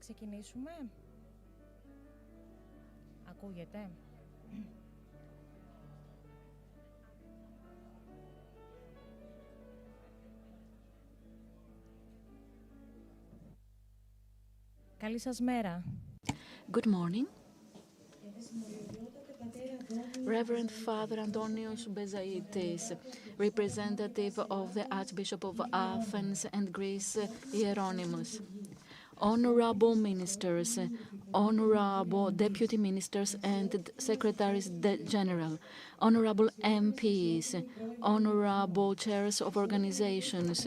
ξεκινήσουμε. Ακούγεται. Καλή σας μέρα. Good morning. Reverend Father Antonios Bezaitis, representative of the Archbishop of Athens and Greece, Hieronymus. Honorable ministers, honorable deputy ministers and secretaries general, honorable MPs, honorable chairs of organizations,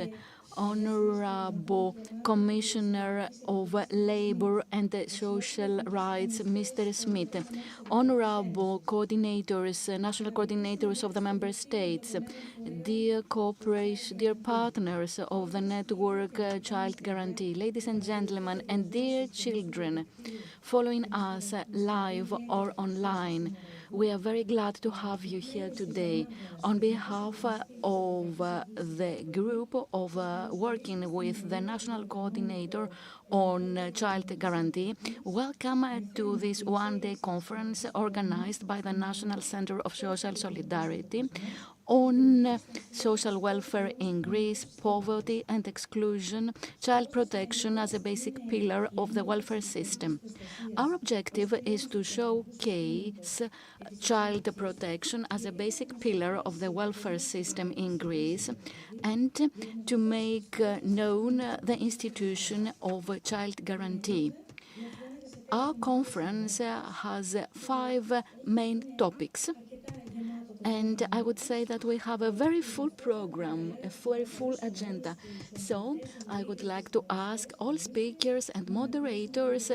Honorable Commissioner of Labor and Social Rights, Mr. Smith, honorable coordinators, national coordinators of the member states, dear dear partners of the network Child Guarantee, ladies and gentlemen, and dear children following us live or online. We are very glad to have you here today. On behalf of the group of working with the National Coordinator on Child Guarantee, welcome to this one-day conference organized by the National Center of Social Solidarity on social welfare in Greece, poverty and exclusion, child protection as a basic pillar of the welfare system. Our objective is to showcase child protection as a basic pillar of the welfare system in Greece and to make known the institution of Child Guarantee. Our conference has 5 main topics. And I would say that we have a very full program, a very full agenda. So I would like to ask all speakers and moderators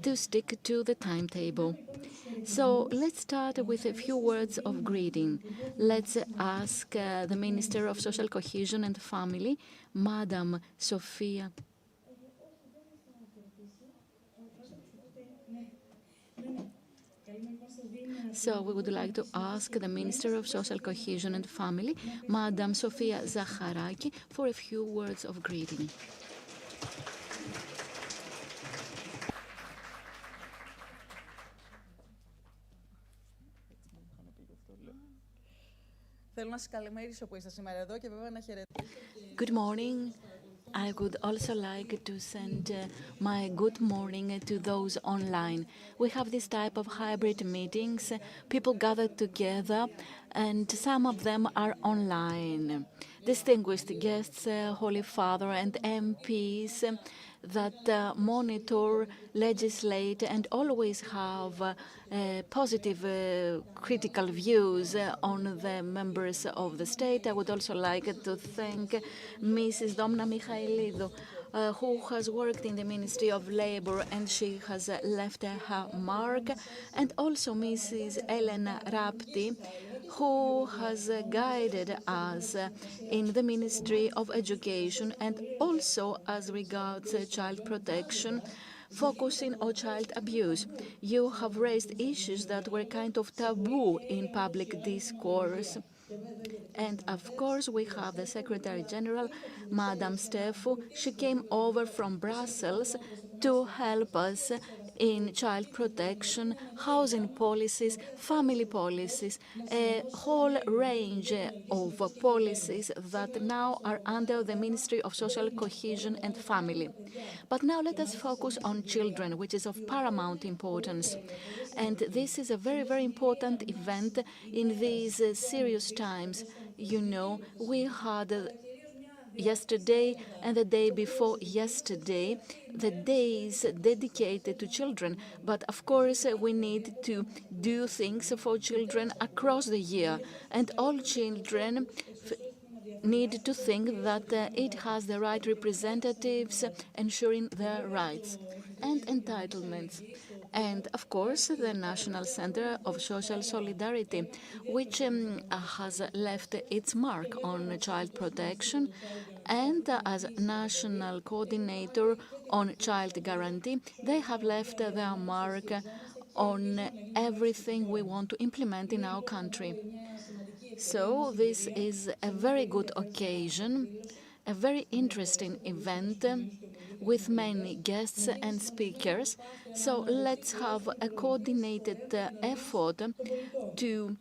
to stick to the timetable. So let's start with a few words of greeting. Let's ask the Minister of Social Cohesion and Family, Madam Sofia. So we would like to ask the Minister of Social Cohesion and Family, Madam Sofia Zacharaki, for a few words of greeting. Good morning. I would also like to send my good morning to those online. We have this type of hybrid meetings. People gather together and some of them are online. Distinguished guests, Holy Father and MPs that monitor, legislate and always have positive critical views on the members of the state. I would also like to thank Mrs. Domna Michailidou, who has worked in the Ministry of Labor and she has left her mark, and also Mrs. Elena Rapti, who has guided us in the Ministry of Education and also as regards child protection, focusing on child abuse. You have raised issues that were kind of taboo in public discourse. And of course, we have the Secretary General, Madam Stefu. She came over from Brussels to help us in child protection, housing policies, family policies, a whole range of policies that now are under the Ministry of Social Cohesion and Family. But now let us focus on children, which is of paramount importance. And this is a very, very important event in these serious times. You know, we had yesterday and the day before yesterday, the days dedicated to children. But of course, we need to do things for children across the year. And all children need to think that it has the right representatives ensuring their rights and entitlements. And of course, the National Center of Social Solidarity, which has left its mark on child protection, and as National Coordinator on Child Guarantee, they have left their mark on everything we want to implement in our country. So this is a very good occasion, a very interesting event with many guests and speakers. So let's have a coordinated effort to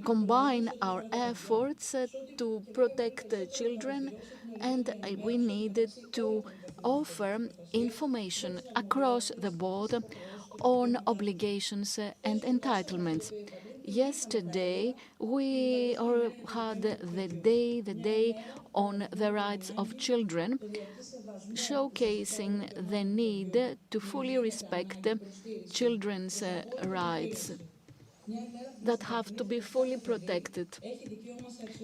combine our efforts to protect the children, and we need to offer information across the board on obligations and entitlements. Yesterday, we had the day on the rights of children, showcasing the need to fully respect children's rights that have to be fully protected.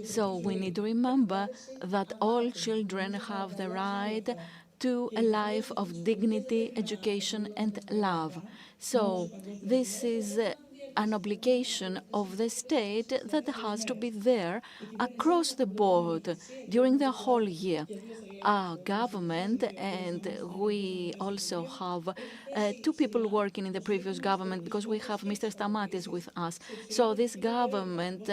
So we need to remember that all children have the right to a life of dignity, education, and love. So this is an obligation of the state that has to be there across the board during the whole year. Our government, and we also have two people working in the previous government because we have Mr. Stamatis with us. So this government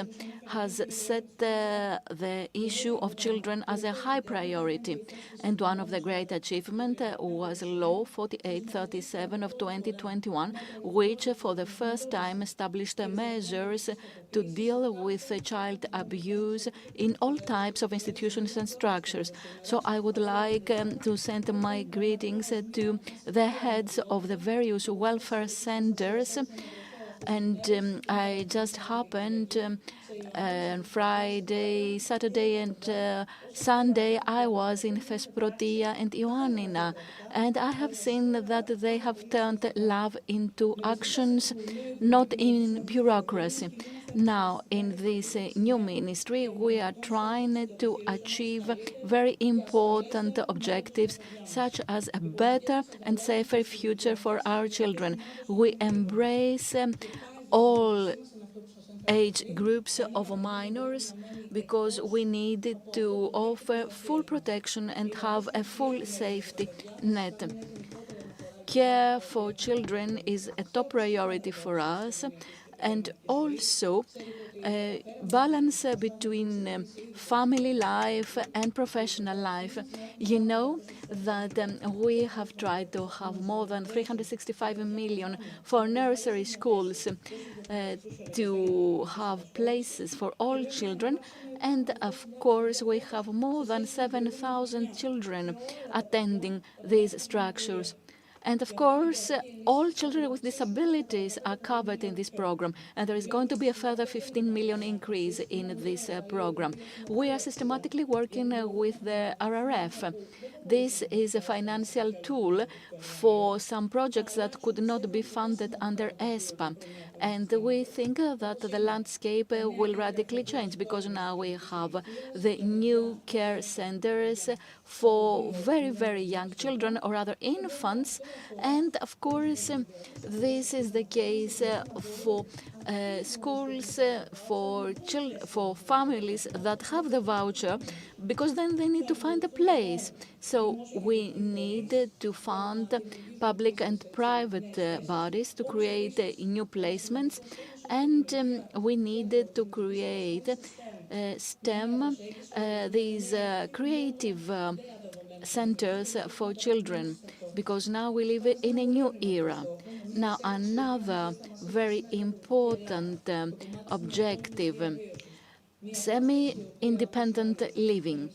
has set the issue of children as a high priority. And one of the great achievements was Law 4837 of 2021, which for the first time established measures to deal with child abuse in all types of institutions and structures. So I would like to send my greetings to the heads of the various welfare centers. And I just happened on Friday, Saturday, and Sunday, I was in Thesprotia and Ioannina, and I have seen that they have turned love into actions, not in bureaucracy. Now, in this new ministry, we are trying to achieve very important objectives, such as a better and safer future for our children. We embrace all age groups of minors because we need to offer full protection and have a full safety net. Care for children is a top priority for us, and also balance between family life and professional life. You know that we have tried to have more than 365 million for nursery schools to have places for all children, and of course we have more than 7,000 children attending these structures. And of course, all children with disabilities are covered in this program, and there is going to be a further 15 million increase in this program. We are systematically working with the RRF. This is a financial tool for some projects that could not be funded under ESPA. And we think that the landscape will radically change because now we have the new care centers for very, very young children or other infants. And of course, this is the case for schools for families that have the voucher, because then they need to find a place. So we need to fund public and private bodies to create new placements, and we need to create STEM, these creative centers for children, because now we live in a new era. Now, another very important objective, semi-independent living.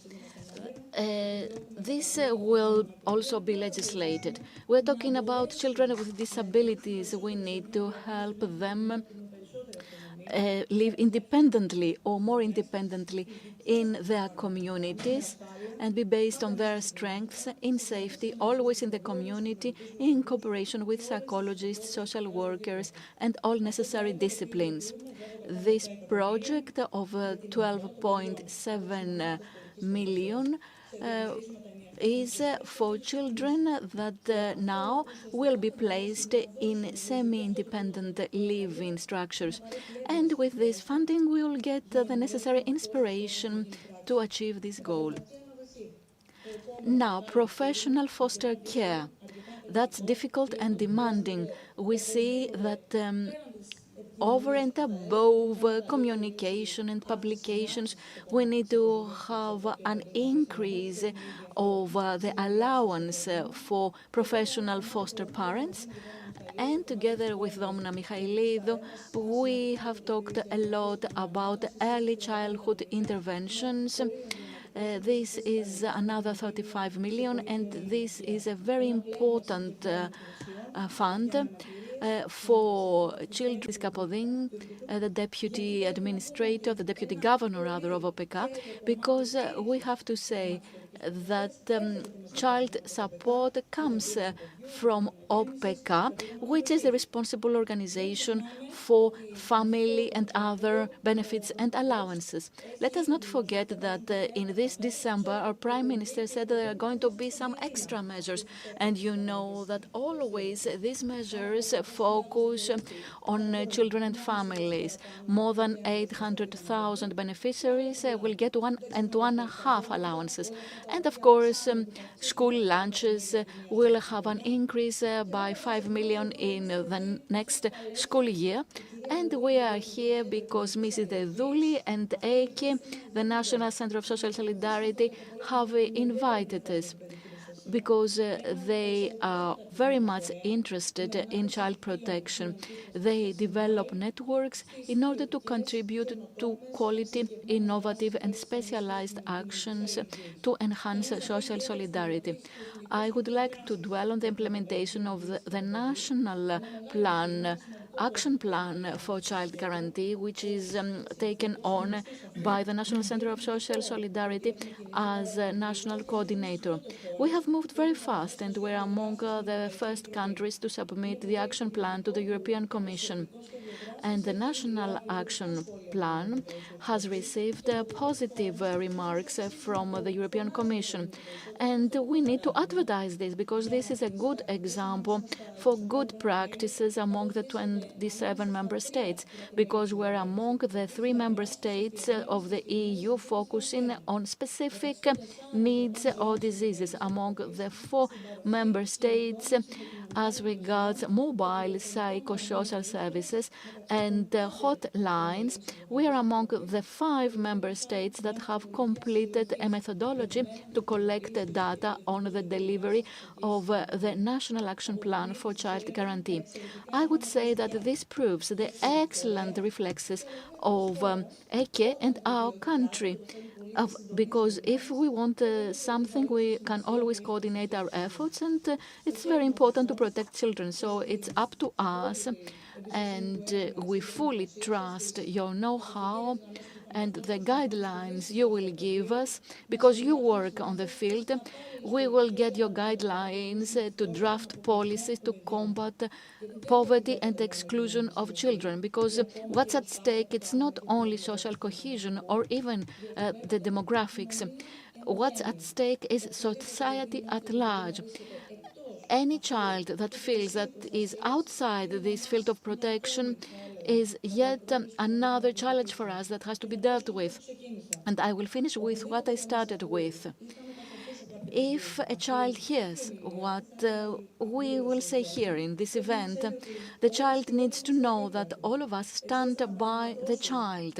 This will also be legislated. We're talking about children with disabilities. We need to help them live independently or more independently in their communities and be based on their strengths in safety, always in the community, in cooperation with psychologists, social workers, and all necessary disciplines. This project of 12.7 million is for children that now will be placed in semi-independent living structures. And with this funding, we will get the necessary inspiration to achieve this goal. Now, professional foster care. That's difficult and demanding. We see that over and above communication and publications, we need to have an increase of the allowance for professional foster parents. And together with Domna Michailidou, we have talked a lot about early childhood interventions. This is another 35 million, and this is a very important fund for children. Kapodin, the deputy administrator, the deputy governor rather of EK.K.A, because we have to say that child support comes from EK.K.A, which is the responsible organization for family and other benefits and allowances. Let us not forget that in this December, our Prime Minister said there are going to be some extra measures. And you know that always these measures focus on children and families. More than 800,000 beneficiaries will get 1.5 allowances. And of course, school lunches will have an increase by 5 million in the next school year. And we are here because Mrs. Deduli and E.K.K.A, the National Center of Social Solidarity, have invited us because they are very much interested in child protection. They develop networks in order to contribute to quality, innovative and specialized actions to enhance social solidarity. I would like to dwell on the implementation of the national action plan for child guarantee, which is taken on by the National Center of Social Solidarity as a national coordinator. We have moved very fast and we're among the first countries to submit the action plan to the European Commission. And the National Action Plan has received positive remarks from the European Commission. And we need to advertise this because this is a good example for good practices among the 27 member states, because we're among the 3 member states of the EU focusing on specific needs or diseases. Among the 4 member states as regards mobile psychosocial services and hotlines, we are among the 5 member states that have completed a methodology to collect data on the delivery of the National Action Plan for Child Guarantee. I would say that this proves the excellent reflexes of E.K.K.A and our country. Because if we want something, we can always coordinate our efforts, and it's very important to protect children. So it's up to us, and we fully trust your know-how and the guidelines you will give us, because you work on the field. We will get your guidelines to draft policies to combat poverty and exclusion of children, because what's at stake, it's not only social cohesion or even the demographics. What's at stake is society at large. Any child that feels that is outside this field of protection is yet another challenge for us that has to be dealt with. And I will finish with what I started with. If a child hears what we will say here in this event, the child needs to know that all of us stand by the child,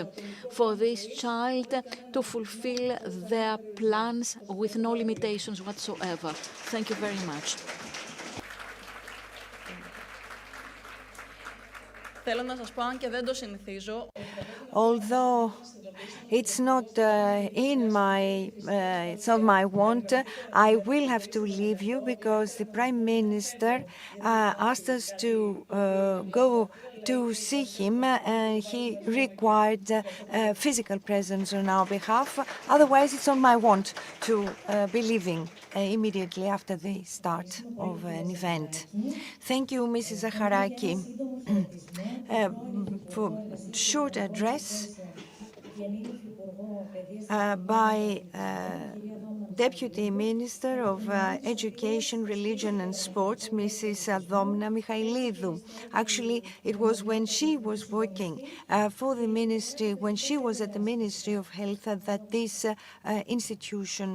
for this child to fulfill their plans with no limitations whatsoever. Thank you very much. Θέλω να σας πω, αν και δεν το συνηθίζω. Although it's not it's not my want, I will have to leave you because the Prime Minister asked us to go to see him, and he required physical presence on our behalf. Otherwise, it's on my want to be leaving immediately after the start of an event. Thank you, Mrs. Zacharaki, for short address by Deputy Minister of Education, Religion and Sports, Mrs. Domna Michailidou. Actually, it was when she was working for the ministry, when she was at the Ministry of Health, that this institution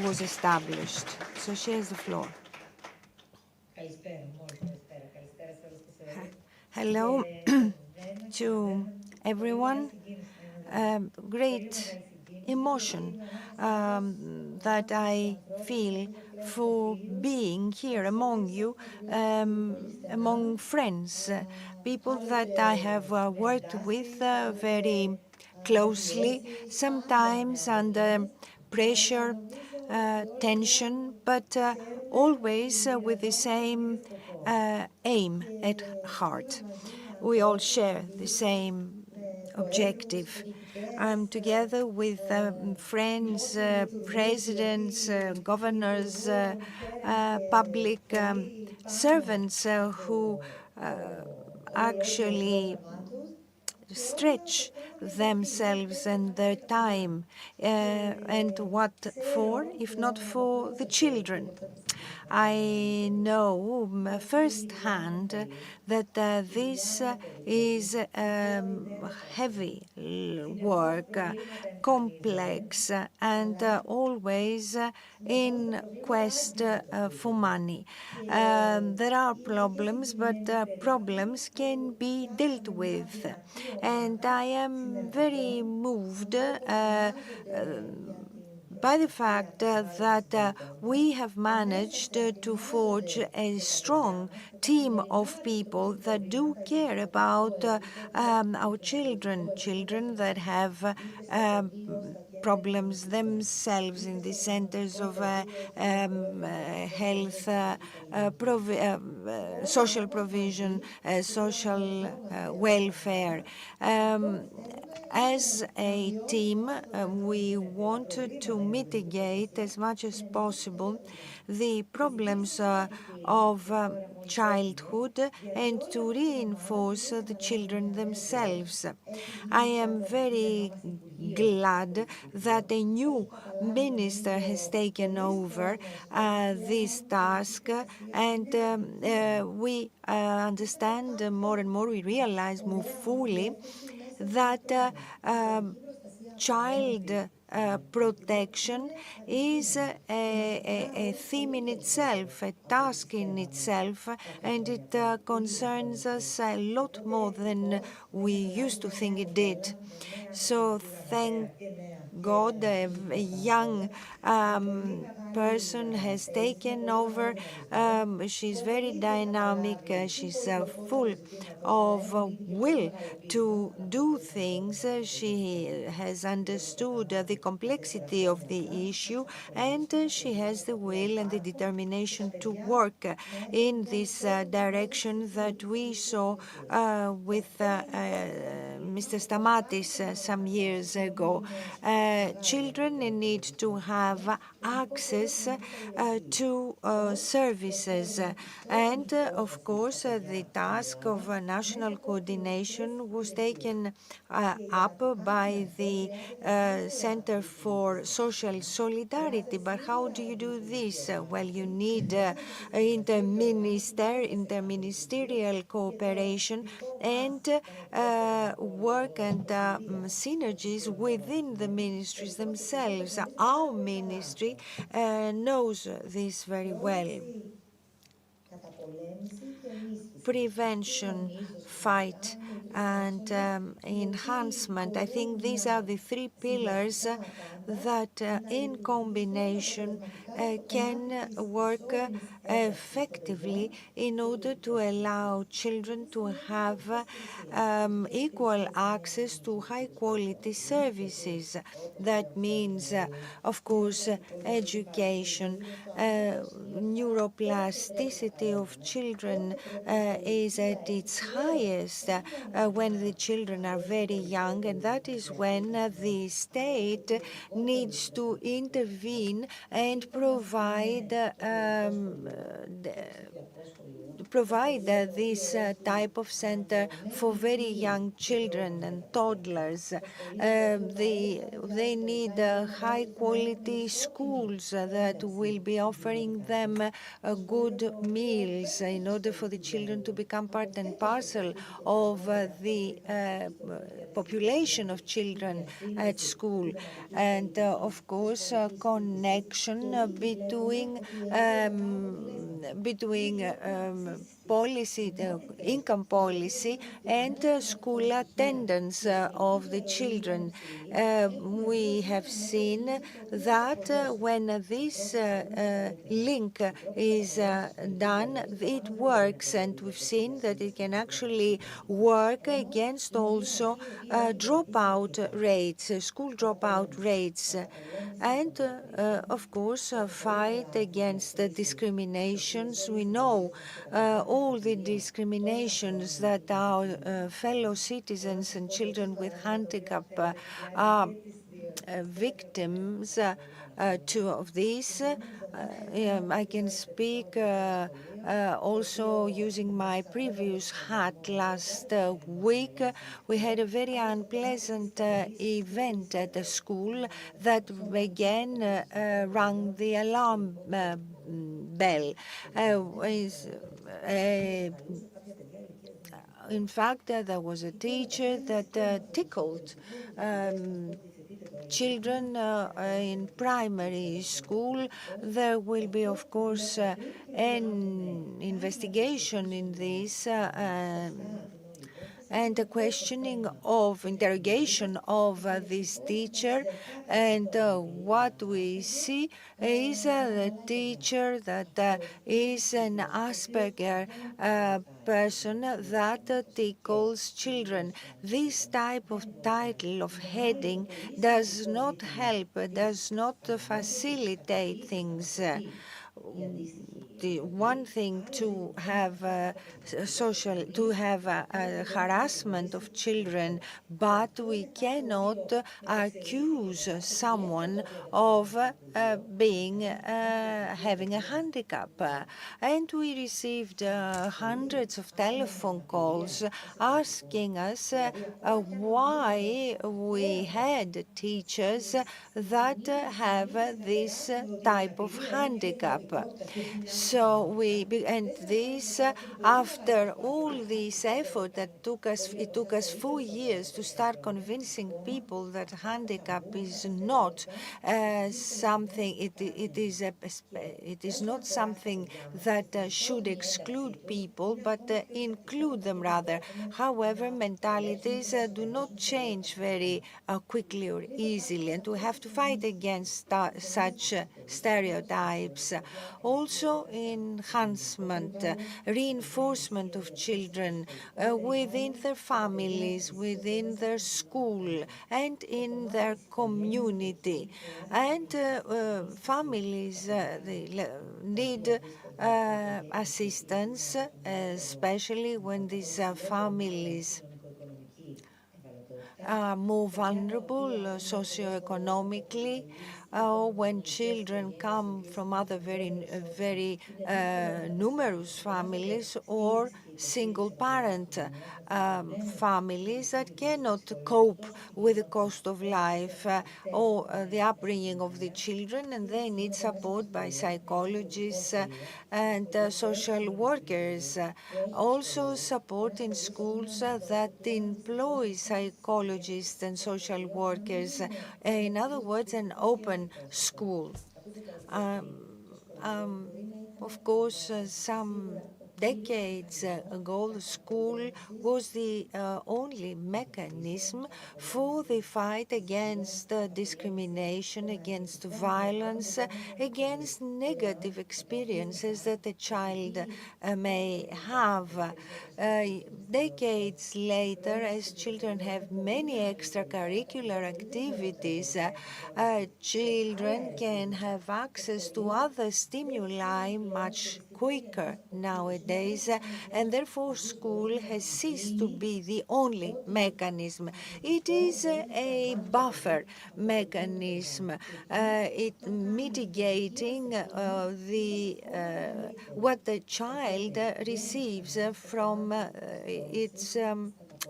was established. So she has the floor. Hello to everyone. Great emotion that I feel for being here among you, among friends, people that I have worked with very closely, sometimes under pressure, tension, but always with the same aim at heart. We all share the same objective. I'm together with friends, presidents, governors, public servants who actually stretch themselves and their time. And what for, if not for the children? I know firsthand that this is heavy work, complex, and always in quest for money. There are problems, but problems can be dealt with. And I am very moved by the fact that we have managed to forge a strong team of people that do care about our children, children that have problems themselves in the centers of health, social provision, social welfare. As a team, we wanted to mitigate as much as possible the problems of childhood and to reinforce the children themselves. I am very glad that a new minister has taken over this task, and we understand more and more, we realize more fully that child protection is a theme in itself, a task in itself, and it concerns us a lot more than we used to think it did. So thank God, a young person has taken over. She's very dynamic. She's full of will to do things. She has understood the complexity of the issue, and she has the will and the determination to work in this direction that we saw with Mr. Stamatis some years ago. Children need to have access to services, and of course the task of national coordination was taken up by the Center for Social Solidarity. But how do you do this? Well, you need interministerial cooperation and work and synergies within the ministries themselves. Our ministry knows this very well. Prevention, fight, and enhancement. I think these are the three pillars that in combination can work effectively in order to allow children to have equal access to high-quality services. That means, of course, education, neuroplasticity of children is at its highest when the children are very young, and that is when the state needs to intervene and provide this type of center for very young children and toddlers. They need high-quality schools that will be offering them good meals in order for the children to become part and parcel of the population of children at school. And of course, connection between policy, the income policy, and school attendance of the children. We have seen that when this link is done, it works, and we've seen that it can actually work against also dropout rates, school dropout rates, and of course fight against the discriminations. We know all the discriminations that our fellow citizens and children with handicap are victims of this. I can speak also using my previous hat. Last week, we had a very unpleasant event at the school that again rang the alarm bell. In fact, there was a teacher that tickled children in primary school. There will be, of course, an investigation in this and a questioning of interrogation of this teacher. And what we see is the teacher that is an Asperger person that tickles children. This type of title of heading does not help, does not facilitate things. The one thing to have harassment of children, but we cannot accuse someone of having a handicap. And we received hundreds of telephone calls asking us why we had teachers that have this type of handicap. So this after all this effort that it took us 4 years to start convincing people that handicap is not something. It is not something that should exclude people, but include them rather. However, mentalities do not change very quickly or easily, and we have to fight against such stereotypes. Also, enhancement, reinforcement of children within their families, within their school, and in their community. And families they need assistance, especially when these families are more vulnerable socioeconomically, when children come from other very numerous families or single-parent families that cannot cope with the cost of life or the upbringing of the children, and they need support by psychologists and social workers. Also support in schools that employ psychologists and social workers. In other words, an open school. Of course, some decades ago, the school was the only mechanism for the fight against discrimination, against violence, against negative experiences that a child may have. Decades later, as children have many extracurricular activities, children can have access to other stimuli much quicker nowadays, and therefore school has ceased to be the only mechanism. It is a buffer mechanism, it mitigating what the child receives from its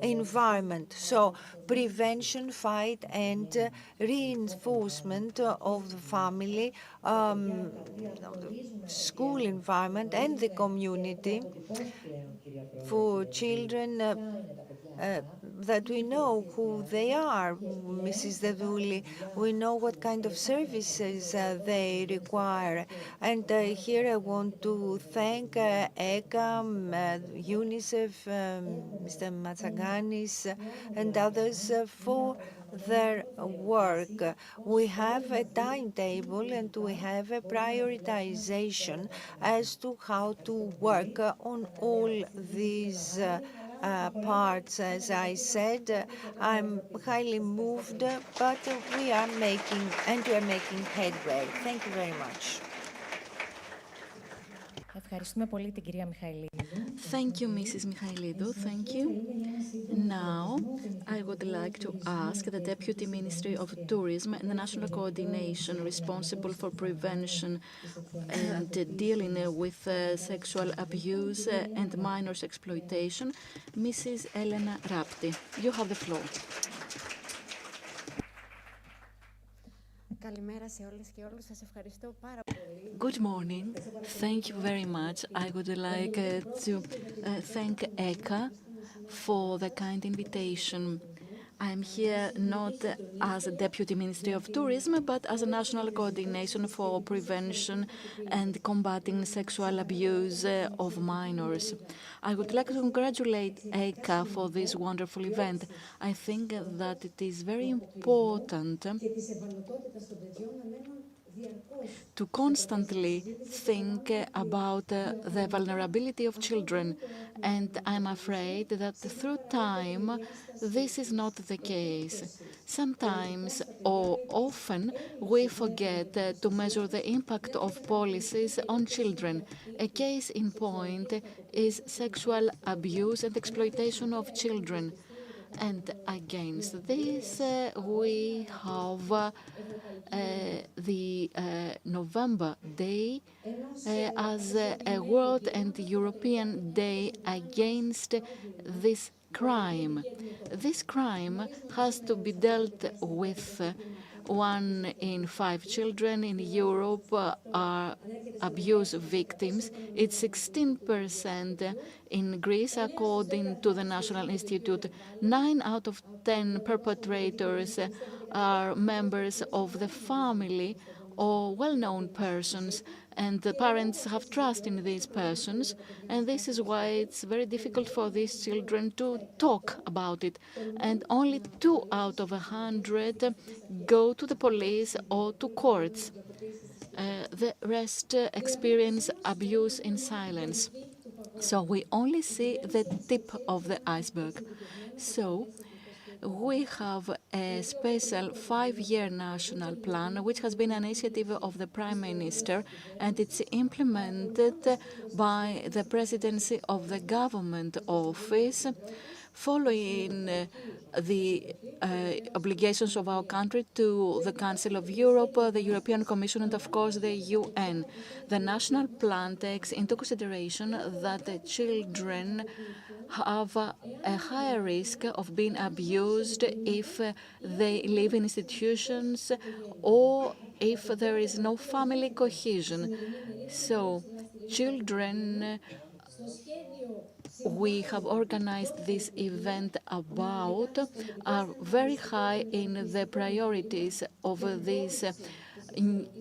environment. So prevention, fight, and reinforcement of the family, school environment, and the community for children that we know who they are, Mrs. Dedouli. We know what kind of services they require. And here I want to thank E.K.K.A, UNICEF, Mr. Matsaganis, and others for their work. We have a timetable and we have a prioritization as to how to work on all these parts. As I said, I'm highly moved, but we are making headway. Thank you very much. Ευχαριστούμε πολύ την κυρία Μιχαηλίδου. Thank you, Mrs. Michailidou. Thank you. Now, I would like to ask the Deputy Ministry of Tourism and the National Coordination responsible for prevention and dealing with sexual abuse and minors exploitation, Mrs. Elena Rapti. You have the floor. Καλημέρα σε όλες και όλους. Σας ευχαριστώ πάρα πολύ. Good morning. Thank you very much. I would like to thank E.K.K.A for the kind invitation. I'm here not as a Deputy Ministry of Tourism, but as a National Coordination for Prevention and Combating Sexual Abuse of Minors. I would like to congratulate E.K.K.A for this wonderful event. I think that it is very important to constantly think about the vulnerability of children. And I'm afraid that through time, this is not the case. Sometimes or often we forget to measure the impact of policies on children. A case in point is sexual abuse and exploitation of children. And against this, we have the November Day as a World and European Day against this crime. This crime has to be dealt with. 1 in 5 children in Europe are abuse victims. It's 16% in Greece, according to the National Institute. 9 out of 10 perpetrators are members of the family or well-known persons, and the parents have trust in these persons, and this is why it's very difficult for these children to talk about it. And only 2 out of 100 go to the police or to courts. The rest experience abuse in silence. So we only see the tip of the iceberg. So we have a special 5-year national plan, which has been an initiative of the Prime Minister, and it's implemented by the Presidency of the Government Office, following the obligations of our country to the Council of Europe, the European Commission, and of course the UN. The national plan takes into consideration that the children have a higher risk of being abused if they live in institutions or if there is no family cohesion. So children, we have organized this event about, are very high in the priorities of this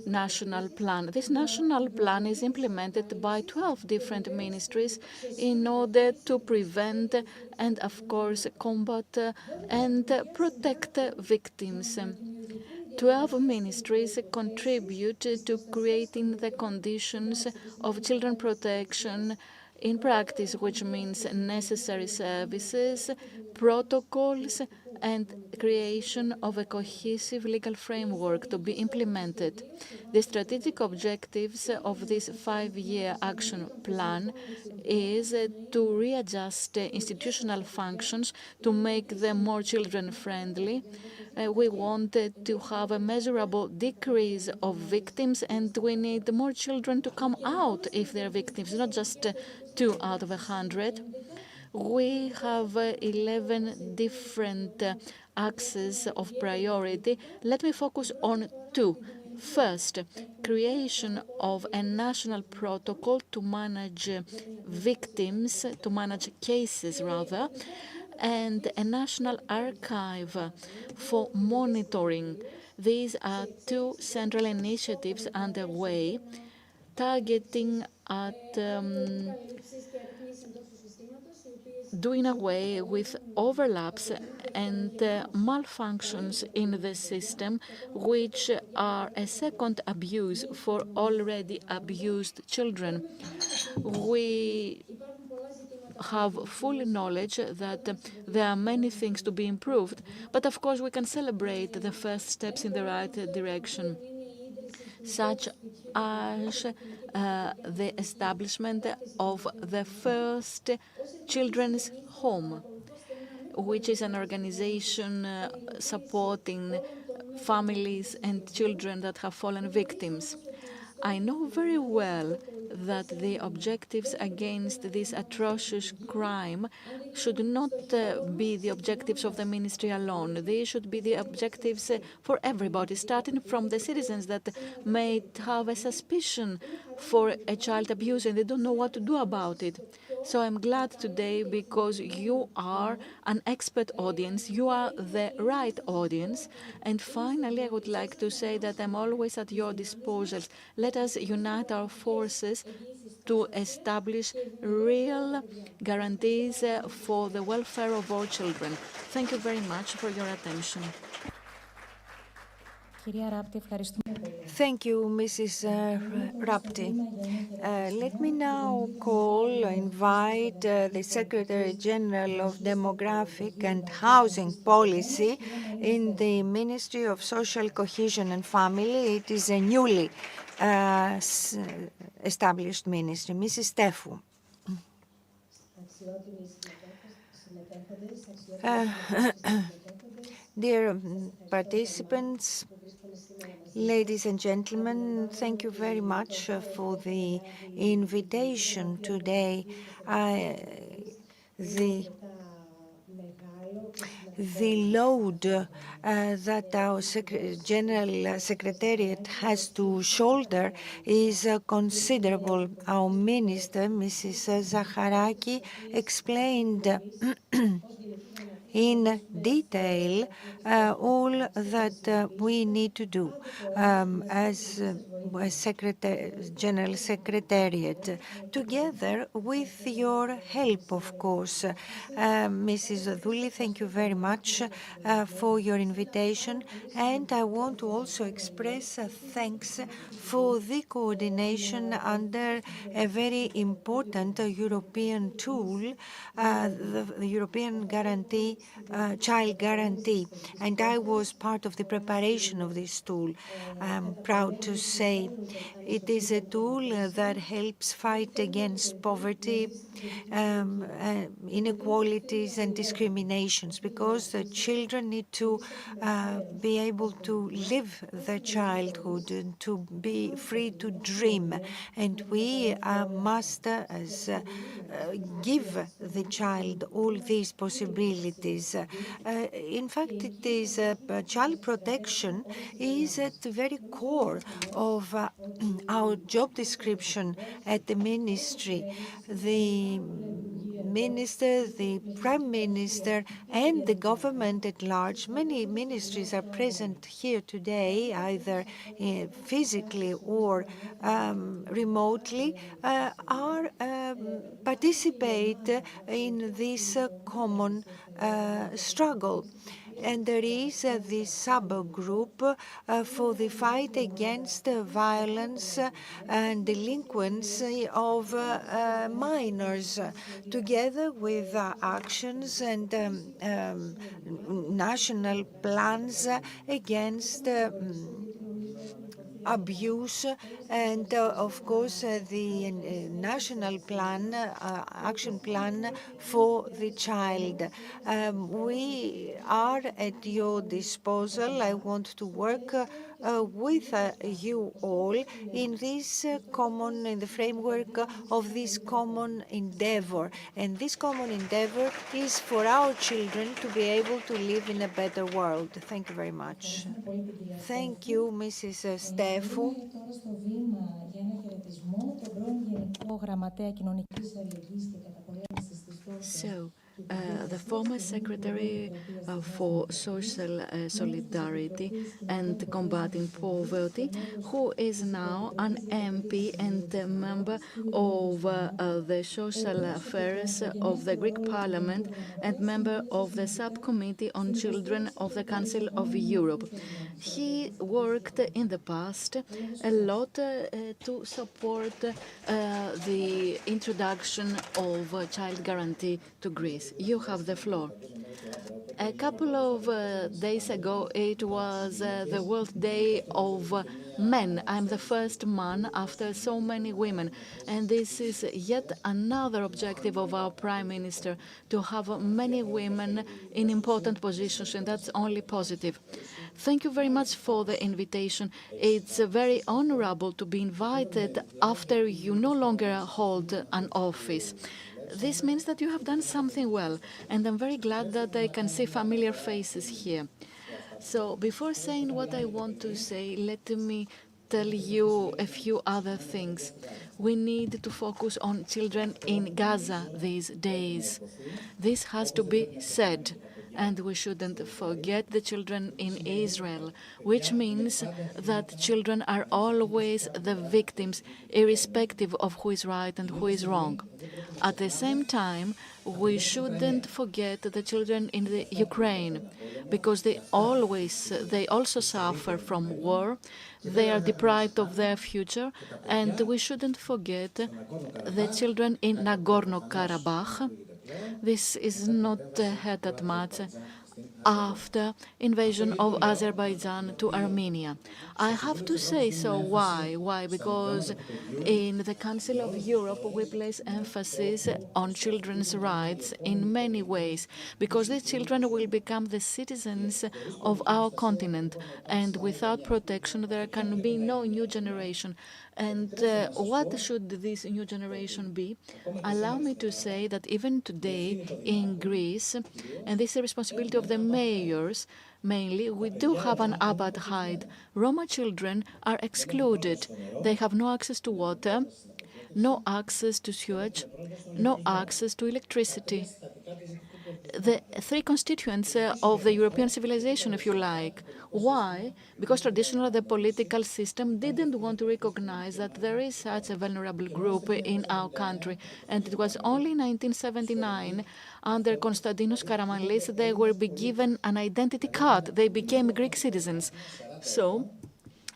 national plan. This national plan is implemented by 12 different ministries in order to prevent and, of course, combat and protect victims. 12 ministries contribute to creating the conditions of children protection in practice, which means necessary services, protocols, and creation of a cohesive legal framework to be implemented. The strategic objectives of this 5-year action plan is to readjust institutional functions to make them more children-friendly. We wanted to have a measurable decrease of victims, and we need more children to come out if they're victims, not just 2 out of 100. We have 11 different axes of priority. Let me focus on 2. First, creation of a national protocol to manage victims, to manage cases rather, and a national archive for monitoring. These are two central initiatives underway targeting at doing away with overlaps and malfunctions in the system, which are a second abuse for already abused children. We have full knowledge that there are many things to be improved, but of course we can celebrate the first steps in the right direction, such as the establishment of the first children's home, which is an organization supporting families and children that have fallen victims. I know very well that the objectives against this atrocious crime should not be the objectives of the ministry alone. They should be the objectives for everybody, starting from the citizens that may have a suspicion for a child abuse and they don't know what to do about it. So I'm glad today because you are an expert audience, you are the right audience. And finally, I would like to say that I'm always at your disposal. Let us unite our forces to establish real guarantees for the welfare of all children. Thank you very much for your attention. Thank you, Mrs. Rapti. Let me now invite the Secretary General of Demographic and Housing Policy in the Ministry of Social Cohesion and Family. It is a newly established ministry. Mrs. Stefu. Dear participants, ladies and gentlemen, thank you very much for the invitation today. The load that our General Secretariat has to shoulder is considerable. Our Minister, Mrs. Zaharaki, explained in detail all that we need to do as General Secretariat, together with your help, of course. Mrs. Aduli, thank you very much for your invitation, and I want to also express thanks for the coordination under a very important European tool, the European Guarantee, Child Guarantee, and I was part of the preparation of this tool. I'm proud to say it is a tool that helps fight against poverty, inequalities and discriminations, because the children need to be able to live their childhood and to be free to dream. And we must give the child all these possibilities. In fact, it is child protection is at the very core of our job description at the ministry. The minister, the prime minister, and the government at large, many ministries are present here today, either physically or remotely, are participate in this common struggle. And there is this subgroup for the fight against violence and delinquency of minors, together with actions and national plans against abuse, and of course the national plan, action plan for the child. We are at your disposal. I want to work with you all in this in the framework of this common endeavor. And this common endeavor is for our children to be able to live in a better world. Thank you very much. Thank you, Mrs. Stefu. So, the former Secretary for Social Solidarity and Combating Poverty, who is now an MP and a member of the Social Affairs of the Greek Parliament and member of the Subcommittee on Children of the Council of Europe. He worked in the past a lot to support the introduction of a child guarantee to Greece. You have the floor. A couple of days ago, it was the World Day of Men. I'm the first man after so many women. And this is yet another objective of our Prime Minister, to have many women in important positions, and that's only positive. Thank you very much for the invitation. It's very honorable to be invited after you no longer hold an office. This means that you have done something well, and I'm very glad that I can see familiar faces here. So before saying what I want to say, let me tell you a few other things. We need to focus on children in Gaza these days. This has to be said. And we shouldn't forget the children in Israel, which means that children are always the victims, irrespective of who is right and who is wrong. At the same time, we shouldn't forget the children in the Ukraine, because they also suffer from war. They are deprived of their future, and we shouldn't forget the children in Nagorno-Karabakh. This is not heard that much after invasion of Azerbaijan to Armenia. I have to say so. Why? Why? Because in the Council of Europe we place emphasis on children's rights in many ways, because these children will become the citizens of our continent, and without protection there can be no new generation. And what should this new generation be? Allow me to say that even today in Greece, and this is the responsibility of the mayors, mainly, we do have an apartheid. Roma children are excluded. They have no access to water, no access to sewage, no access to electricity. The three constituents of the European civilization, if you like. Why? Because traditionally the political system didn't want to recognize that there is such a vulnerable group in our country. And it was only in 1979, under Konstantinos Karamanlis, they were given an identity card. They became Greek citizens. So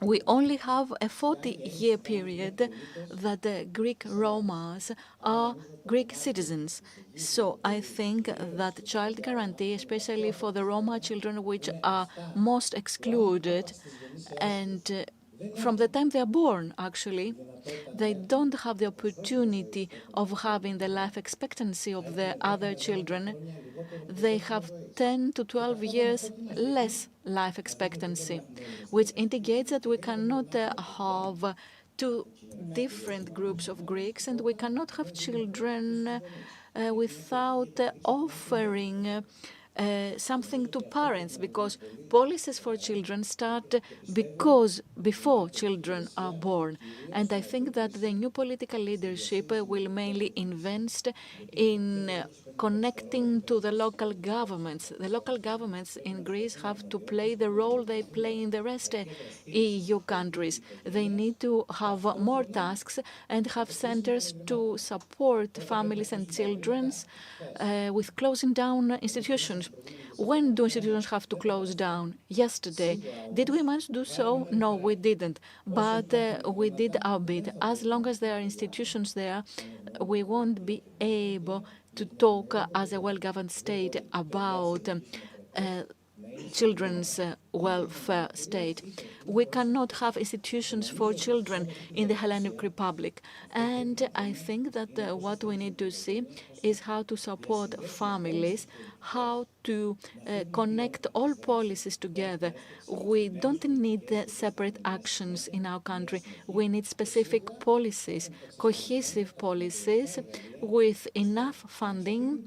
we only have a 40-year period that the Greek Romas are Greek citizens. So I think that child guarantee, especially for the Roma children which are most excluded, and from the time they are born, actually, they don't have the opportunity of having the life expectancy of the other children. They have 10 to 12 years less life expectancy, which indicates that we cannot have two different groups of Greeks, and we cannot have children without offering something to parents, because policies for children start before children are born. And I think that the new political leadership will mainly invest in connecting to the local governments. The local governments in Greece have to play the role they play in the rest of EU countries. They need to have more tasks and have centers to support families and children with closing down institutions. When do institutions have to close down? Yesterday. Did we manage to do so? No, we didn't. But we did our bit. As long as there are institutions there, we won't be able to talk as a well-governed state about children's welfare state. We cannot have institutions for children in the Hellenic Republic. And I think that what we need to see is how to support families, how to connect all policies together. We don't need separate actions in our country. We need specific policies, cohesive policies with enough funding,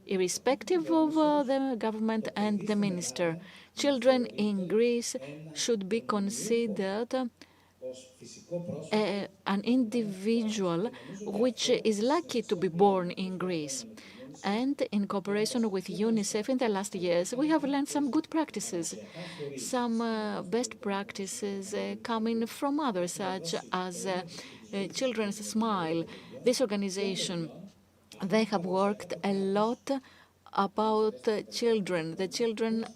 irrespective of the government and the minister. Children in Greece should be considered an individual which is lucky to be born in Greece. And in cooperation with UNICEF in the last years, we have learned some good practices, some best practices coming from others, such as Children's Smile. This organization, they have worked a lot about children, the children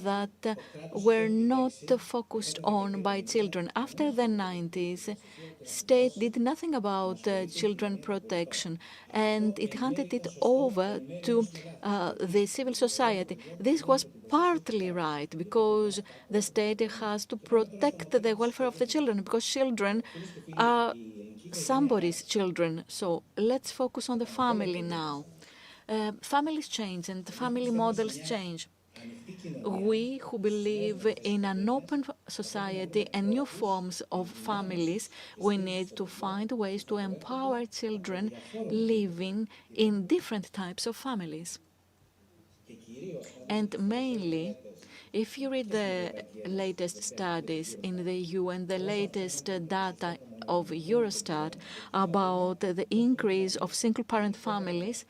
that were not focused on by children. After the 90s, state did nothing about children protection, and it handed it over to the civil society. This was partly right, because the state has to protect the welfare of the children, because children are somebody's children. So let's focus on the family now. Families change and family models change. We who believe in an open society and new forms of families, we need to find ways to empower children living in different types of families. And mainly, if you read the latest studies in the EU and the latest data of Eurostat about the increase of single-parent families,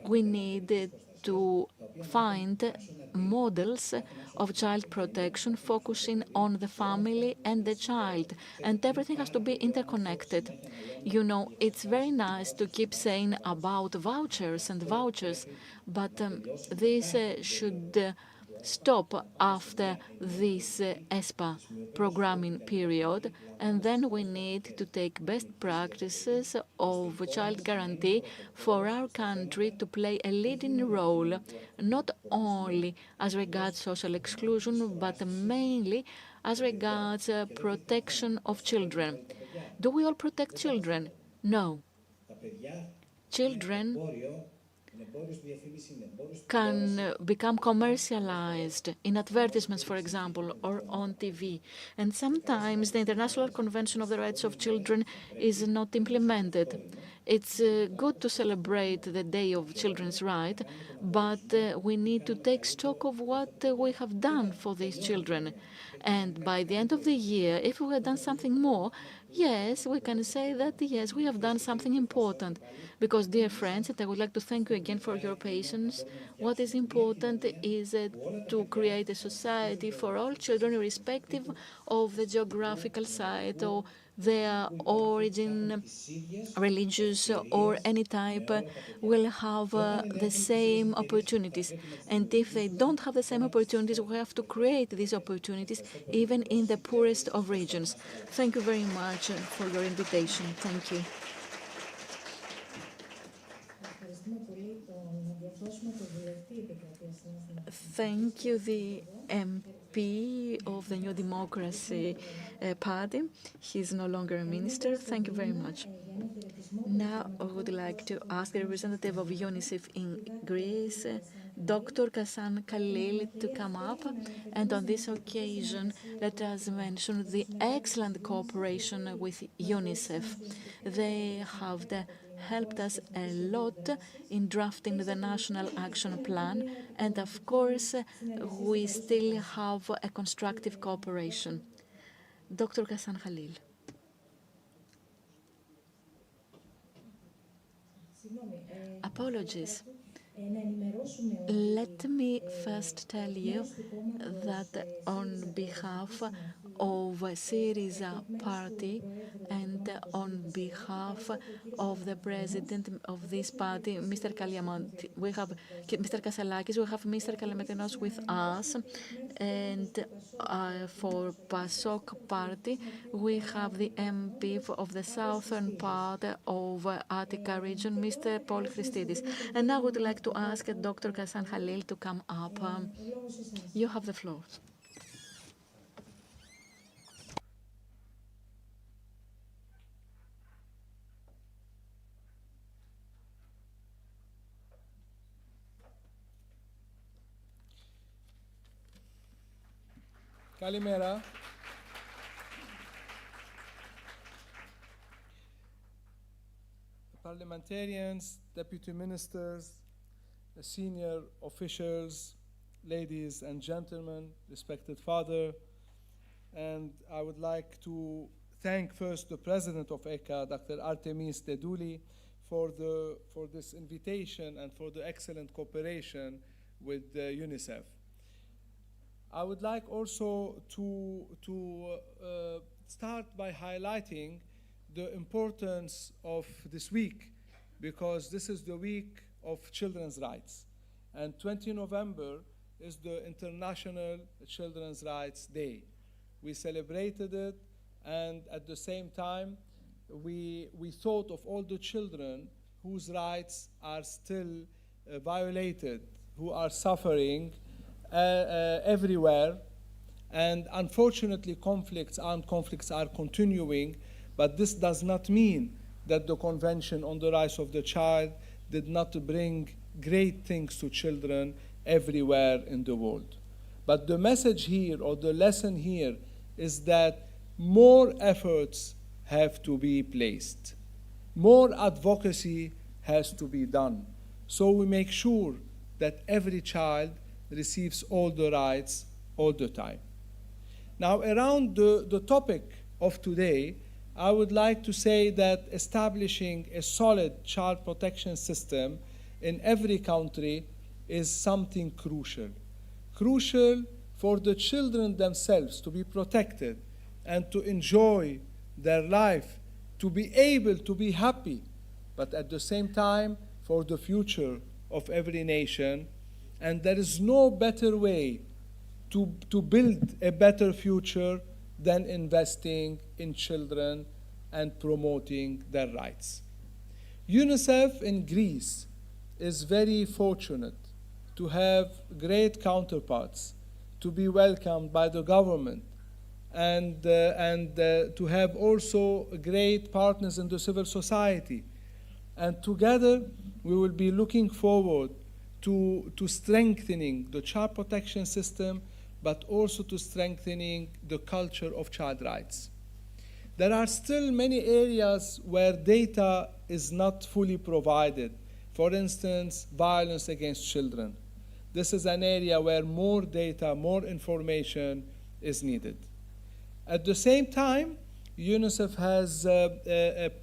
we need to find models of child protection focusing on the family and the child, and everything has to be interconnected. You know, it's very nice to keep saying about vouchers and vouchers, but this should stop after this ESPA programming period, and then we need to take best practices of child guarantee for our country to play a leading role, not only as regards social exclusion, but mainly as regards protection of children. Do we all protect children? No. Children can become commercialized in advertisements, for example, or on TV. And sometimes the International Convention of the Rights of Children is not implemented. It's good to celebrate the Day of Children's Rights, but we need to take stock of what we have done for these children. And by the end of the year, if we have done something more, yes, we can say that, yes, we have done something important. Because, dear friends, and I would like to thank you again for your patience, what is important is to create a society for all children, irrespective of the geographical site or their origin, religious or any type, will have the same opportunities. And if they don't have the same opportunities, we have to create these opportunities even in the poorest of regions. Thank you very much for your invitation. Thank you. Thank you, the MP of the New Democracy Party. He's no longer a minister. Thank you very much. Now I would like to ask the representative of UNICEF in Greece, Dr. Kassan Khalil, to come up. And on this occasion, let us mention the excellent cooperation with UNICEF. They have helped us a lot in drafting the National Action Plan, and of course, we still have a constructive cooperation. Dr. Kassan Khalil. Apologies. Let me first tell you that on behalf of Syriza party and on behalf of the president of this party, Mr. Kaliamont, we have Mr. Kasalakis, we have Mr. Kalametenos with us, and for PASOK party, we have the MP of the southern part of Attica region, Mr. Paul Christidis. And now I would like to ask Dr. Kassan Khalil to come up. You have the floor. Kalimera. Parliamentarians, deputy ministers, senior officials, ladies and gentlemen, respected father, and I would like to thank first the president of ECA, Dr. Artemis Deduli, for this invitation and for the excellent cooperation with UNICEF. I would like also to start by highlighting the importance of this week, because this is the week of children's rights. And 20 November is the International Children's Rights Day. We celebrated it, and at the same time, we thought of all the children whose rights are still violated, who are suffering everywhere. And unfortunately, armed conflicts are continuing, but this does not mean that the Convention on the Rights of the Child did not bring great things to children everywhere in the world. But the message here, or the lesson here, is that more efforts have to be placed. More advocacy has to be done, so we make sure that every child receives all the rights all the time. Now, around the topic of today, I would like to say that establishing a solid child protection system in every country is something crucial. Crucial for the children themselves to be protected and to enjoy their life, to be able to be happy, but at the same time for the future of every nation. And there is no better way to build a better future than investing in children and promoting their rights. UNICEF in Greece is very fortunate to have great counterparts, to be welcomed by the government, and to have also great partners in the civil society. And together we will be looking forward to strengthening the child protection system, but also to strengthening the culture of child rights. There are still many areas where data is not fully provided. For instance, violence against children. This is an area where more data, more information is needed. At the same time, UNICEF has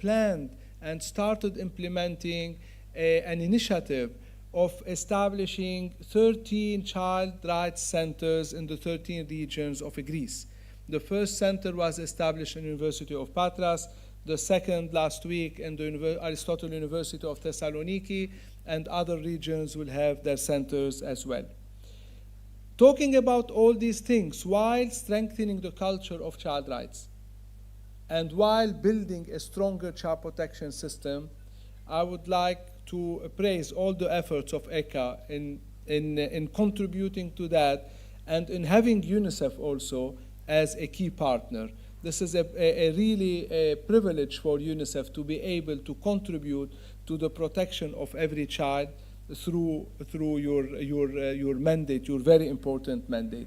planned and started implementing an initiative of establishing 13 child rights centers in the 13 regions of Greece. The first center was established in the University of Patras, the second last week in the Aristotle University of Thessaloniki, and other regions will have their centers as well. Talking about all these things while strengthening the culture of child rights and while building a stronger child protection system, I would like to praise all the efforts of E.K.K.A in contributing to that, and in having UNICEF also as a key partner. This is really a privilege for UNICEF to be able to contribute to the protection of every child through your mandate, your very important mandate.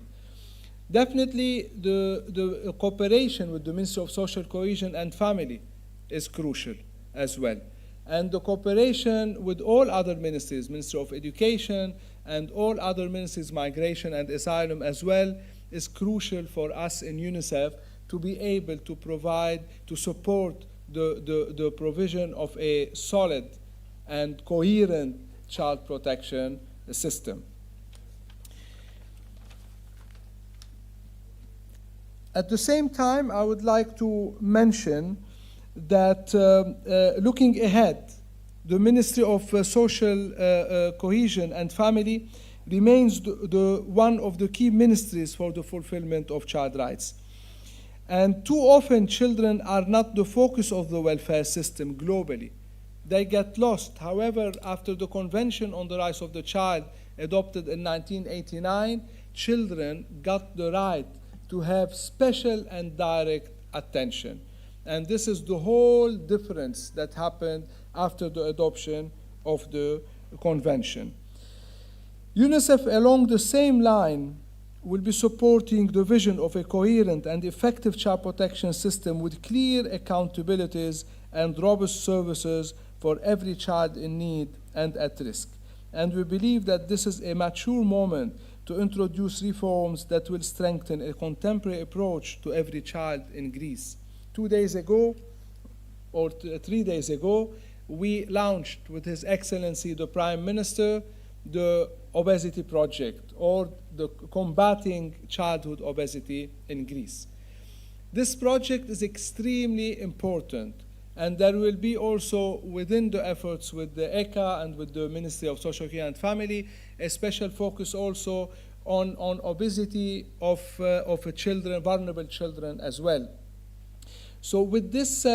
Definitely, the cooperation with the Ministry of Social Cohesion and Family is crucial as well. And the cooperation with all other ministries, Ministry of Education and all other ministries, Migration and Asylum as well, is crucial for us in UNICEF to be able to provide, to support the provision of a solid and coherent child protection system. At the same time, I would like to mention that looking ahead, the Ministry of Social Cohesion and Family remains one of the key ministries for the fulfillment of child rights. And too often, children are not the focus of the welfare system globally. They get lost. However, after the Convention on the Rights of the Child adopted in 1989, children got the right to have special and direct attention. And this is the whole difference that happened after the adoption of the Convention. UNICEF, along the same line, will be supporting the vision of a coherent and effective child protection system with clear accountabilities and robust services for every child in need and at risk. And we believe that this is a mature moment to introduce reforms that will strengthen a contemporary approach to every child in Greece. 2 days ago, or 3 days ago, we launched with His Excellency the Prime Minister the Obesity Project, or the Combating Childhood Obesity in Greece. This project is extremely important, and there will be also within the efforts with the E.K.K.A and with the Ministry of Social Care and Family a special focus also on obesity of children, vulnerable children as well. So with this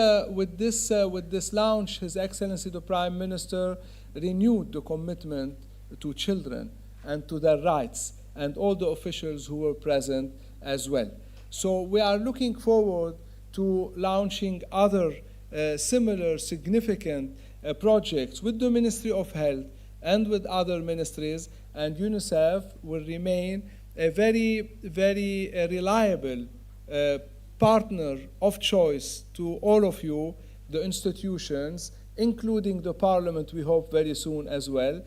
launch, His Excellency the Prime Minister renewed the commitment to children and to their rights, and all the officials who were present as well. So we are looking forward to launching other similar significant projects with the Ministry of Health and with other ministries, and UNICEF will remain a very, very reliable partner of choice to all of you, the institutions, including the Parliament, we hope very soon as well,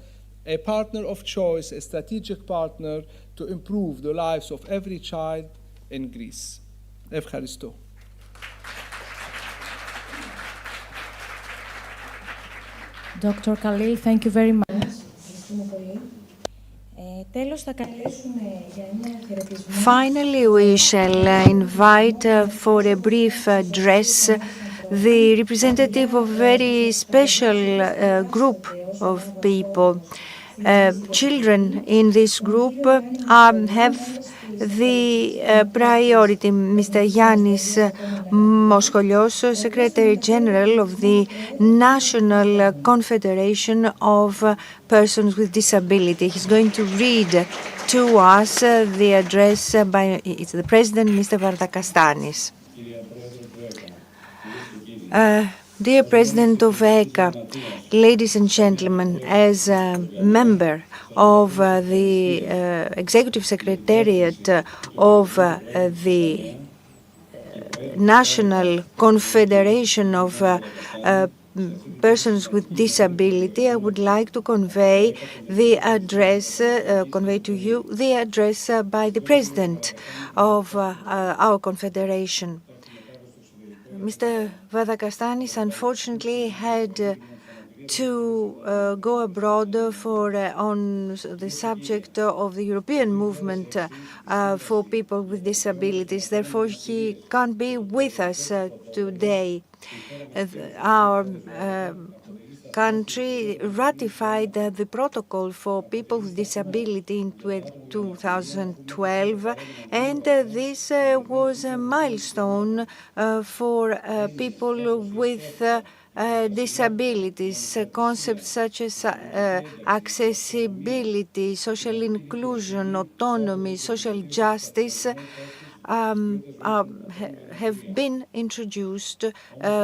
a partner of choice, a strategic partner to improve the lives of every child in Greece. Ευχαριστώ. Dr. Khalil, thank you very much. Ευχαριστούμε πολύ. Τέλος, θα καλέσουμε για ένα χαιρετισμό. Finally, we shall invite for a brief address the representative of a very special group of people. Children in this group have the priority. Mr. Yannis Moscholios, Secretary General of the National Confederation of Persons with Disability. He's going to read to us the address by the President, Mr. Vardakastanis. Dear President of E.K.K.A, ladies and gentlemen, as a member of the Executive Secretariat of the National Confederation of Persons with Disability, I would like to convey the address, convey to you the address by the President of our Confederation. Mr. Vardakastanis unfortunately had to go abroad on the subject of the European movement for people with disabilities. Therefore, he can't be with us today. Our country ratified the protocol for people with disability in 2012, and this was a milestone for people with disabilities. Concepts such as accessibility, social inclusion, autonomy, social justice have been introduced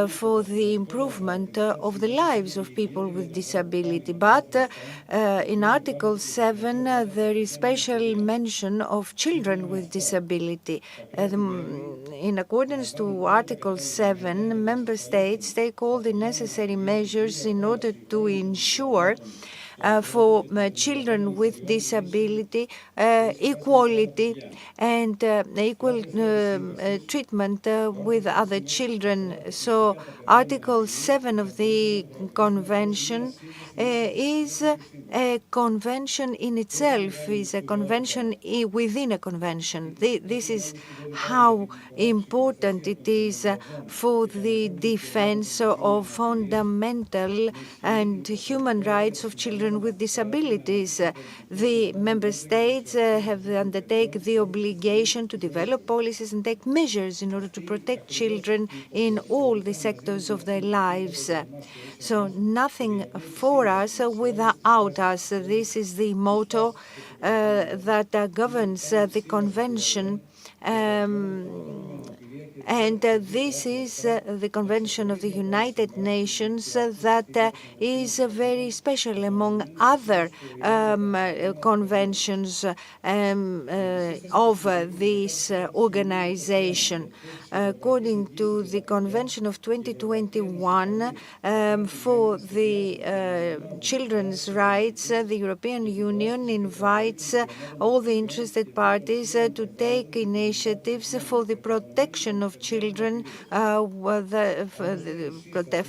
for the improvement of the lives of people with disability. But in Article 7, there is special mention of children with disability. In accordance to Article 7, member states take all the necessary measures in order to ensure for children with disability equality and equal treatment with other children. So Article 7 of the Convention is a convention in itself, is a convention within a convention. This is how important it is for the defense of fundamental and human rights of children with disabilities. The member states have undertaken the obligation to develop policies and take measures in order to protect children in all the sectors of their lives. So nothing for us without us. This is the motto that governs the convention. And this is the Convention of the United Nations that is very special among other conventions of this organization. According to the Convention of 2021 for the children's rights, the European Union invites all the interested parties to take initiatives for the protection of children children,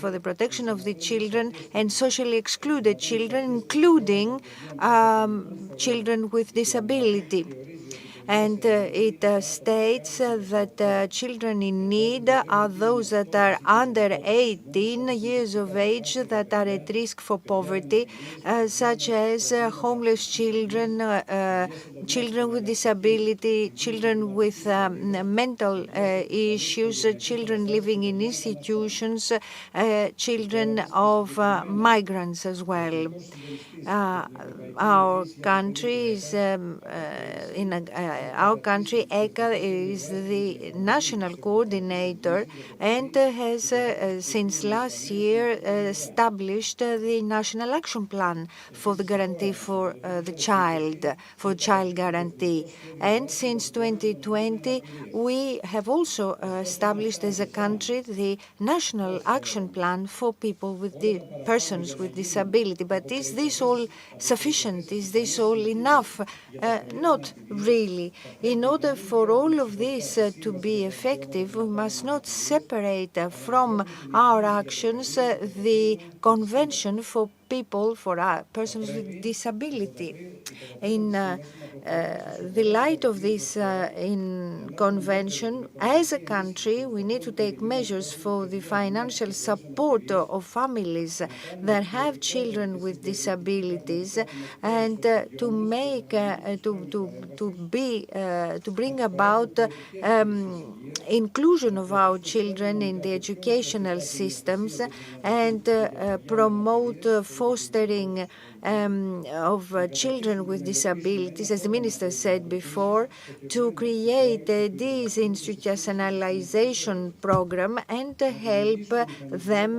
for the protection of the children and socially excluded children, including children with disability. And it states that children in need are those that are under 18 years of age that are at risk for poverty, such as homeless children, children with disability, children with mental issues, children living in institutions, children of migrants as well. Our country is our country, E.K.K.A, is the national coordinator and has since last year established the National Action Plan for the guarantee for the child, for child guarantee. And since 2020, we have also established as a country the National Action Plan for people with persons with disability. But is this all sufficient? Is this all enough? Not really. In order for all of this to be effective, we must not separate from our actions the Convention for people, for persons with disability. In the light of this convention, as a country, we need to take measures for the financial support of families that have children with disabilities, and to make to bring about inclusion of our children in the educational systems and promote fostering of children with disabilities, as the Minister said before, to create a deinstitutionalization program and help them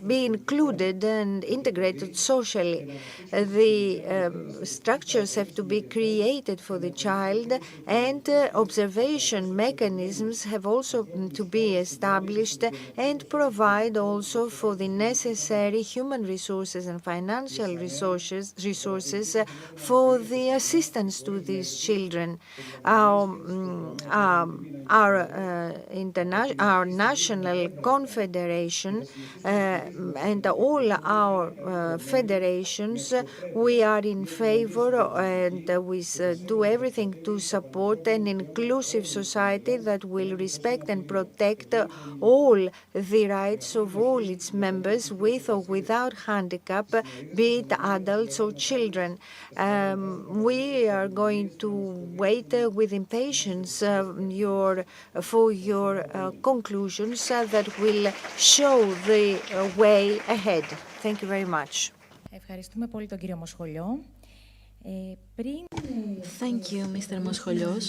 be included and integrated socially. The structures have to be created for the child, and observation mechanisms have also to be established and provide also for the necessary human resources and financial resources for the assistance to these children. Our national confederation and all our federations, we are in favor and we do everything to support an inclusive society that will respect and protect all the rights of all its members, with or without handicap, be it adults or children. We are going to wait with impatience for your conclusions that will show the way ahead. Thank you very much. Ευχαριστούμε πολύ τον κύριο Μοσχολιό. Thank you, Mr. Moscholios.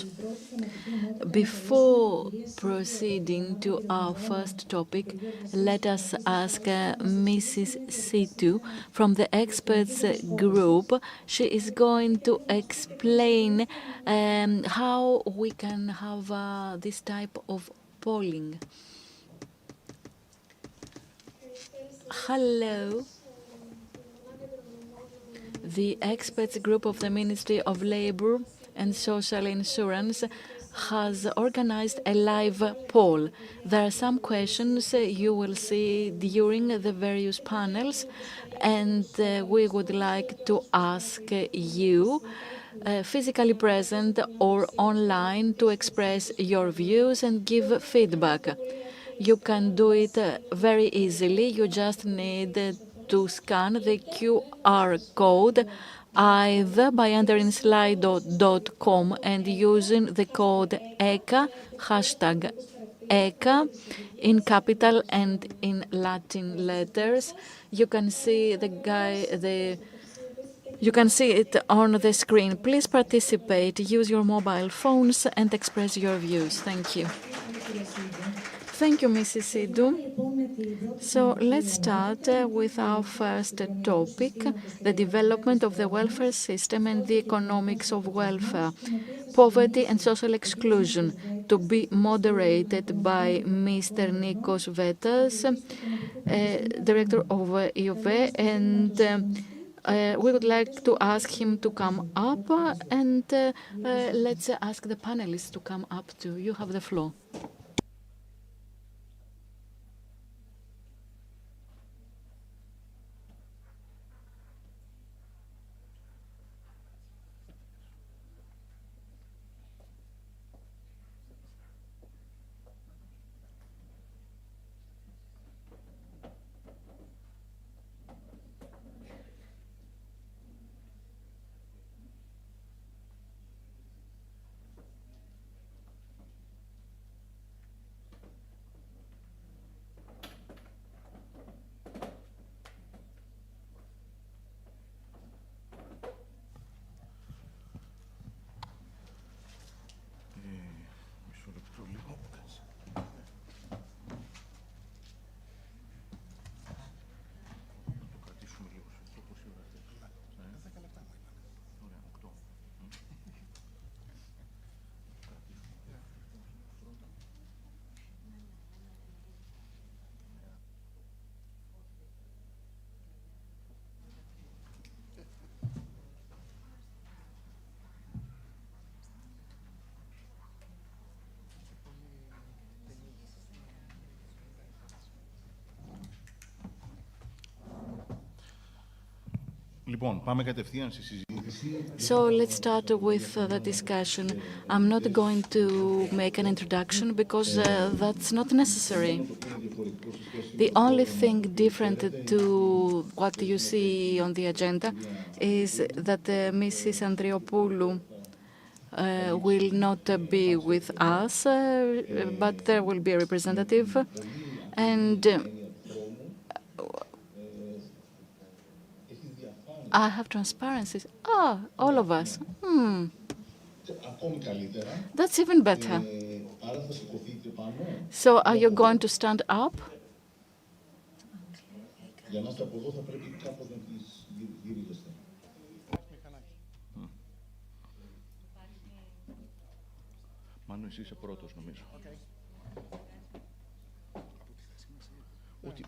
Before proceeding to our first topic, let us ask Mrs. Situ from the experts group. She is going to explain how we can have this type of polling. Hello. The experts group of the Ministry of Labour and Social Insurance has organized a live poll. There are some questions you will see during the various panels, and we would like to ask you, physically present or online, to express your views and give feedback. You can do it very easily. You just need to scan the QR code either by entering slido.com and using the code ECA, hashtag ECA, in capital and in Latin letters. You can see you can see it on the screen. Please participate, use your mobile phones and express your views. Thank you. Thank you, Mrs. Sidou. So let's start with our first topic, the development of the welfare system and the economics of welfare, poverty and social exclusion, to be moderated by Mr. Nikos Vetas, Director of EOV, and we would like to ask him to come up, and let's ask the panelists to come up too. You have the floor. Λοιπόν, πάμε κατευθείαν στη συζήτηση. So let's start with the discussion. I'm not going to make an introduction because that's not necessary. The only thing different to what you see on the agenda is that Mrs. Andriopoulou will not be with us, but there will be a representative. And I have transparencies. Ah, all of us. That's even better. So are you going to stand up? Μάνο, εσύ είσαι πρώτος, νομίζω.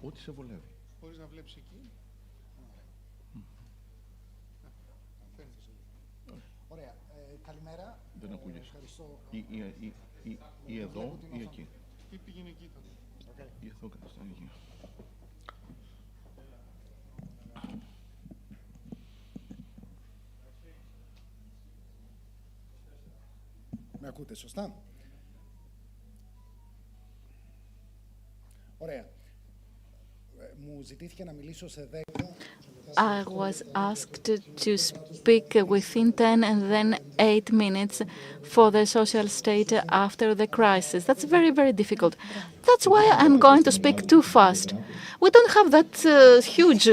Ό,τι σε βολεύει. Μπορείς να βλέπεις εκεί. Ωραία. Καλημέρα. Δεν ακούγεσαι. Ευχαριστώ. Ή εδώ ή εκεί. Ή πήγαινε εκεί τότε. Ή εδώ καταστάνει εκεί. Με ακούτε σωστά? Ωραία. Μου ζητήθηκε να μιλήσω σε 10. I was asked to speak within 10 and then 8 minutes for the social state after the crisis. That's very, very difficult. That's why I'm going to speak too fast. We don't have that huge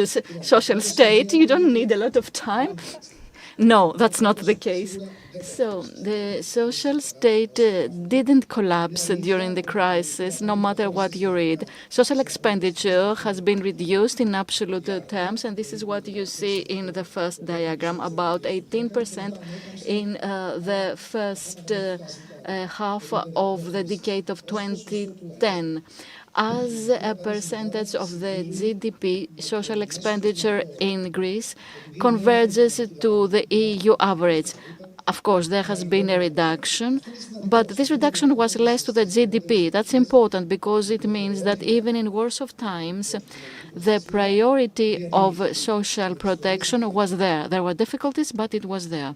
social state. You don't need a lot of time. No, that's not the case. So the social state didn't collapse during the crisis, no matter what you read. Social expenditure has been reduced in absolute terms, and this is what you see in the first diagram, about 18% in the first half of the decade of 2010. As a percentage of the GDP, social expenditure in Greece converges to the EU average. Of course, there has been a reduction, but this reduction was less to the GDP. That's important because it means that even in worse of times, the priority of social protection was there. There were difficulties, but it was there.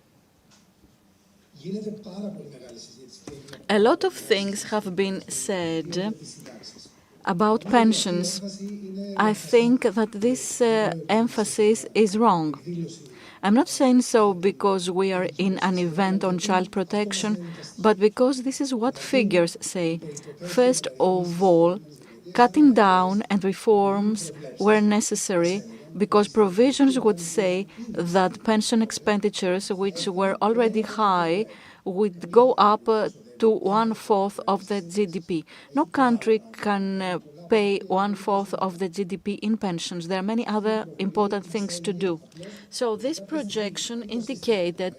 A lot of things have been said about pensions. I think that this emphasis is wrong. I'm not saying so because we are in an event on child protection, but because this is what figures say. First of all, cutting down and reforms were necessary because provisions would say that pension expenditures, which were already high, would go up to 1/4 of the GDP. No country can pay 1/4 of the GDP in pensions. There are many other important things to do. So this projection indicated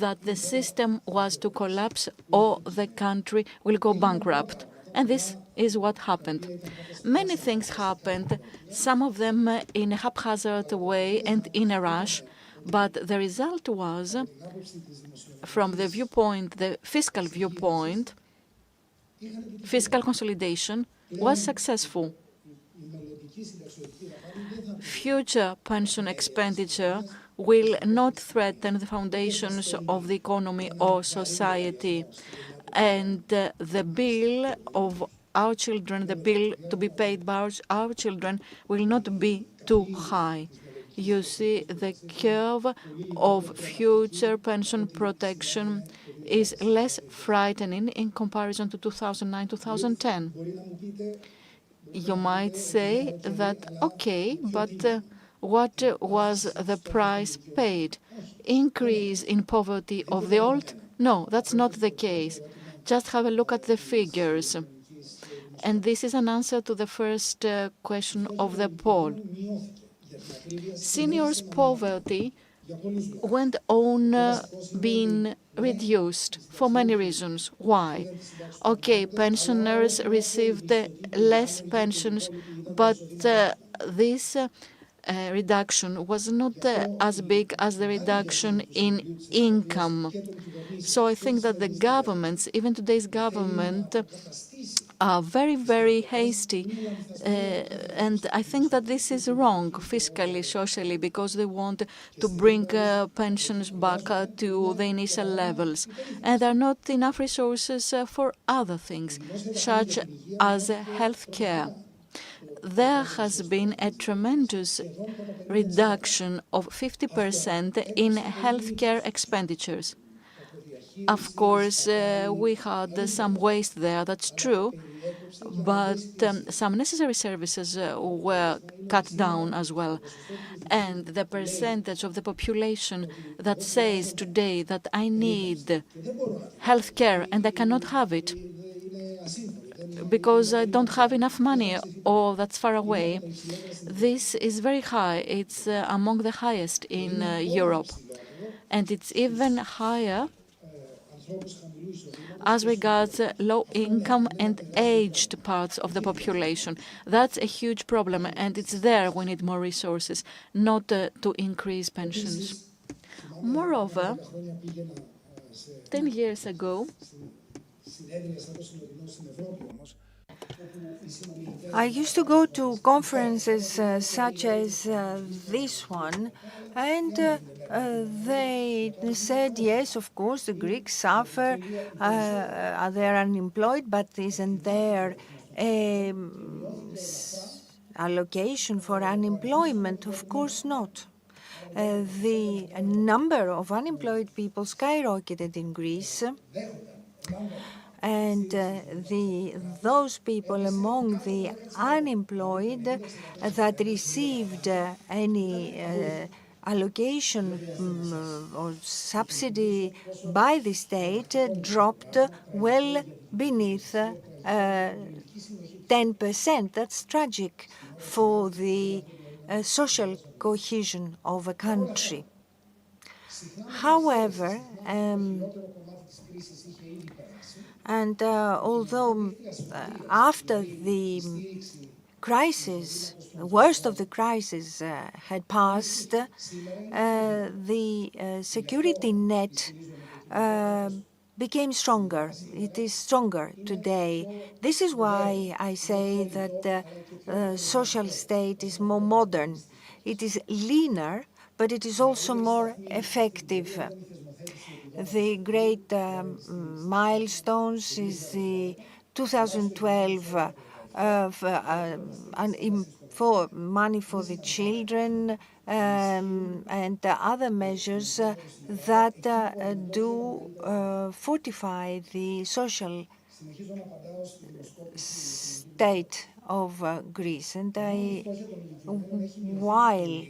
that the system was to collapse or the country will go bankrupt. And this is what happened. Many things happened, some of them in a haphazard way and in a rush, but the result was, from the viewpoint, the fiscal viewpoint, fiscal consolidation was successful. Future pension expenditure will not threaten the foundations of the economy or society. And the bill of our children, the bill to be paid by our children, will not be too high. You see, the curve of future pension protection is less frightening in comparison to 2009-2010. You might say that, okay, but what was the price paid? Increase in poverty of the old? No, that's not the case. Just have a look at the figures. And this is an answer to the first question of the poll. Seniors' poverty went on being reduced for many reasons. Why? Okay, pensioners received less pensions, but this reduction was not as big as the reduction in income. So I think that the governments, even today's government, are very, very hasty. And I think that this is wrong fiscally, socially, because they want to bring pensions back to the initial levels. And there are not enough resources for other things, such as health care. There has been a tremendous reduction of 50% in healthcare expenditures. Of course, we had some waste there, that's true, but some necessary services were cut down as well. And the percentage of the population that says today that I need health care and I cannot have it because I don't have enough money or that's far away, this is very high. It's among the highest in Europe. And it's even higher as regards low income and aged parts of the population. That's a huge problem, and it's there we need more resources, not to increase pensions. Moreover, 10 years ago, I used to go to conferences such as this one, and they said, yes, of course, the Greeks suffer, they're unemployed, but isn't there allocation for unemployment? Of course not. The number of unemployed people skyrocketed in Greece. And those people among the unemployed that received any allocation or subsidy by the state dropped well beneath 10%. That's tragic for the social cohesion of a country. However, and although after the crisis, the worst of the crisis had passed, the security net became stronger. It is stronger today. This is why I say that the social state is more modern. It is leaner, but it is also more effective. The great milestones is the 2012 for money for the children and other measures that do fortify the social state of Greece. And while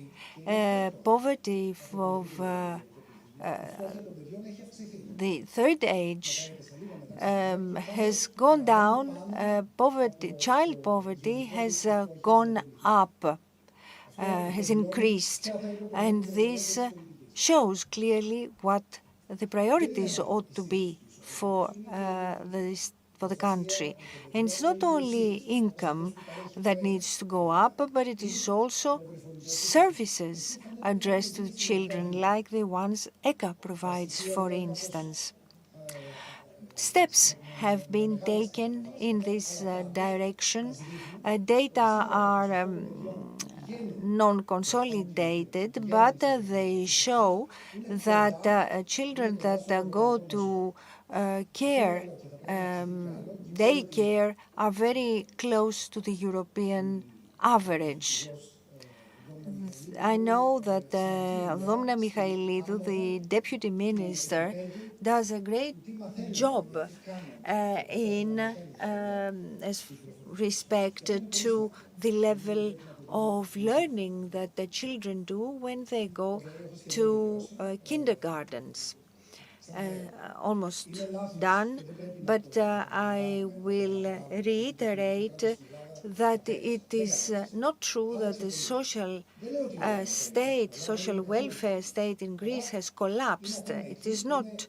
poverty of the third age has gone down, child poverty has gone up, has increased, and this shows clearly what the priorities ought to be for the country. And it's not only income that needs to go up, but it is also services addressed to children, like the ones E.K.K.A provides, for instance. Steps have been taken in this direction. Data are non-consolidated, but they show that children that go to daycare are very close to the European average. I know that Domna Michailidou, the deputy minister, does a great job in respect to the level of learning that the children do when they go to kindergartens. Almost done, but I will reiterate that it is not true that the social welfare state in Greece has collapsed. It is not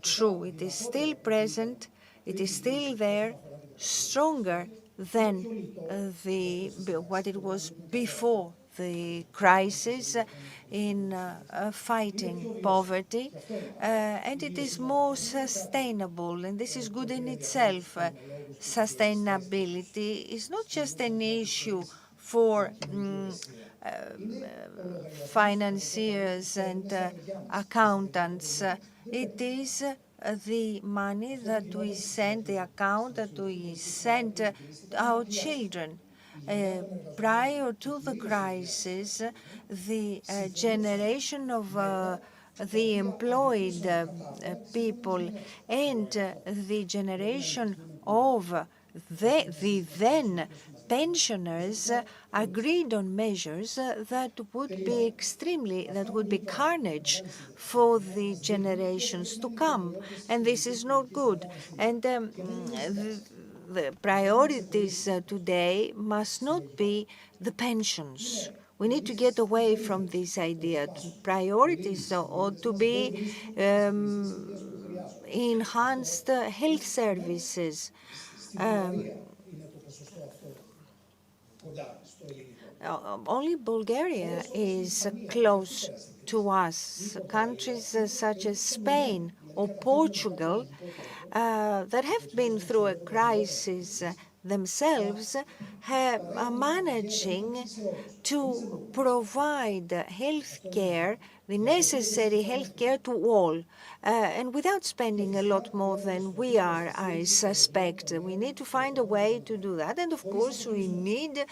true. It is still present. It is still there, stronger than what it was before the crisis in fighting poverty, and it is more sustainable, and this is good in itself. sustainability is not just an issue for financiers and accountants. It is the money that we send, the account that we send our children. Prior to the crisis, the generation of the employed people and the generation of the then pensioners agreed on measures that would be carnage for the generations to come, and this is not good. And the priorities today must not be the pensions. We need to get away from this idea. Priorities ought to be enhanced health services. Only Bulgaria is close to us. Countries such as Spain or Portugal that have been through a crisis themselves are managing to provide health care, the necessary health care to all, and without spending a lot more than we are, I suspect. We need to find a way to do that, and of course we need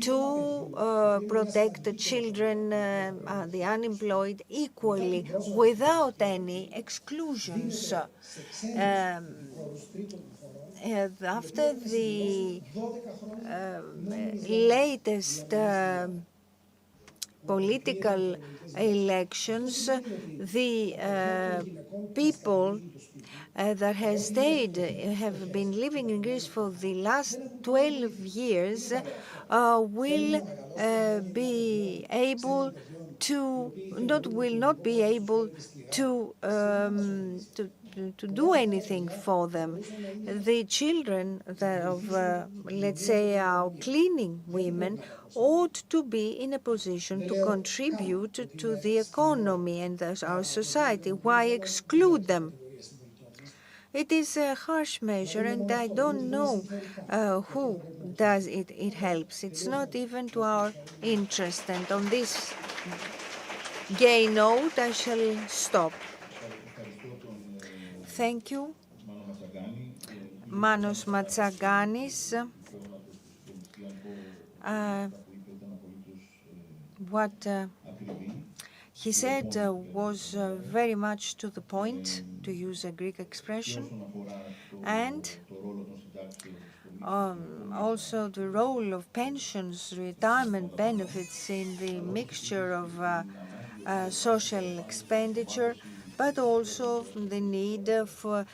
to protect the children, the unemployed equally, without any exclusions. After the latest political elections, the people that have been living in Greece for the last 12 years will not be able to do anything for them. The children of, let's say, our cleaning women ought to be in a position to contribute to the economy and our society. Why exclude them? It is a harsh measure, and I don't know who does it. It helps. It's not even to our interest. And on this gay note, I shall stop. Thank you. Manos Matsaganis. What he said was very much to the point, to use a Greek expression, and also the role of pensions, retirement benefits in the mixture of social expenditure, but also the need for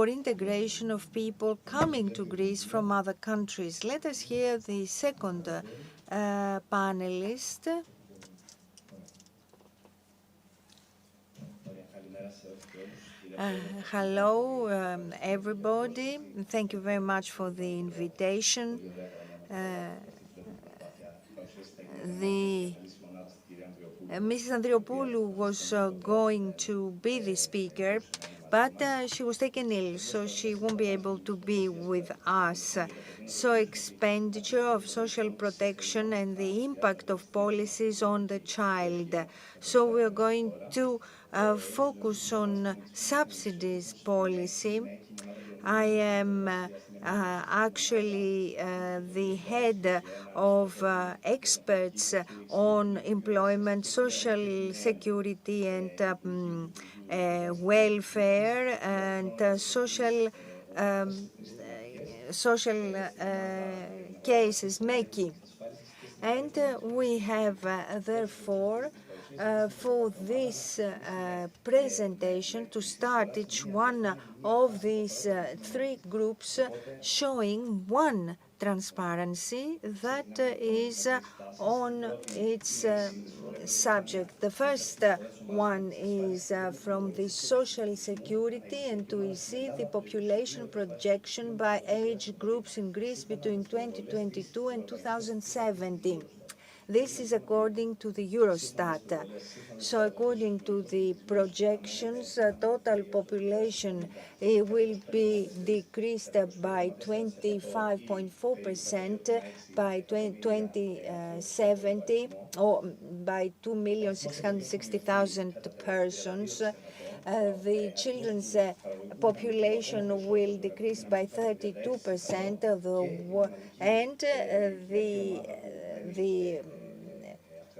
integration of people coming to Greece from other countries. Let us hear the second panelist. Hello, everybody. Thank you very much for the invitation. Mrs. Andriopoulou was going to be the speaker, but she was taken ill, so she won't be able to be with us. So expenditure of social protection and the impact of policies on the child. So we're going to focus on subsidies policy. I am actually the head of experts on employment, social security, and welfare, and social cases making. And we have, therefore, for this presentation, to start each one of these three groups showing one transparency that is on its subject. The first one is from the Social Security, and we see the population projection by age groups in Greece between 2022 and 2017. This is according to the Eurostat. So according to the projections, total population will be decreased by 25.4% by 2070, or by 2,660,000 persons. The children's population will decrease by 32%, and the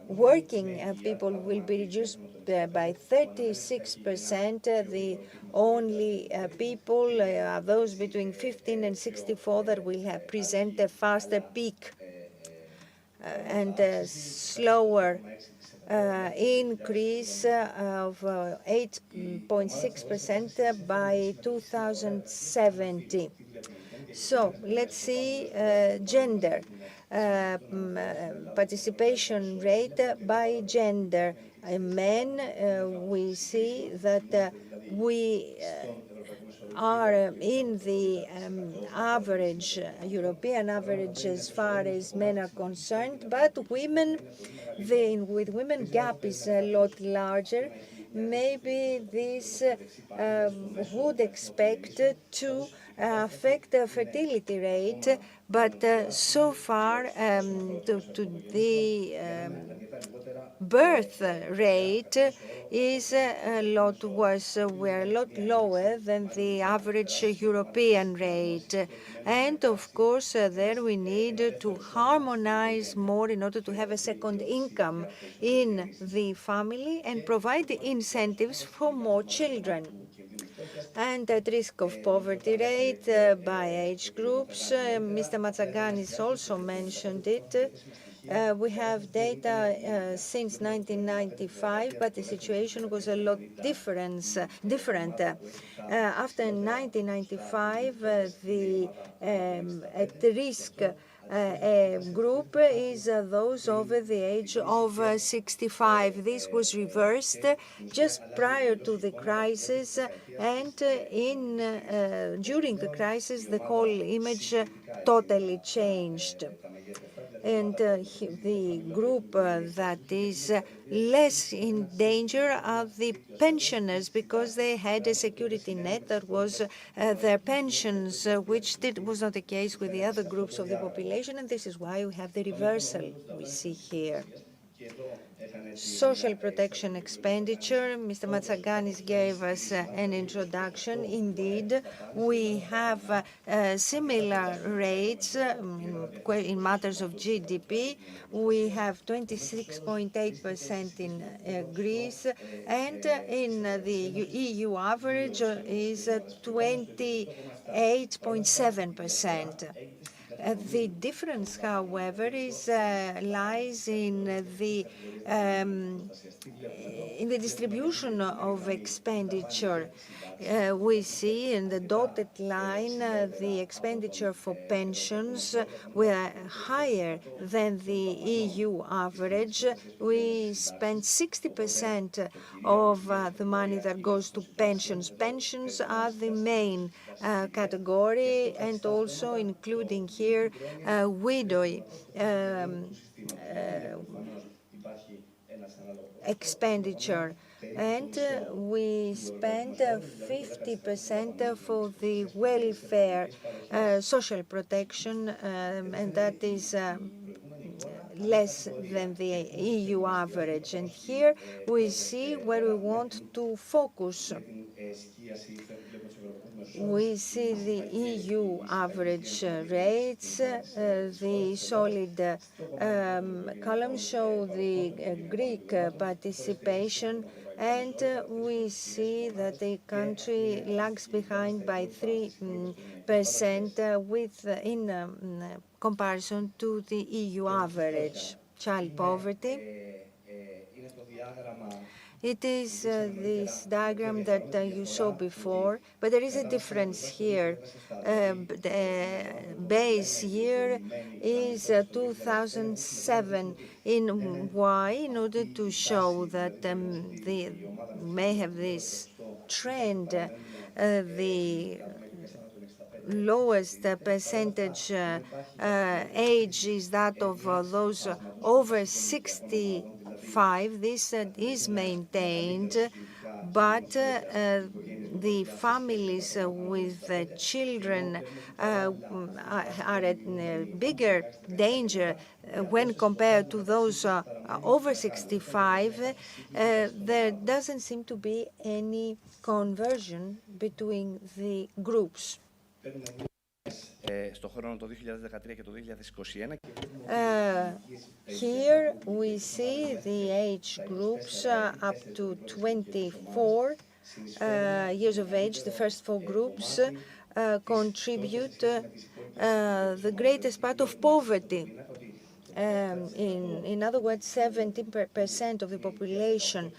working people will be reduced by 36%. The only people are those between 15 and 64 that will present a faster peak and a slower increase of 8.6% by 2070. So let's see gender participation rate by gender. Men, we see that we are in the average, European average as far as men are concerned, but women, with women gap is a lot larger. Maybe this would expect to affect the fertility rate, but so far the birth rate is a lot worse. We're a lot lower than the average European rate. And of course, there we need to harmonize more in order to have a second income in the family and provide the incentives for more children. And at risk of poverty rate by age groups, Mr. Matsaganis also mentioned it. We have data since 1995, but the situation was a lot different. After 1995, the at risk group is those over the age of 65. This was reversed just prior to the crisis, and during the crisis, the whole image totally changed. And the group that is less in danger are the pensioners, because they had a security net that was their pensions, which was not the case with the other groups of the population, and this is why we have the reversal we see here. Social protection expenditure, Mr. Matsaganis gave us an introduction. Indeed, we have similar rates in matters of GDP. We have 26.8% in Greece, and in the EU average is 28.7%. The difference, however, lies in the distribution of expenditure. We see in the dotted line the expenditure for pensions were higher than the EU average. We spend 60% of the money that goes to pensions. Pensions are the main category, and also including here widow expenditure. And we spend 50% for the welfare, social protection, and that is less than the EU average. And here we see where we want to focus. We see the EU average rates. The solid columns show the Greek participation, and we see that the country lags behind by 3% in comparison to the EU average. Child poverty. It is this diagram that you saw before, but there is a difference here. The base year is 2007. Why? In order to show that they may have this trend, the lowest percentage age is that of those over 65. This is maintained, but the families with children are at bigger danger when compared to those over 65. There doesn't seem to be any conversion between the groups. Στο χρόνο το 2013 και το 2021. Here we see the age groups up to 24 years of age. The first four groups contribute the greatest part of poverty. In other words, 70% of the population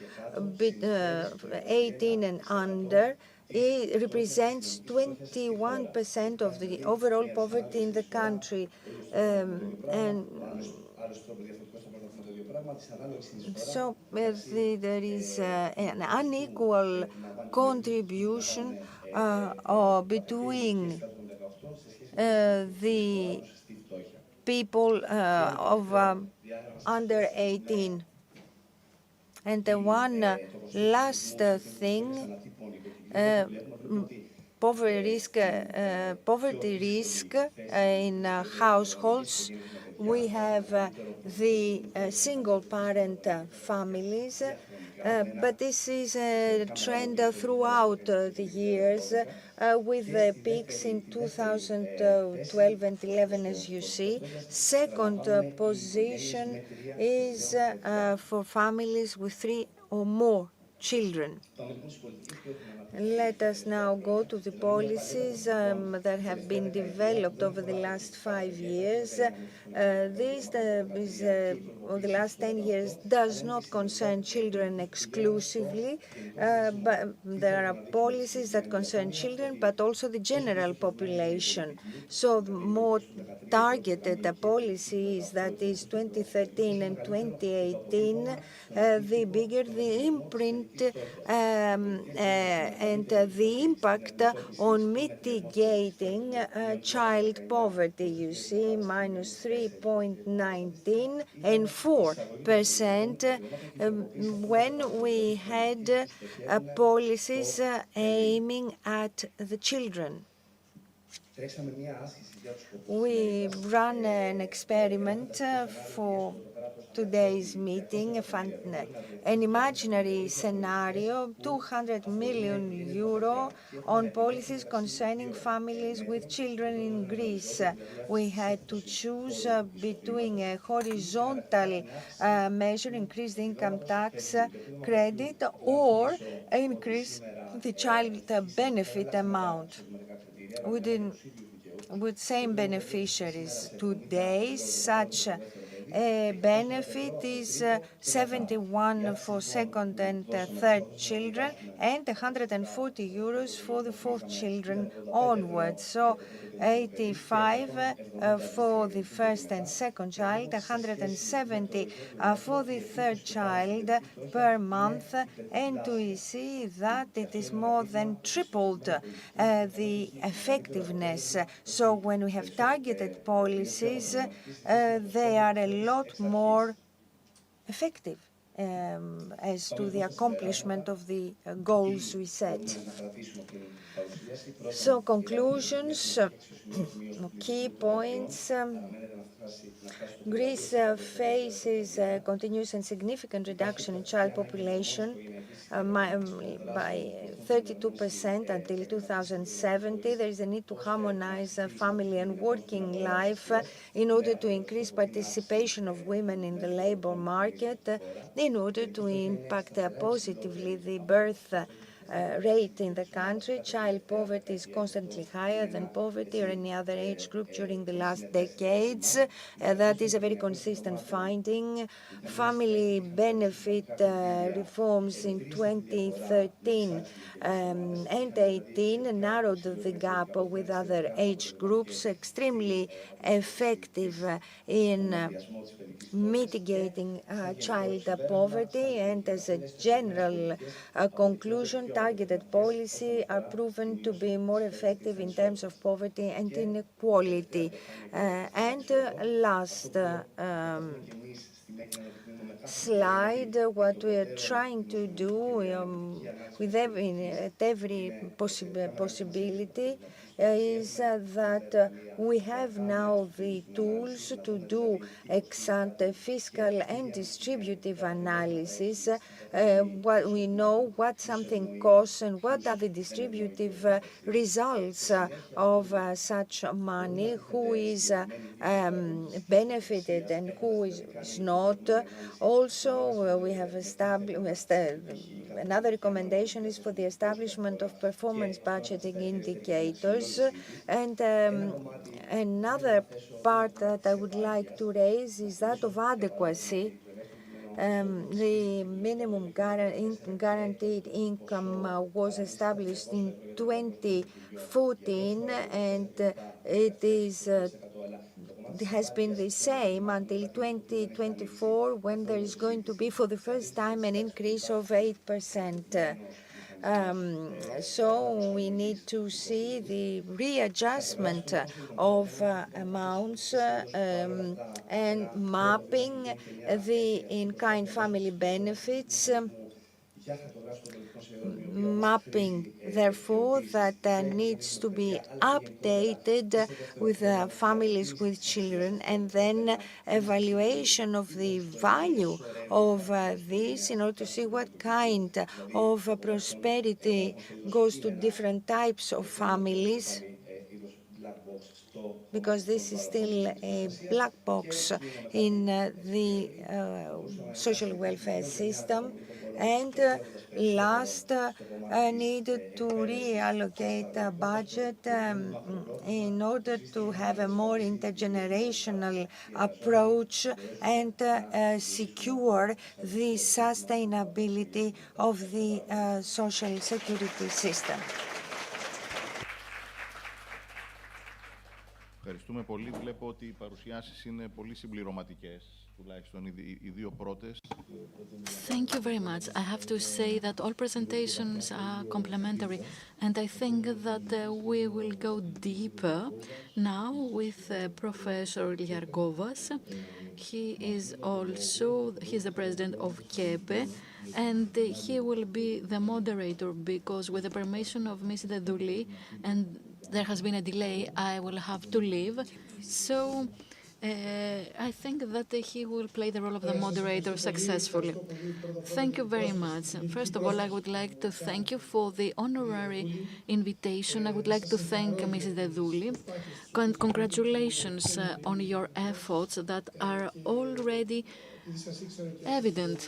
18 and under, it represents 21% of the overall poverty in the country. And so there is an unequal contribution between the people of under 18. And one last thing, poverty risk in households. We have the single-parent families, but this is a trend throughout the years, with the peaks in 2012 and 11, as you see. Second position is for families with 3 or more children. Let us now go to the policies that have been developed over the last 5 years. This over the last 10 years does not concern children exclusively, but there are policies that concern children, but also the general population. So the more targeted the policies, that is 2013 and 2018, the bigger the imprint and the impact on mitigating child poverty. You see, minus 3.19 and 4% when we had policies aiming at the children. We ran an experiment for today's meeting, an imaginary scenario, 200 million euro on policies concerning families with children in Greece. We had to choose between a horizontal measure, increase the income tax credit, or increase the child benefit amount. With same beneficiaries. Today, such a benefit is 71 for second and third children and 140 euros for the fourth children onwards. So 85 for the first and second child, 170 for the third child per month, and we see that it is more than tripled the effectiveness. So when we have targeted policies, they are a lot more effective as to the accomplishment of the goals we set. So conclusions, key points. Greece faces a continuous and significant reduction in child population by 32% until 2070. There is a need to harmonize family and working life in order to increase participation of women in the labor market, in order to impact positively the birth rate in the country. Child poverty is constantly higher than poverty or any other age group during the last decades. That is a very consistent finding. Family benefit reforms in 2013 and 18 narrowed the gap with other age groups, extremely effective in mitigating child poverty, and as a general conclusion, targeted policy are proven to be more effective in terms of poverty and inequality. Last slide, what we are trying to do with every possibility is that we have now the tools to do ex-ante fiscal and distributive analysis. What we know what something costs and what are the distributive results of such money, who is benefited and who is not. Also, we have established another recommendation is for the establishment of performance budgeting indicators. And another part that I would like to raise is that of adequacy. The minimum guaranteed income was established in 2014, and it has been the same until 2024, when there is going to be, for the first time, an increase of 8%. So we need to see the readjustment of amounts and mapping the in-kind family benefits. Mapping, therefore, that needs to be updated with families with children, and then evaluation of the value of this in order to see what kind of prosperity goes to different types of families, because this is still a black box in the social welfare system. And last, needed to reallocate a budget in order to have a more intergenerational approach and secure the sustainability of the social security system. Ευχαριστούμε πολύ. Βλέπω ότι οι παρουσιάσεις είναι πολύ συμπληρωματικές, τουλάχιστον οι δύο πρώτες. Thank you very much. I have to say that all presentations are complementary, and I think that we will go deeper now with Professor Liargovas. He's the president of E.K.K.A, and he will be the moderator, because with the permission of Ms. Dedouli, and there has been a delay, I will have to leave. So I think that he will play the role of the moderator successfully. Thank you very much. First of all, I would like to thank you for the honorary invitation. I would like to thank Mrs. Dedouli. Congratulations on your efforts that are already evident.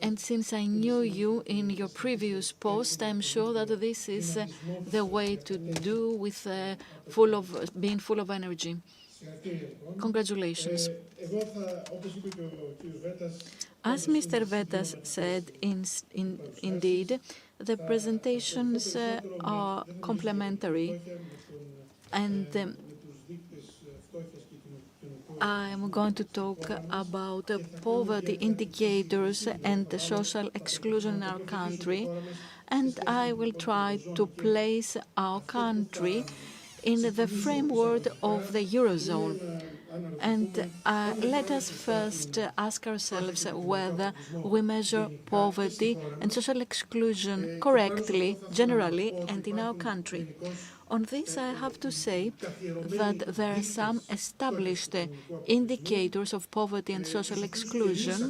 And since I knew you in your previous post, I'm sure that this is the way to do, with being full of energy. Congratulations. As Mr. Vetas said, indeed, the presentations are complementary, and I'm going to talk about poverty indicators and the social exclusion in our country, and I will try to place our country in the framework of the Eurozone. And let us first ask ourselves whether we measure poverty and social exclusion correctly, generally, and in our country. On this, I have to say that there are some established indicators of poverty and social exclusion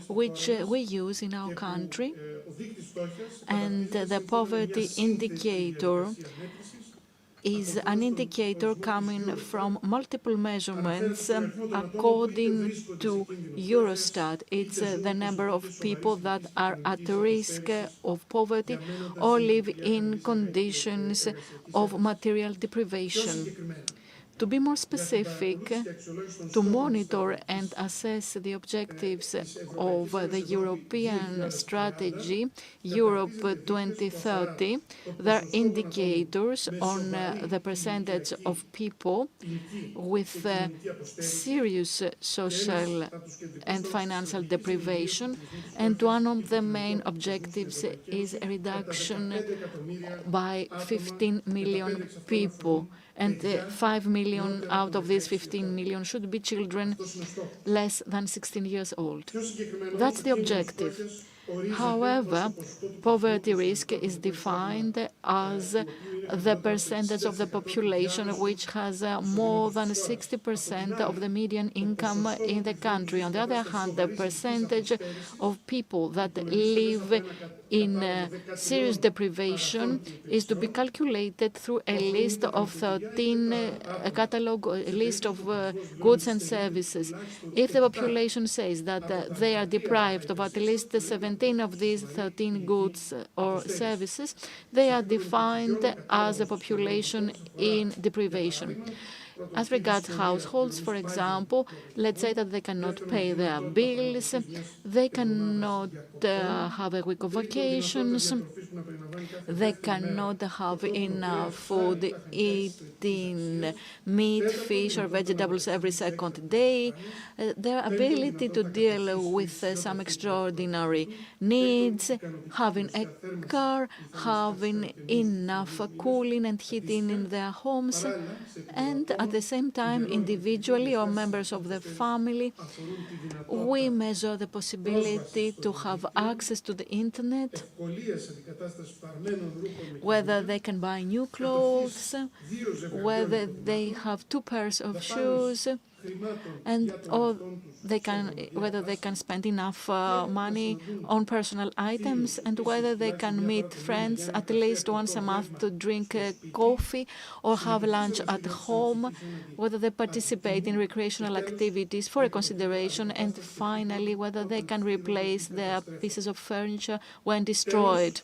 which we use in our country, and the poverty indicator is an indicator coming from multiple measurements according to Eurostat. It's the number of people that are at risk of poverty or live in conditions of material deprivation. To be more specific, to monitor and assess the objectives of the European strategy, Europe 2030, there are indicators on the percentage of people with serious social and financial deprivation, and one of the main objectives is a reduction by 15 million people, and 5 million out of these 15 million should be children less than 16 years old. That's the objective. However, poverty risk is defined as the percentage of the population which has more than 60% of the median income in the country. On the other hand, the percentage of people that live in serious deprivation is to be calculated through a list of 13, a catalog, a list of goods and services. If the population says that they are deprived of at least 17 of these 13 goods or services, they are defined as a population in deprivation. As regards households, for example, let's say that they cannot pay their bills, they cannot have a week of vacations, they cannot have enough food, eating meat, fish or vegetables every second day. Their ability to deal with some extraordinary needs, having a car, having enough cooling and heating in their homes, and at the same time, individually or members of the family, we measure the possibility to have access to the internet, whether they can buy new clothes, whether they have 2 pairs of shoes, and whether they can spend enough money on personal items, and whether they can meet friends at least once a month to drink coffee or have lunch at home, whether they participate in recreational activities for a consideration, and finally, whether they can replace their pieces of furniture when destroyed.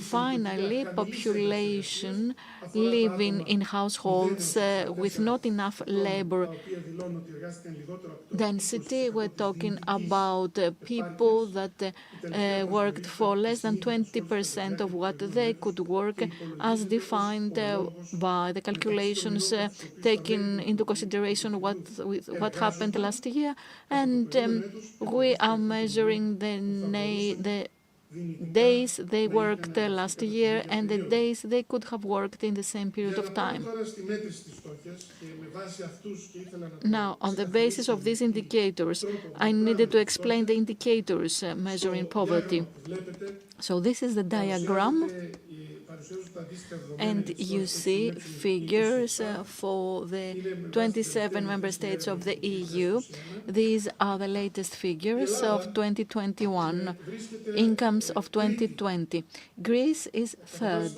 Finally, population living in households with not enough labor density. We're talking about people that worked for less than 20% of what they could work, as defined by the calculations taking into consideration what happened last year. And we are measuring the days they worked last year and the days they could have worked in the same period of time. Now, on the basis of these indicators, I needed to explain the indicators measuring poverty. So this is the diagram, and you see figures for the 27 member states of the EU. These are the latest figures of 2021, incomes of 2020. Greece is third,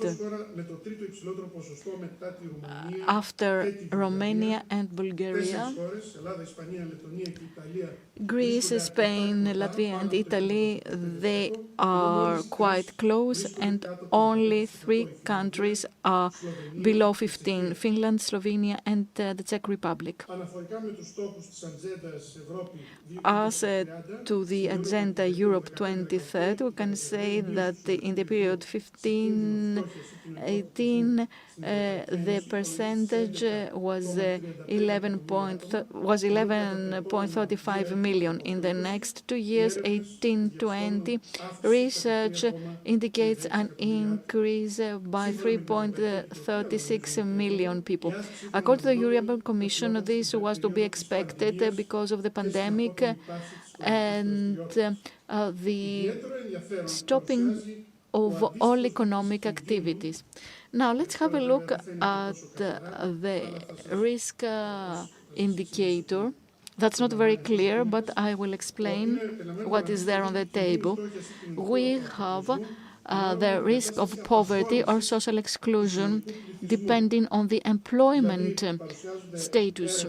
after Romania and Bulgaria. Greece, Spain, Latvia and Italy, they are quite close, and only 3 countries are below 15, Finland, Slovenia and the Czech Republic. As to the agenda Europe 2030, we can say that in the period 15-18, the percentage was 11.35 million. In the next 2 years, 18-20, research indicates an increase by 3.36 million people. According to the European Commission, this was to be expected because of the pandemic and the stopping of all economic activities. Now, let's have a look at the risk indicator. That's not very clear, but I will explain what is there on the table. We have the risk of poverty or social exclusion depending on the employment status.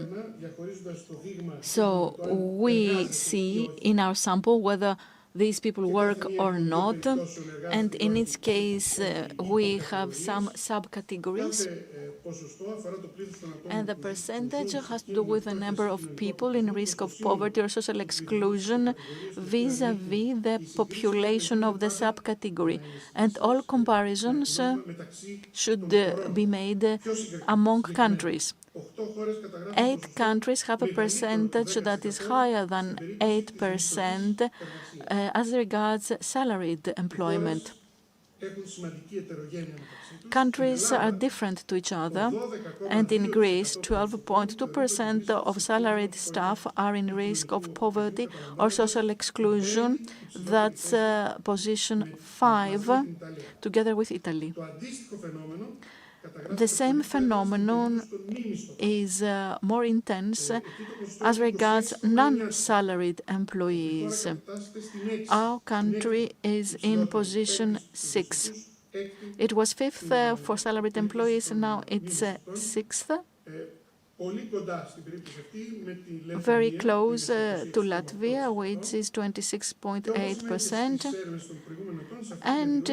So we see in our sample whether these people work or not. And in its case, we have some subcategories. And the percentage has to do with the number of people in risk of poverty or social exclusion vis-à-vis the population of the subcategory. And all comparisons should be made among countries. 8 countries have a percentage that is higher than 8% as regards salaried employment. Countries are different to each other, and in Greece, 12.2% of salaried staff are in risk of poverty or social exclusion. That's position 5, together with Italy. The same phenomenon is more intense as regards non-salaried employees. Our country is in position 6. It was 5th for salaried employees, now it's 6th. Very close to Latvia, which is 26.8%. And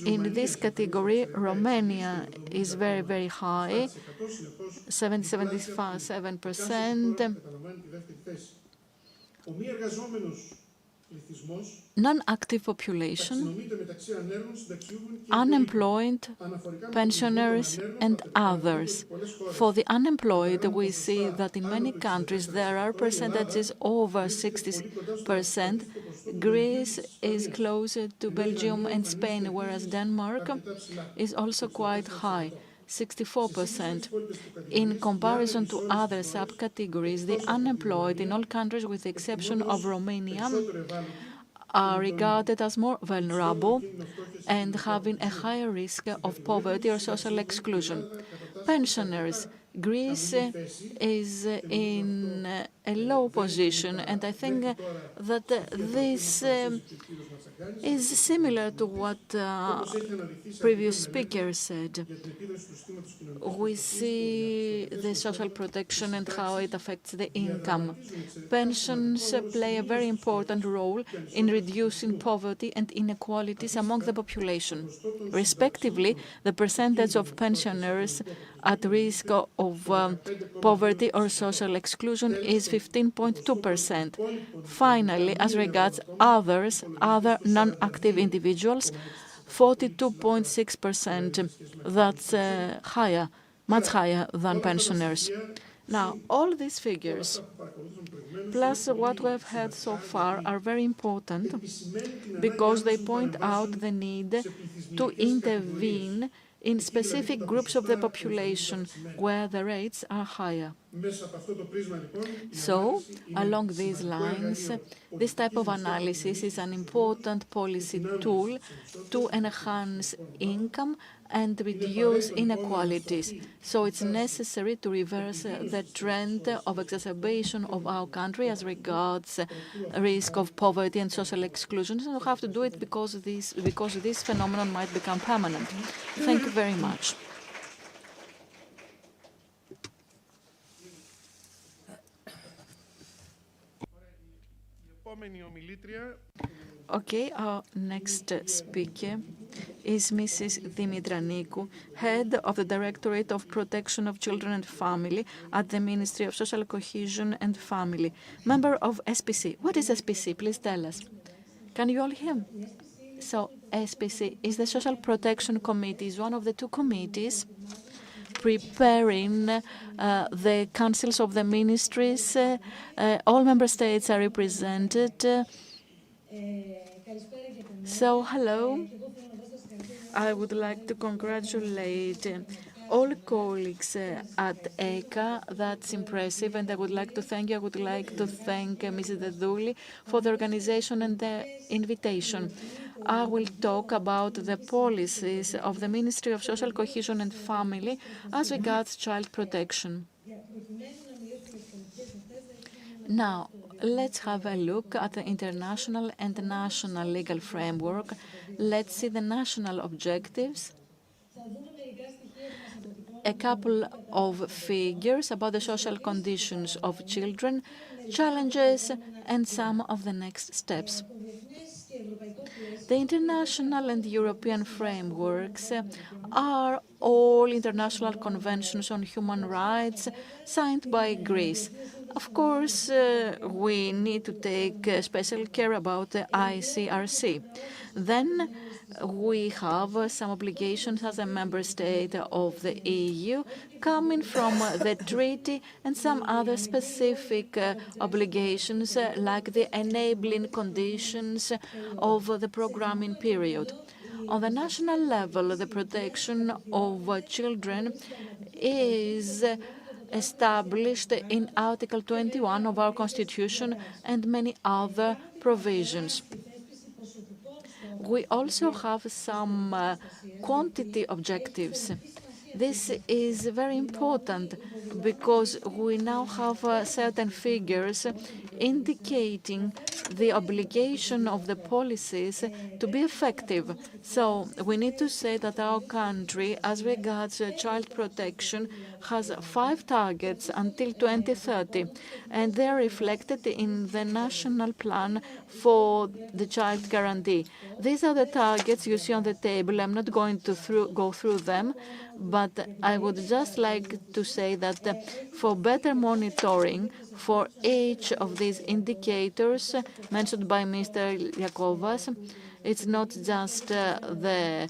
in this category, Romania is very, very high, 77%. Non-active population, unemployed, pensioners, and others. For the unemployed, we see that in many countries there are percentages over 60%. Greece is closer to Belgium and Spain, whereas Denmark is also quite high, 64%. In comparison to other subcategories, the unemployed in all countries, with the exception of Romania, are regarded as more vulnerable and having a higher risk of poverty or social exclusion. Pensioners. Greece is in a low position, and I think that this is similar to what previous speakers said. We see the social protection and how it affects the income. Pensions play a very important role in reducing poverty and inequalities among the population. Respectively, the percentage of pensioners at risk of poverty or social exclusion is 15.2%. Finally, as regards other non-active individuals, 42.6%. That's higher, much higher than pensioners. Now, all these figures, plus what we have heard so far, are very important because they point out the need to intervene in specific groups of the population where the rates are higher. So, along these lines, this type of analysis is an important policy tool to enhance income and reduce inequalities. So it's necessary to reverse the trend of exacerbation of our country as regards risk of poverty and social exclusion. And we have to do it because this phenomenon might become permanent. Thank you very much. Okay, our next speaker is Mrs. Dimitra Nikou, Head of the Directorate of Protection of Children and Family at the Ministry of Social Cohesion and Family, member of SPC. What is SPC? Please tell us. Can you all hear? So, SPC is the Social Protection Committee, is one of the 2 committees preparing the councils of the ministries. All member states are represented. So, hello. I would like to congratulate all colleagues at E.K.K.A. That's impressive, and I would like to thank you. I would like to thank Mrs. Dedouli for the organization and the invitation. I will talk about the policies of the Ministry of Social Cohesion and Family as regards child protection. Now, let's have a look at the international and national legal framework. Let's see the national objectives. A couple of figures about the social conditions of children, challenges, and some of the next steps. The international and European frameworks are all international conventions on human rights signed by Greece. Of course, we need to take special care about the ICRC. Then we have some obligations as a member state of the EU coming from the treaty and some other specific obligations like the enabling conditions of the programming period. On the national level, the protection of children is established in Article 21 of our Constitution and many other provisions. We also have some quantity objectives. This is very important because we now have certain figures indicating the obligation of the policies to be effective. So we need to say that our country, as regards child protection, has 5 targets until 2030, and they are reflected in the national plan for the child guarantee. These are the targets you see on the table. I'm not going to go through them, but I would just like to say that for better monitoring for each of these indicators mentioned by Mr. Iakovas, it's not just the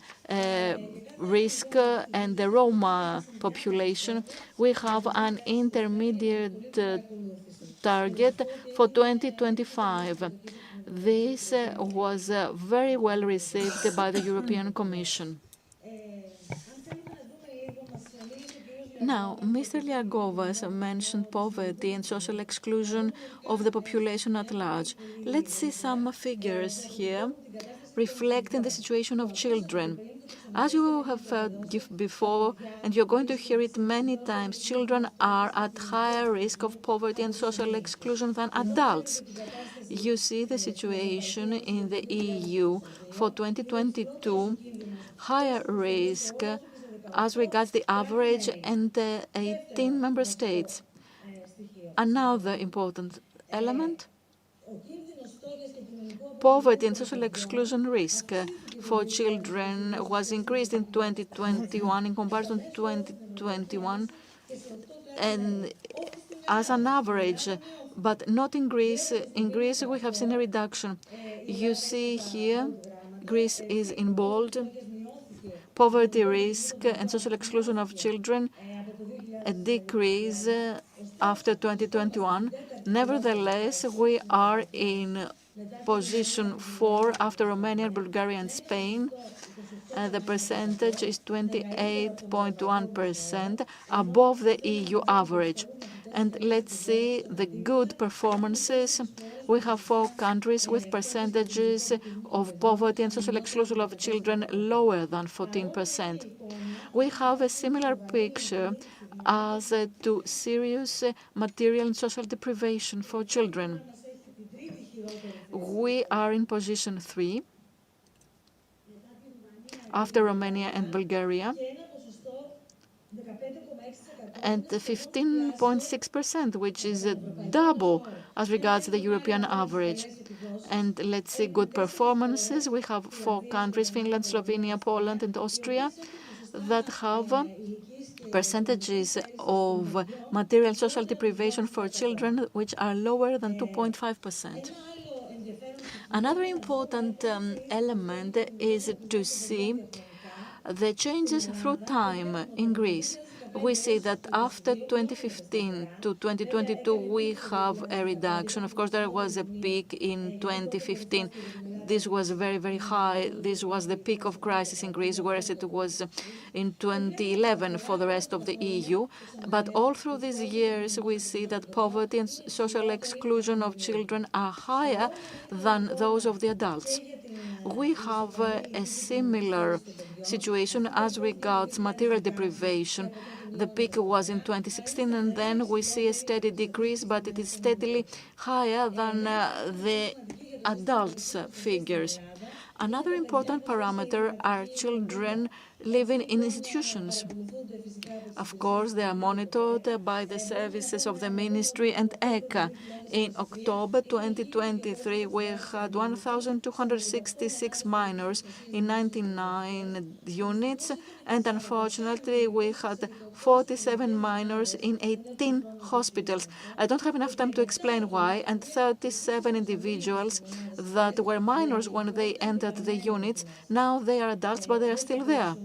risk and the Roma population. We have an intermediate target for 2025. This was very well received by the European Commission. Now, Mr. Liagovas mentioned poverty and social exclusion of the population at large. Let's see some figures here reflecting the situation of children. As you have heard before, and you're going to hear it many times, children are at higher risk of poverty and social exclusion than adults. You see the situation in the EU for 2022, higher risk as regards the average and 18 member states. Another important element, poverty and social exclusion risk for children was increased in 2021 in comparison to 2021 and as an average, but not in Greece. In Greece, we have seen a reduction. You see here, Greece is in bold. Poverty risk and social exclusion of children, a decrease after 2021. Nevertheless, we are in position 4 after Romania, Bulgaria, and Spain. The percentage is 28.1%, above the EU average. And let's see the good performances. We have 4 countries with percentages of poverty and social exclusion of children lower than 14%. We have a similar picture as to serious material and social deprivation for children. We are in position 3 after Romania and Bulgaria, and 15.6%, which is double as regards the European average. And let's see good performances. We have 4 countries, Finland, Slovenia, Poland, and Austria, that have percentages of material and social deprivation for children which are lower than 2.5%. Another important element is to see the changes through time in Greece. We see that after 2015 to 2022, we have a reduction. Of course, there was a peak in 2015. This was very, very high. This was the peak of crisis in Greece, whereas it was in 2011 for the rest of the EU. But all through these years, we see that poverty and social exclusion of children are higher than those of the adults. We have a similar situation as regards material deprivation. The peak was in 2016, and then we see a steady decrease, but it is steadily higher than the adults' figures. Another important parameter are children living in institutions. Of course, they are monitored by the services of the Ministry and E.K.K.A. In October 2023, we had 1,266 minors in 99 units, and unfortunately, we had 47 minors in 18 hospitals. I don't have enough time to explain why, and 37 individuals that were minors when they entered the units, now they are adults, but they are still there.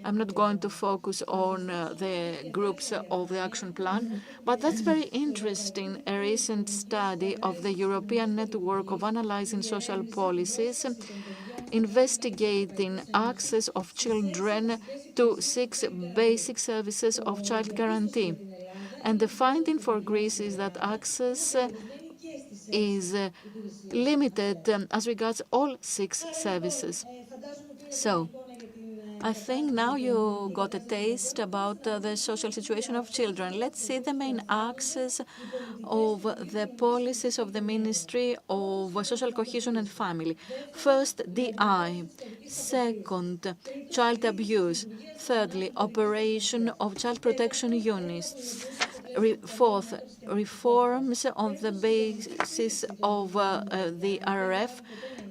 I'm not going to focus on the groups of the action plan, but that's very interesting. A recent study of the European Network of Analyzing Social Policies investigating access of children to 6 basic services of child guarantee. And the finding for Greece is that access is limited as regards all 6 services. So, I think now you got a taste about the social situation of children. Let's see the main axes of the policies of the Ministry of Social Cohesion and Family. First, DI. Second, child abuse. Thirdly, operation of child protection units. Fourth, reforms on the basis of the RRF.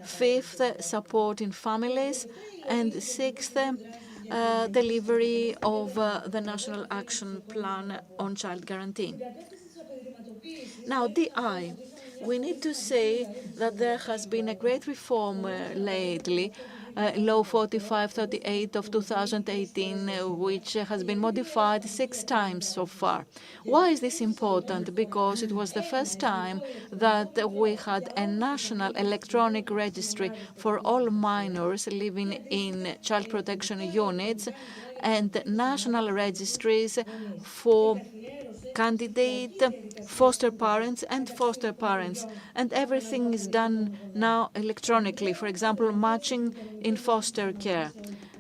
Fifth, support in families. And sixth, delivery of the National Action Plan on Child Guarantee. Now, DI. We need to say that there has been a great reform lately, Law 4538 of 2018, which has been modified 6 times so far. Why is this important? Because it was the first time that we had a national electronic registry for all minors living in child protection units and national registries for candidate foster parents and foster parents, and everything is done now electronically, for example, matching in foster care.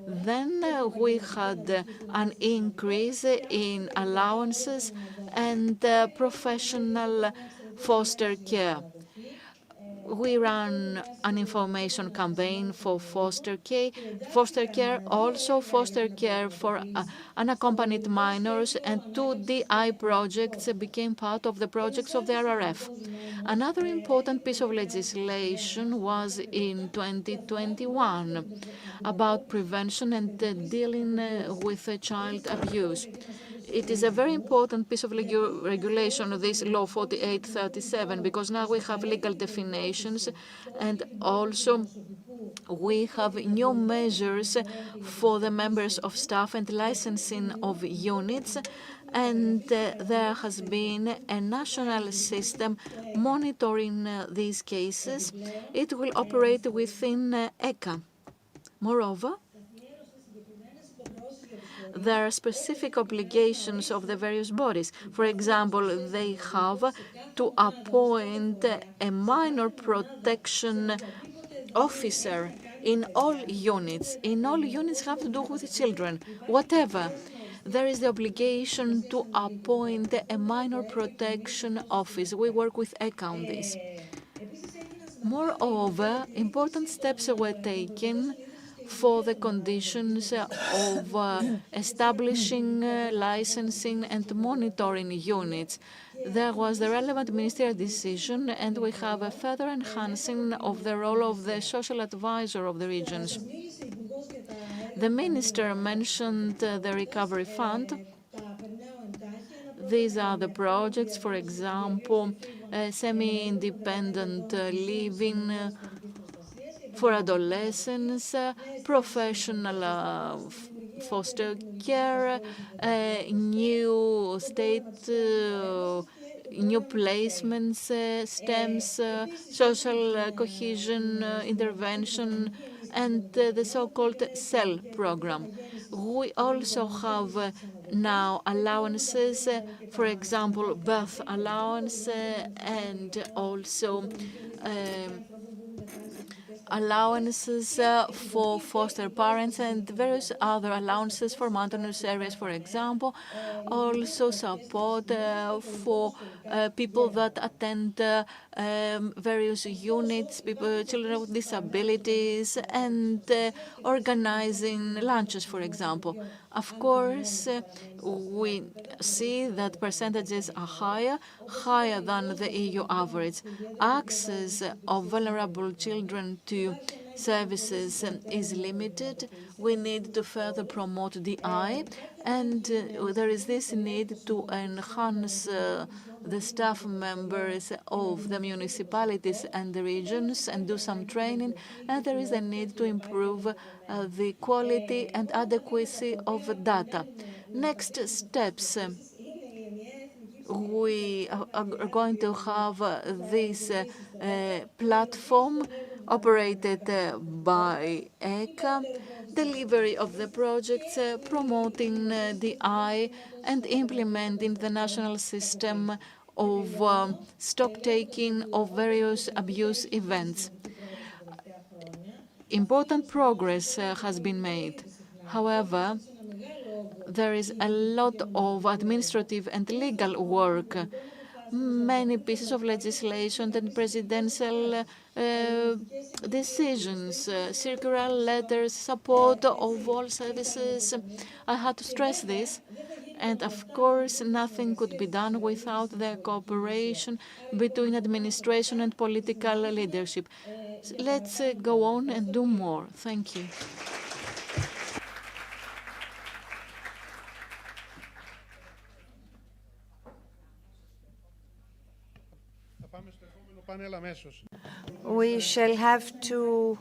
Then we had an increase in allowances and professional foster care. We ran an information campaign for foster care, also foster care for unaccompanied minors, and 2 DI projects became part of the projects of the RRF. Another important piece of legislation was in 2021 about prevention and dealing with child abuse. It is a very important piece of regulation, this Law 4837, because now we have legal definitions and also we have new measures for the members of staff and licensing of units, and there has been a national system monitoring these cases. It will operate within E.K.K.A. Moreover, there are specific obligations of the various bodies. For example, they have to appoint a minor protection officer in all units. In all units have to do with children, whatever. There is the obligation to appoint a minor protection office. We work with E.K.K.A. on this. Moreover, important steps were taken for the conditions of establishing, licensing and monitoring units. There was the relevant ministerial decision, and we have a further enhancing of the role of the social advisor of the regions. The minister mentioned the recovery fund. These are the projects, for example, semi-independent living for adolescents, professional foster care, new state, new placements, STEMs, social cohesion intervention, and the so-called CEL program. We also have now allowances, for example, birth allowance and also allowances for foster parents and various other allowances for mountainous areas, for example. Also support for people that attend various units, children with disabilities, and organizing lunches, for example. Of course, we see that percentages are higher than the EU average. Access of vulnerable children to services is limited. We need to further promote DI, and there is this need to enhance the staff members of the municipalities and the regions and do some training, and there is a need to improve the quality and adequacy of data. Next steps. We are going to have this platform operated by E.K.K.A, delivery of the projects, promoting DI, and implementing the national system of stock-taking of various abuse events. Important progress has been made. However, there is a lot of administrative and legal work, many pieces of legislation and presidential decisions, circular letters, support of all services. I had to stress this. And of course, nothing could be done without the cooperation between administration and political leadership. Let's go on and do more. Thank you. We shall have to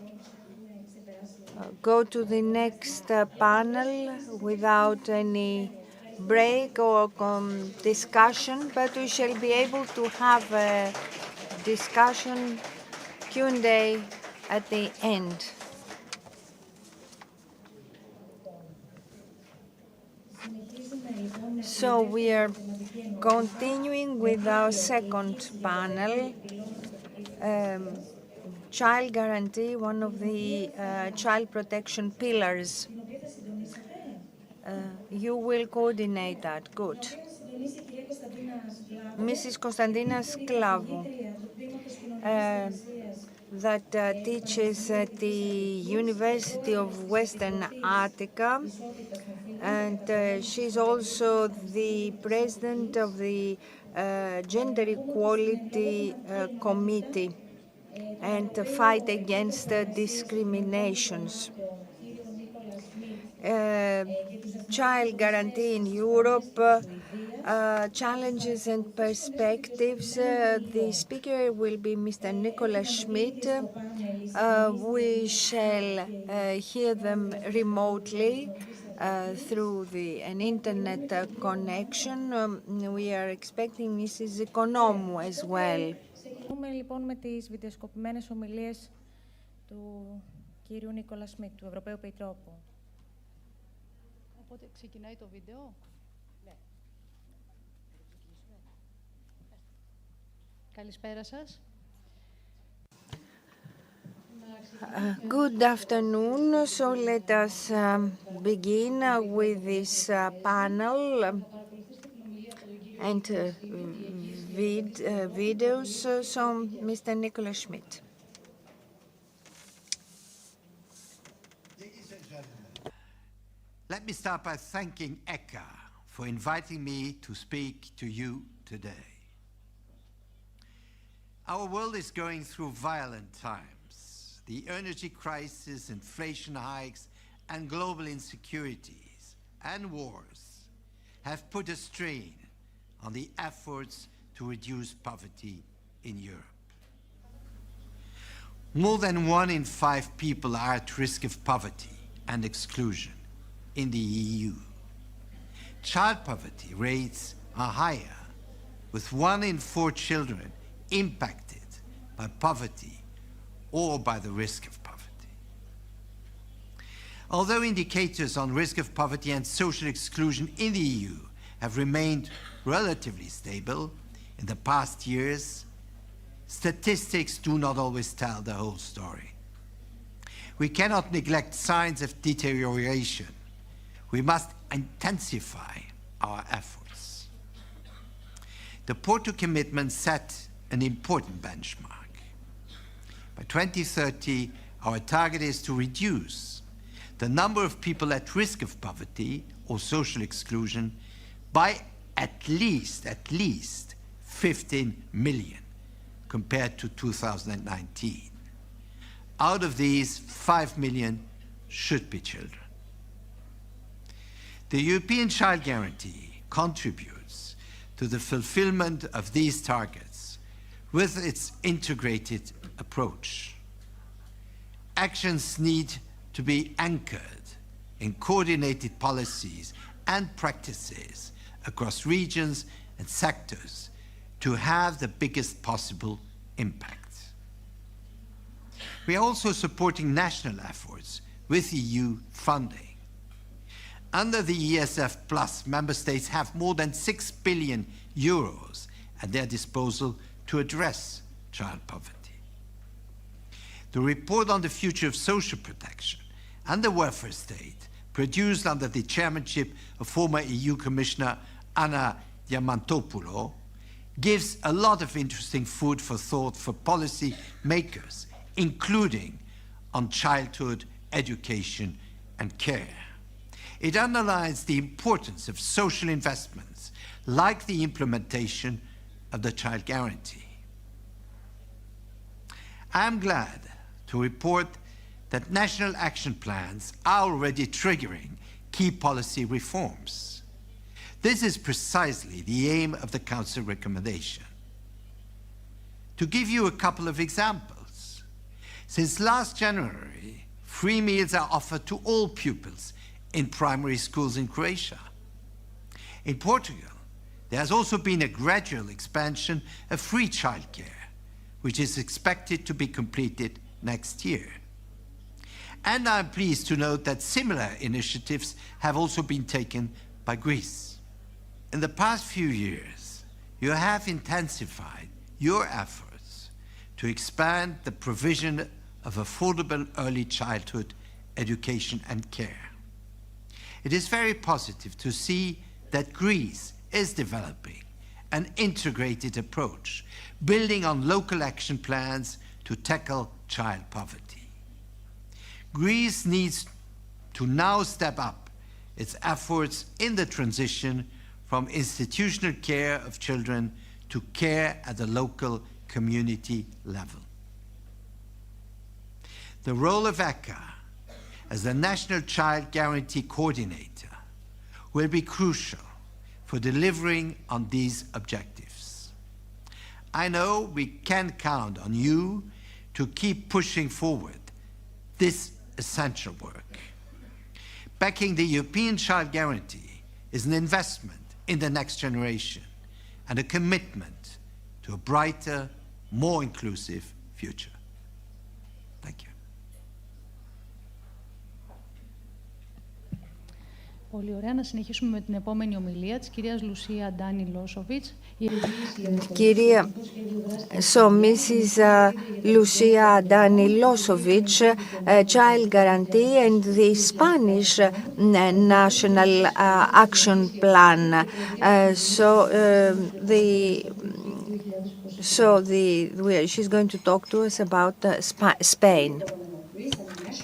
go to the next panel without any break or discussion, but we shall be able to have a discussion Q&A at the end. So we are continuing with our second panel, child guarantee, one of the child protection pillars. You will coordinate that. Good. Mrs. Konstantina Sklavou, that teaches at the University of Western Attica, and she's also the president of the Gender Equality Committee and fight against discriminations. Child guarantee in Europe, challenges and perspectives. The speaker will be Mr. Nicholas Schmidt. We shall hear them remotely through an internet connection. We are expecting Mrs. Economou as well. Ξεκινούμε λοιπόν με τις βιντεοσκοπημένες ομιλίες του κύριου Νίκολα Σμιτ, του Ευρωπαίου Επιτρόπου. Οπότε ξεκινάει το βίντεο. Ναι. Καλησπέρα σας. Good afternoon. So let us begin with this panel and videos. So, Mr. Nicholas Schmidt. Let me start by thanking E.K.K.A for inviting me to speak to you today. Our world is going through violent times. The energy crisis, inflation hikes, and global insecurities and wars have put a strain on the efforts to reduce poverty in Europe. More than 1 in 5 people are at risk of poverty and exclusion in the EU. Child poverty rates are higher, with 1 in 4 children impacted by poverty or by the risk of poverty. Although indicators on risk of poverty and social exclusion in the EU have remained relatively stable in the past years, statistics do not always tell the whole story. We cannot neglect signs of deterioration. We must intensify our efforts. The Porto commitment set an important benchmark. By 2030, our target is to reduce the number of people at risk of poverty or social exclusion by at least 15 million compared to 2019. Out of these, 5 million should be children. The European Child Guarantee contributes to the fulfillment of these targets with its integrated approach. Actions need to be anchored in coordinated policies and practices across regions and sectors to have the biggest possible impact. We are also supporting national efforts with EU funding. Under the ESF Plus, member states have more than 6 billion euros at their disposal to address child poverty. The report on the future of social protection and the welfare state, produced under the chairmanship of former EU Commissioner Anna Diamantopoulou, gives a lot of interesting food for thought for policy makers, including on childhood education and care. It underlines the importance of social investments, like the implementation of the Child Guarantee. I am glad to report that national action plans are already triggering key policy reforms. This is precisely the aim of the Council recommendation. To give you a couple of examples, since last January, free meals are offered to all pupils in primary schools in Croatia. In Portugal, there has also been a gradual expansion of free childcare, which is expected to be completed next year. And I'm pleased to note that similar initiatives have also been taken by Greece. In the past few years, you have intensified your efforts to expand the provision of affordable early childhood education and care. It is very positive to see that Greece is developing an integrated approach, building on local action plans to tackle child poverty. Greece needs to now step up its efforts in the transition from institutional care of children to care at the local community level. The role of E.K.K.A as the National Child Guarantee Coordinator will be crucial for delivering on these objectives. I know we can count on you to keep pushing forward this essential work. Backing the European Child Guarantee is an investment in the next generation and a commitment to a brighter, more inclusive future. Thank you. Πολύ ωραία. Να συνεχίσουμε με την επόμενη ομιλία της κυρίας Λουσία Ντάνι Λόσοβιτς. Κυρία, so Mrs. Lucia Dani Losovic, Child Guarantee and the Spanish National Action Plan. She's going to talk to us about Spain.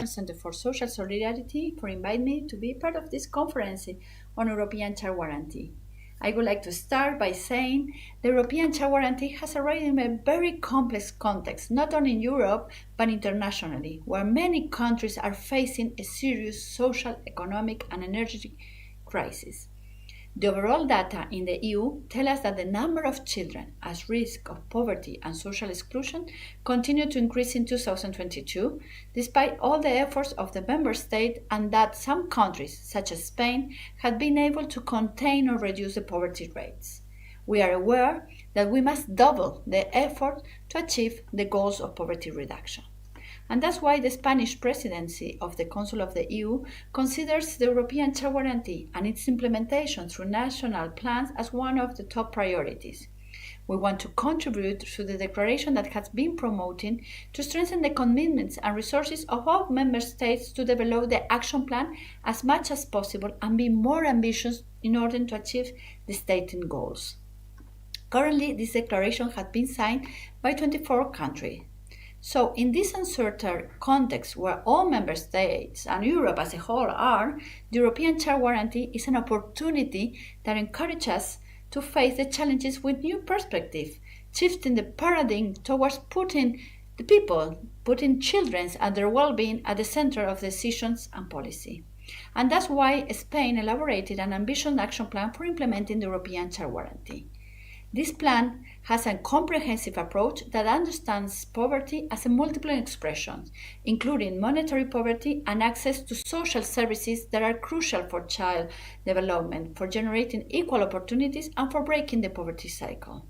Center for Social Solidarity for inviting me to be part of this conference on European Child Guarantee. I would like to start by saying the European Child Guarantee has arisen in a very complex context, not only in Europe, but internationally, where many countries are facing a serious social, economic, and energy crisis. The overall data in the EU tell us that the number of children at risk of poverty and social exclusion continued to increase in 2022, despite all the efforts of the member state, and that some countries, such as Spain, had been able to contain or reduce the poverty rates. We are aware that we must double the effort to achieve the goals of poverty reduction. And that's why the Spanish presidency of the Council of the EU considers the European Child Guarantee and its implementation through national plans as one of the top priorities. We want to contribute to the declaration that has been promoting to strengthen the commitments and resources of all member states to develop the action plan as much as possible and be more ambitious in order to achieve the stated goals. Currently, this declaration has been signed by 24 countries. So, in this uncertain context where all member states and Europe as a whole are, the European Child Guarantee is an opportunity that encourages us to face the challenges with new perspective, shifting the paradigm towards putting the people, putting children and their well-being at the center of decisions and policy. And that's why Spain elaborated an ambitious action plan for implementing the European Child Guarantee. This plan has a comprehensive approach that understands poverty as a multiple expression, including monetary poverty and access to social services that are crucial for child development, for generating equal opportunities, and for breaking the poverty cycle.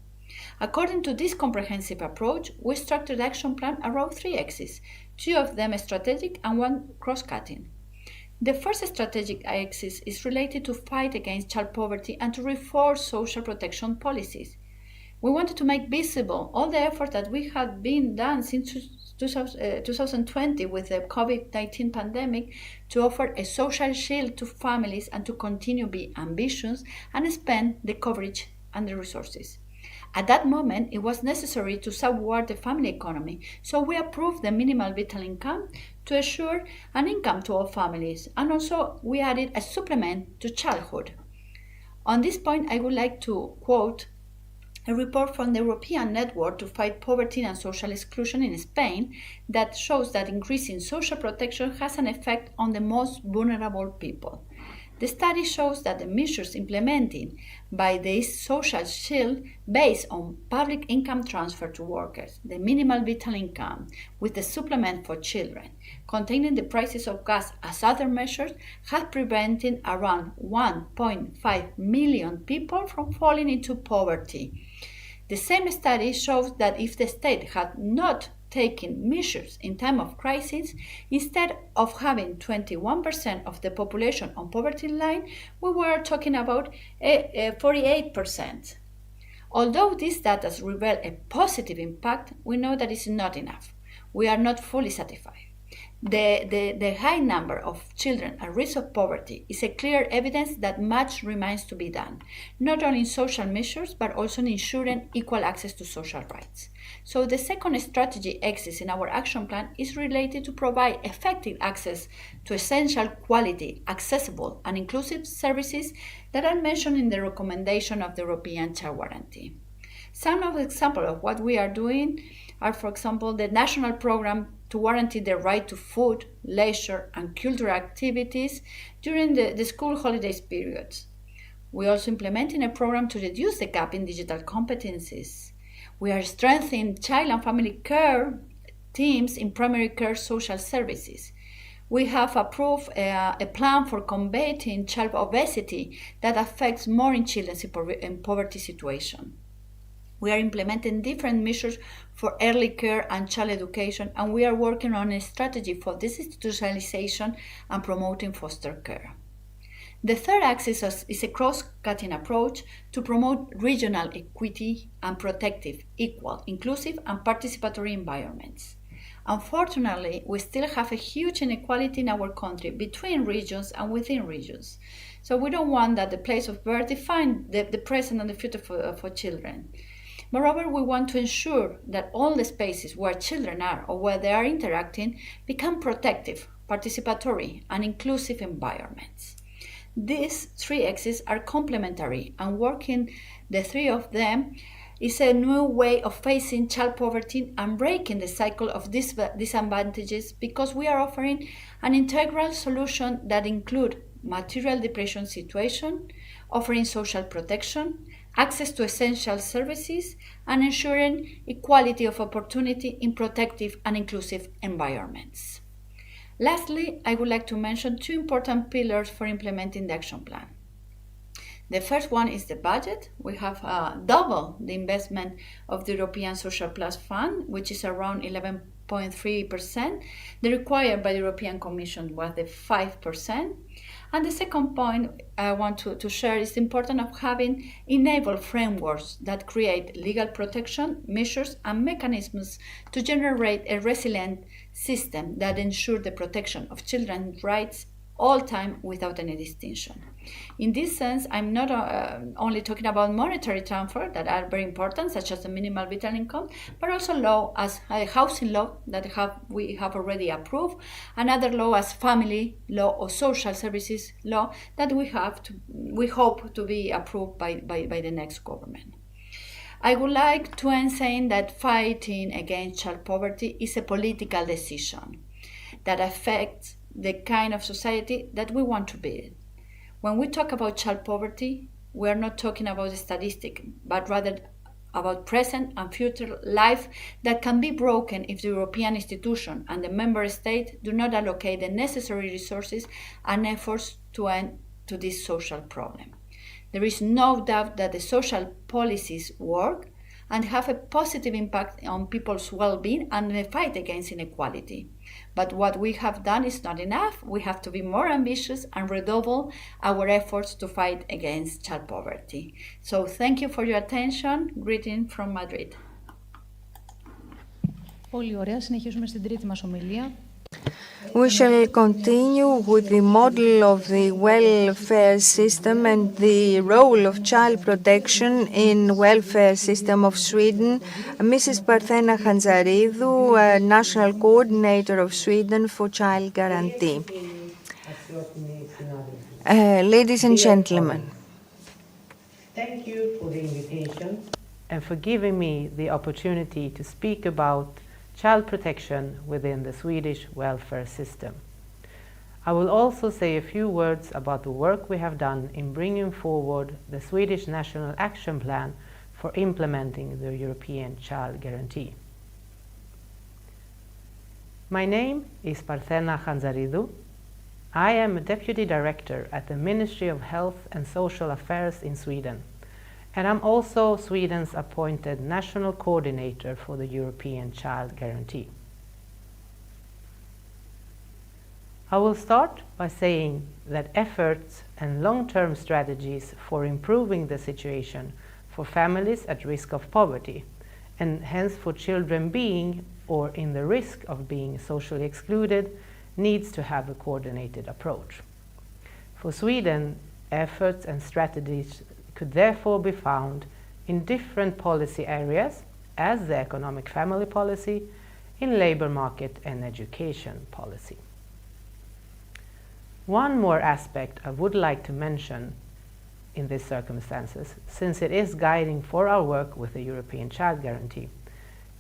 According to this comprehensive approach, we structured the action plan around 3 axes, 2 of them strategic and 1 cross-cutting. The first strategic axis is related to fight against child poverty and to reinforce social protection policies. We wanted to make visible all the efforts that we have been done since 2020 with the COVID-19 pandemic to offer a social shield to families and to continue to be ambitious and spend the coverage and the resources. At that moment, it was necessary to safeguard the family economy, so we approved the minimal vital income to assure an income to all families, and also we added a supplement to childhood. On this point, I would like to quote a report from the European Network to Fight Poverty and Social Exclusion in Spain that shows that increasing social protection has an effect on the most vulnerable people. The study shows that the measures implemented by this social shield based on public income transfer to workers, the minimal vital income with the supplement for children, containing the prices of gas as other measures, have prevented around 1.5 million people from falling into poverty. The same study shows that if the state had not taken measures in time of crisis, instead of having 21% of the population on poverty line, we were talking about 48%. Although these data reveal a positive impact, we know that it's not enough. We are not fully satisfied. The high number of children at risk of poverty is a clear evidence that much remains to be done, not only in social measures, but also in ensuring equal access to social rights. So the second strategy axis in our action plan is related to provide effective access to essential quality, accessible and inclusive services that are mentioned in the recommendation of the European Child Guarantee. Some of the examples of what we are doing are, for example, the national program to guarantee the right to food, leisure and cultural activities during the school holidays periods. We are also implementing a program to reduce the gap in digital competencies. We are strengthening child and family care teams in primary care social services. We have approved a plan for combating child obesity that affects more in children in poverty situation. We are implementing different measures for early care and child education, and we are working on a strategy for disinstitutionalization and promoting foster care. The third axis is a cross-cutting approach to promote regional equity and protective, equal, inclusive and participatory environments. Unfortunately, we still have a huge inequality in our country between regions and within regions. So we don't want that the place of birth define the present and the future for children. Moreover, we want to ensure that all the spaces where children are or where they are interacting become protective, participatory, and inclusive environments. These 3 axes are complementary, and working the 3 of them is a new way of facing child poverty and breaking the cycle of disadvantages, because we are offering an integral solution that includes material deprivation situation, offering social protection, access to essential services, and ensuring equality of opportunity in protective and inclusive environments. Lastly, I would like to mention 2 important pillars for implementing the action plan. The first one is the budget. We have double the investment of the European Social Plus Fund, which is around 11.3%. The required by the European Commission was the 5%. And the second point I want to share is the importance of having enabled frameworks that create legal protection measures and mechanisms to generate a resilient system that ensure the protection of children's rights all time without any distinction. In this sense, I'm not only talking about monetary transfer that are very important, such as the minimal vital income, but also law as housing law that we have already approved, and other law as family law or social services law that we hope to be approved by the next government. I would like to end saying that fighting against child poverty is a political decision that affects the kind of society that we want to build. When we talk about child poverty, we are not talking about a statistic, but rather about present and future life that can be broken if the European institution and the member state do not allocate the necessary resources and efforts to end to this social problem. There is no doubt that the social policies work and have a positive impact on people's well-being and the fight against inequality. But what we have done is not enough. We have to be more ambitious and redouble our efforts to fight against child poverty. So thank you for your attention. Greeting from Madrid. Πολύ ωραία. Συνεχίζουμε στην τρίτη μας ομιλία. We shall continue with the model of the welfare system and the role of child protection in welfare system of Sweden. Mrs. Parthena Hanzaridou, National Coordinator of Sweden for Child Guarantee. Ladies and gentlemen. Thank you for the invitation and for giving me the opportunity to speak about child protection within the Swedish welfare system. I will also say a few words about the work we have done in bringing forward the Swedish National Action Plan for implementing the European Child Guarantee. My name is Parthena Hanzaridou. I am a Deputy Director at the Ministry of Health and Social Affairs in Sweden, and I'm also Sweden's appointed National Coordinator for the European Child Guarantee. I will start by saying that efforts and long-term strategies for improving the situation for families at risk of poverty, and hence for children being or in the risk of being socially excluded, needs to have a coordinated approach. For Sweden, efforts and strategies could therefore be found in different policy areas, as the economic family policy, in labor market and education policy. One more aspect I would like to mention in these circumstances, since it is guiding for our work with the European Child Guarantee,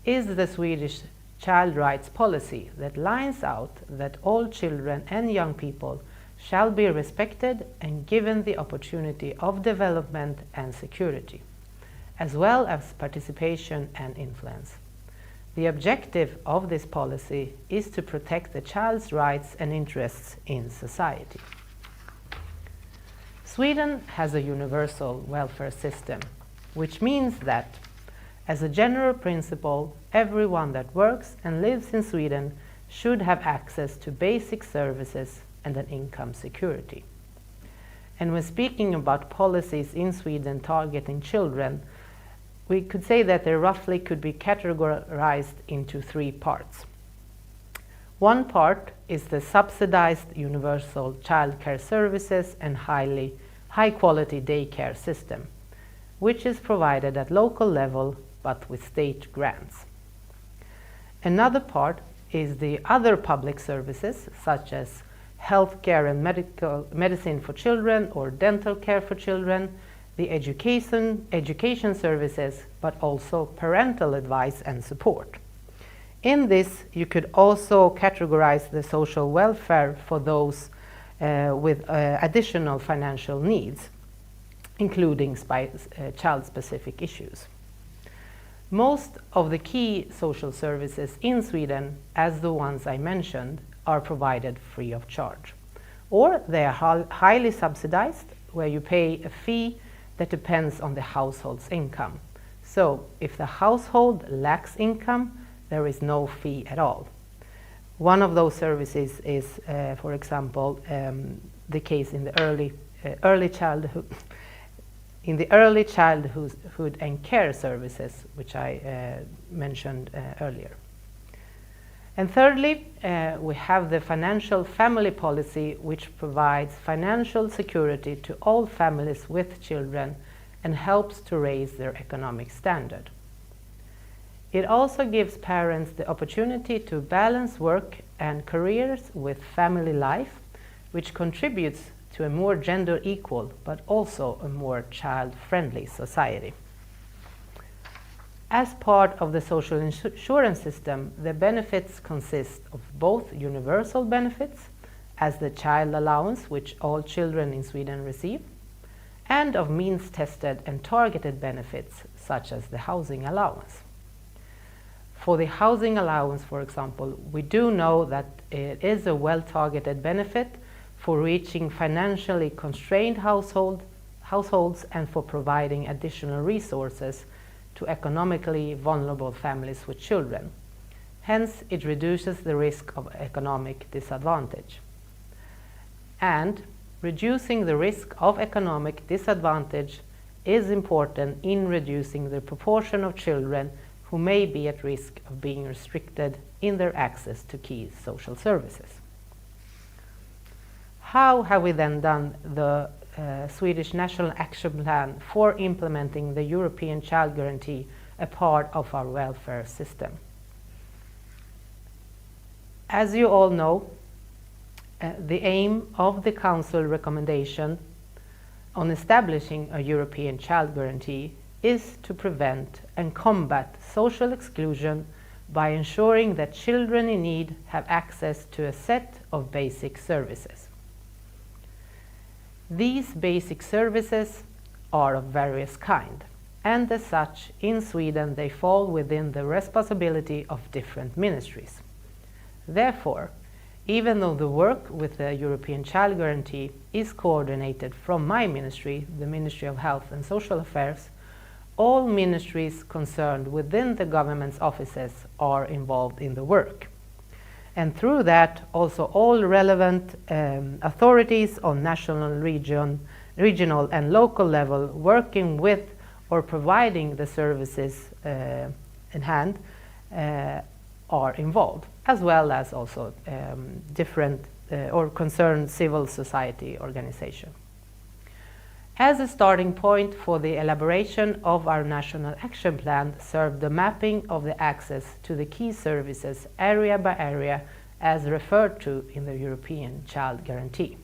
is the Swedish child rights policy that lines out that all children and young people shall be respected and given the opportunity of development and security, as well as participation and influence. The objective of this policy is to protect the child's rights and interests in society. Sweden has a universal welfare system, which means that, as a general principle, everyone that works and lives in Sweden should have access to basic services and an income security. And when speaking about policies in Sweden targeting children, we could say that they roughly could be categorized into three parts. One part is the subsidized universal childcare services and high-quality daycare system, which is provided at local level but with state grants. Another part is the other public services, such as healthcare and medicine for children or dental care for children, the education services, but also parental advice and support. In this, you could also categorize the social welfare for those with additional financial needs, including child-specific issues. Most of the key social services in Sweden, as the ones I mentioned, are provided free of charge. Or they are highly subsidized, where you pay a fee that depends on the household's income. So if the household lacks income, there is no fee at all. One of those services is, for example, the case in the early childhood and care services, which I mentioned earlier. And thirdly, we have the financial family policy, which provides financial security to all families with children and helps to raise their economic standard. It also gives parents the opportunity to balance work and careers with family life, which contributes to a more gender equal but also a more child-friendly society. As part of the social insurance system, the benefits consist of both universal benefits, as the child allowance, which all children in Sweden receive, and of means-tested and targeted benefits, such as the housing allowance. For the housing allowance, for example, we do know that it is a well-targeted benefit for reaching financially constrained households and for providing additional resources to economically vulnerable families with children. Hence, it reduces the risk of economic disadvantage. And reducing the risk of economic disadvantage is important in reducing the proportion of children who may be at risk of being restricted in their access to key social services. How have we then done the Swedish National Action Plan for implementing the European Child Guarantee, a part of our welfare system? As you all know, the aim of the Council recommendation on establishing a European Child Guarantee is to prevent and combat social exclusion by ensuring that children in need have access to a set of basic services. These basic services are of various kind, and as such, in Sweden they fall within the responsibility of different ministries. Therefore, even though the work with the European Child Guarantee is coordinated from my ministry, the Ministry of Health and Social Affairs, all ministries concerned within the government's offices are involved in the work. And through that, also all relevant authorities on national, regional and local level working with or providing the services in hand are involved, as well as also different or concerned civil society organizations. As a starting point for the elaboration of our National Action Plan served the mapping of the access to the key services area by area as referred to in the European Child Guarantee.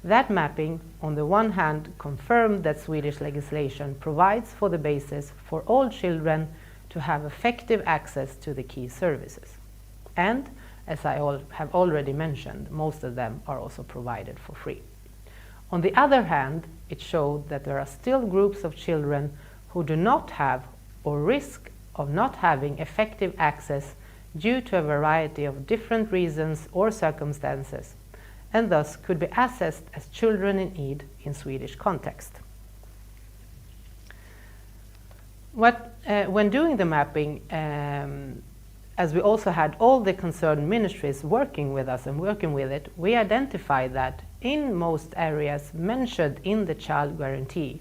That mapping, on the one hand, confirmed that Swedish legislation provides for the basis for all children to have effective access to the key services. And, as I have already mentioned, most of them are also provided for free. On the other hand, it showed that there are still groups of children who do not have or risk of not having effective access due to a variety of different reasons or circumstances, and thus could be assessed as children in need in Swedish context. When doing the mapping, as we also had all the concerned ministries working with us and working with it, we identified that in most areas mentioned in the Child Guarantee,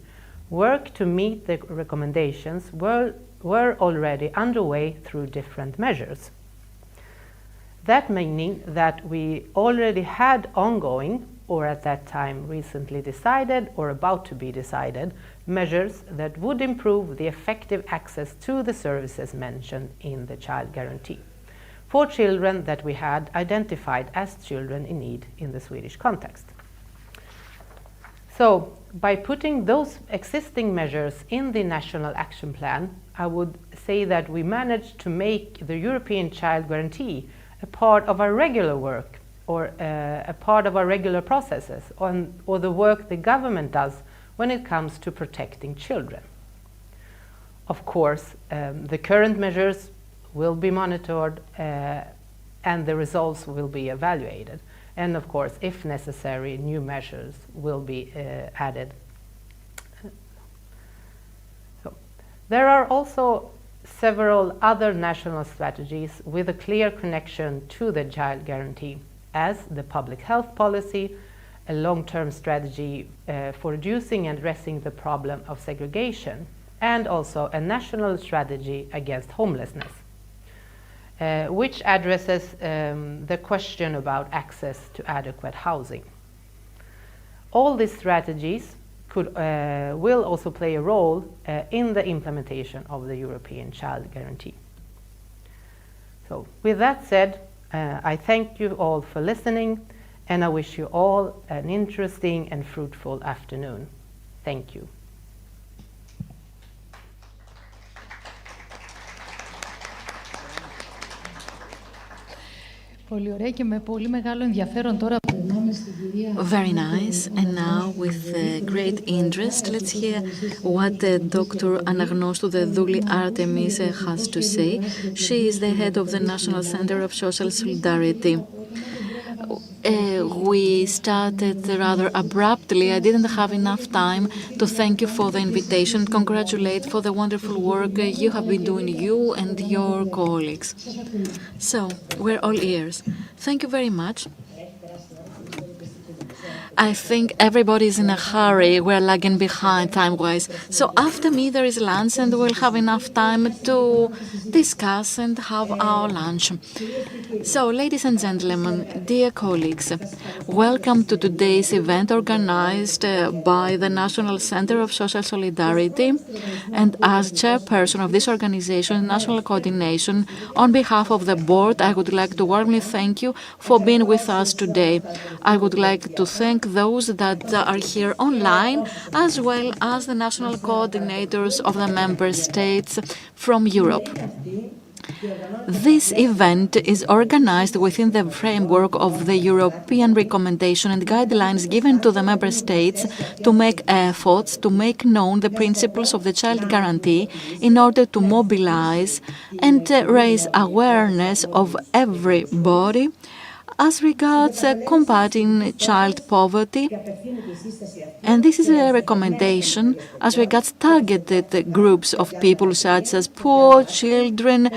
work to meet the recommendations were already underway through different measures. That meaning that we already had ongoing, or at that time recently decided or about to be decided, measures that would improve the effective access to the services mentioned in the Child Guarantee for children that we had identified as children in need in the Swedish context. So, by putting those existing measures in the National Action Plan, I would say that we managed to make the European Child Guarantee a part of our regular work, or a part of our regular processes, or the work the government does when it comes to protecting children. Of course, the current measures will be monitored and the results will be evaluated. And of course, if necessary, new measures will be added. So, there are also several other national strategies with a clear connection to the Child Guarantee, as the public health policy a long-term strategy for reducing and addressing the problem of segregation, and also a national strategy against homelessness, which addresses the question about access to adequate housing. All these strategies will also play a role in the implementation of the European Child Guarantee. So, with that said, I thank you all for listening, and I wish you all an interesting and fruitful afternoon. Thank you. Πολύ ωραία και με πολύ μεγάλο ενδιαφέρον τώρα περνάμε στην κυρία. Very nice. And now, with great interest, let's hear what Dr. Anagnostou Dedouli Artemis has to say. She is the head of the National Center of Social Solidarity. We started rather abruptly. I didn't have enough time to thank you for the invitation, congratulate for the wonderful work you have been doing, you and your colleagues. So, we're all ears. Thank you very much. I think everybody is in a hurry. We're lagging behind time-wise. So after me there is lunch and we'll have enough time to discuss and have our lunch. So, ladies and gentlemen, dear colleagues, welcome to today's event organized by the National Center of Social Solidarity, and as chairperson of this organization, National Coordination, on behalf of the board, I would like to warmly thank you for being with us today. I would like to thank those that are here online, as well as the national coordinators of the member states from Europe. This event is organized within the framework of the European recommendation and guidelines given to the member states to make efforts to make known the principles of the Child Guarantee in order to mobilize and raise awareness of everybody as regards combating child poverty. And this is a recommendation as regards targeted groups of people such as poor children,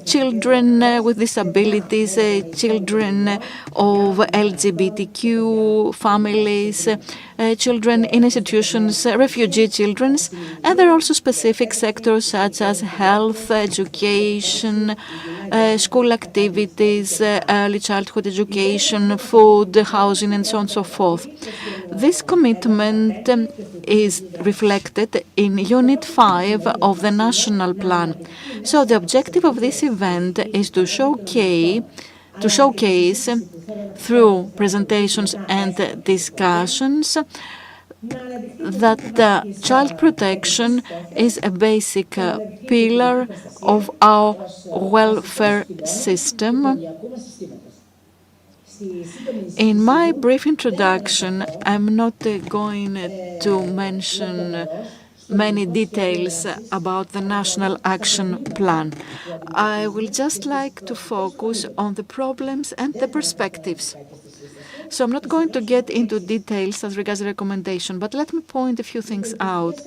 children with disabilities, children of LGBTQ families, children in institutions, refugee children, and there are also specific sectors such as health, education, school activities, early childhood education, food, housing, and so on and so forth. This commitment is reflected in Unit 5 of the National Plan. So the objective of this event is to showcase through presentations and discussions that child protection is a basic pillar of our welfare system. In my brief introduction, I'm not going to mention many details about the National Action Plan. I will just like to focus on the problems and the perspectives. So I'm not going to get into details as regards the recommendation, but let me point a few things out.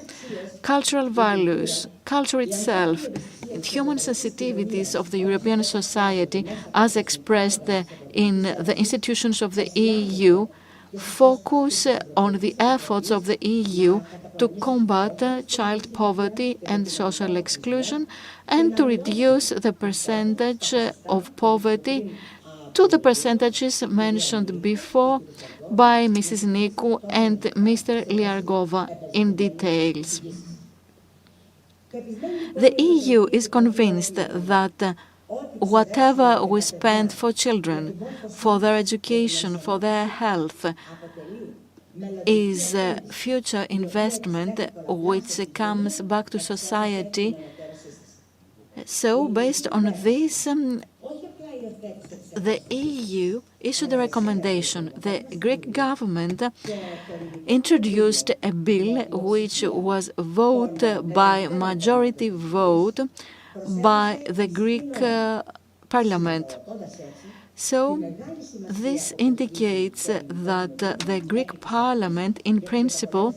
Cultural values, culture itself, and human sensitivities of the European society as expressed in the institutions of the EU focus on the efforts of the EU to combat child poverty and social exclusion and to reduce the percentage of poverty to the percentages mentioned before by Mrs. Nikou and Mr. Liargova in details. The EU is convinced that whatever we spend for children, for their education, for their health, is future investment which comes back to society. So, based on this, the EU issued a recommendation. The Greek government introduced a bill which was voted by majority vote by the Greek parliament. So this indicates that the Greek parliament, in principle,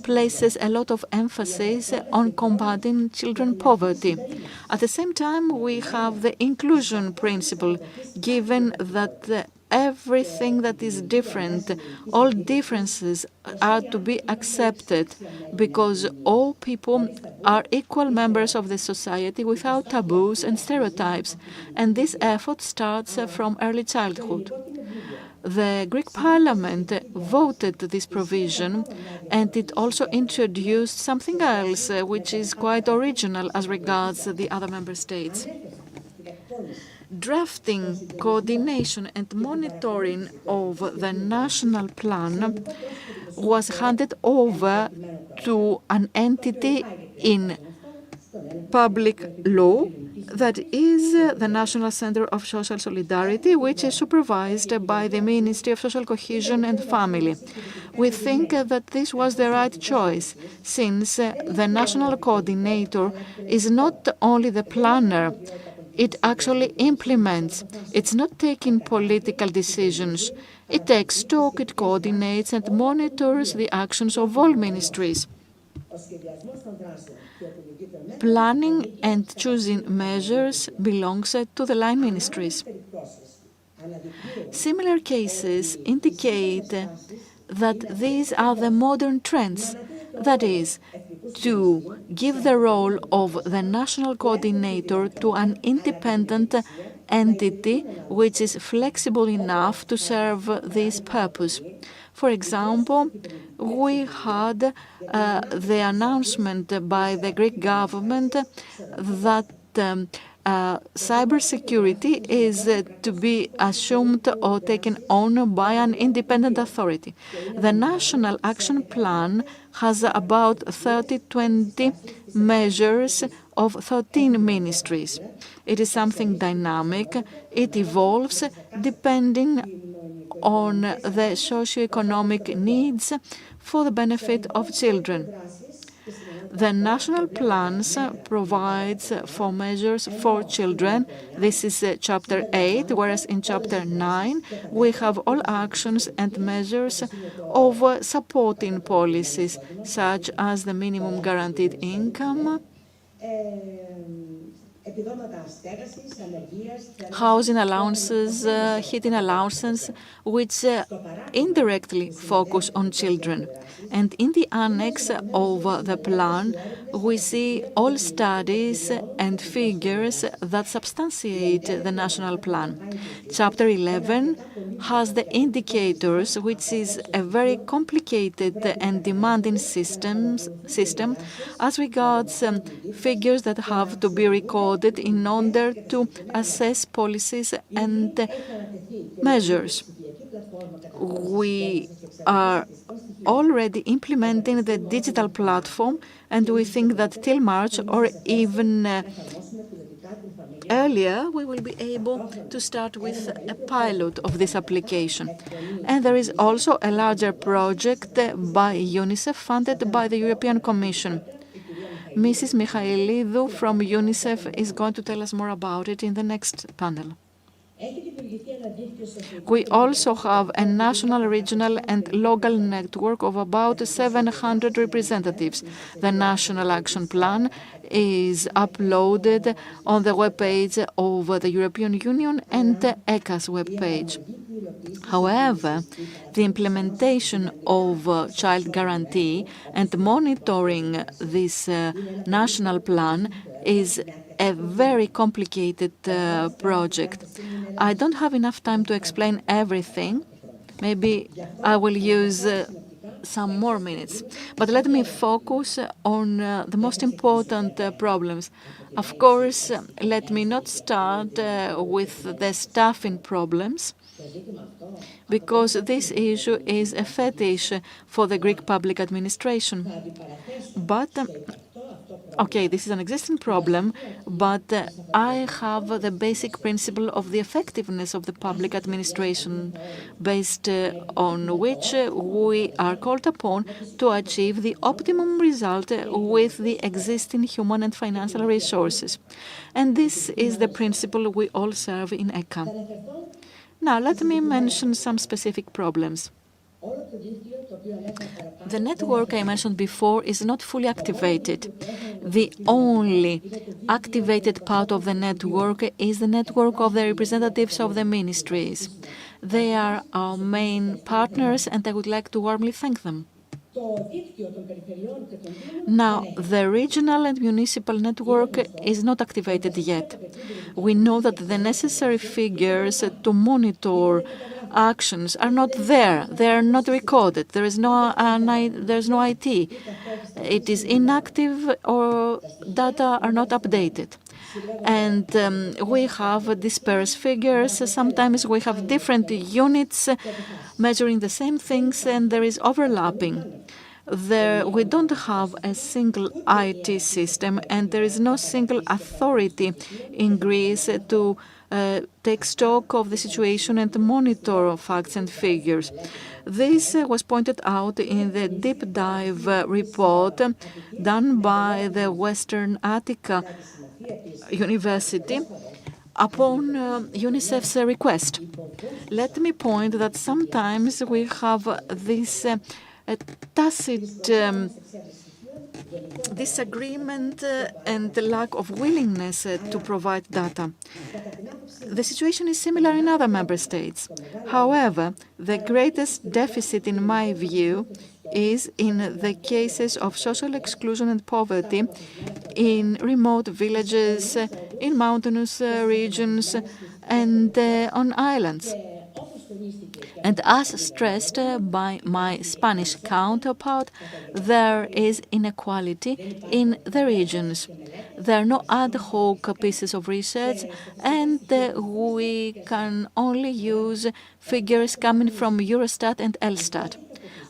places a lot of emphasis on combating children poverty. At the same time, we have the inclusion principle, given that everything that is different, all differences are to be accepted because all people are equal members of the society without taboos and stereotypes. And this effort starts from early childhood. The Greek parliament voted this provision, and it also introduced something else, which is quite original as regards the other member states. Drafting, coordination and monitoring of the national plan was handed over to an entity in public law, that is the National Center of Social Solidarity, which is supervised by the Ministry of Social Cohesion and Family. We think that this was the right choice, since the national coordinator is not only the planner, it actually implements. It's not taking political decisions. It takes stock, it coordinates and monitors the actions of all ministries. Planning and choosing measures belongs to the line ministries. Similar cases indicate that these are the modern trends, that is, to give the role of the national coordinator to an independent entity which is flexible enough to serve this purpose. For example, we had the announcement by the Greek government that cybersecurity is to be assumed or taken on by an independent authority. The National Action Plan has about 20 measures of 13 ministries. It is something dynamic. It evolves depending on the socio-economic needs for the benefit of children. The national plans provides for measures for children. This is chapter 8, whereas in chapter 9 we have all actions and measures of supporting policies, such as the minimum guaranteed income, housing allowances, heating allowances, which indirectly focus on children. And in the annex of the plan, we see all studies and figures that substantiate the national plan. Chapter 11 has the indicators, which is a very complicated and demanding system as regards figures that have to be recorded in order to assess policies and measures. We are already implementing the digital platform, and we think that till March or even earlier we will be able to start with a pilot of this application. And there is also a larger project by UNICEF funded by the European Commission. Mrs. Michailidou from UNICEF is going to tell us more about it in the next panel. We also have a national, regional and local network of about 700 representatives. The National Action Plan is uploaded on the webpage of the European Union and the E.K.K.A.'s webpage. However, the implementation of child guarantee and monitoring this national plan is a very complicated project. I don't have enough time to explain everything. Maybe I will use some more minutes. But let me focus on the most important problems. Of course, let me not start with the staffing problems, because this issue is a fetish for the Greek public administration. But okay, this is an existing problem, but I have the basic principle of the effectiveness of the public administration, based on which we are called upon to achieve the optimum result with the existing human and financial resources. And this is the principle we all serve in E.K.K.A. Now, let me mention some specific problems. The network I mentioned before is not fully activated. The only activated part of the network is the network of the representatives of the ministries. They are our main partners, and I would like to warmly thank them. Now, the regional and municipal network is not activated yet. We know that the necessary figures to monitor actions are not there. They are not recorded. There is no IT. It is inactive or data are not updated. And we have dispersed figures. Sometimes we have different units measuring the same things, and there is overlapping. We don't have a single IT system, and there is no single authority in Greece to take stock of the situation and monitor facts and figures. This was pointed out in the deep dive report done by the Western Attica University upon UNICEF's request. Let me point that sometimes we have this tacit disagreement and lack of willingness to provide data. The situation is similar in other member states. However, the greatest deficit, in my view, is in the cases of social exclusion and poverty in remote villages, in mountainous regions, and on islands. And as stressed by my Spanish counterpart, there is inequality in the regions. There are no ad hoc pieces of research, and we can only use figures coming from Eurostat and Elstat.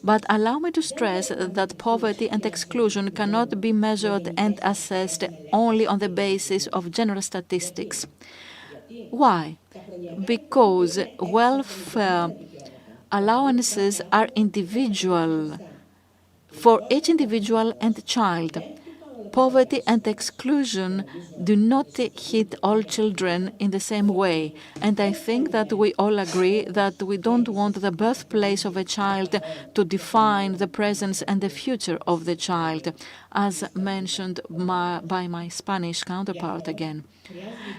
But allow me to stress that poverty and exclusion cannot be measured and assessed only on the basis of general statistics. Why? Because welfare allowances are individual for each individual and child. Poverty and exclusion do not hit all children in the same way. And I think that we all agree that we don't want the birthplace of a child to define the presence and the future of the child, as mentioned by my Spanish counterpart again.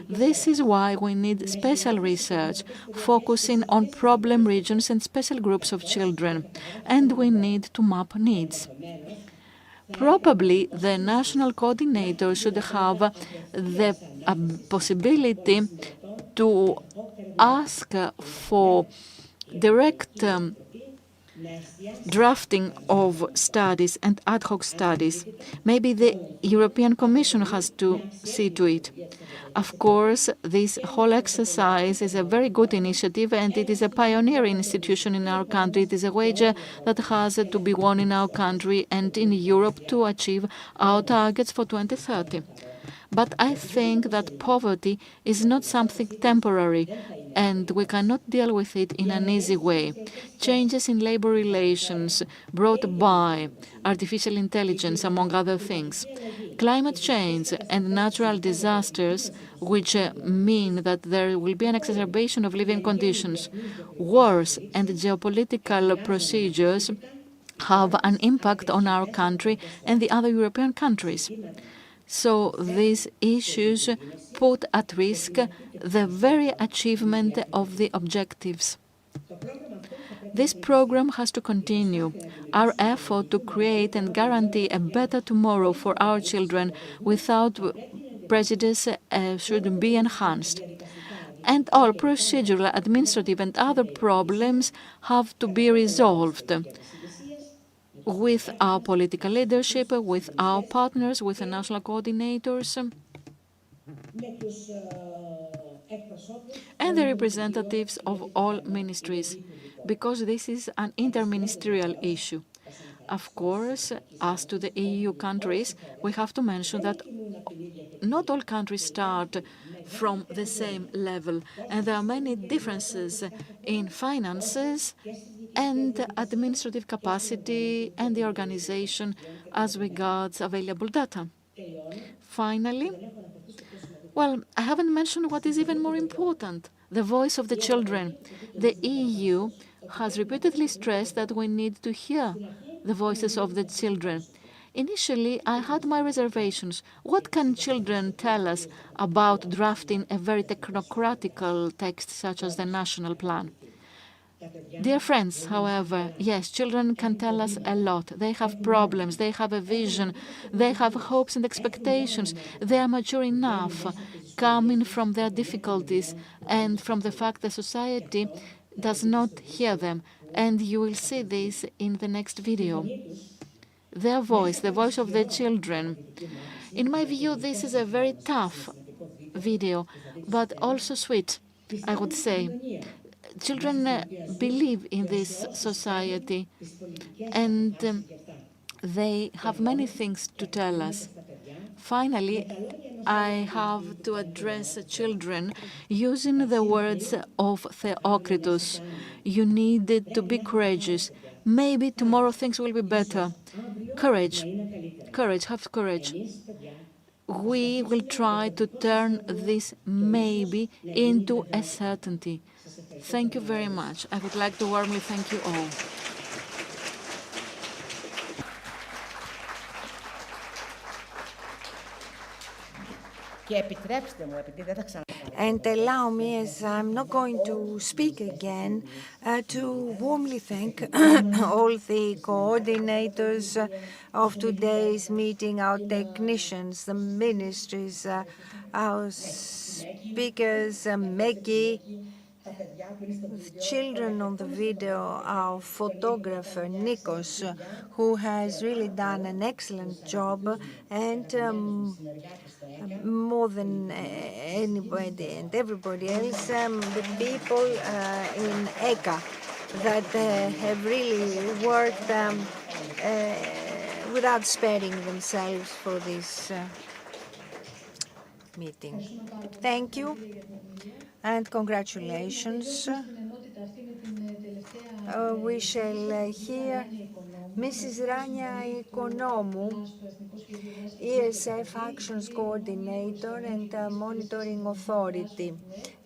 This is why we need special research, focusing on problem regions and special groups of children, and we need to map needs. Probably the national coordinator should have the possibility to ask for direct drafting of studies and ad hoc studies. Maybe the European Commission has to see to it. Of course, this whole exercise is a very good initiative, and it is a pioneering institution in our country. It is a wager that has to be won in our country and in Europe to achieve our targets for 2030. But I think that poverty is not something temporary, and we cannot deal with it in an easy way. Changes in labor relations brought by artificial intelligence, among other things, climate change and natural disasters, which mean that there will be an exacerbation of living conditions, wars and geopolitical procedures have an impact on our country and the other European countries. So these issues put at risk the very achievement of the objectives. This program has to continue. Our effort to create and guarantee a better tomorrow for our children without prejudice should be enhanced. And all procedural, administrative and other problems have to be resolved with our political leadership, with our partners, with the national coordinators, and the representatives of all ministries, because this is an interministerial issue. Of course, as to the EU countries, we have to mention that not all countries start from the same level, and there are many differences in finances and administrative capacity and the organization as regards available data. Finally, well, I haven't mentioned what is even more important, the voice of the children. The EU has repeatedly stressed that we need to hear the voices of the children. Initially, I had my reservations. What can children tell us about drafting a very technocratical text such as the national plan? Dear friends, however, yes, children can tell us a lot. They have problems, they have a vision, they have hopes and expectations. They are mature enough, coming from their difficulties and from the fact that society does not hear them. And you will see this in the next video. Their voice, the voice of the children. In my view, this is a very tough video, but also sweet, I would say. Children believe in this society, and they have many things to tell us. Finally, I have to address children using the words of Theocritus. You need to be courageous. Maybe tomorrow things will be better. Courage. Courage. Have courage. We will try to turn this maybe into a certainty. Thank you very much. I would like to warmly thank you all. And allow me, as I'm not going to speak again, to warmly thank all the coordinators of today's meeting, our technicians, the ministries, our speakers, Maggie, the children on the video, our photographer, Nikos, who has really done an excellent job, and more than anybody and everybody else, the people in ECA that have really worked without sparing themselves for this meeting. Thank you and congratulations. We shall hear Mrs. Rania Economou, ESF Actions Coordinator and Monitoring Authority.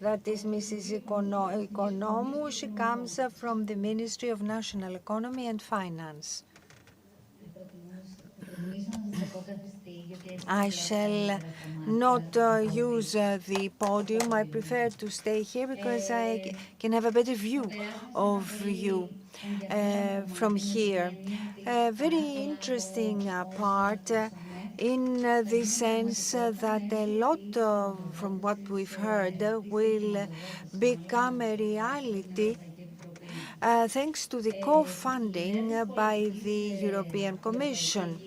That is Mrs. Economou. She comes from the Ministry of National Economy and Finance. I shall not use the podium. I prefer to stay here because I can have a better view of you from here. A very interesting part in the sense that a lot from what we've heard will become a reality thanks to the co-funding by the European Commission.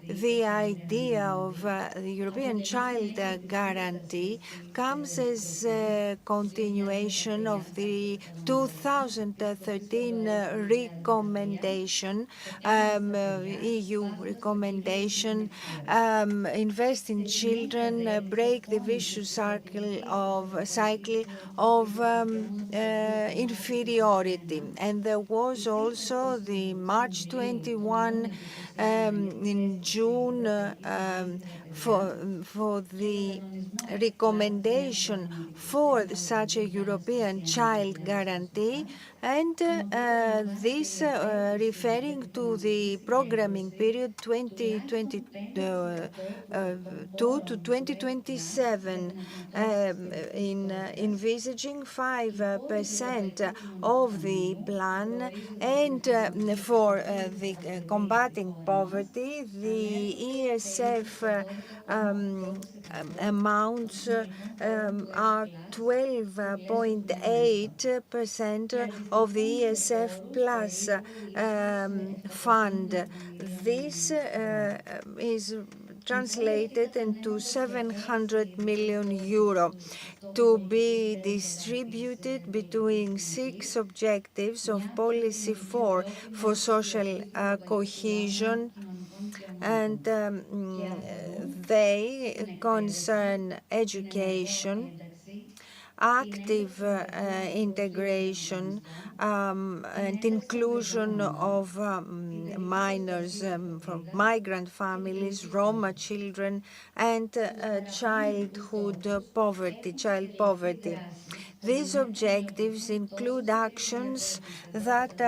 The idea of the European Child Guarantee comes as a continuation of the 2013 recommendation, EU recommendation, invest in children, break the vicious cycle of inferiority. And there was also the March 21 in June for the recommendation for such a European Child Guarantee, and this referring to the programming period 2022 to 2027, in envisaging 5% of the plan, and for the combating poverty, the ESF amounts are 12.8% of the ESF plus fund. This is translated into 700 million euro to be distributed between 6 objectives of Policy 4 for social cohesion, and they concern education, active integration and inclusion of minors from migrant families, Roma children, and child poverty. These objectives include actions that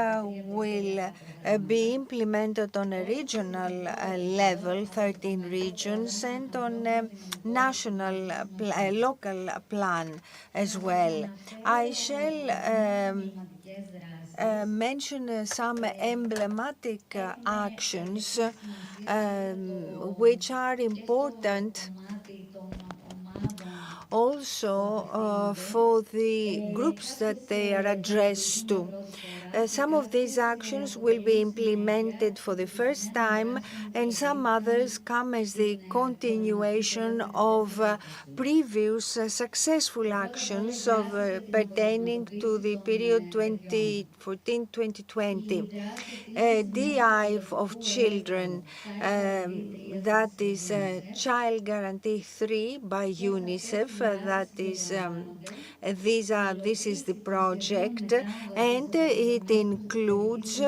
will be implemented on a regional level, 13 regions, and on a national, local plan as well. I shall mention some emblematic actions which are important also for the groups that they are addressed to. Some of these actions will be implemented for the first time, and some others come as the continuation of previous successful actions pertaining to the period 2014-2020. DI of children, that is Child Guarantee 3 by UNICEF, that is this is the project, and it includes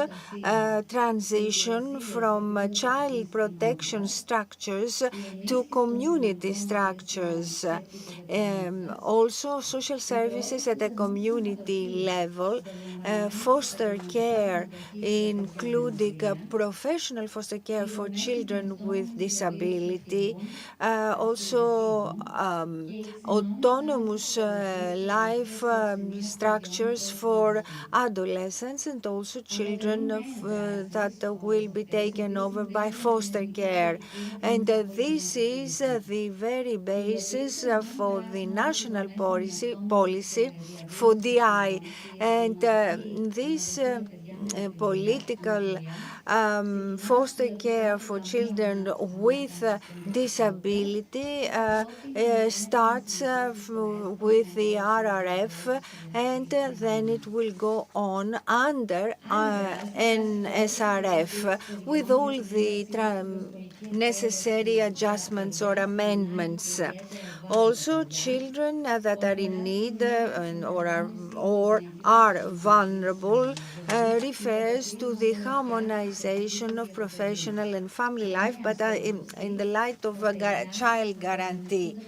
transition from child protection structures to community structures. Also, social services at a community level, foster care, including professional foster care for children with disability, also autonomous life structures for adolescents, and also children that will be taken over by foster care. And this is the very basis for the national policy for DI. And this political foster care for children with disability starts with the RRF, and then it will go on under NSRF with all the necessary adjustments or amendments. Also, children that are in need or are vulnerable refers to the harmonization of professional and family life, but in the light of a child guarantee,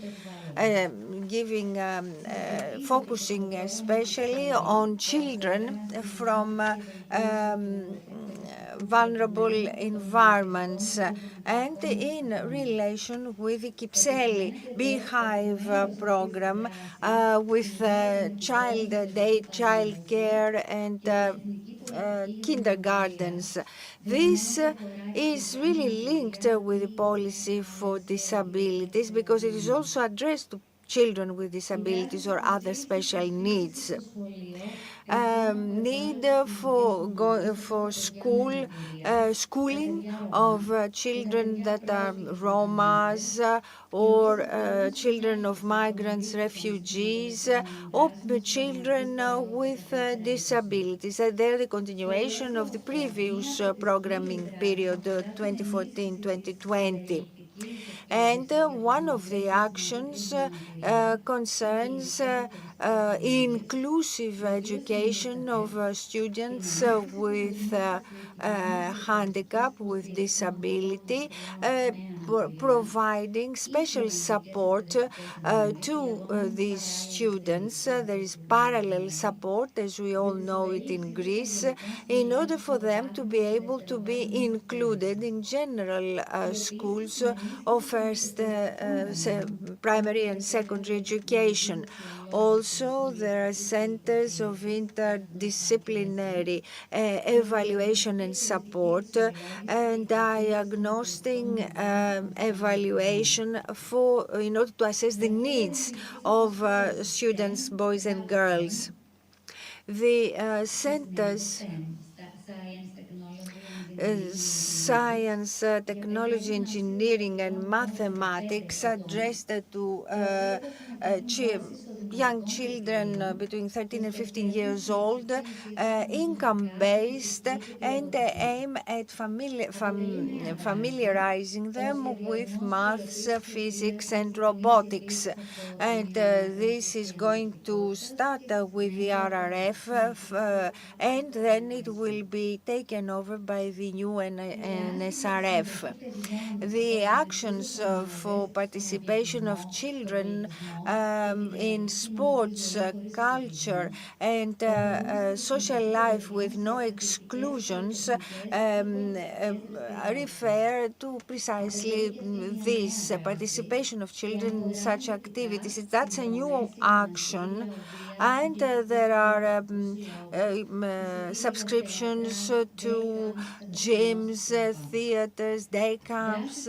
focusing especially on children from vulnerable environments, and in relation with the Kypseli Beehive program with child care and kindergartens. This is really linked with the policy for disabilities because it is also addressed to children with disabilities or other special needs. Need for schooling of children that are Romas or children of migrants, refugees, or children with disabilities. They're the continuation of the previous programming period, 2014-2020. And one of the actions concerns inclusive education of students with handicap, with disability, providing special support to these students. There is parallel support, as we all know it in Greece, in order for them to be able to be included in general schools of first primary and secondary education. Also, there are centers of interdisciplinary evaluation and support and diagnostic evaluation in order to assess the needs of students, boys and girls. The centers science, technology, engineering, and mathematics addressed to young children between 13 and 15 years old, income-based, and aim at familiarizing them with maths, physics, and robotics. And this is going to start with the RRF, and then it will be taken over by the the new NSRF. The actions for participation of children in sports, culture, and social life with no exclusions refer to precisely this participation of children in such activities. That's a new action, and there are subscriptions to gyms, theaters, day camps,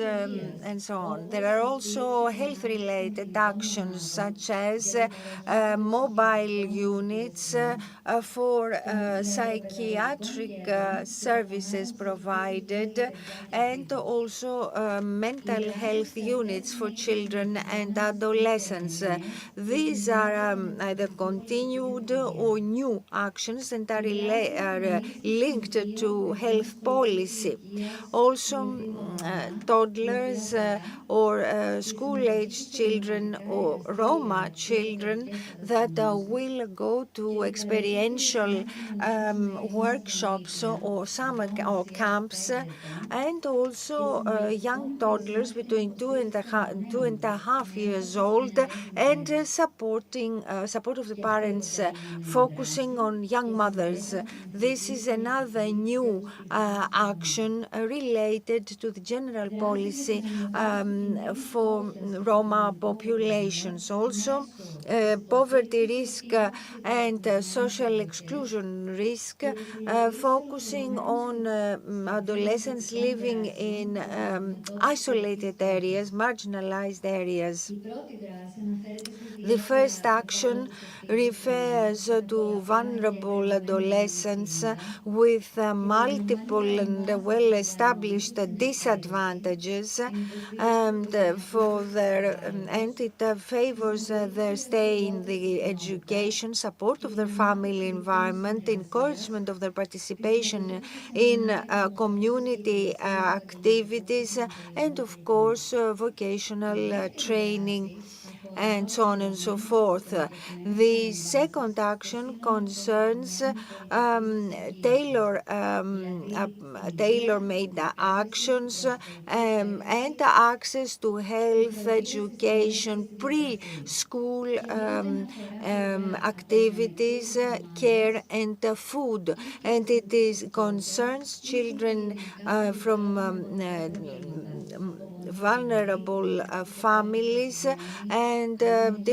and so on. There are also health-related actions such as mobile units for psychiatric services provided, and also mental health units for children and adolescents. These are either continued or new actions and are linked to health policy. Also, toddlers or school-aged children or Roma children that will go to experiential workshops or summer or camps, and also young toddlers between 2.5 years old, and support of the parents, focusing on young mothers. This is another new action related to the general policy for Roma populations. Also, poverty risk and social exclusion risk, focusing on adolescents living in isolated areas, marginalized areas. The first action refers to vulnerable adolescents with multiple and well-established disadvantages, and and it favors their stay in the education, support of their family environment, encouragement of their participation in community activities, and of course vocational training, and so on and so forth. The second action concerns tailor-made actions and access to health, education, preschool activities, care, and food. And it concerns children from vulnerable families and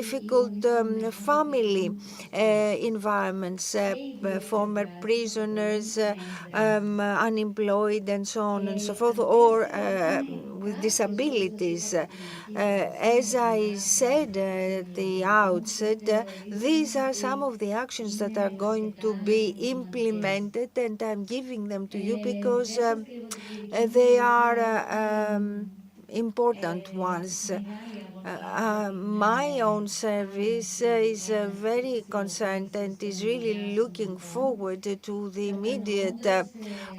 difficult family environments, former prisoners, unemployed, and so on and so forth, or with disabilities. As I said at the outset, these are some of the actions that are going to be implemented, and I'm giving them to you because they are important ones. My own service is very concerned and is really looking forward to the immediate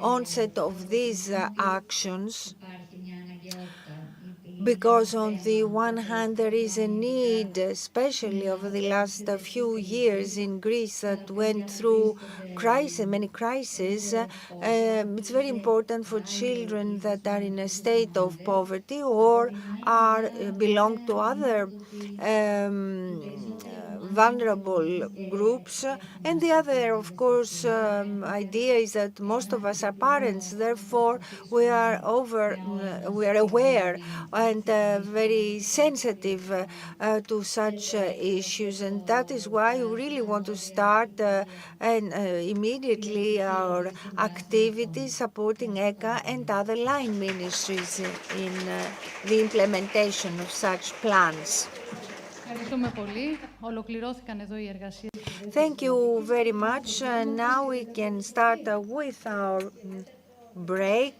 onset of these actions, because on the one hand there is a need, especially over the last few years in Greece that went through many crises. It's very important for children that are in a state of poverty or belong to other vulnerable groups. And the other, of course, idea is that most of us are parents, therefore we are aware and very sensitive to such issues, and that is why we really want to start immediately our activities supporting E.K.K.A and other line ministries in the implementation of such plans. Ευχαριστούμε πολύ. Ολοκληρώθηκαν εδώ οι εργασίες. Thank you very much. Now we can start with our break.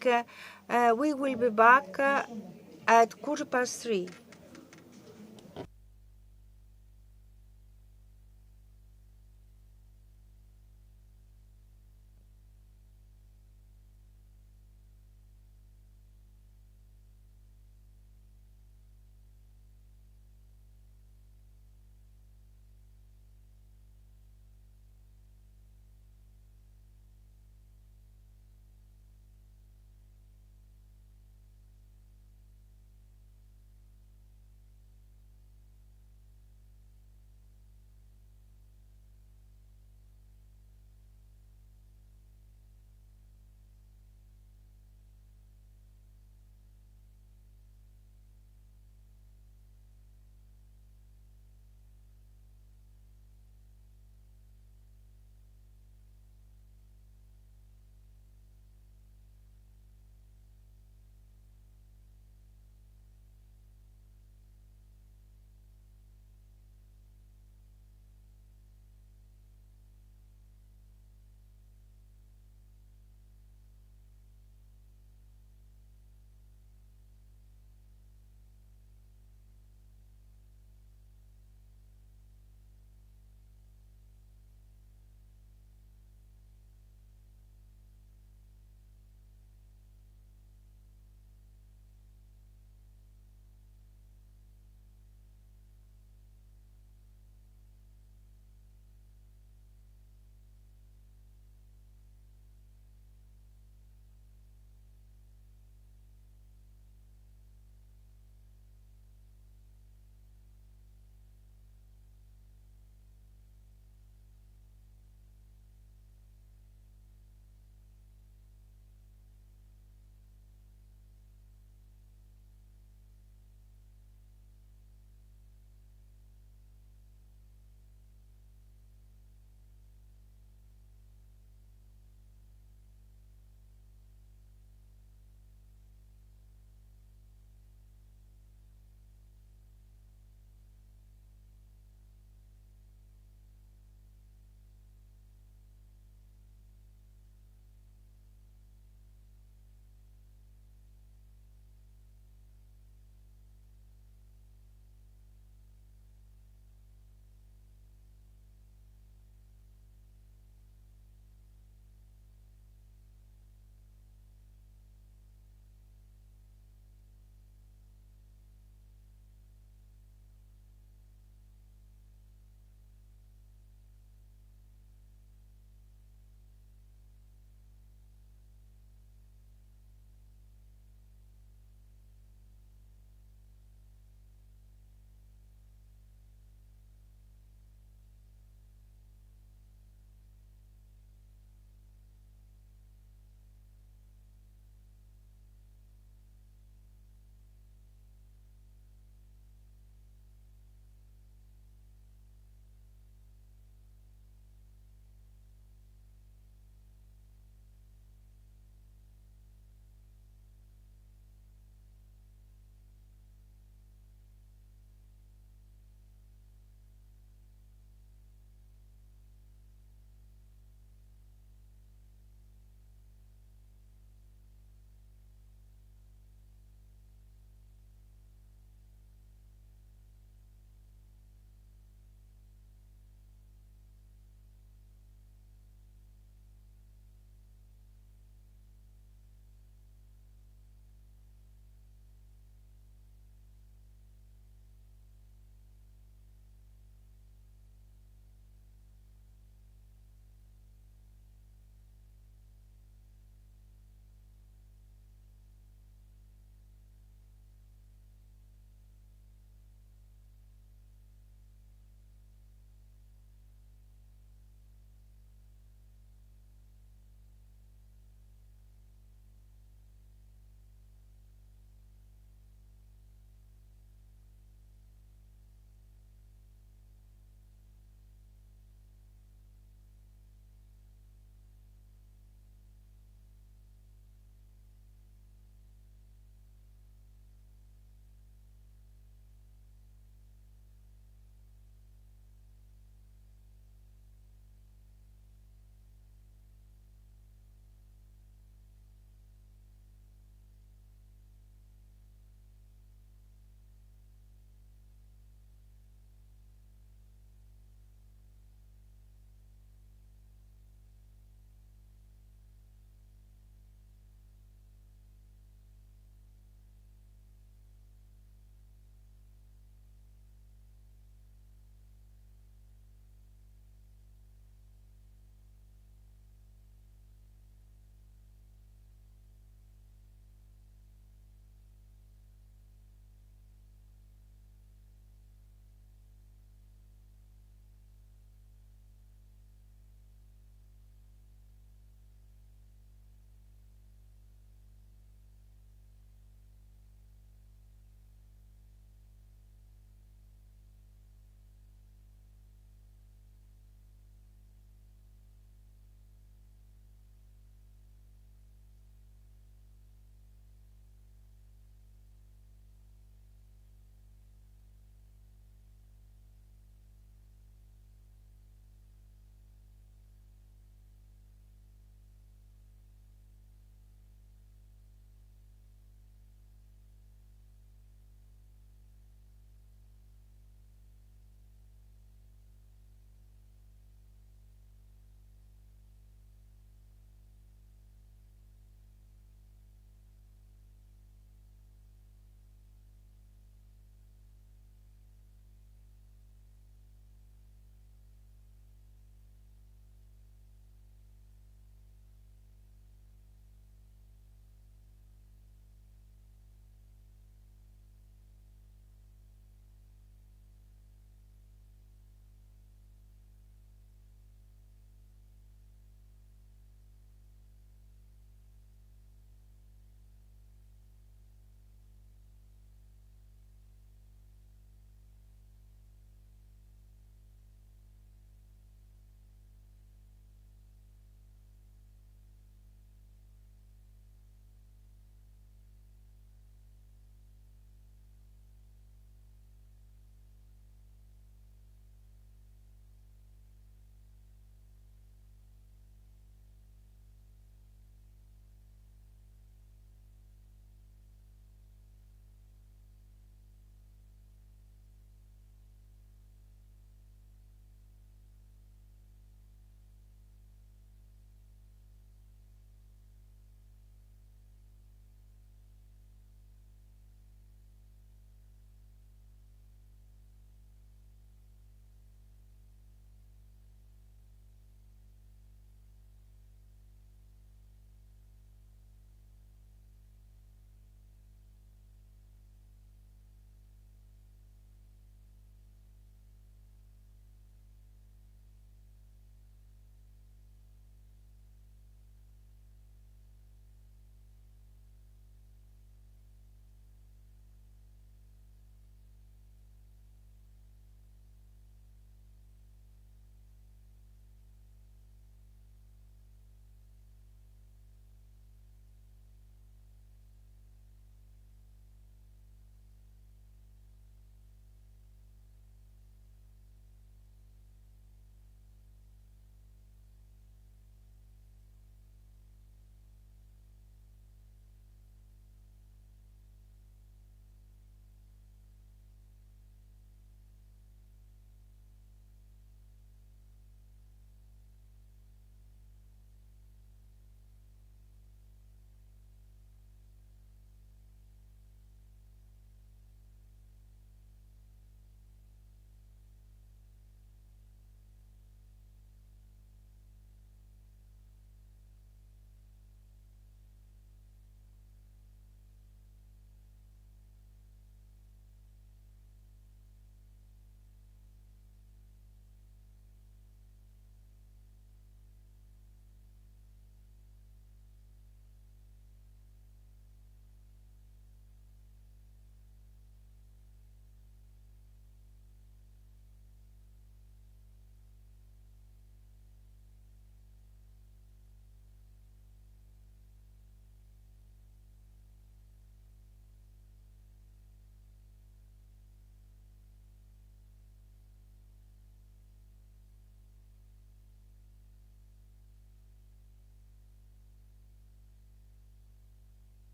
We will be back at 3:15.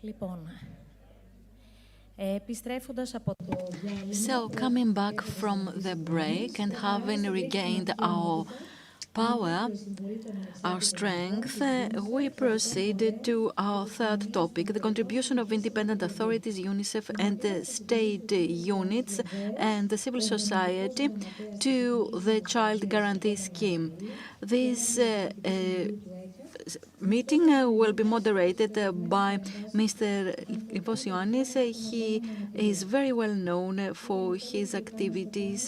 Λοιπόν, επιστρέφοντας από το So, coming back from the break and having regained our power, our strength, we proceed to our third topic, the contribution of independent authorities, UNICEF, and the state units and the civil society to the Child Guarantee Scheme. This meeting will be moderated by Mr. Livos Ioannis. He is very well known for his activities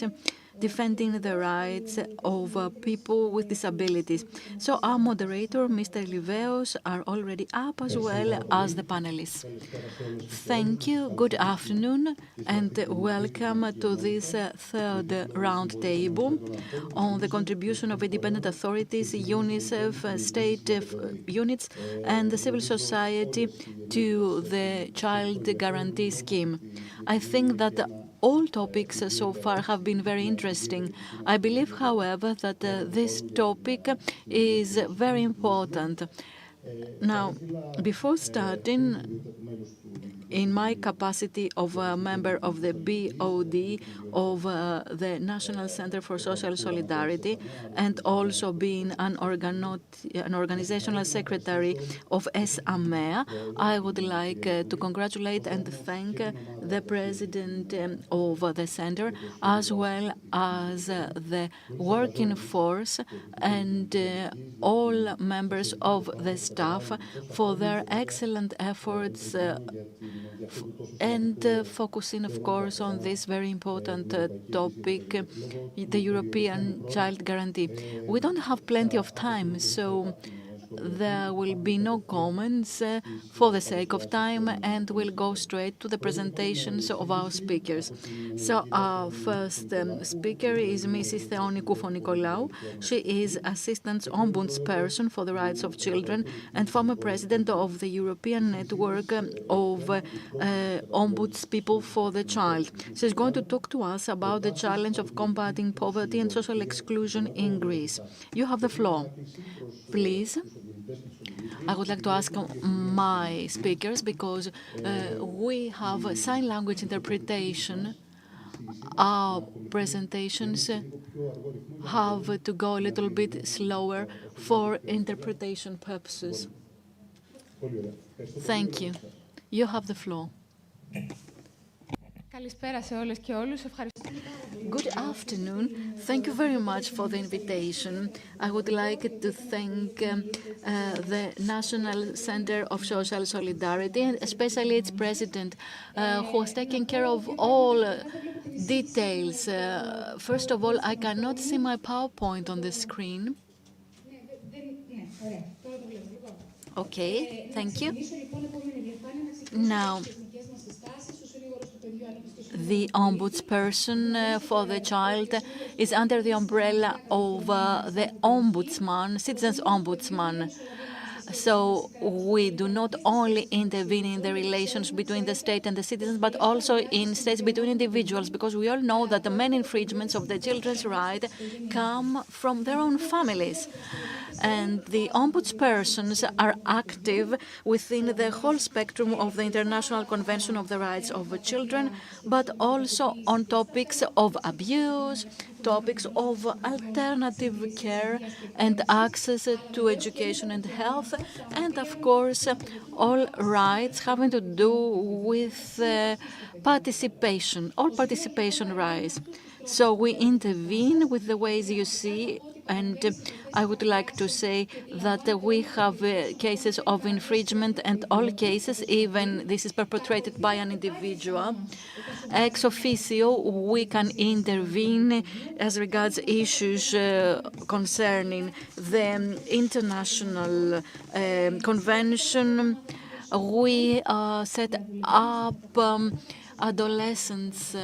defending the rights of people with disabilities. So our moderator, Mr. Liveos, are already up as well as the panelists. Thank you, good afternoon, and welcome to this third round table on the contribution of independent authorities, UNICEF, state units, and the civil society to the Child Guarantee Scheme. I think that all topics so far have been very interesting. I believe, however, that this topic is very important. Now, before starting, in my capacity of a member of the BOD of the National Center for Social Solidarity and also being an organizational secretary of SAMEA, I would like to congratulate and thank the president of the center as well as the working force and all members of the staff for their excellent efforts and focusing, of course, on this very important topic, the European Child Guarantee. We don't have plenty of time, so there will be no comments for the sake of time, and we'll go straight to the presentations of our speakers. So our first speaker is Mrs. Theoni Koufo-Nicolaou. She is Assistant Ombudsperson for the Rights of Children and former President of the European Network of Ombudspeople for the Child. She's going to talk to us about the challenge of combating poverty and social exclusion in Greece. You have the floor. Please. I would like to ask my speakers, because we have sign language interpretation. Our presentations have to go a little bit slower for interpretation purposes. Thank you. You have the floor. Καλησπέρα σε όλες και όλους. Good afternoon. Thank you very much for the invitation. I would like to thank the National Center of Social Solidarity and especially its president, who is taking care of all details. First of all, I cannot see my PowerPoint on the screen. Okay, thank you. Now, the ombudsperson for the child is under the umbrella of the ombudsman, citizens ombudsman. So we do not only intervene in the relations between the state and the citizens, but also in states between individuals, because we all know that the main infringements of the children's right come from their own families. And the ombudspersons are active within the whole spectrum of the International Convention of the Rights of Children, but also on topics of abuse, topics of alternative care and access to education and health, and of course all rights having to do with participation, all participation rights. So we intervene with the ways you see, and I would like to say that we have cases of infringement, and all cases, even this is perpetrated by an individual, ex officio, we can intervene as regards issues concerning the international convention. We set up adolescents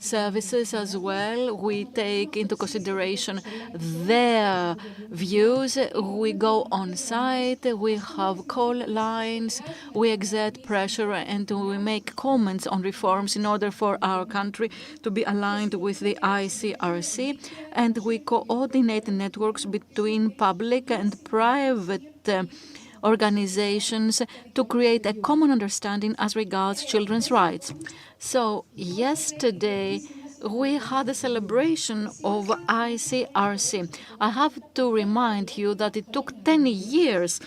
services as well. We take into consideration their views. We go on site, we have call lines, we exert pressure, and we make comments on reforms in order for our country to be aligned with the ICRC, and we coordinate networks between public and private organizations to create a common understanding as regards children's rights. So yesterday, we had a celebration of ICRC. I have to remind you that it took 10 years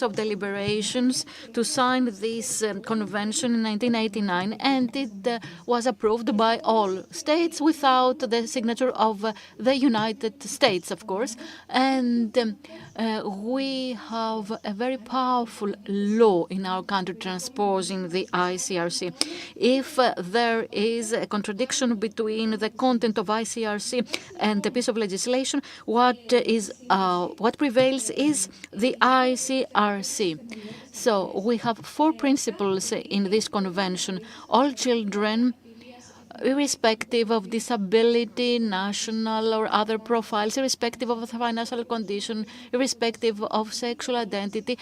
of deliberations to sign this convention in 1989, and it was approved by all states without the signature of the United States, of course. And we have a very powerful law in our country transposing the ICRC. If there is a contradiction between the content of ICRC and a piece of legislation, what prevails is the ICRC. So we have 4 principles in this convention. All children, irrespective of disability, national or other profiles, irrespective of the financial condition, irrespective of sexual identity,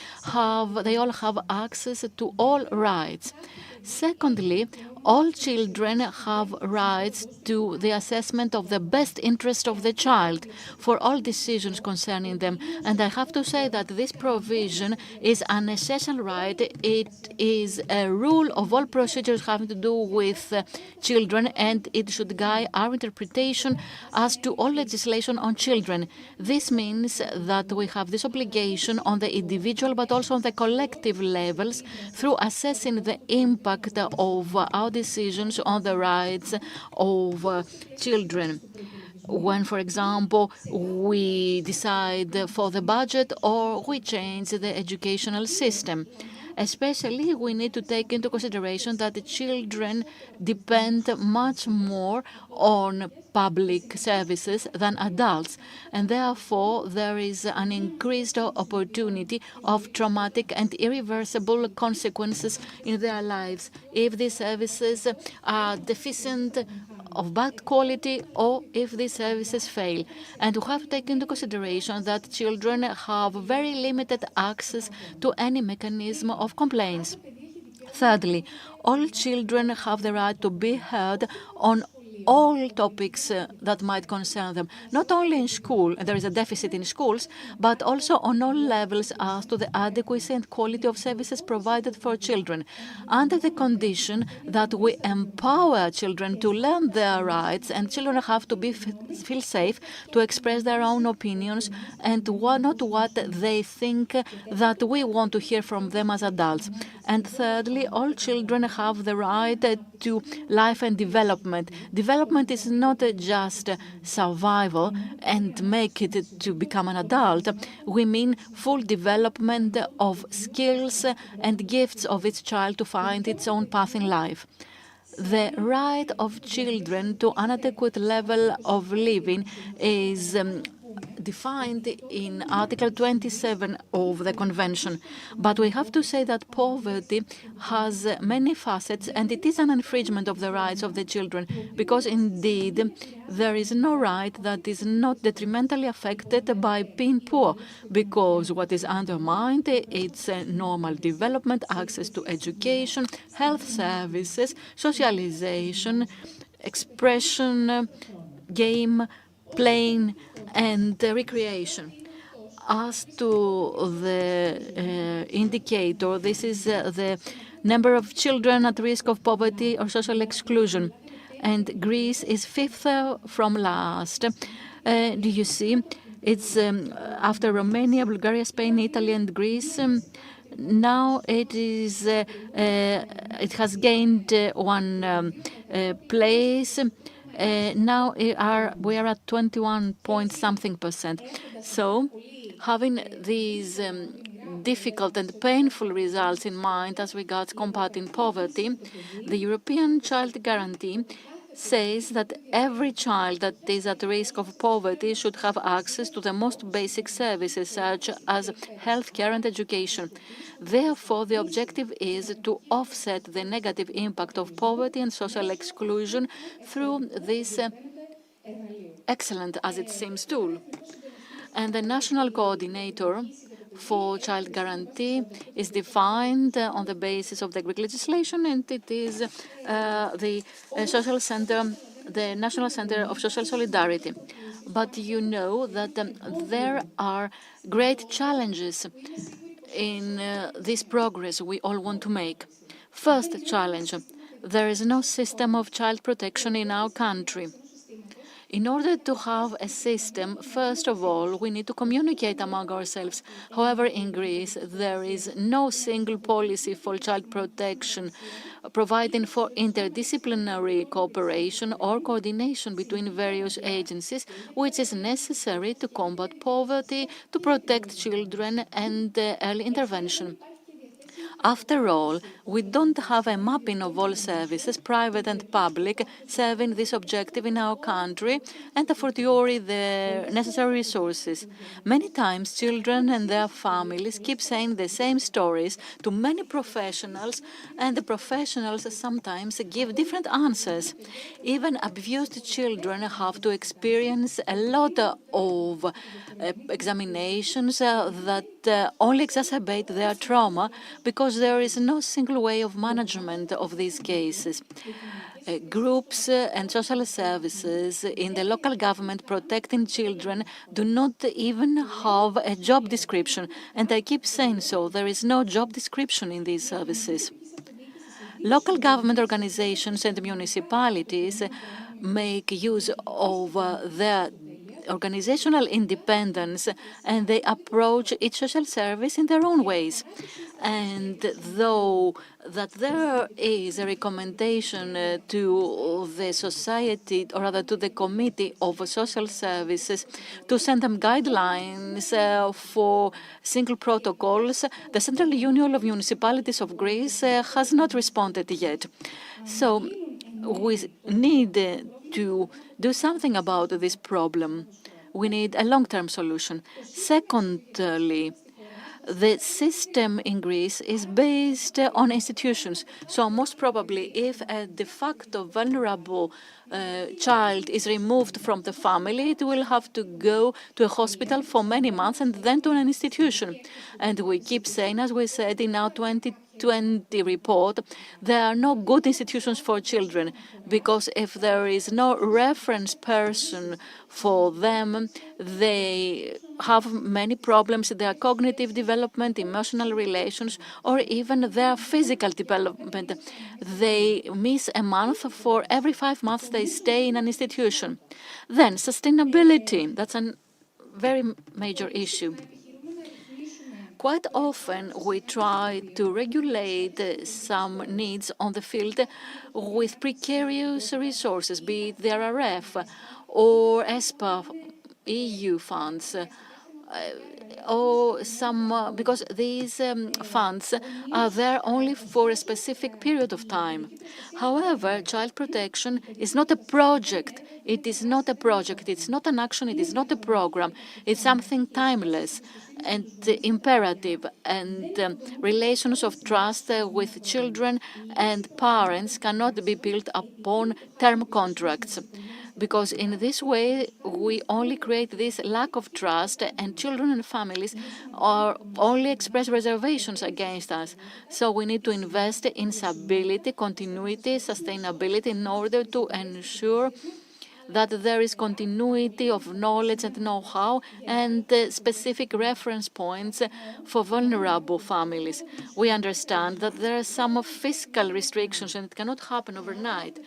they all have access to all rights. Secondly, all children have rights to the assessment of the best interest of the child for all decisions concerning them. And I have to say that this provision is an essential right. It is a rule of all procedures having to do with children, and it should guide our interpretation as to all legislation on children. This means that we have this obligation on the individual but also on the collective levels through assessing the impact of our decisions on the rights of children. When, for example, we decide for the budget or we change the educational system. Especially, we need to take into consideration that the children depend much more on public services than adults, and therefore there is an increased opportunity of traumatic and irreversible consequences in their lives if these services are deficient, of bad quality, or if these services fail. And we have to take into consideration that children have very limited access to any mechanism of complaints. Thirdly, all children have the right to be heard on all topics that might concern them, not only in school, and there is a deficit in schools, but also on all levels as to the adequacy and quality of services provided for children, under the condition that we empower children to learn their rights, and children have to feel safe to express their own opinions and not what they think that we want to hear from them as adults. And thirdly, all children have the right to life and development. Development is not just survival and make it to become an adult. We mean full development of skills and gifts of each child to find its own path in life. The right of children to an adequate level of living is defined in Article 27 of the Convention. But we have to say that poverty has many facets, and it is an infringement of the rights of the children, because indeed there is no right that is not detrimentally affected by being poor, because what is undermined is normal development, access to education, health services, socialization, expression, game, playing, and recreation. As to the indicator, this is the number of children at risk of poverty or social exclusion, and Greece is 5th from last. Do you see? It's after Romania, Bulgaria, Spain, Italy, and Greece. Now it is. It has gained one place. Now we are at 21 point something %. So, having these difficult and painful results in mind as regards combating poverty, the European Child Guarantee says that every child that is at risk of poverty should have access to the most basic services, such as healthcare and education. Therefore, the objective is to offset the negative impact of poverty and social exclusion through this excellent, as it seems, tool. And the national coordinator for child guarantee is defined on the basis of the Greek legislation, and it is the social center, the National Center of Social Solidarity. But you know that there are great challenges in this progress we all want to make. First challenge, there is no system of child protection in our country. In order to have a system, first of all, we need to communicate among ourselves. However, in Greece, there is no single policy for child protection providing for interdisciplinary cooperation or coordination between various agencies, which is necessary to combat poverty, to protect children, and early intervention. After all, we don't have a mapping of all services, private and public, serving this objective in our country, and a fortiori the necessary resources. Many times, children and their families keep saying the same stories to many professionals, and the professionals sometimes give different answers. Even abused children have to experience a lot of examinations that only exacerbate their trauma because there is no single way of management of these cases. Groups and social services in the local government protecting children do not even have a job description, and I keep saying so. There is no job description in these services. Local government organizations and municipalities make use of their organizational independence, and they approach each social service in their own ways. And though that there is a recommendation to the society, or rather to the Committee of Social Services, to send them guidelines for single protocols, the Central Union of Municipalities of Greece has not responded yet. So we need to do something about this problem. We need a long-term solution. Secondly, the system in Greece is based on institutions. So most probably, if a de facto vulnerable child is removed from the family, it will have to go to a hospital for many months and then to an institution. And we keep saying, as we said in our 2020 report, there are no good institutions for children, because if there is no reference person for them, they have many problems in their cognitive development, emotional relations, or even their physical development. They miss a month for every 5 months they stay in an institution. Then sustainability, that's a very major issue. Quite often, we try to regulate some needs on the field with precarious resources, be it the RRF or ESPA, EU funds, or some, because these funds are there only for a specific period of time. However, child protection is not a project. It is not a project. It's not an action. It is not a program. It's something timeless and imperative, and relations of trust with children and parents cannot be built upon term contracts, because in this way we only create this lack of trust, and children and families are only express reservations against us. So we need to invest in stability, continuity, sustainability in order to ensure that there is continuity of knowledge and know-how and specific reference points for vulnerable families. We understand that there are some fiscal restrictions and it cannot happen overnight,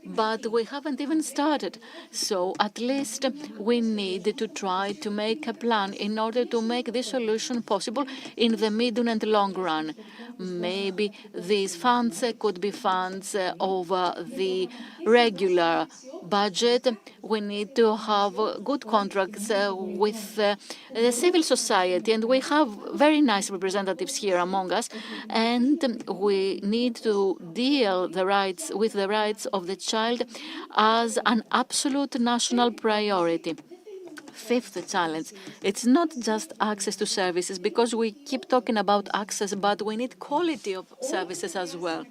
but we haven't even started. So at least we need to try to make a plan in order to make this solution possible in the medium and long run. Maybe these funds could be funds over the regular budget. We need to have good contracts with the civil society, and we have very nice representatives here among us, and we need to deal with the rights of the child as an absolute national priority. Fifth challenge, it's not just access to services, because we keep talking about access, but we need quality of services as well.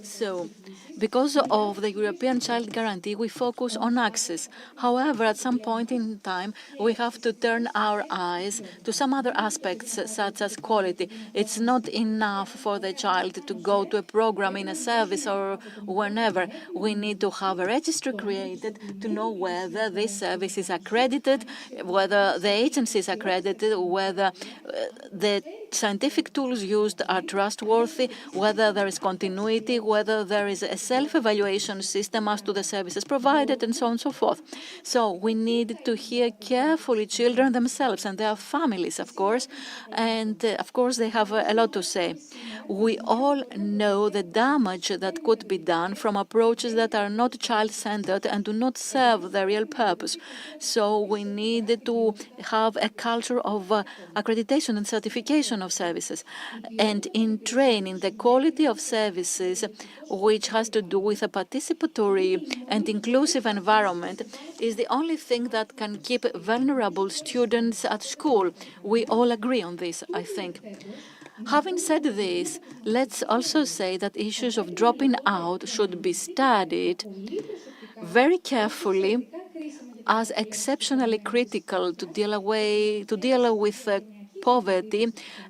So, because of the European Child Guarantee, we focus on access. However, at some point in time, we have to turn our eyes to some other aspects, such as quality. It's not enough for the child to go to a program in a service or whenever. We need to have a registry created to know whether this service is accredited, whether the agency is accredited, whether the scientific tools used are trustworthy, whether there is continuity, whether there is a self-evaluation system as to the services provided, and so on and so forth. So we need to hear carefully children themselves and their families, of course, and of course they have a lot to say. We all know the damage that could be done from approaches that are not child-centered and do not serve the real purpose. So we need to have a culture of accreditation and certification of services. And in training, the quality of services, which has to do with a participatory and inclusive environment, is the only thing that can keep vulnerable students at school. We all agree on this, I think. Having said this, let's also say that issues of dropping out should be studied very carefully as exceptionally critical to deal with poverty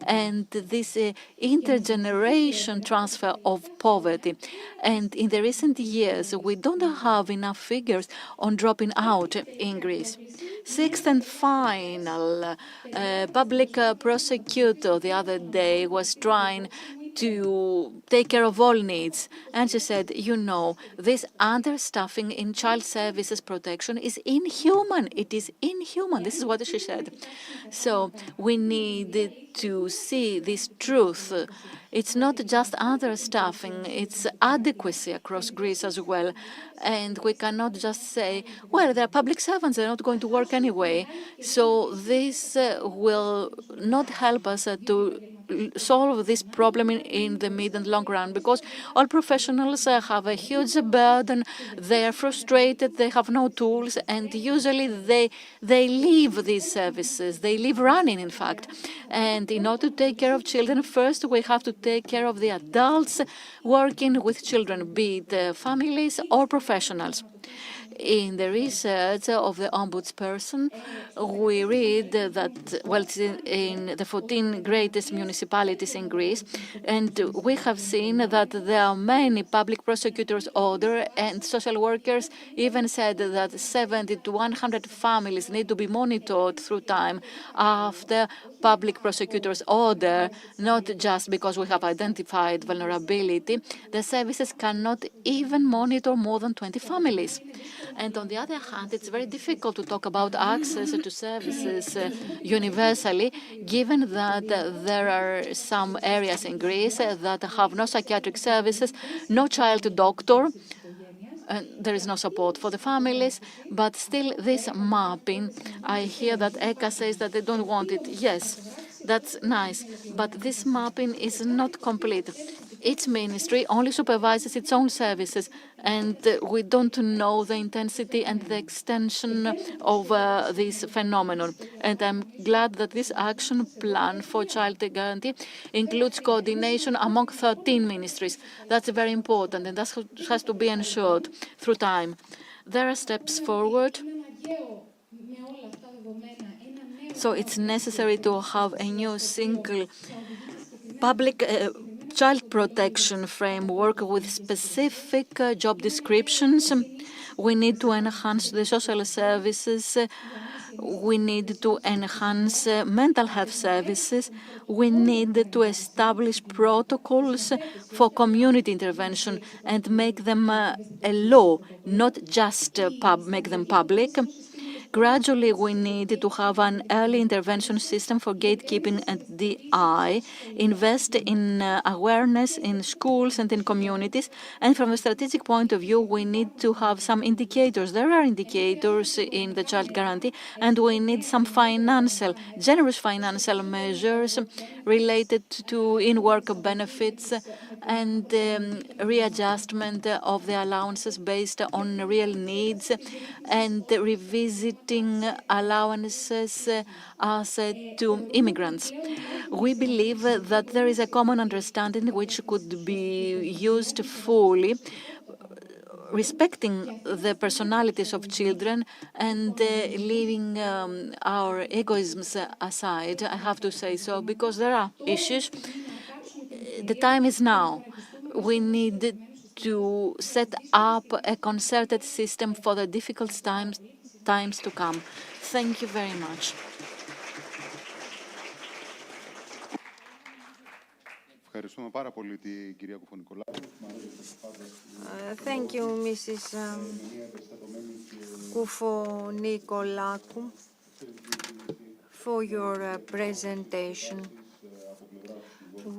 and this intergeneration transfer of poverty. And in the recent years, we don't have enough figures on dropping out in Greece. Sixth and final, public prosecutor the other day was trying to take care of all needs. And she said, you know, this understaffing in child services protection is inhuman. It is inhuman. This is what she said. So we need to see this truth. It's not just understaffing, it's adequacy across Greece as well. And we cannot just say, well, they're public servants, they're not going to work anyway. So this will not help us to solve this problem in the mid and long run, because all professionals have a huge burden, they are frustrated, they have no tools, and usually they leave these services, they leave running, in fact. And in order to take care of children, first we have to take care of the adults working with children, be it families or professionals. In the research of the ombudsperson, we read that, well, it's in the 14 greatest municipalities in Greece, and we have seen that there are many public prosecutors' order, and social workers even said that 70 to 100 families need to be monitored through time after public prosecutor's order, not just because we have identified vulnerability. The services cannot even monitor more than 20 families. And on the other hand, it's very difficult to talk about access to services universally, given that there are some areas in Greece that have no psychiatric services, no child doctor, there is no support for the families, but still this mapping, I hear that E.K.K.A says that they don't want it. Yes, that's nice, but this mapping is not complete. Each ministry only supervises its own services, and we don't know the intensity and the extension of this phenomenon. And I'm glad that this action plan for child guarantee includes coordination among 13 ministries. That's very important, and that has to be ensured through time. There are steps forward. So it's necessary to have a new single public child protection framework with specific job descriptions. We need to enhance the social services. We need to enhance mental health services. We need to establish protocols for community intervention and make them a law, not just make them public. Gradually, we need to have an early intervention system for gatekeeping and DI, invest in awareness in schools and in communities. And from a strategic point of view, we need to have some indicators. There are indicators in the child guarantee, and we need some generous financial measures related to in-work benefits and readjustment of the allowances based on real needs, and revisiting allowances as to immigrants. We believe that there is a common understanding which could be used fully, respecting the personalities of children and leaving our egoisms aside, I have to say so, because there are issues. The time is now. We need to set up a concerted system for the difficult times to come. Thank you very much. Ευχαριστούμε πάρα πολύ την κυρία Κουφωνικολάου. Thank you, Mrs. Kufonikoulakou, for your presentation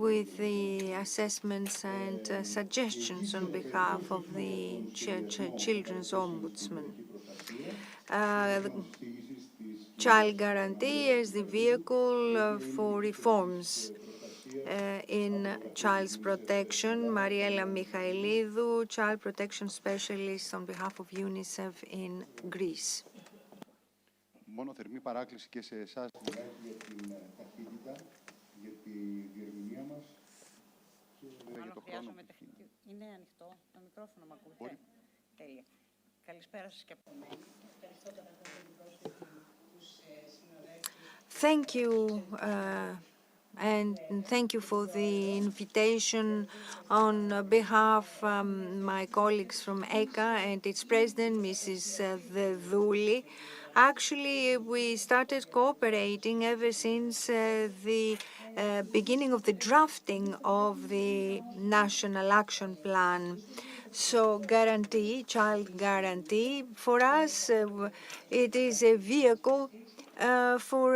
with the assessments and suggestions on behalf of the Children's Ombudsman. The Child Guarantee is the vehicle for reforms in child's protection. Mariella Michailidou, Child Protection Specialist on behalf of UNICEF in Greece. Μόνο θερμή παράκληση και σε εσάς για την ταχύτητα, για τη διερμηνία μας. Είναι ανοιχτό το μικρόφωνο, μ' ακούτε? Τέλεια. Καλησπέρα σας και από μένα. Ευχαριστώ τον Αντώνη τους συναδέλφους. Thank you. And thank you for the invitation on behalf of my colleagues from ECA and its president, Mrs. Vedouli. Actually, we started cooperating ever since the beginning of the drafting of the National Action Plan. So guarantee, child guarantee, for us, it is a vehicle for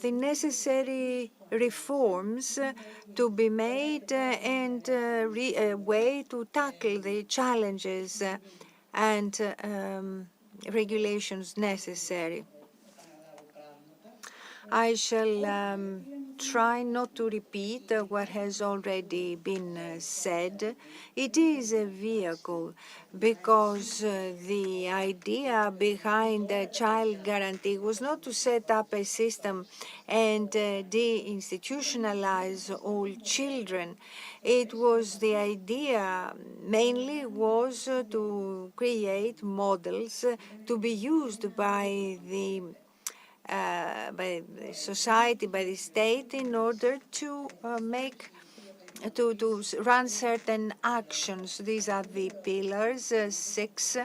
the necessary reforms to be made and a way to tackle the challenges and regulations necessary. I shall try not to repeat what has already been said. It is a vehicle because the idea behind the child guarantee was not to set up a system and deinstitutionalize all children. It was the idea mainly was to create models to be used by the society, by the state, in order to to run certain actions. These are the pillars, 6.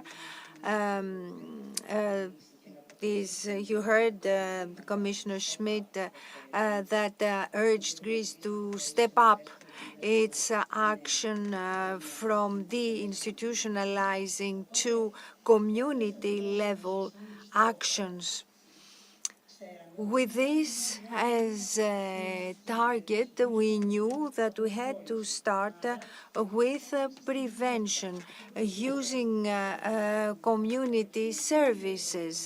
You heard Commissioner Schmidt that urged Greece to step up its action from deinstitutionalizing to community-level actions. With this as a target, we knew that we had to start with prevention, using community services.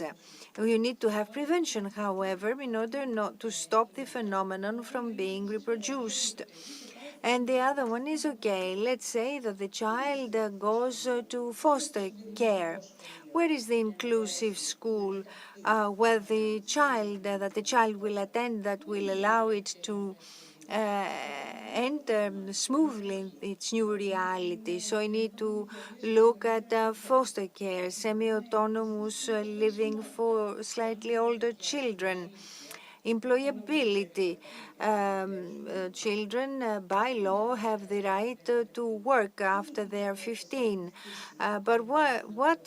You need to have prevention, however, in order not to stop the phenomenon from being reproduced. And the other one is, okay, let's say that the child goes to foster care. Where is the inclusive school where the child will attend that will allow it to enter smoothly its new reality? So I need to look at foster care, semi-autonomous living for slightly older children. Employability. Children, by law, have the right to work after they are 15. But what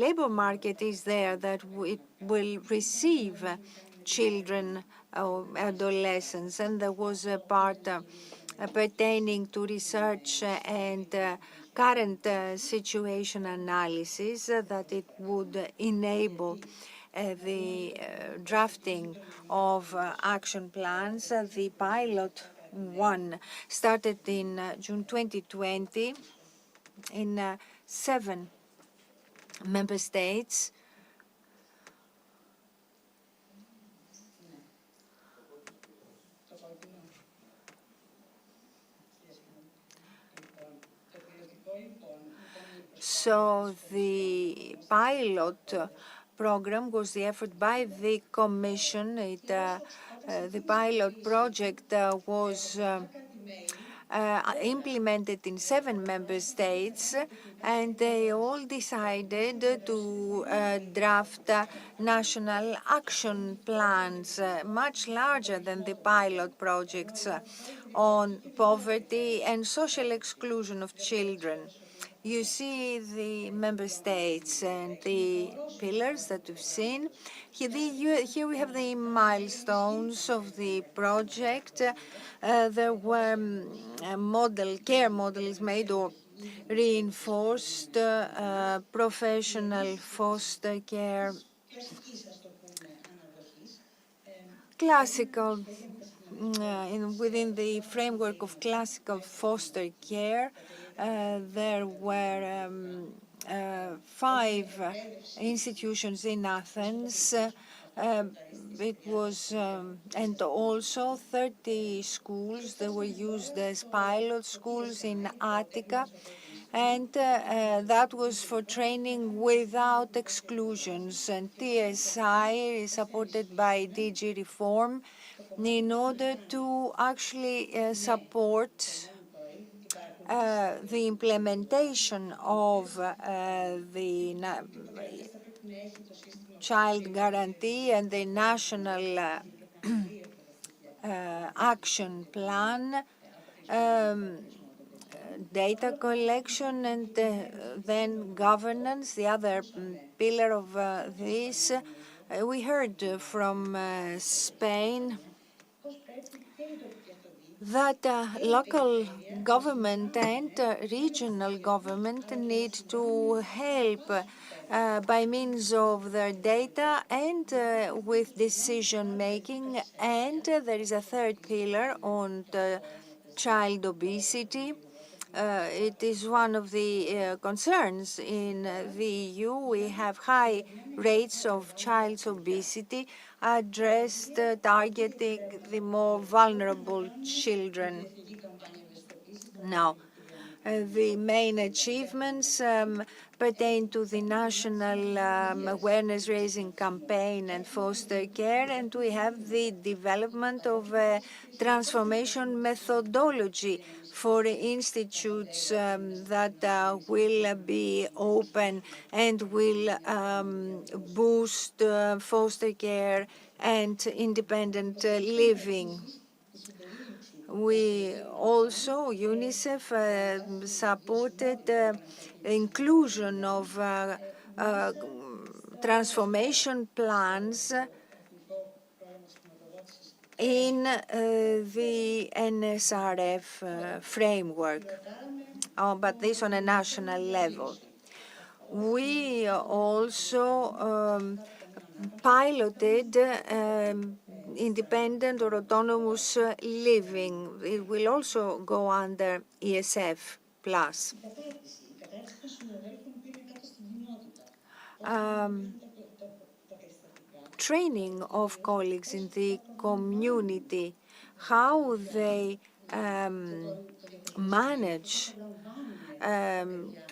labor market is there that it will receive children or adolescents? And there was a part pertaining to research and current situation analysis that it would enable the drafting of action plans. The pilot one started in June 2020 in 7 member states. So the pilot program was the effort by the Commission. The pilot project was implemented in 7 member states, and they all decided to draft national action plans much larger than the pilot projects on poverty and social exclusion of children. You see the member states and the pillars that we've seen. Here we have the milestones of the project. There were care models made or reinforced, professional foster care, classical, within the framework of classical foster care, there were 5 institutions in Athens. It was, and also 30 schools that were used as pilot schools in Attica. And that was for training without exclusions. And TSI is supported by DG Reform in order to actually support the implementation of the child guarantee and the national action plan, data collection, and then governance, the other pillar of this. We heard from Spain that local government and regional government need to help by means of their data and with decision making. And there is a third pillar on the child obesity. It is one of the concerns in the EU. We have high rates of child obesity addressed, targeting the more vulnerable children. Now, the main achievements pertain to the national awareness-raising campaign and foster care, and we have the development of a transformation methodology for institutes that will be open and will boost foster care and independent living. We also, UNICEF, supported inclusion of transformation plans in the NSRF framework, but this on a national level. We also piloted independent or autonomous living. It will also go under ESF+. Training of colleagues in the community, how they manage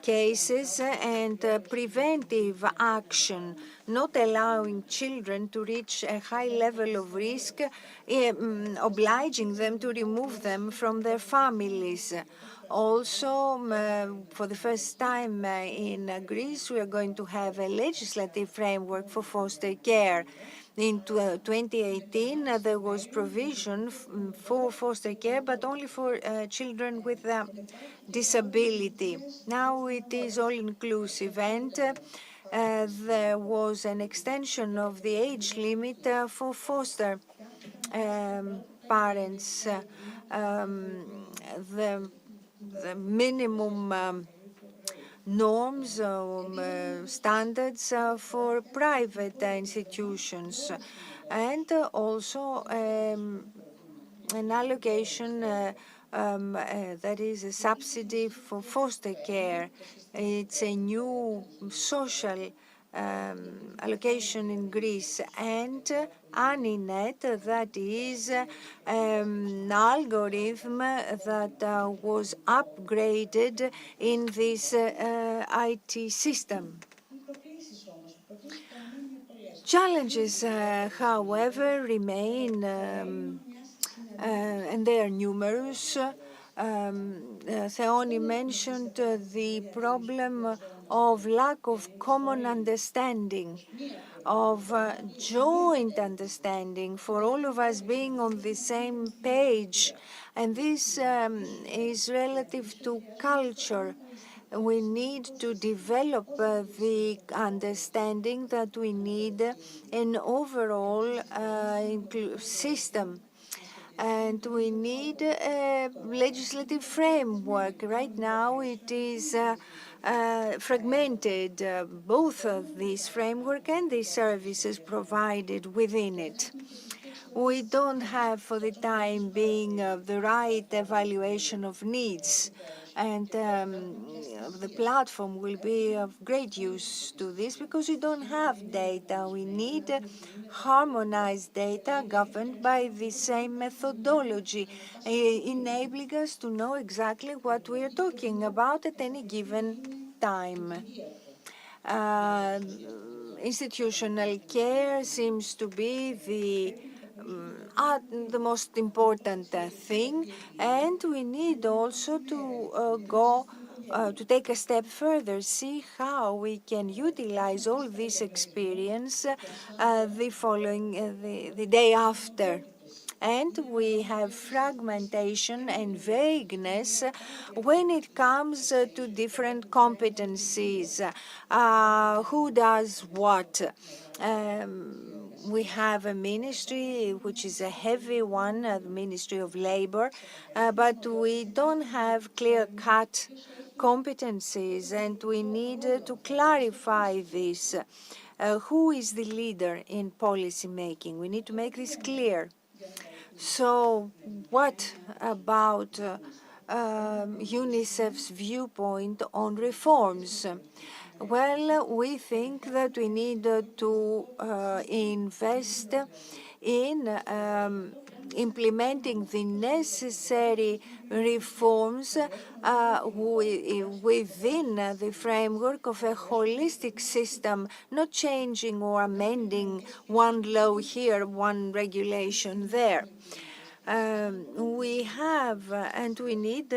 cases and preventive action, not allowing children to reach a high level of risk, obliging them to remove them from their families. Also, for the first time in Greece, we are going to have a legislative framework for foster care. In 2018, there was provision for foster care, but only for children with disability. Now it is all-inclusive, and there was an extension of the age limit for foster parents. The minimum norms, standards for private institutions, and also an allocation that is a subsidy for foster care. It's a new social allocation in Greece, and Aninet, that is an algorithm that was upgraded in this IT system. Challenges, however, remain, and they are numerous. Theoni mentioned the problem of lack of common understanding, of joint understanding, for all of us being on the same page. And this is relative to culture. we need to develop the understanding that we need an overall system. And we need a legislative framework. Right now it is fragmented, both of this framework and the services provided within it. We don't have for the time being the right evaluation of needs, and the platform will be of great use to this because we don't have data. We need harmonized data governed by the same methodology, enabling us to know exactly what we are talking about at any given time. Institutional care seems to be the most important thing, and we need also to to take a step further, see how we can utilize all this experience the day after. And we have fragmentation and vagueness when it comes to different competencies. Who does what? We have a ministry which is a heavy one, the Ministry of Labor, but we don't have clear-cut competencies, and we need to clarify this. Who is the leader in policy making? We need to make this clear. So what about UNICEF's viewpoint on reforms? Well, we think that we need to invest in implementing the necessary reforms within the framework of a holistic system, not changing or amending one law here, one regulation there. We have and we need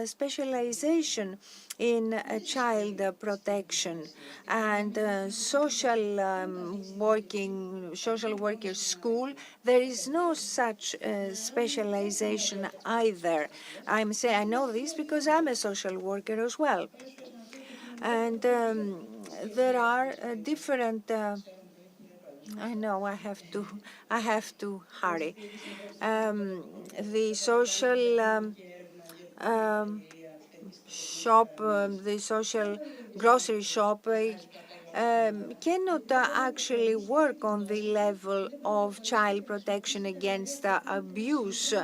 specialization in child protection and social worker school. There is no such specialization either. I know this because I'm a social worker as well. And there are different I know I have to hurry. The social shop, the social grocery shop cannot actually work on the level of child protection against abuse.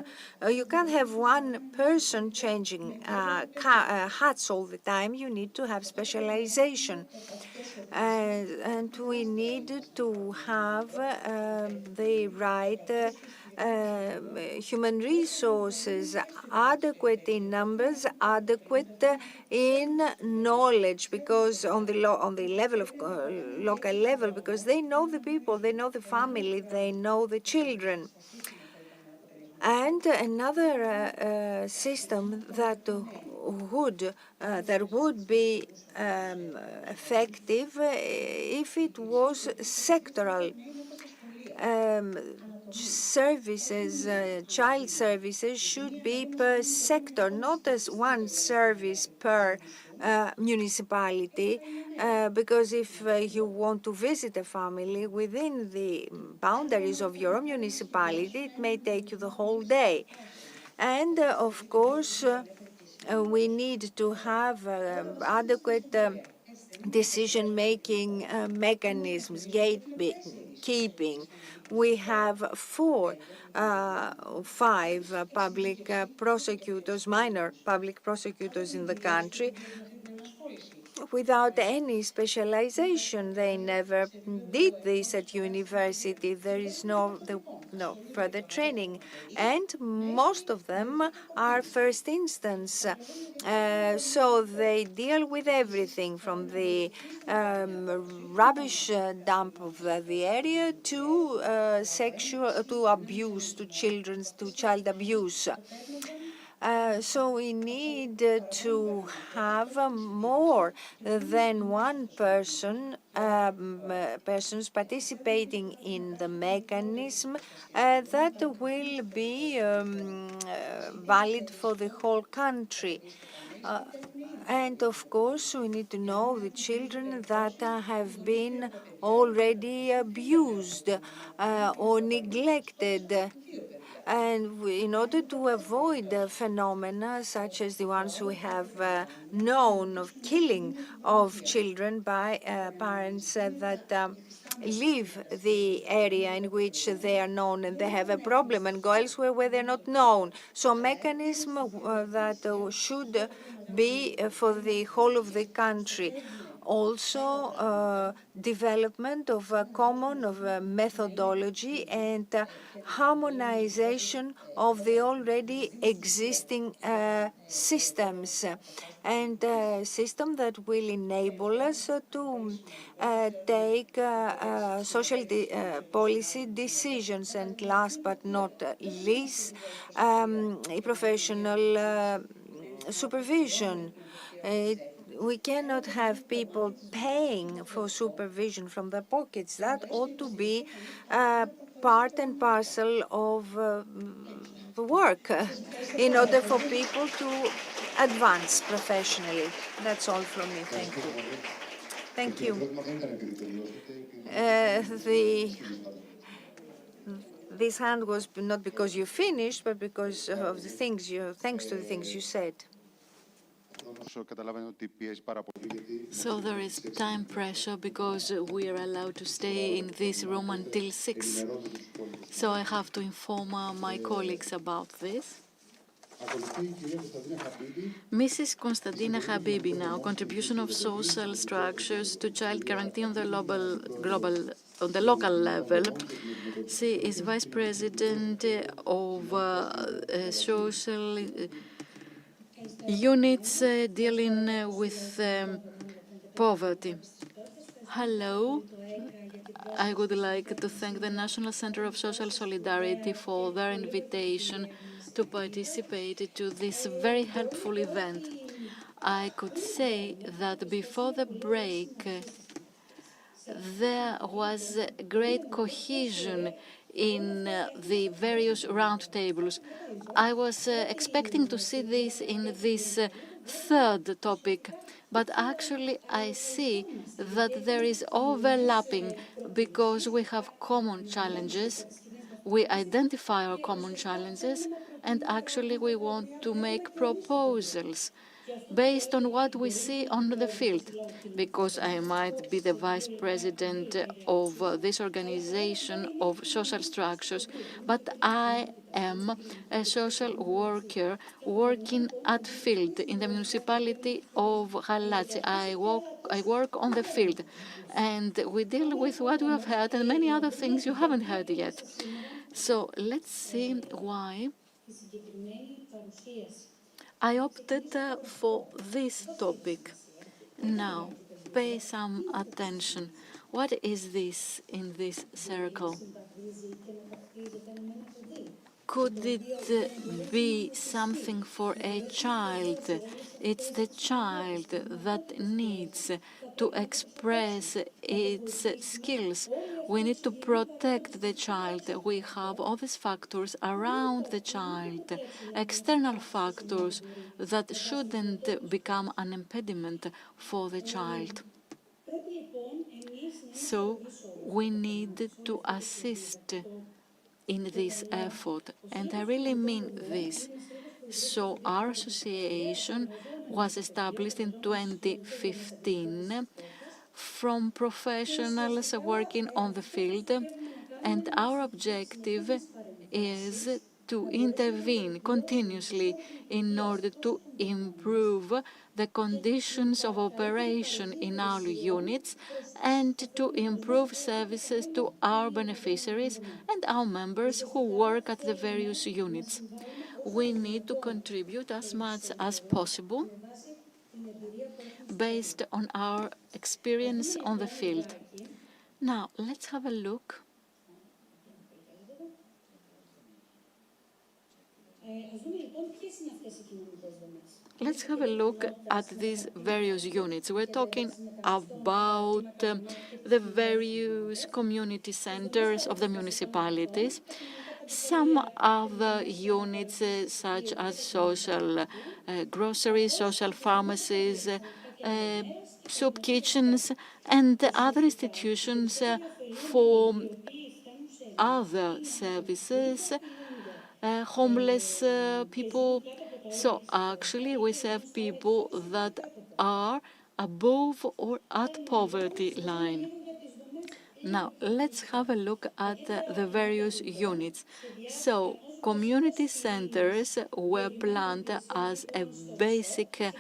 You can't have one person changing hats all the time. You need to have specialization. And we need to have the right human resources, adequate in numbers, adequate in knowledge, because on the level of local level, because they know the people, they know the family, they know the children. And another system that would be effective if it was sectoral. Services, child services should be per sector, not as one service per municipality, because if you want to visit a family within the boundaries of your municipality, it may take you the whole day. And of course, we need to have adequate decision-making mechanisms, gatekeeping. We have 5 public prosecutors, minor public prosecutors in the country, without any specialization. They never did this at university. There is no further training. And most of them are first instance. So they deal with everything from the rubbish dump of the area to abuse, to child abuse. So we need to have more than one persons participating in the mechanism that will be valid for the whole country. And of course, we need to know the children that have been already abused or neglected. And in order to avoid phenomena such as the ones we have known of killing of children by parents that leave the area in which they are known and they have a problem and go elsewhere where they're not known. So a mechanism that should be for the whole of the country. Also, development of a common methodology and harmonization of the already existing systems, and a system that will enable us to take social policy decisions. And last but not least, professional supervision. We cannot have people paying for supervision from their pockets. That ought to be part and parcel of the work in order for people to advance professionally. That's all from me. Thank you. Thank you. This hand was not because you finished, but because of the things thanks to the things you said. So there is time pressure because we are allowed to stay in this room until 6. So I have to inform my colleagues about this. Mrs. Konstantina Habibi now, contribution of social structures to child guarantee on the local level. She is Vice President of social units dealing with poverty. Hello. I would like to thank the National Center of Social Solidarity for their invitation to participate to this very helpful event. I could say that before the break, there was great cohesion in the various roundtables. I was expecting to see this in this third topic, but actually I see that there is overlapping because we have common challenges. We identify our common challenges, and actually we want to make proposals based on what we see on the field, because I might be the vice president of this organization of social structures, but I am a social worker working at field in the municipality of Galați. I work on the field, and we deal with what we have heard and many other things you haven't heard yet. So let's see why I opted for this topic. Now, pay some attention. What is this in this circle? Could it be something for a child? It's the child that needs to express its skills. We need to protect the child. We have all these factors around the child, external factors that shouldn't become an impediment for the child. So we need to assist in this effort, and I really mean this. So our association was established in 2015 from professionals working on the field, and our objective is to intervene continuously in order to improve the conditions of operation in our units and to improve services to our beneficiaries and our members who work at the various units. We need to contribute as much as possible based on our experience on the field. Now, let's have a look Let's have a look at these various units. We're talking about the various community centers of the municipalities. Some other units, such as social groceries, social pharmacies, soup kitchens, and other institutions for other services, homeless people. So actually, we serve people that are above or at poverty line. Now, let's have a look at the various units. So, community centers were planned as a basic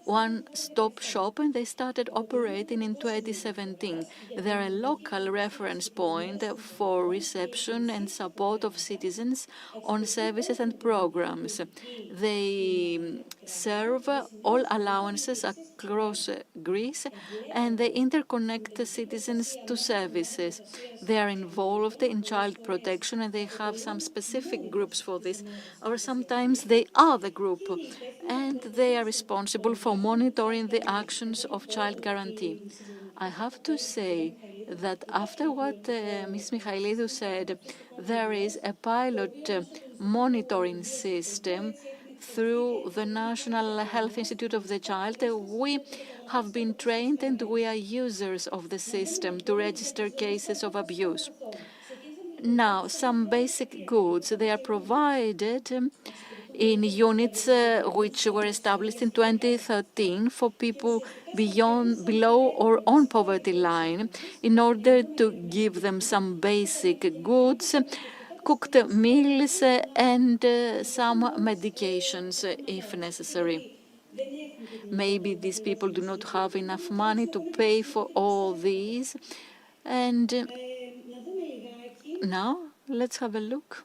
one-stop shop, and they started operating in 2017. They're a local reference point for reception and support of citizens on services and programs. They serve all allowances across Greece, and they interconnect citizens to services. They are involved in child protection, and they have some specific groups for this, or sometimes they are the group, and they are responsible for monitoring the actions of child guarantee. I have to say that after what Ms. Michailidou said, there is a pilot monitoring system through the National Health Institute of the Child. We have been trained and we are users of the system to register cases of abuse. Now, some basic goods, they are provided in units which were established in 2013 for people below or on poverty line in order to give them some basic goods, cooked meals, and some medications if necessary. Maybe these people do not have enough money to pay for all these. And now let's have a look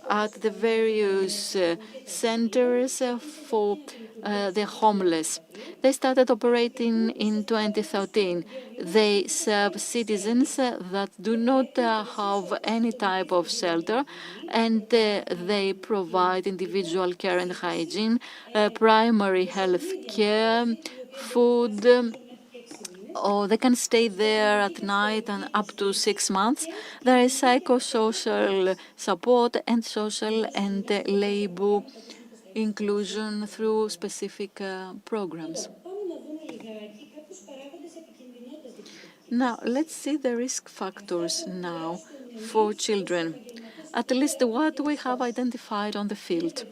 at the various centers for the homeless. They started operating in 2013. They serve citizens that do not have any type of shelter, and they provide individual care and hygiene, primary health care, food, or they can stay there at night and up to 6 months. There is psychosocial support and social and labor inclusion through specific programs. Now, let's see the risk factors now for children, at least what we have identified on the field.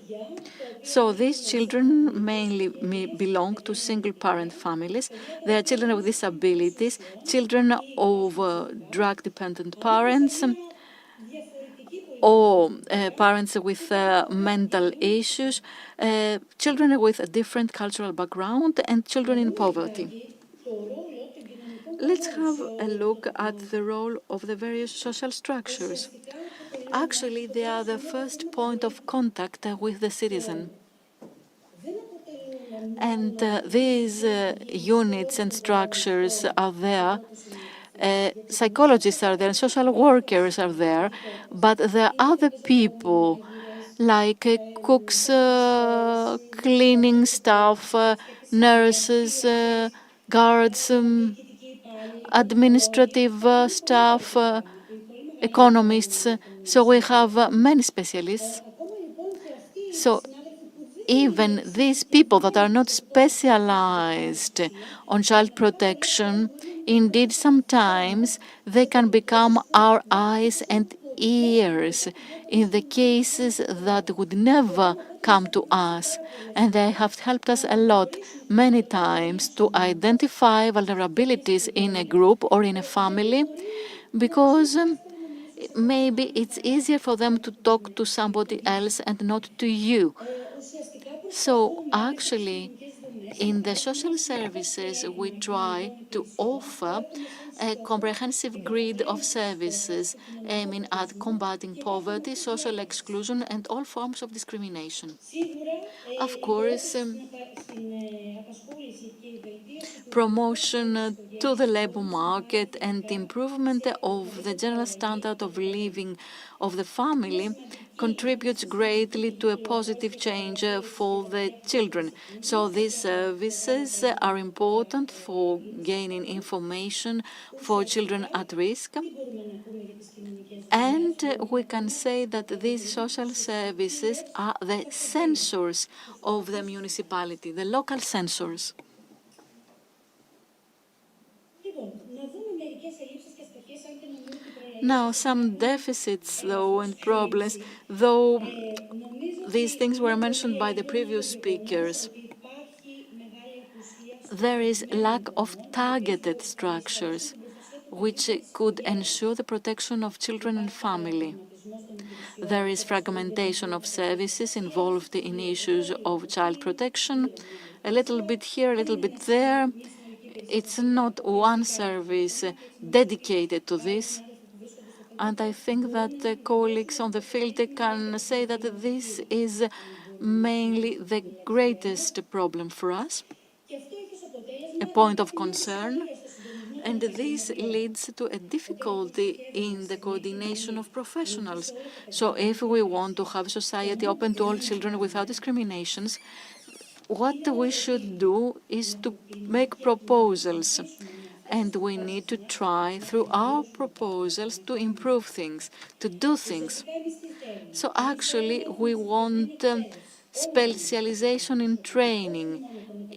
So these children mainly belong to single-parent families. They are children with disabilities, children of drug-dependent parents, or parents with mental issues, children with a different cultural background, and children in poverty. Let's have a look at the role of the various social structures. Actually, they are the first point of contact with the citizen. And these units and structures are there. Psychologists are there, social workers are there, but there are other people like cooks, cleaning staff, nurses, guards, administrative staff, economists. So we have many specialists. So even these people that are not specialized on child protection, indeed, sometimes they can become our eyes and ears in the cases that would never come to us. And they have helped us a lot, many times, to identify vulnerabilities in a group or in a family, because maybe it's easier for them to talk to somebody else and not to you. So actually, in the social services, we try to offer a comprehensive grid of services aiming at combating poverty, social exclusion, and all forms of discrimination. Of course, promotion to the labor market and improvement of the general standard of living of the family contributes greatly to a positive change for the children. So these services are important for gaining information for children at risk. And we can say that these social services are the sensors of the municipality, the local sensors. Now, some deficits, though, and problems, though these things were mentioned by the previous speakers. There is lack of targeted structures which could ensure the protection of children and family. There is fragmentation of services involved in issues of child protection, a little bit here, a little bit there. It's not one service dedicated to this. And I think that the colleagues on the field can say that this is mainly the greatest problem for us, a point of concern. And this leads to a difficulty in the coordination of professionals. So if we want to have society open to all children without discriminations, what we should do is to make proposals. And we need to try through our proposals to improve things, to do things. So actually, we want specialization in training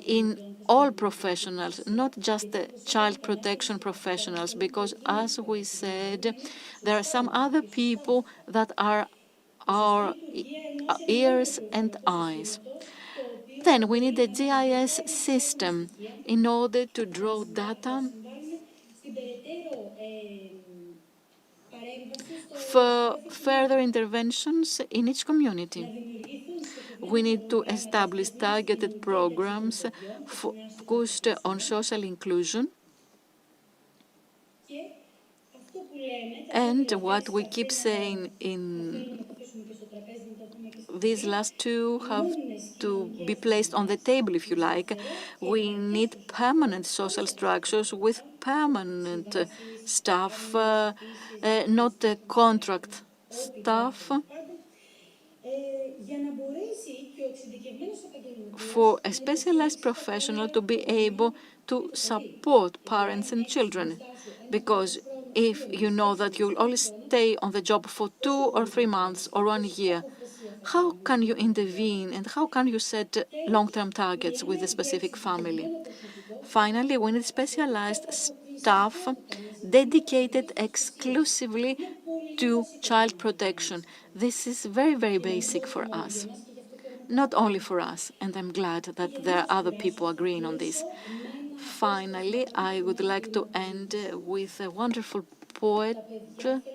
in all professionals, not just the child protection professionals, because as we said, there are some other people that are our ears and eyes. Then we need a GIS system in order to draw data for further interventions in each community. We need to establish targeted programs focused on social inclusion. And what we keep saying in these last two have to be placed on the table, if you like. We need permanent social structures with permanent staff, not contract staff, for a specialized professional to be able to support parents and children. Because if you know that you'll only stay on the job for 2 or 3 months or 1 year, how can you intervene and how can you set long-term targets with a specific family? Finally, we need specialized staff dedicated exclusively to child protection. This is very, very basic for us. Not only for us, and I'm glad that there are other people agreeing on this. Finally, I would like to end with a wonderful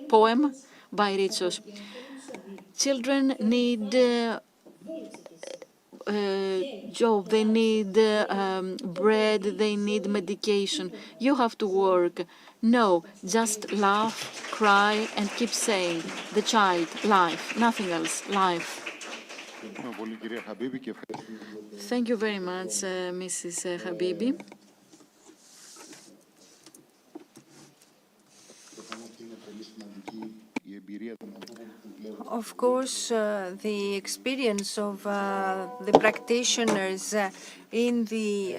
poem by Ritsos. Children need job, they need bread, they need medication. You have to work. No, just laugh, cry, and keep saying, the child, life, nothing else, life. Thank you very much, Mrs. Habibi. Of course, the experience of the practitioners in the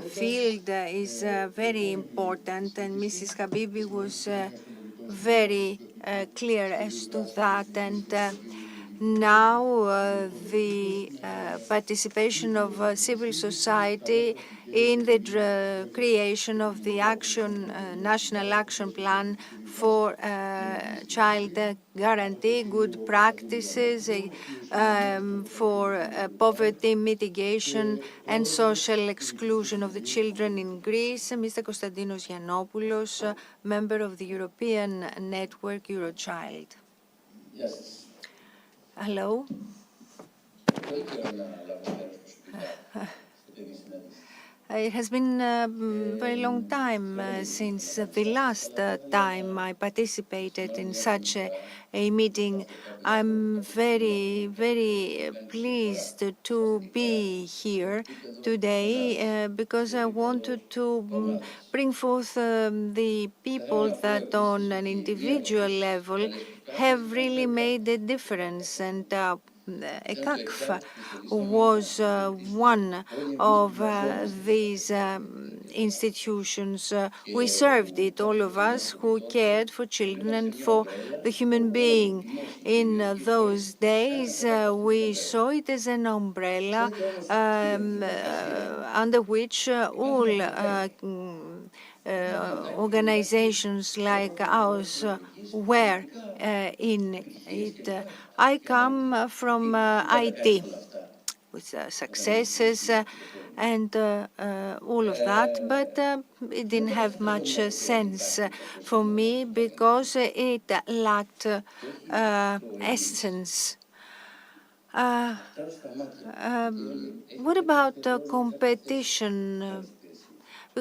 field is very important, and Mrs. Habibi was very clear as to that. And now the participation of civil society in the creation of the National Action Plan for child guarantee, good practices for poverty mitigation and social exclusion of the children in Greece. Mr. Konstantinos Giannopoulos, member of the European network Eurochild. Yes. Hello. It has been a very long time since the last time I participated in such a meeting. I'm very, very pleased to be here today because I wanted to bring forth the people that on an individual level have really made a difference, and E.K.K.A was one of these institutions. We served it, all of us who cared for children and for the human being. In those days, we saw it as an umbrella under which all organizations like ours were in it. I come from IT with successes and all of that, but it didn't have much sense for me because it lacked essence. What about competition?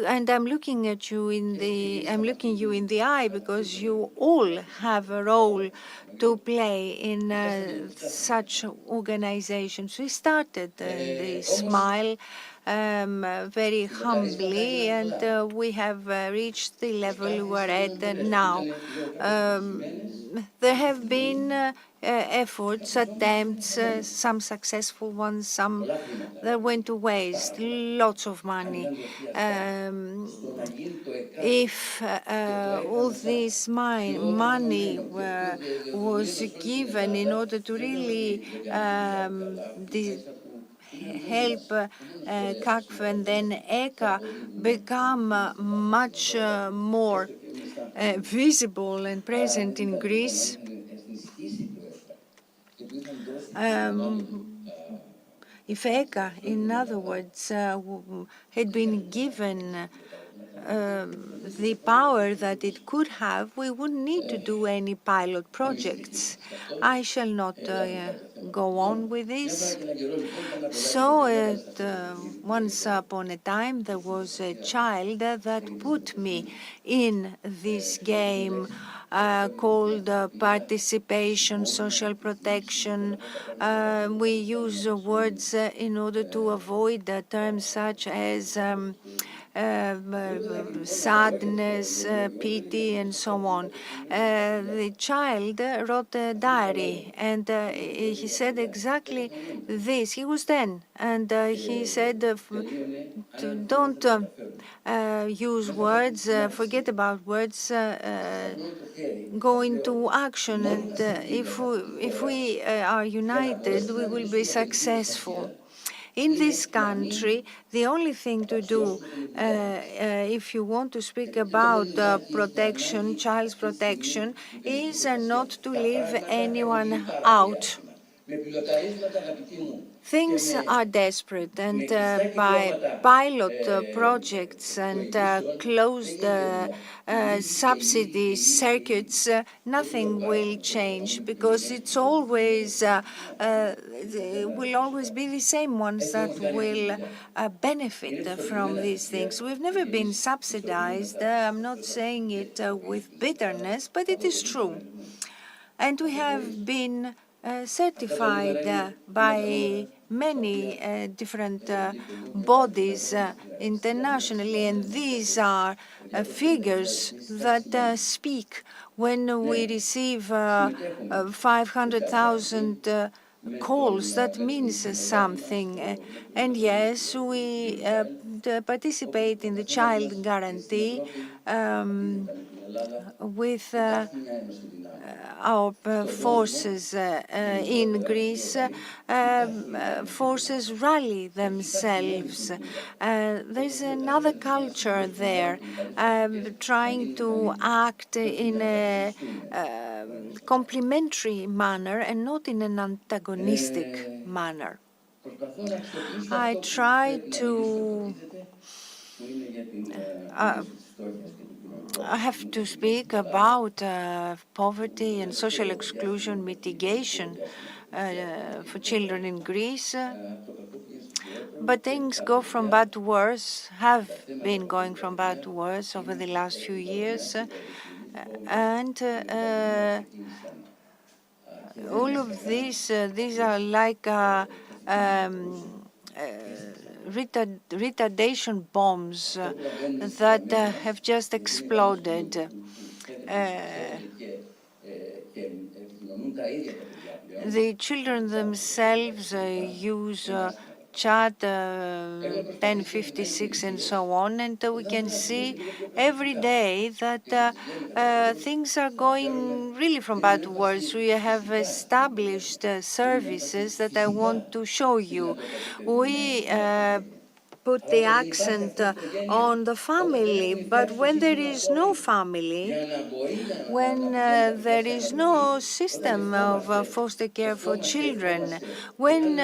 And I'm looking you in the eye because you all have a role to play in such organizations. We started the Smile very humbly, and we have reached the level we're at now. There have been efforts, attempts, some successful ones, some that went to waste, lots of money. If all this money was given in order to really help E.K.K.A and then E.K.K.A become much more visible and present in Greece, if E.K.K.A, in other words, had been given the power that it could have, we wouldn't need to do any pilot projects. I shall not go on with this. So once upon a time, there was a child that put me in this game called participation, social protection. We use words in order to avoid terms such as sadness, pity, and so on. The child wrote a diary, and he said exactly this. He was 10, and he said, don't use words, forget about words, go into action, and if we are united, we will be successful. In this country, the only thing to do, if you want to speak about protection, child's protection, is not to leave anyone out. Things are desperate, and by pilot projects and closed subsidy circuits, nothing will change because it's always will always be the same ones that will benefit from these things. We've never been subsidized. I'm not saying it with bitterness, but it is true. And we have been certified by many different bodies internationally, and these are figures that speak. When we receive 500,000 calls, that means something. And yes, we participate in the child guarantee with our forces in Greece. Forces rally themselves. There's another culture there, trying to act in a complementary manner and not in an antagonistic manner. I try to I have to speak about poverty and social exclusion mitigation for children in Greece. But things go from bad to worse, have been going from bad to worse over the last few years. And all of these are like retardation bombs that have just exploded. The children themselves use chat 1056 and so on, and we can see every day that things are going really from bad to worse. We have established services that I want to show you. We put the accent on the family, but when there is no family, when there is no system of foster care for children, when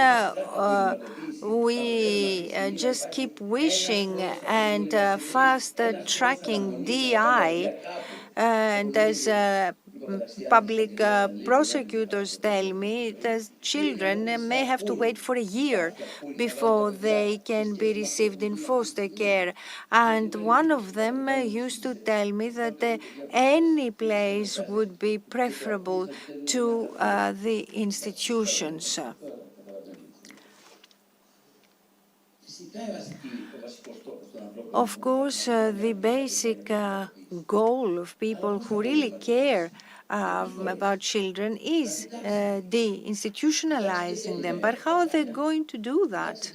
we just keep wishing and fast tracking DI, and as public prosecutors tell me, the children may have to wait for a year before they can be received in foster care. And one of them used to tell me that any place would be preferable to the institutions. Of course, the basic goal of people who really care about children is de-institutionalizing them. But how are they going to do that?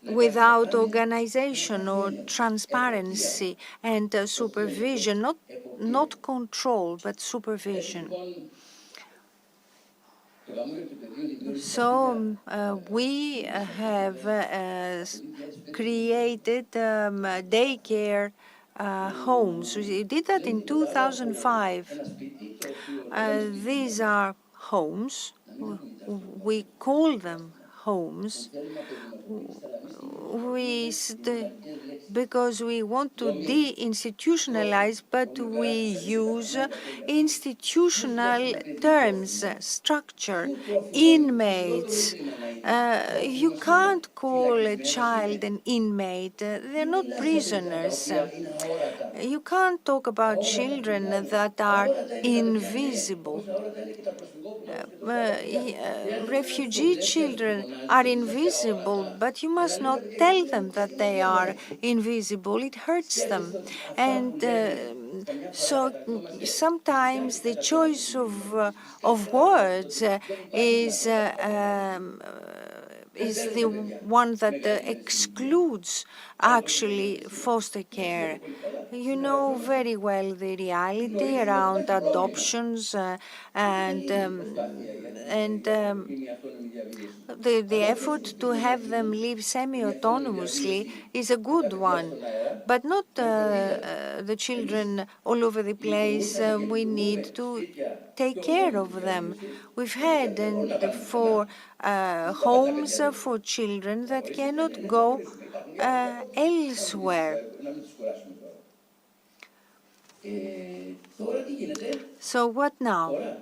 Without organization or transparency and supervision, not control, but supervision. So we have created daycare homes. We did that in 2005. These are homes. We call them homes. Because we want to de-institutionalize, but we use institutional terms, structure, inmates. You can't call a child an inmate. They're not prisoners. You can't talk about children that are invisible. Refugee children are invisible, but you must not tell them that they are invisible. It hurts them. And so sometimes the choice of words is the one that excludes actually foster care. You know very well the reality around adoptions and the effort to have them live semi-autonomously is a good one, but not the children all over the place. We need to take care of them. We've had for homes for children that cannot go elsewhere. So what now?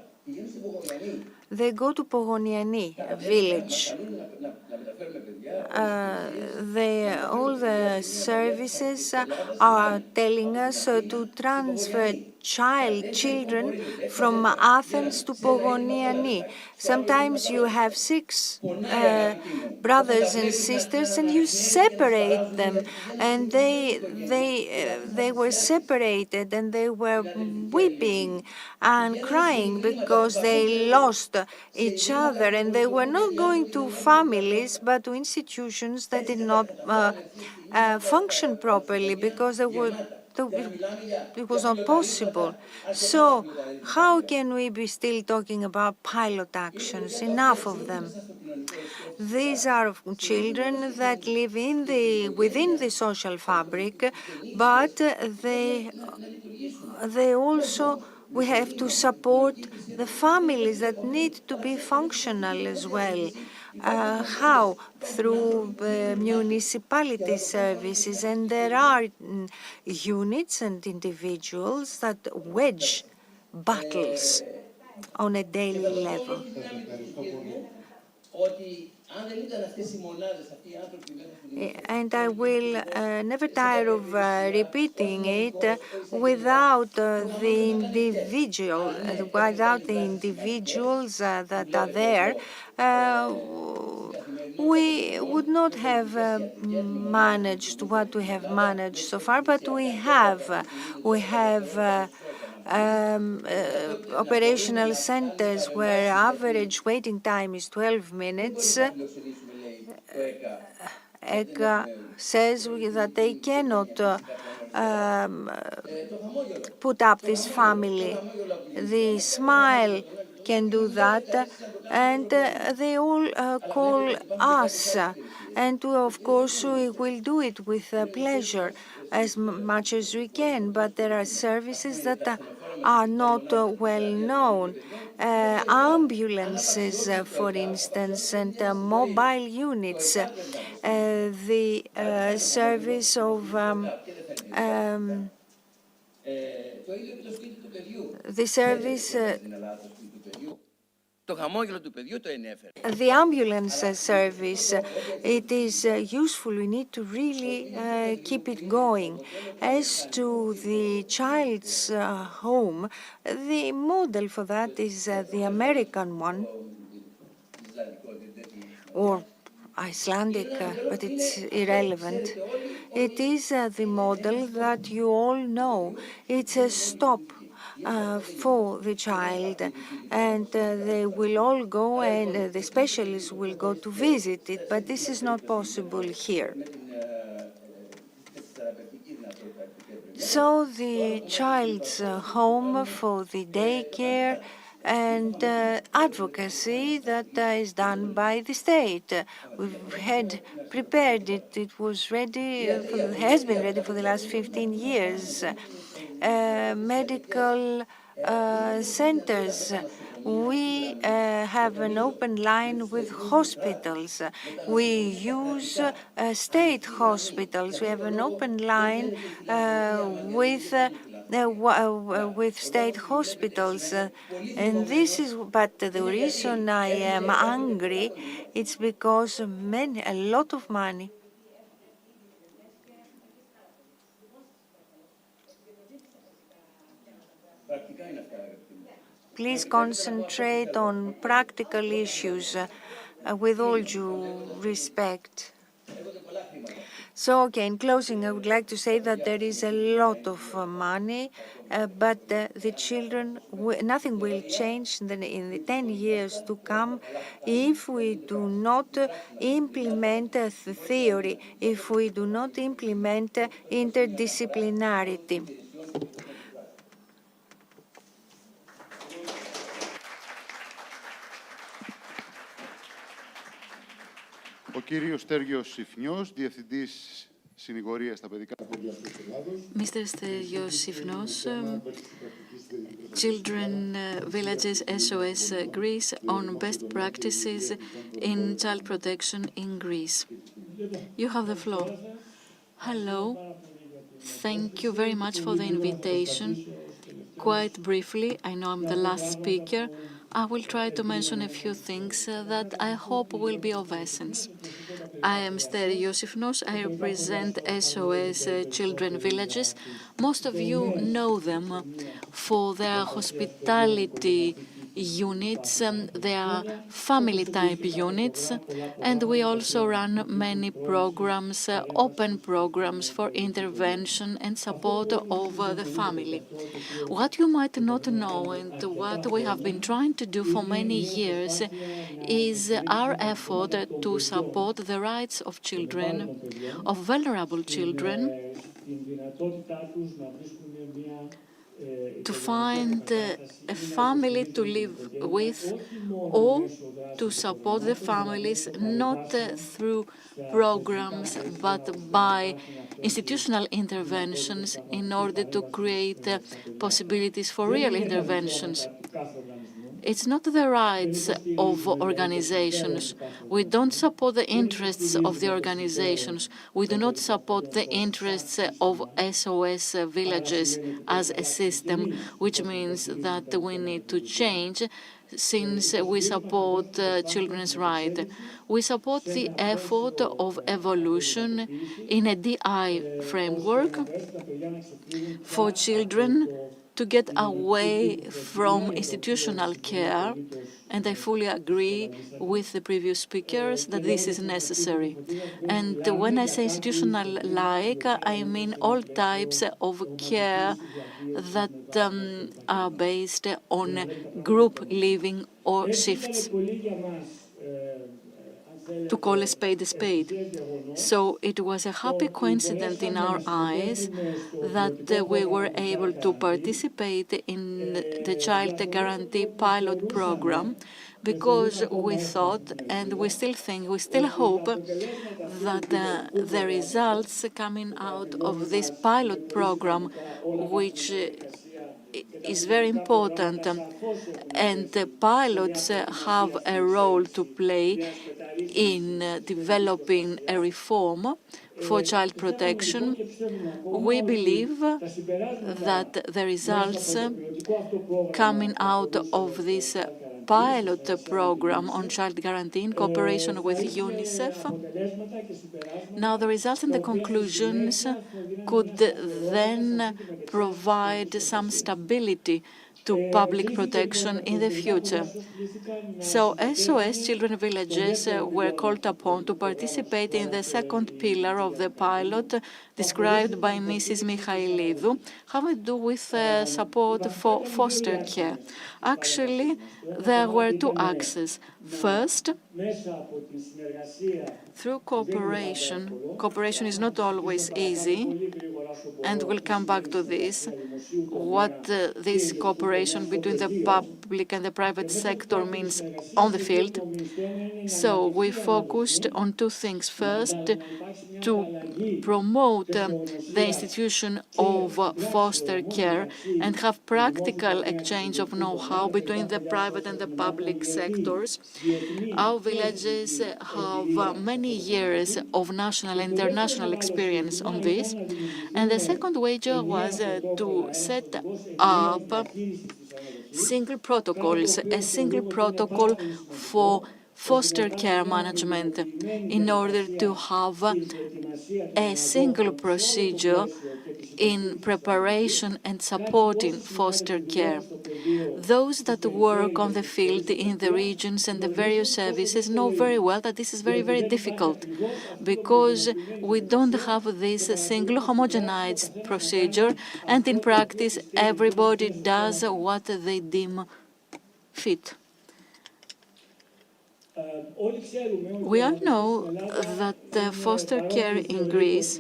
They go to Pogoniani, a village. All the services are telling us to transfer children from Athens to Pogoniani. Sometimes you have 6 brothers and sisters, and you separate them, and they were separated, and they were weeping and crying because they lost each other, and they were not going to families but to institutions that did not function properly because it was not possible. So how can we be still talking about pilot actions? Enough of them. These are children that live within the social fabric, but they also, we have to support the families that need to be functional as well. How? Through municipality services, and there are units and individuals that wage battles on a daily level. And I will never tire of repeating it, without the individuals that are there, we would not have managed what we have managed so far, but we have operational centers where average waiting time is 12 minutes, ECA says that they cannot put up this family. The Smile can do that, and they all call us. And of course, we will do it with pleasure as much as we can, but there are services that are not well known. Ambulances, for instance, and mobile units. The service of the service, the ambulance service, it is useful. We need to really keep it going. As to the child's home, the model for that is the American one, or Icelandic, but it's irrelevant. It is the model that you all know. It's a stop for the child, and they will all go, and the specialists will go to visit it, but this is not possible here. So the child's home for the daycare and advocacy that is done by the state. We've had prepared it. It was ready, has been ready for the last 15 years. Medical centers. We have an open line with hospitals. We use state hospitals. We have an open line with state hospitals. And this is, but the reason I am angry, it's because a lot of money please concentrate on practical issues with all due respect. So, okay, in closing, I would like to say that there is a lot of money, but the children, nothing will change in the 10 years to come if we do not implement the theory, if we do not implement interdisciplinarity. Ο κύριος Στέργιος Συφνιός, Διευθυντής Συνηγορίας στα Παιδικά Παιδιά της Ελλάδος. Mr. Stelios Sifnos, Children Villages SOS Greece on best practices in child protection in Greece. You have the floor. Hello. Thank you very much for the invitation. Quite briefly, I know I'm the last speaker. I will try to mention a few things that I hope will be of essence. I am Stelios Sifnos. I represent SOS Children Villages. Most of you know them for their hospitality units, they are family-type units, and we also run many programs, open programs for intervention and support of the family. What you might not know and what we have been trying to do for many years is our effort to support the rights of children, of vulnerable children, to find a family to live with, or to support the families not through programs but by institutional interventions in order to create possibilities for real interventions. It's not the rights of organizations. We don't support the interests of the organizations. We do not support the interests of SOS villages as a system, which means that we need to change since we support children's rights. We support the effort of evolution in a DI framework for children to get away from institutional care, and I fully agree with the previous speakers that this is necessary. And when I say institutional-like, I mean all types of care that are based on group living or shifts, to call a spade a spade. So it was a happy coincidence in our eyes that we were able to participate in the Child Guarantee pilot program, because we thought, and we still think, we still hope that the results coming out of this pilot program, which is very important, and the pilots have a role to play in developing a reform for child protection. We believe that the results coming out of this pilot program on child guarantee in cooperation with UNICEF, now the results and the conclusions could then provide some stability to public protection in the future. So SOS Children Villages were called upon to participate in the second pillar of the pilot described by Mrs. Mihailidou, having to do with support for foster care. Actually, there were two axes. First, through cooperation. Cooperation is not always easy, and we'll come back to this, what this cooperation between the public and the private sector means on the field. So we focused on two things. First, to promote the institution of foster care and have practical exchange of know-how between the private and the public sectors. Our villages have many years of national and international experience on this. And the second wager was to set up single protocols, a single protocol for foster care management, in order to have a single procedure in preparation and supporting foster care. Those that work on the field in the regions and the various services know very well that this is very, very difficult, because we don't have this single homogenized procedure, and in practice everybody does what they deem fit. We all know that foster care in Greece,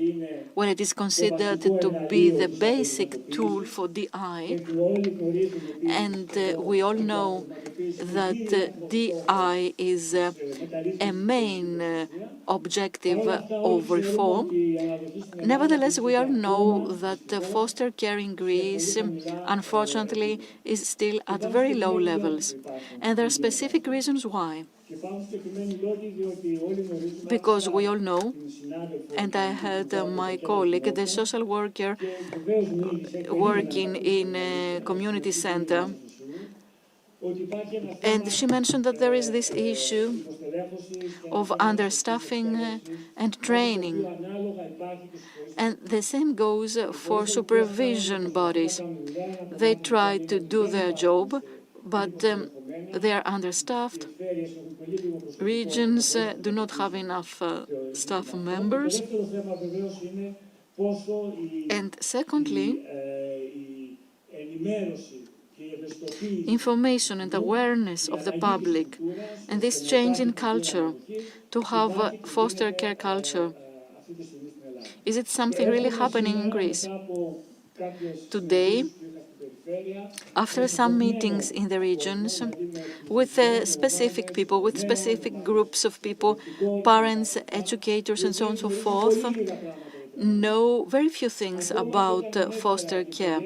when it is considered to be the basic tool for DI, and we all know that DI is a main objective of reform. Nevertheless, we all know that foster care in Greece, unfortunately, is still at very low levels. And there are specific reasons why. Because we all know, and I heard my colleague, the social worker working in a community center, and she mentioned that there is this issue of understaffing and training. And the same goes for supervision bodies. They try to do their job, but they are understaffed. Regions do not have enough staff members. And secondly, information and awareness of the public, and this change in culture, to have a foster care culture. Is it something really happening in Greece? Today, after some meetings in the regions with specific people, with specific groups of people, parents, educators, and so on and so forth, know very few things about foster care.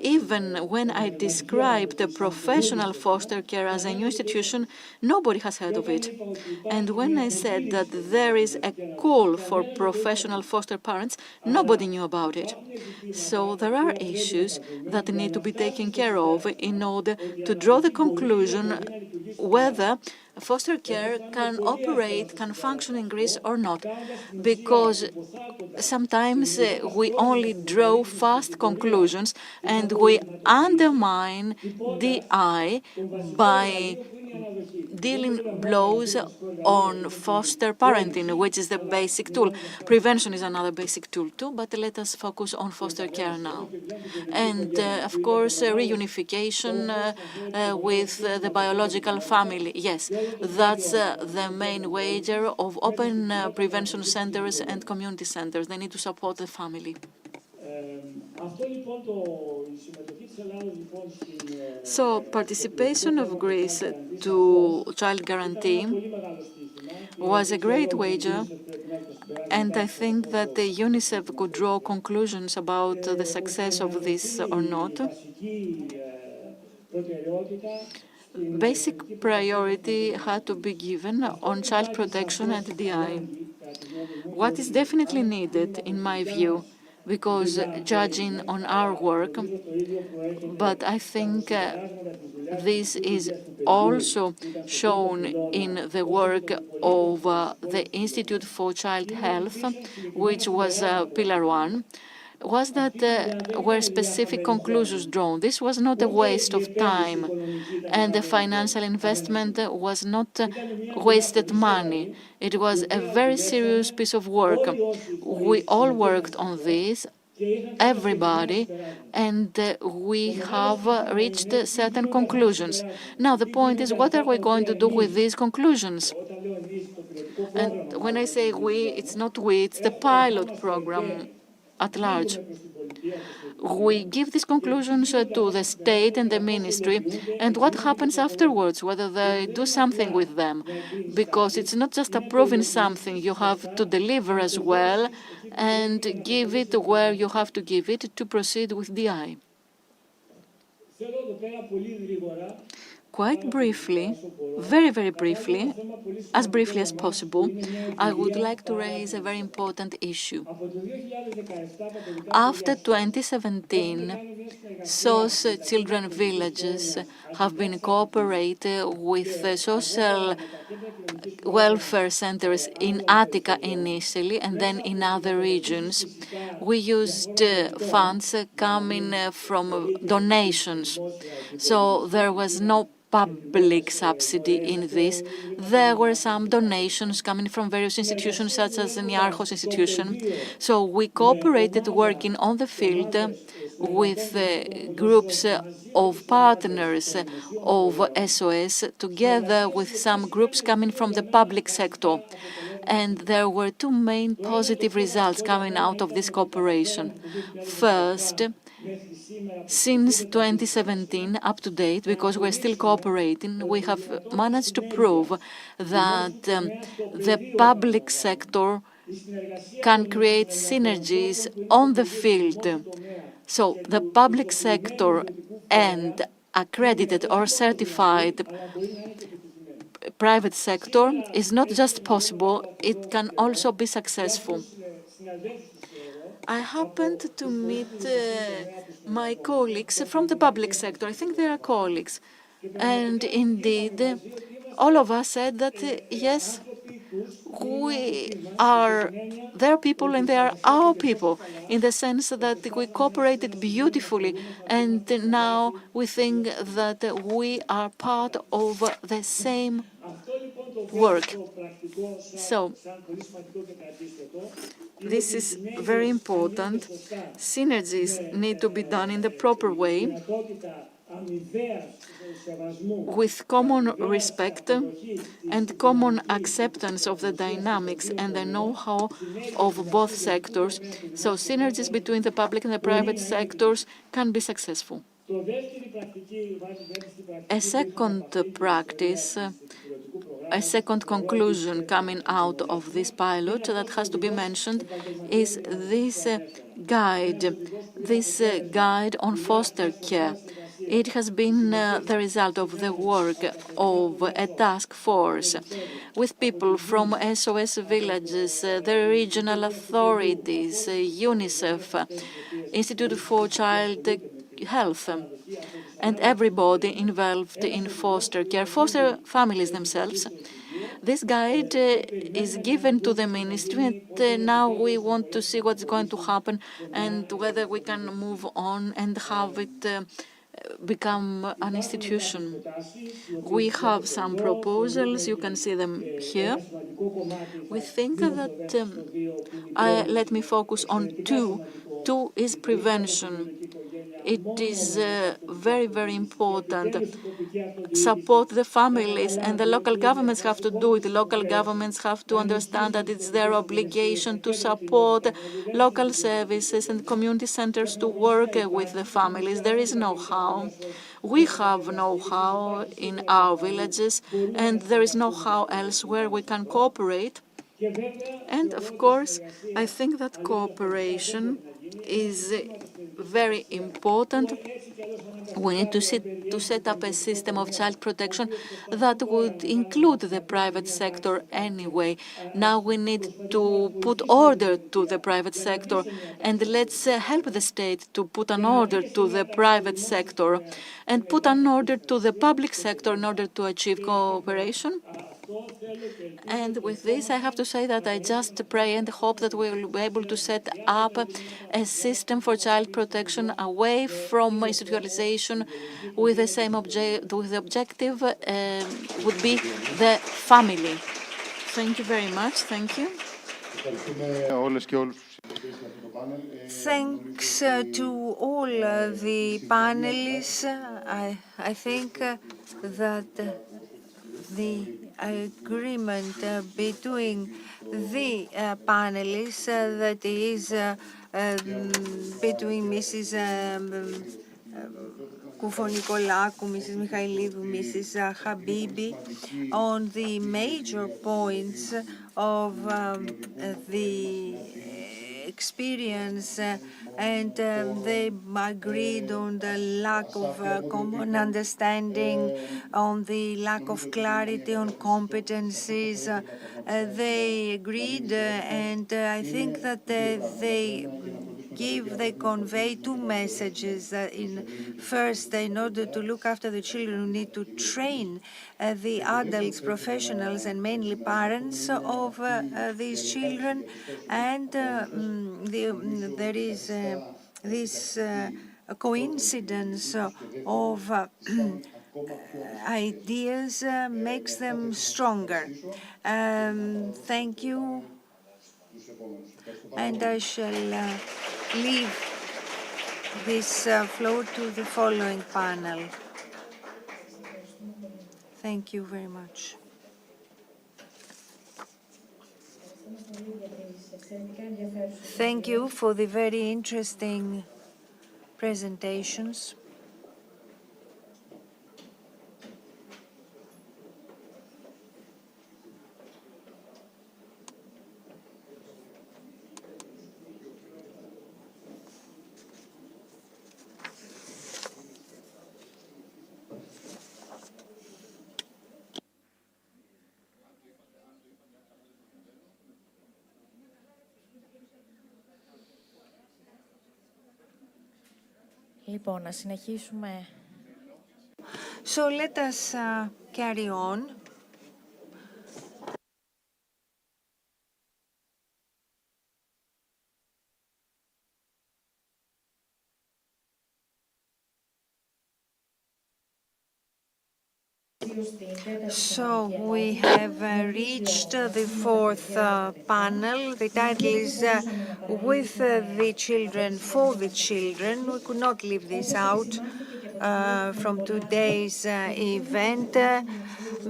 Even when I described the professional foster care as a new institution, nobody has heard of it. And when I said that there is a call for professional foster parents, nobody knew about it. So there are issues that need to be taken care of in order to draw the conclusion whether foster care can operate, can function in Greece or not, because sometimes we only draw fast conclusions and we undermine the eye by dealing blows on foster parenting, which is the basic tool. Prevention is another basic tool too, but let us focus on foster care now. And of course, reunification with the biological family. Yes, that's the main wager of open prevention centers and community centers. They need to support the family. So, participation of Greece to child guarantee was a great wager, and I think that the UNICEF could draw conclusions about the success of this or not. Basic priority had to be given on child protection and DI. What is definitely needed, in my view, because judging on our work, but I think this is also shown in the work of the Institute for Child Health, which was Pillar 1, was that were specific conclusions drawn. This was not a waste of time, and the financial investment was not wasted money. It was a very serious piece of work. We all worked on this, everybody, and we have reached certain conclusions. Now, the point is, what are we going to do with these conclusions? And when I say we, it's not we, it's the pilot program at large. We give these conclusions to the state and the ministry, and what happens afterwards, whether they do something with them, because it's not just approving something, you have to deliver as well and give it where you have to give it to proceed with DI. Quite briefly, very briefly, as briefly as possible, I would like to raise a very important issue. After 2017, SOS children villages have been cooperating with social welfare centers in Attica initially and then in other regions. We used funds coming from donations, so there was no public subsidy in this. There were some donations coming from various institutions, such as the Niarchos institution. So we cooperated working on the field with groups of partners of SOS, together with some groups coming from the public sector. And there were two main positive results coming out of this cooperation. First, since 2017 up to date, because we're still cooperating, we have managed to prove that the public sector can create synergies on the field. So the public sector and accredited or certified private sector is not just possible, it can also be successful. I happened to meet my colleagues from the public sector. I think they are colleagues. And indeed, all of us said that, yes, we are their people and they are our people, in the sense that we cooperated beautifully. And now we think that we are part of the same work. So, this is very important. Synergies need to be done in the proper way, with common respect and common acceptance of the dynamics and the know-how of both sectors, so synergies between the public and the private sectors can be successful. A second practice, a second conclusion coming out of this pilot that has to be mentioned is this guide on foster care. It has been the result of the work of a task force with people from SOS villages, the regional authorities, UNICEF, Institute for Child Health. and everybody involved in foster care, foster families themselves. This guide is given to the ministry, and now we want to see what's going to happen and whether we can move on and have it become an institution. We have some proposals, you can see them here. We think that, let me focus on two. Two is prevention. It is very, very important. Support the families, and the local governments have to do it. The local governments have to understand that it's their obligation to support local services and community centers to work with the families. There is know-how. We have know-how in our villages, and there is know-how elsewhere. We can cooperate. And of course, I think that cooperation is very important. We need to set up a system of child protection that would include the private sector anyway. Now we need to put order to the private sector, and let's help the state to put an order to the private sector and put an order to the public sector in order to achieve cooperation. And with this, I have to say that I just pray and hope that we will be able to set up a system for child protection away from institutionalization with the same with the objective would be the family. Thank you very much. Thank you. Thanks to all the panelists. I think that the agreement between the panelists that is between Mrs. Koufonikoulakou, Mrs. Mikhailidou, Mrs. Habibi, on the major points of the experience, and they agreed on the lack of common understanding, on the lack of clarity on competencies. They agreed, and I think that they convey two messages. First, in order to look after the children, we need to train the adults, professionals, and mainly parents of these children. And there is this coincidence of ideas makes them stronger. Thank you. And I shall leave this floor to the following panel. Thank you very much. Thank you for the very interesting presentations. Λοιπόν, να συνεχίσουμε. So let us carry on. So we have reached the fourth panel. The title is With the Children, for the Children. We could not leave this out from today's event.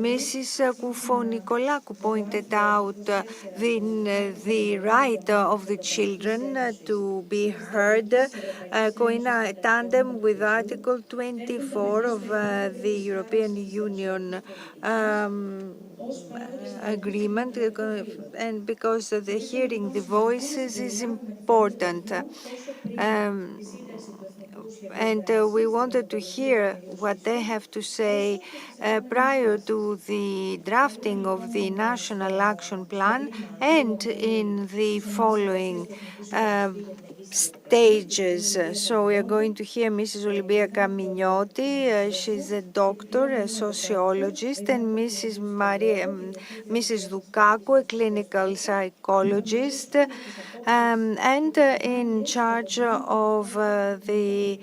Mrs. Koufonikoulakou pointed out the right of the children to be heard, going in tandem with Article 24 of the European Union agreement, and because the hearing the voices is important. And we wanted to hear what they have to say prior to the drafting of the National Action Plan and in the following stages. So we are going to hear Mrs. Olympiaka Mignotti. She's a doctor, a sociologist, and Mrs. Doukakou, a clinical psychologist, and in charge of the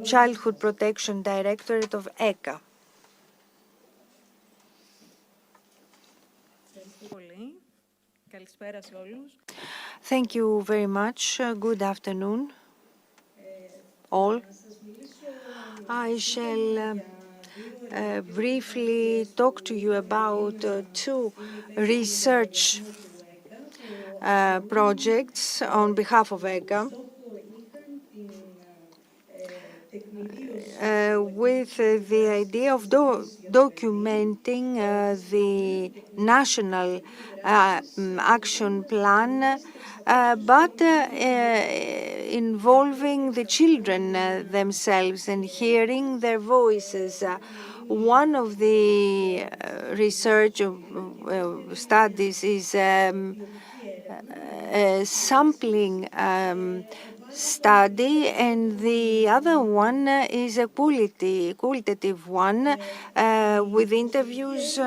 Childhood Protection Directorate of ECA. Thank you very much. Good afternoon, all. I shall briefly talk to you about two research projects on behalf of ECA. With the idea of documenting the national action plan, but involving the children themselves and hearing their voices. One of the research studies is a sampling study, and the other one is a qualitative one with interviews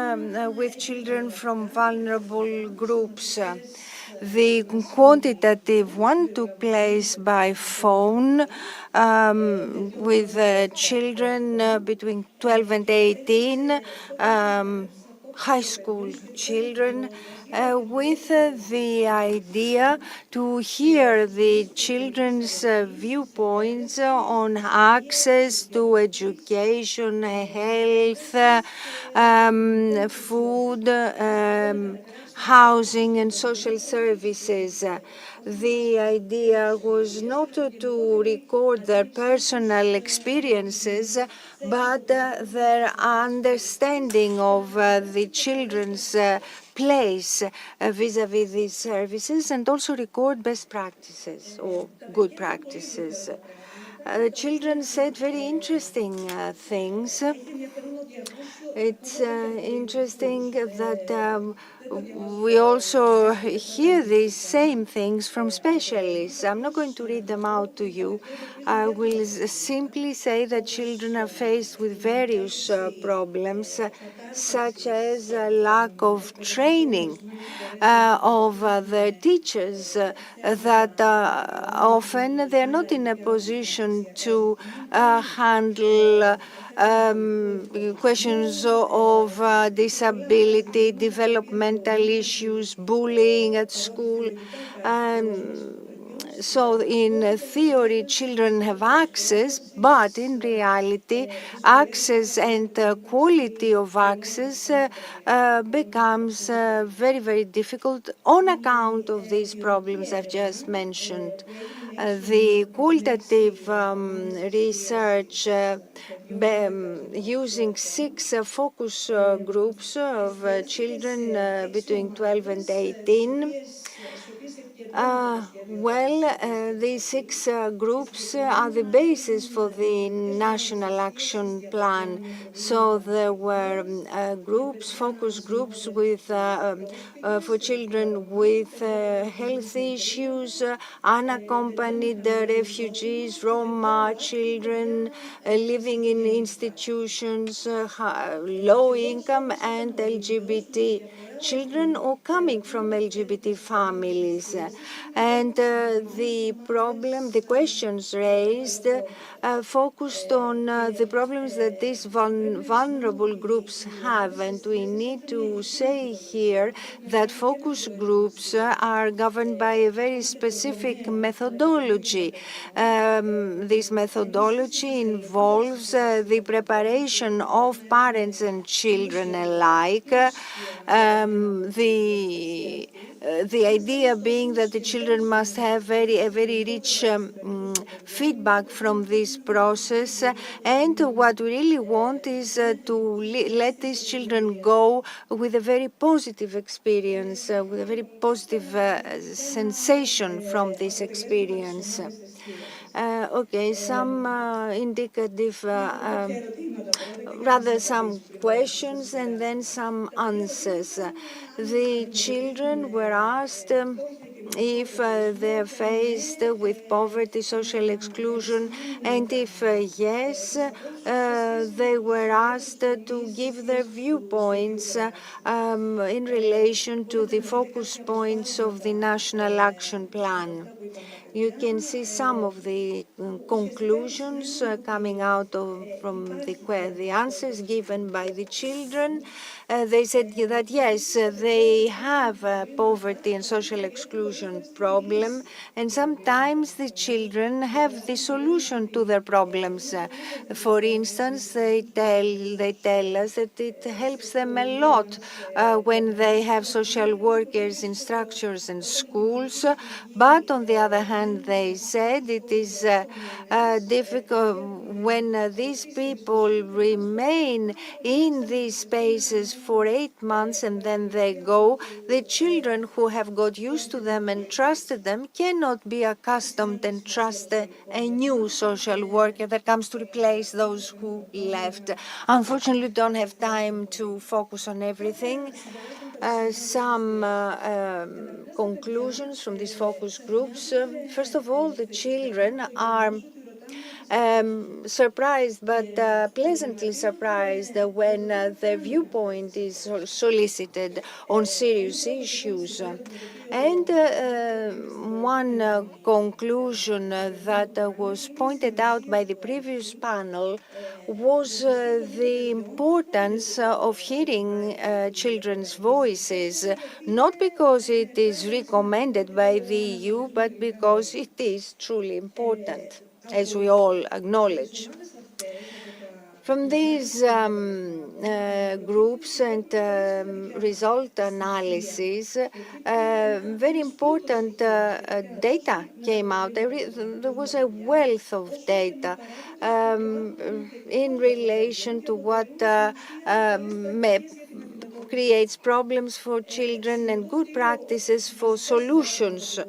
with children from vulnerable groups. The quantitative one took place by phone with children between 12 and 18, high school children, with the idea to hear the children's viewpoints on access to education, health, food, housing and social services. The idea was not to record their personal experiences, but their understanding of the children's place vis-à-vis these services, and also record best practices or good practices. The children said very interesting things. It's interesting that we also hear these same things from specialists. I'm not going to read them out to you. I will simply say that children are faced with various problems, such as lack of training of the teachers, that often they're not in a position to handle questions of disability, developmental issues, bullying at school. So in theory, children have access, but in reality, access and quality of access becomes very, very difficult on account of these problems I've just mentioned. The qualitative research using 6 focus groups of children between 12 and 18. These 6 groups are the basis for the National Action Plan. So there were focus groups with for children with health issues, unaccompanied refugees, Roma children living in institutions, low income, and LGBT children or coming from LGBT families. And the questions raised focused on the problems that these vulnerable groups have. And we need to say here that focus groups are governed by a very specific methodology. This methodology involves the preparation of parents and children alike. The idea being that the children must have a very rich feedback from this process, and what we really want is to let these children go with a very positive experience, with a very positive sensation from this experience. Some indicative, rather some questions and then some answers. The children were asked if they're faced with poverty, social exclusion, and if yes, they were asked to give their viewpoints in relation to the focus points of the National Action Plan. You can see some of the conclusions coming out from the answers given by the children. They said that yes, they have a poverty and social exclusion problem, and sometimes the children have the solution to their problems. For instance, they tell us that it helps them a lot when they have social workers in structures and schools, but on the other hand, they said it is difficult when these people remain in these spaces for 8 months and then they go. The children who have got used to them and trusted them cannot be accustomed and trust a new social worker that comes to replace those who left. Unfortunately, we don't have time to focus on everything. Some conclusions from these focus groups. First of all, the children are surprised, but pleasantly surprised when their viewpoint is solicited on serious issues. And one conclusion that was pointed out by the previous panel was the importance of hearing children's voices, not because it is recommended by the EU, but because it is truly important, as we all acknowledge. From these groups and result analysis, very important data came out. There was a wealth of data in relation to what creates problems for children and good practices for solutions.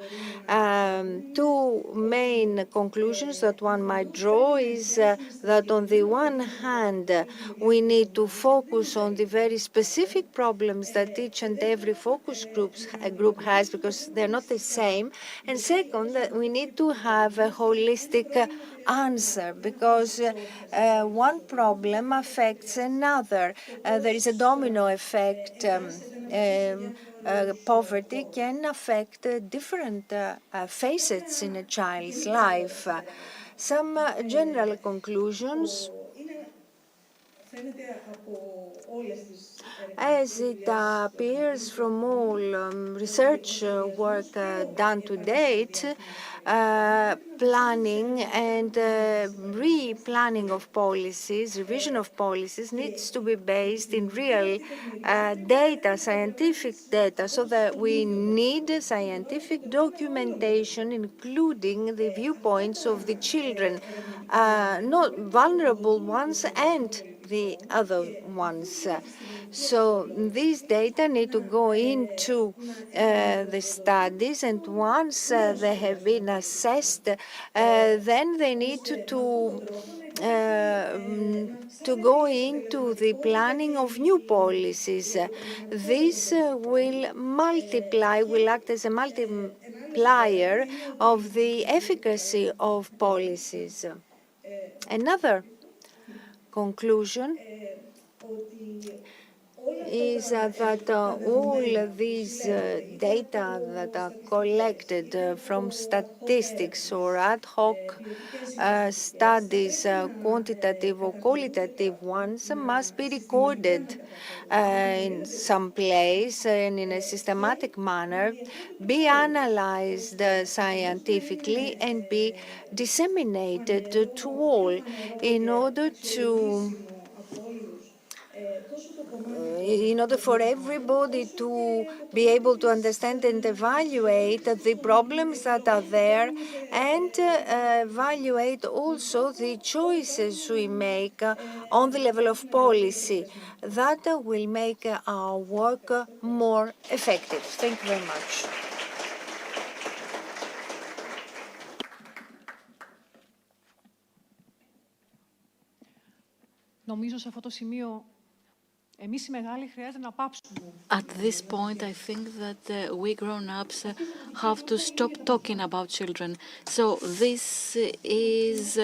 Two main conclusions that one might draw is that on the one hand, we need to focus on the very specific problems that each and every focus group has, because they're not the same. And second, that we need to have a holistic answer, because one problem affects another. There is a domino effect. Poverty can affect different facets in a child's life. Some general conclusions. As it appears from all research work done to date, planning and re-planning of policies, revision of policies needs to be based in real data, scientific data, so that we need scientific documentation, including the viewpoints of the children, not vulnerable ones and the other ones. So these data need to go into the studies, and once they have been assessed, then they need to go into the planning of new policies. This will act as a multiplier of the efficacy of policies. Another conclusion is that all these data that are collected from statistics or ad hoc studies, quantitative or qualitative ones, must be recorded in some place and in a systematic manner, be analyzed scientifically, and be disseminated to all in order for everybody to be able to understand and evaluate the problems that are there, and evaluate also the choices we make on the level of policy. That will make our work more effective. Thank you very much. Νομίζω σε αυτό το σημείο At this point, I think that we grown-ups have to stop talking about children. So this is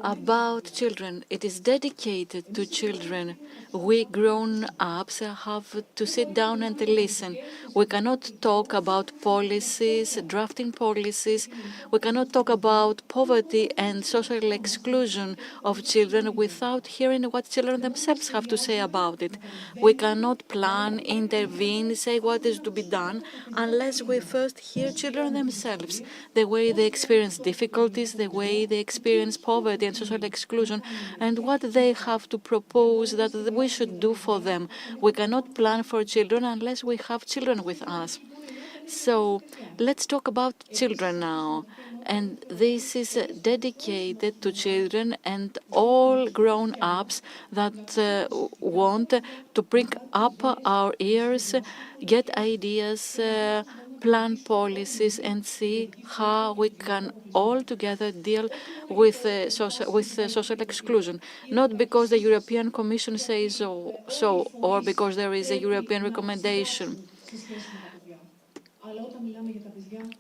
about children. It is dedicated to children. We grown-ups have to sit down and listen. We cannot talk about policies, drafting policies. We cannot talk about poverty and social exclusion of children without hearing what children themselves have to say about it. We cannot plan, intervene, say what is to be done unless we first hear children themselves, the way they experience difficulties, the way they experience poverty and social exclusion, and what they have to propose that we should do for them. We cannot plan for children unless we have children with us. So let's talk about children now. And this is dedicated to children and all grown-ups that want to bring up our ears, get ideas, plan policies, and see how we can all together deal with social exclusion. Not because the European Commission says so or because there is a European recommendation.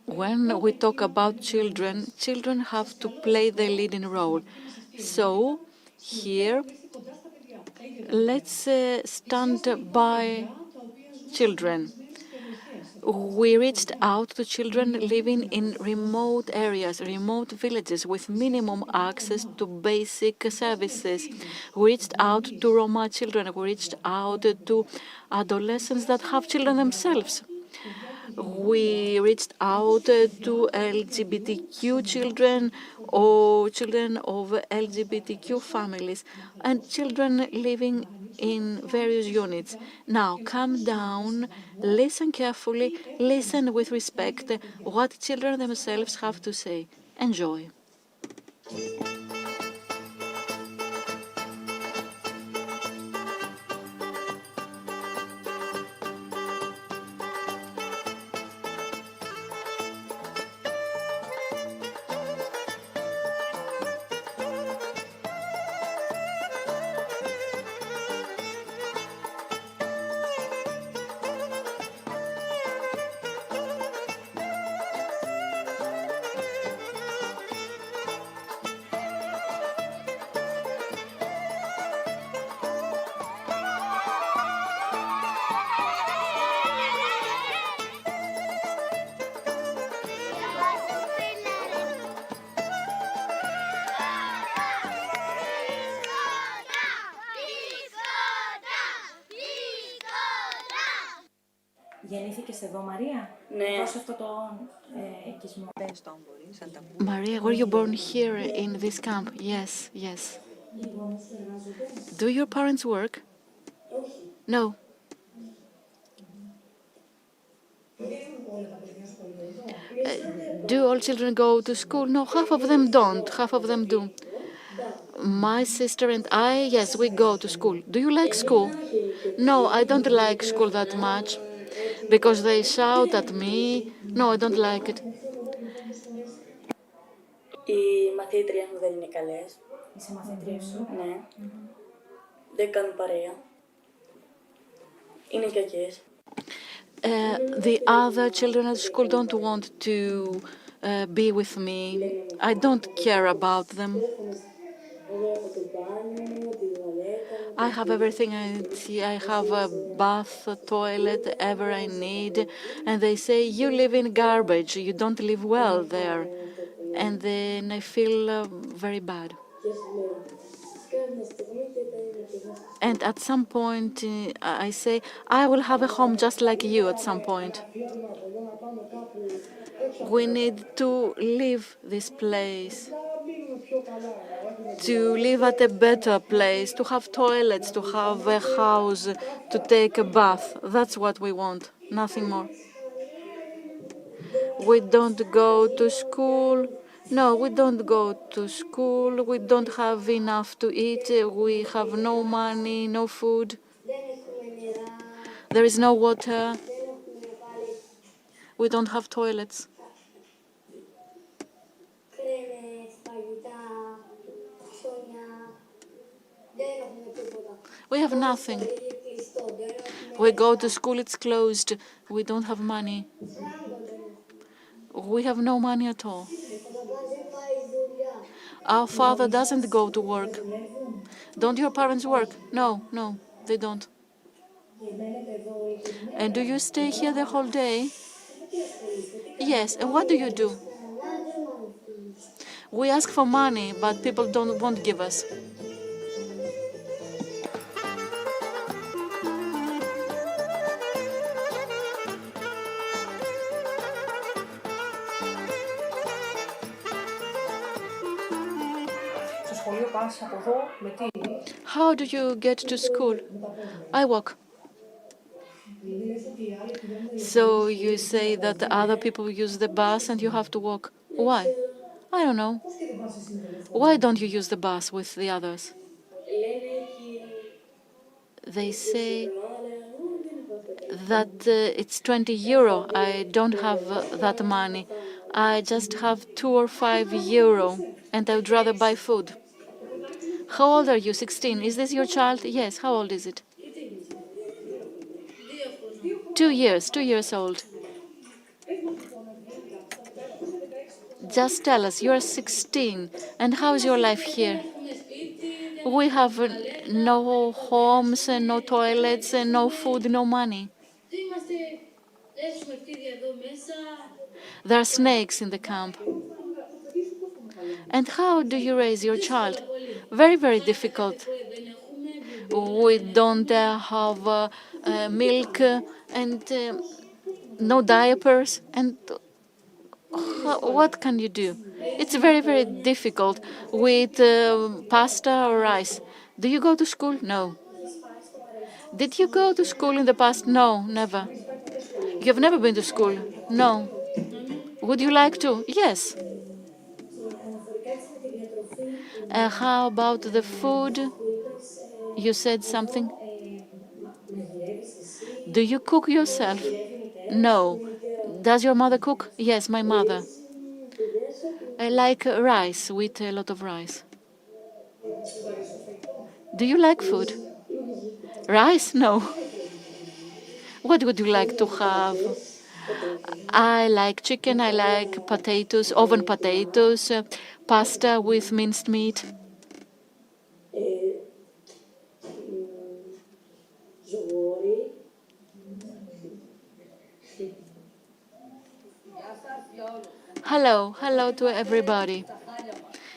When we talk about children, children have to play the leading role. So here, let's stand by children. We reached out to children living in remote areas, remote villages with minimum access to basic services. We reached out to Roma children. We reached out to adolescents that have children themselves. We reached out to LGBTQ children or children of LGBTQ families and children living in various units. Now, calm down, listen carefully, listen with respect what children themselves have to say. Enjoy. Γεννήθηκες εδώ, Μαρία? Ναι. Εδώ σε αυτό το οικισμό. Maria, were you born here in this camp? Yes, yes. Do your parents work? No. Do all children go to school? No, half of them don't. Half of them do. My sister and I, yes, we go to school. Do you like school? No, I don't like school that much because they shout at me. No, I don't like it. Οι μαθήτριες μου δεν είναι καλές. Είσαι μαθήτριες σου? Ναι. Δεν κάνουν παρέα. Είναι κακές. The other children at school don't want to be with me. I don't care about them. I have everything I have a bath, a toilet, ever I need. And they say, you live in garbage, you don't live well there. And then I feel very bad. And at some point, I say, I will have a home just like you at some point. We need to leave this place, to live at a better place, to have toilets, to have a house, to take a bath. That's what we want, nothing more. We don't go to school. No, we don't go to school. We don't have enough to eat. We have no money, no food. There is no water. We don't have toilets. We have nothing. We go to school, it's closed. We don't have money. We have no money at all. Our father doesn't go to work. Don't your parents work? No, no, they don't. And do you stay here the whole day? Yes, and what do you do? We ask for money, but people won't give us. How do you get to school? I walk. So you say that the other people use the bus and you have to walk. Why? I don't know. Why don't you use the bus with the others? They say that it's 20 euro. I don't have that money. I just have 2 or 5 euro and I would rather buy food. How old are you? 16. Is this your child? Yes. How old is it? 2 years. 2 years old. Just tell us, you're 16, and how's your life here? We have no homes, and no toilets, and no food, no money. There are snakes in the camp. And how do you raise your child? Very, very difficult. We don't have milk and no diapers. And what can you do? It's very, very difficult with pasta or rice. Do you go to school? No. Did you go to school in the past? No, never. You've never been to school? No. Would you like to? Yes. How about the food? You said something? Do you cook yourself? No. Does your mother cook? Yes, my mother. I like rice, with a lot of rice. Do you like food? Rice? No. What would you like to have? I like chicken, I like potatoes, oven potatoes, pasta with minced meat. Hello, hello to everybody.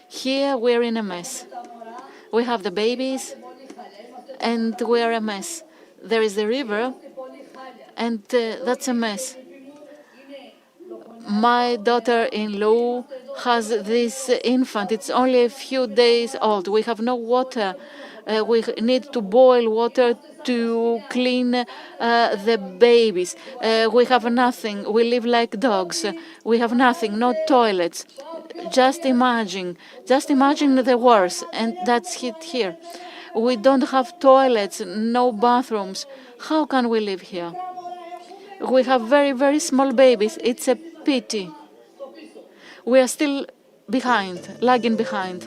Here we're in a mess. We have the babies and we're a mess. There is the river and that's a mess. My daughter-in-law has this infant. It's only a few days old. We have no water. We need to boil water to clean the babies. We have nothing. We live like dogs. We have nothing, no toilets. Just imagine the worst, and that's it here. We don't have toilets, no bathrooms. How can we live here? We have very, very small babies. It's a pity. We are still behind, lagging behind.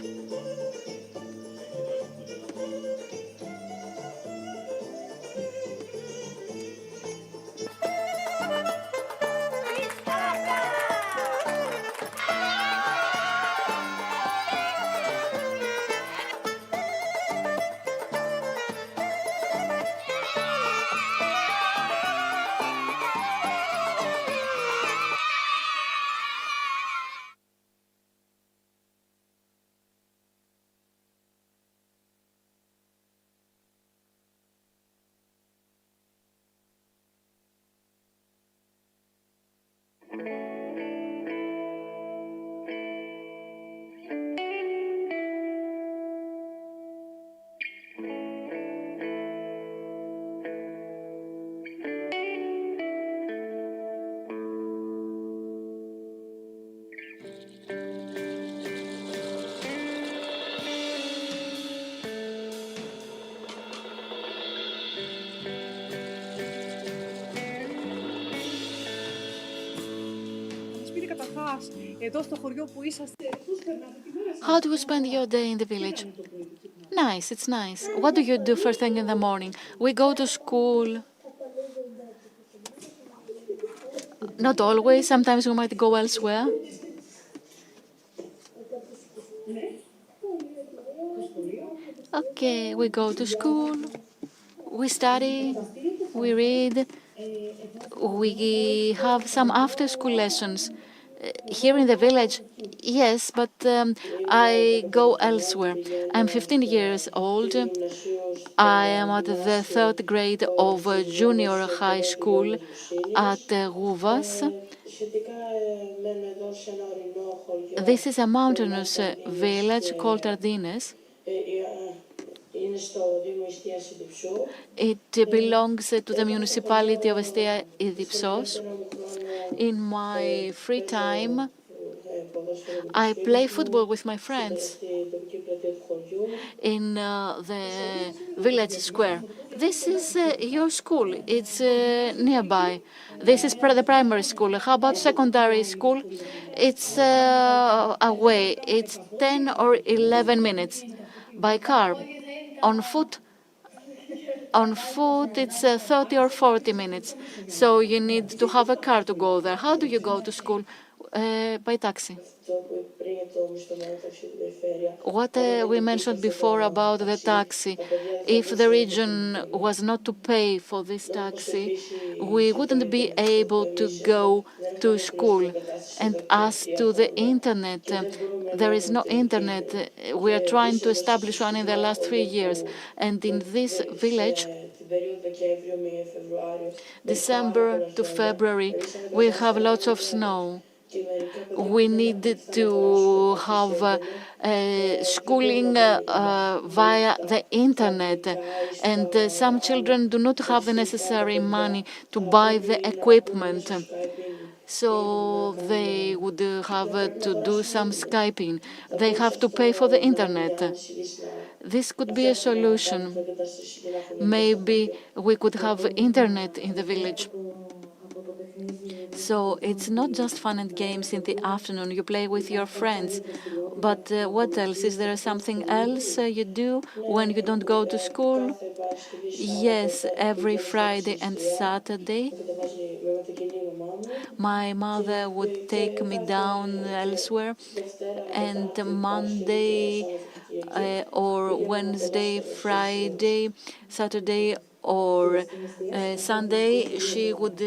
How do you spend your day in the village? Nice, it's nice. What do you do first thing in the morning? We go to school. Not always. Sometimes we might go elsewhere. Okay, we go to school, we study, we read, we have some after-school lessons. Here in the village, yes, but I go elsewhere. I'm 15 years old. I am at the third grade of junior high school at Rouvas. This is a mountainous village called Ardines. It belongs to the municipality of Estia Idipsos. In my free time, I play football with my friends in the village square. This is your school. It's nearby. This is the primary school. How about secondary school? It's away. It's 10 or 11 minutes by car. On foot, it's 30 or 40 minutes. So you need to have a car to go there. How do you go to school? By taxi. What we mentioned before about the taxi, if the region was not to pay for this taxi, we wouldn't be able to go to school. And as to the internet, there is no internet. We are trying to establish one in the last 3 years. And in this village, December to February, we have lots of snow. We need to have schooling via the internet, and some children do not have the necessary money to buy the equipment. So they would have to do some Skyping. They have to pay for the internet. This could be a solution. Maybe we could have internet in the village. So it's not just fun and games in the afternoon. You play with your friends. But what else? Is there something else you do when you don't go to school? Yes, every Friday and Saturday, my mother would take me down elsewhere, and Monday or Wednesday, Friday, Saturday or Sunday, she would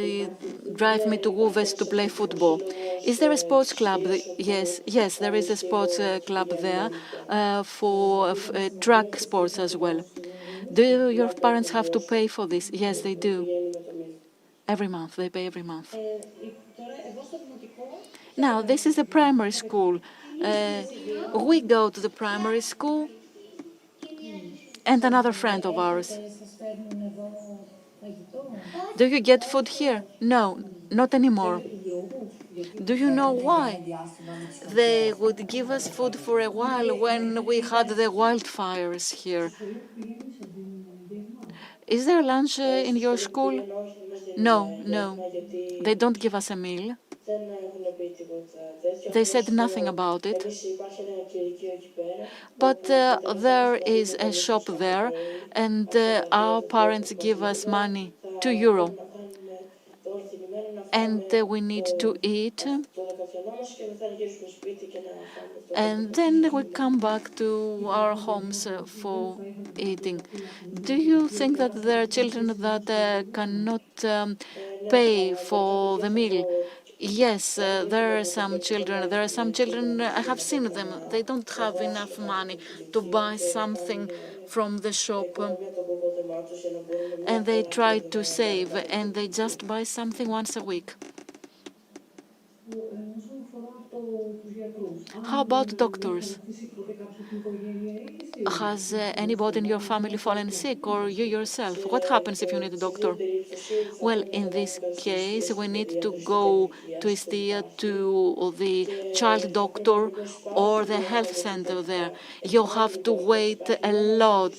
drive me to Wolves to play football. Is there a sports club? Yes, there is a sports club there for track sports as well. Do your parents have to pay for this? Yes, they do. Every month, they pay every month. Now, this is a primary school. We go to the primary school, and another friend of ours. Do you get food here? No, not anymore. Do you know why? They would give us food for a while when we had the wildfires here. Is there lunch in your school? No. They don't give us a meal. They said nothing about it. But there is a shop there, and our parents give us money, €2. And we need to eat. And then we come back to our homes for eating. Do you think that there are children that cannot pay for the meal? Yes, there are some children. There are some children, I have seen them. They don't have enough money to buy something from the shop. And they try to save, and they just buy something once a week. How about doctors? Has anybody in your family fallen sick, or you yourself? What happens if you need a doctor? Well, in this case, we need to go to Istia, to the child doctor or the health center there. You have to wait a lot.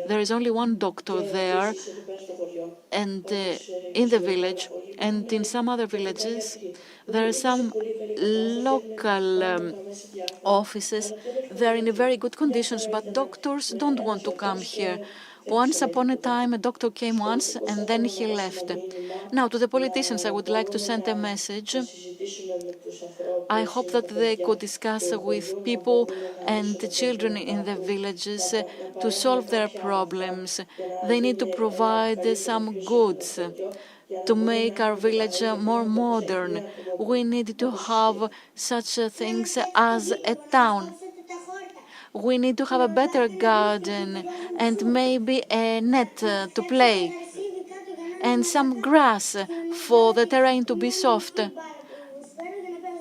There is only one doctor there, and in the village, and in some other villages, there are some local offices. They're in very good conditions, but doctors don't want to come here. Once upon a time, a doctor came once and then he left. Now, to the politicians, I would like to send a message. I hope that they could discuss with people and the children in the villages to solve their problems. They need to provide some goods to make our village more modern. We need to have such things as a town. We need to have a better garden and maybe a net to play and some grass for the terrain to be soft.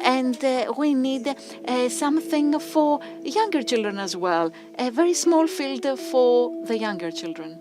And we need something for younger children as well, a very small field for the younger children.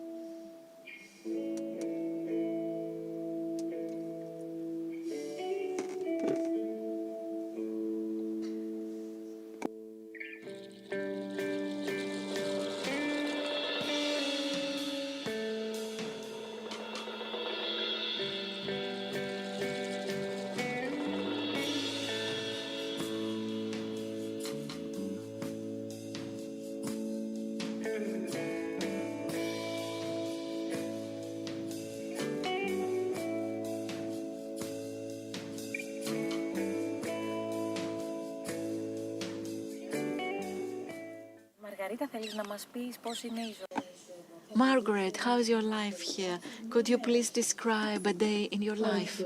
Margaret, how's your life here? Could you please describe a day in your life?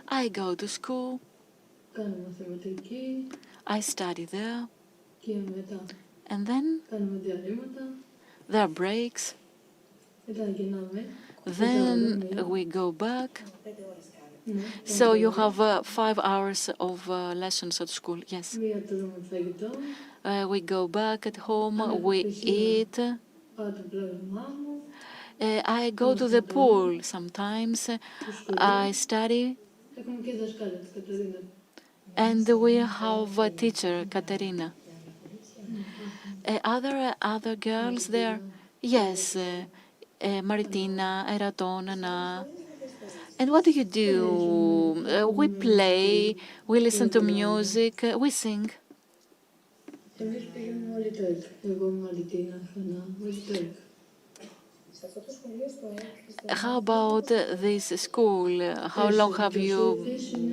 I go to school. I study there. And then there are breaks. Then we go back. So you have 5 hours of lessons at school, yes. We go back at home, we eat. I go to the pool sometimes. I study. And we have a teacher, Katerina. Other girls there? Yes, Maritina, Eraton, And what do you do? We play, we listen to music, we sing. How about this school? How long have you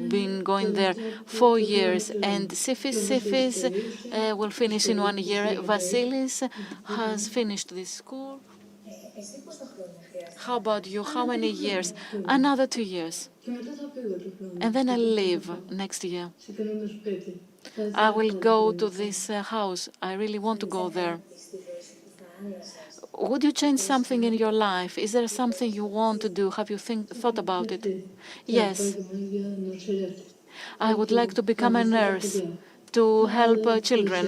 been going there? 4 years. And Sifis will finish in 1 year. Vasilis has finished this school. How about you? How many years? Another 2 years. And then I'll leave next year. I will go to this house. I really want to go there. Would you change something in your life? Is there something you want to do? Have you thought about it? Yes. I would like to become a nurse, to help children,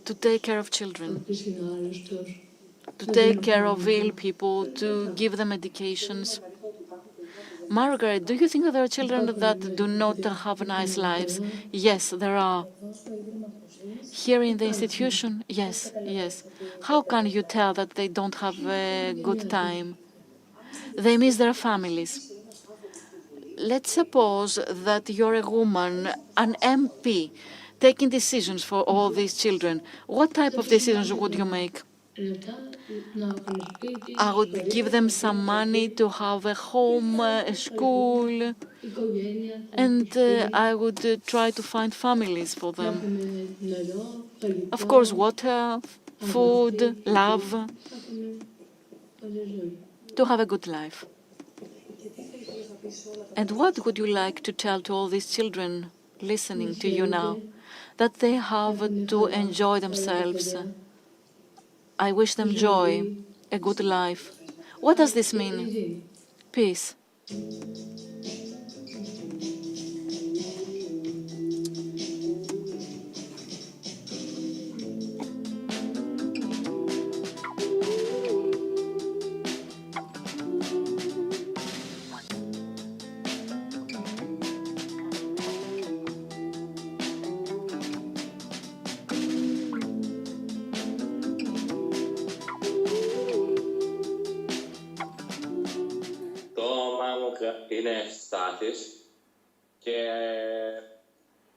to take care of children, to take care of ill people, to give them medications. Margaret, do you think that there are children that do not have nice lives? Yes, there are. Here in the institution? Yes, yes. How can you tell that they don't have a good time? They miss their families. Let's suppose that you're a woman, an MP, taking decisions for all these children. What type of decisions would you make? I would give them some money to have a home, a school, and I would try to find families for them. Of course, water, food, love, to have a good life. And what would you like to tell to all these children listening to you now? That they have to enjoy themselves. I wish them joy, a good life. What does this mean? Peace. Είναι Στάθης και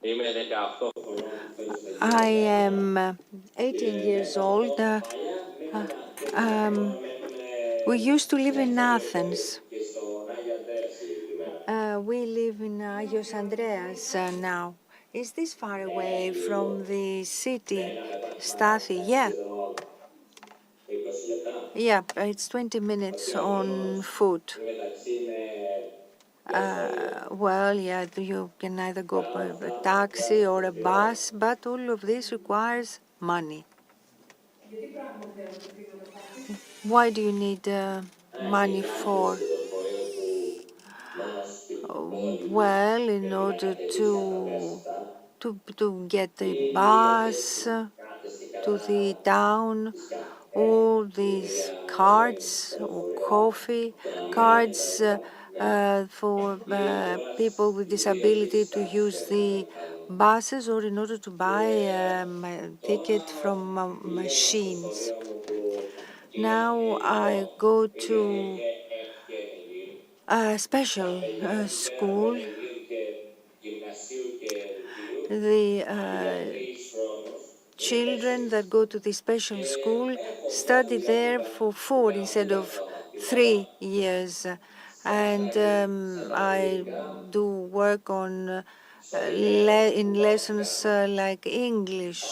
είμαι 18 χρονών. I am 18 years old. We used to live in Athens. και στον Άγιο Αντρέα συγκεκριμένα. We live in Agios Andreas now. Is this far away from the city, Stathi? Yeah. 20 λεπτά. Yeah, it's 20 minutes on foot. Μεταξύ είναι Well, yeah, you can either go by a taxi or a bus, but all of this requires money. Why do you need money for? Well, in order to get the bus to the town, all these cards or coffee cards for people with disability to use the buses, or in order to buy a ticket from machines. Now I go to a special school. The children that go to the special school study there for 4 instead of 3 years. And I do work on in lessons like English,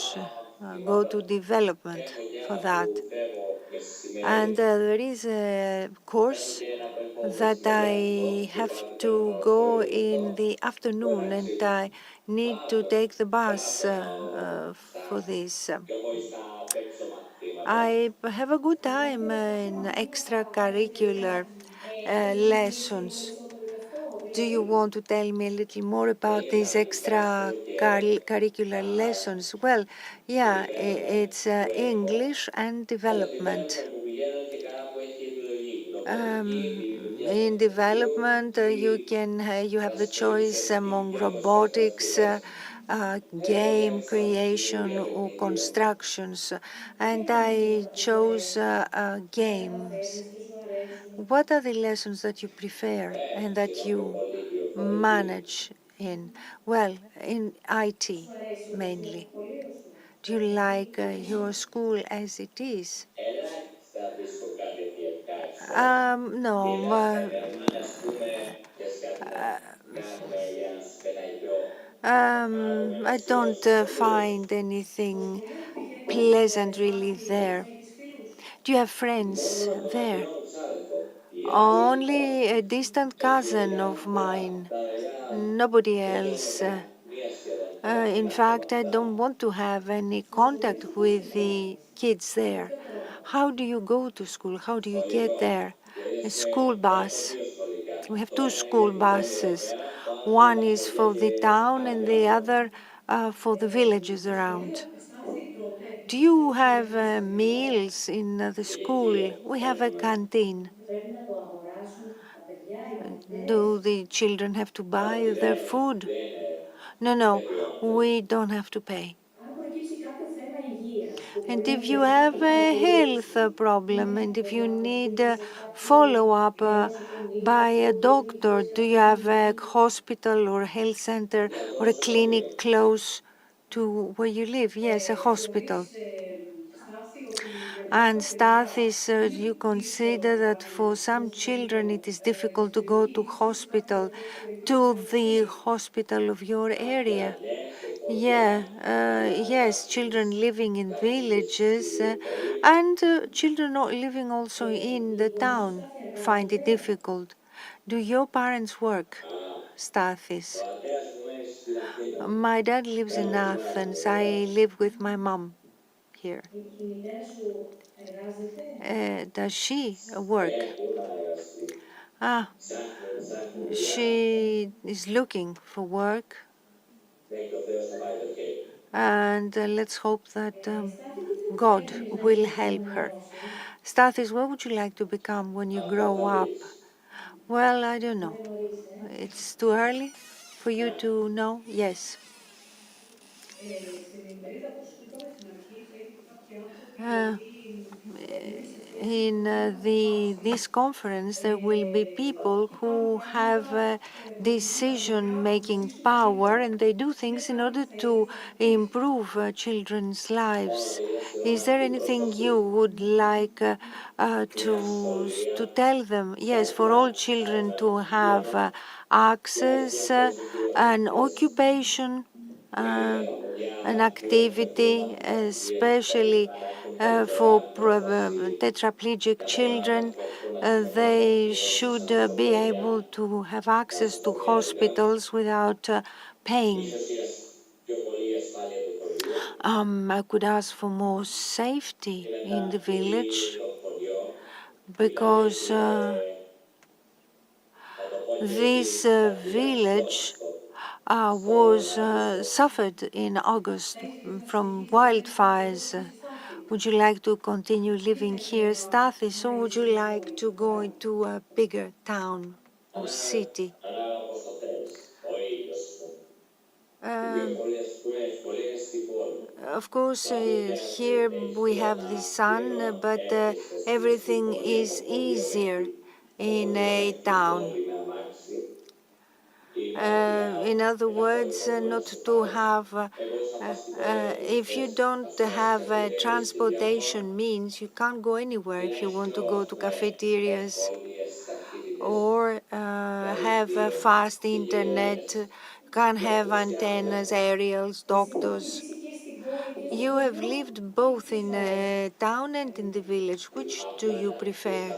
go to development for that. And there is a course that I have to go in the afternoon, and I need to take the bus for this. I have a good time in extracurricular lessons. Do you want to tell me a little more about these extracurricular lessons? Well, yeah, it's English and development. In development, you have the choice among robotics, game creation, or constructions, and I chose games. What are the lessons that you prefer and that you manage in? Well, in IT mainly. Do you like your school as it is? Ελάχιστα βρίσκω κάτι αιτιατικά No. I don't find anything pleasant really there. Do you have friends there? Only a distant cousin of mine. Nobody else. In fact, I don't want to have any contact with the kids there. How do you go to school? How do you get there? A school bus. We have 2 school buses. One is for the town and the other for the villages around. Do you have meals in the school? We have a canteen. Do the children have to buy their food? No, we don't have to pay. And if you have a health problem and if you need follow-up by a doctor, do you have a hospital or a health center or a clinic close to where you live? Yes, a hospital. And Stathis, you consider that for some children it is difficult to go to the hospital of your area. Yeah, yes, children living in villages and children living also in the town find it difficult. Do your parents work, Stathis? My dad lives in Athens. I live with my mom here. Does she work? She is looking for work. And let's hope that God will help her. Stathis, what would you like to become when you grow up? Well, I don't know. It's too early for you to know? Yes. in this conference, there will be people who have decision-making power, and they do things in order to improve children's lives. Is there anything you would like to tell them? Yes, for all children to have access, an occupation, an activity, especially for tetraplegic children. They should be able to have access to hospitals without paying. I could ask for more safety in the village because this village was suffered in August from wildfires. Would you like to continue living here, Stathis, or would you like to go into a bigger town or city? Of course, here we have the sun, but everything is easier in a town. In other words, not to have, if you don't have transportation means, you can't go anywhere if you want to go to cafeterias or have fast internet, can't have antennas, aerials, doctors. You have lived both in a town and in the village. Which do you prefer?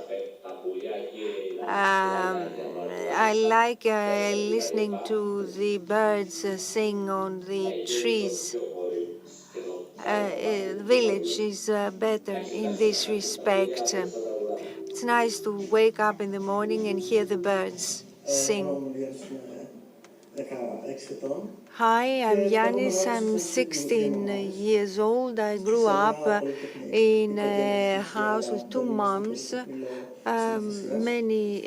I like listening to the birds sing on the trees. The village is better in this respect. It's nice to wake up in the morning and hear the birds sing. Hi, I'm Yanis. I'm 16 years old. I grew up in a house with two moms, many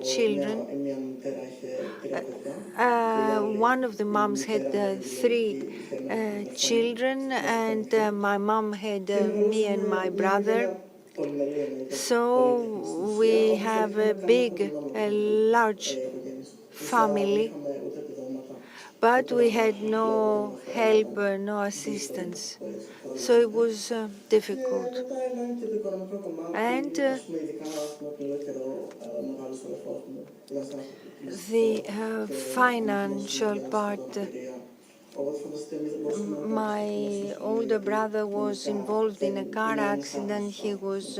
children. One of the moms had three children, and my mom had me and my brother. So we have a large family, but we had no help, no assistance. So it was difficult. And the financial part, my older brother was involved in a car accident. He was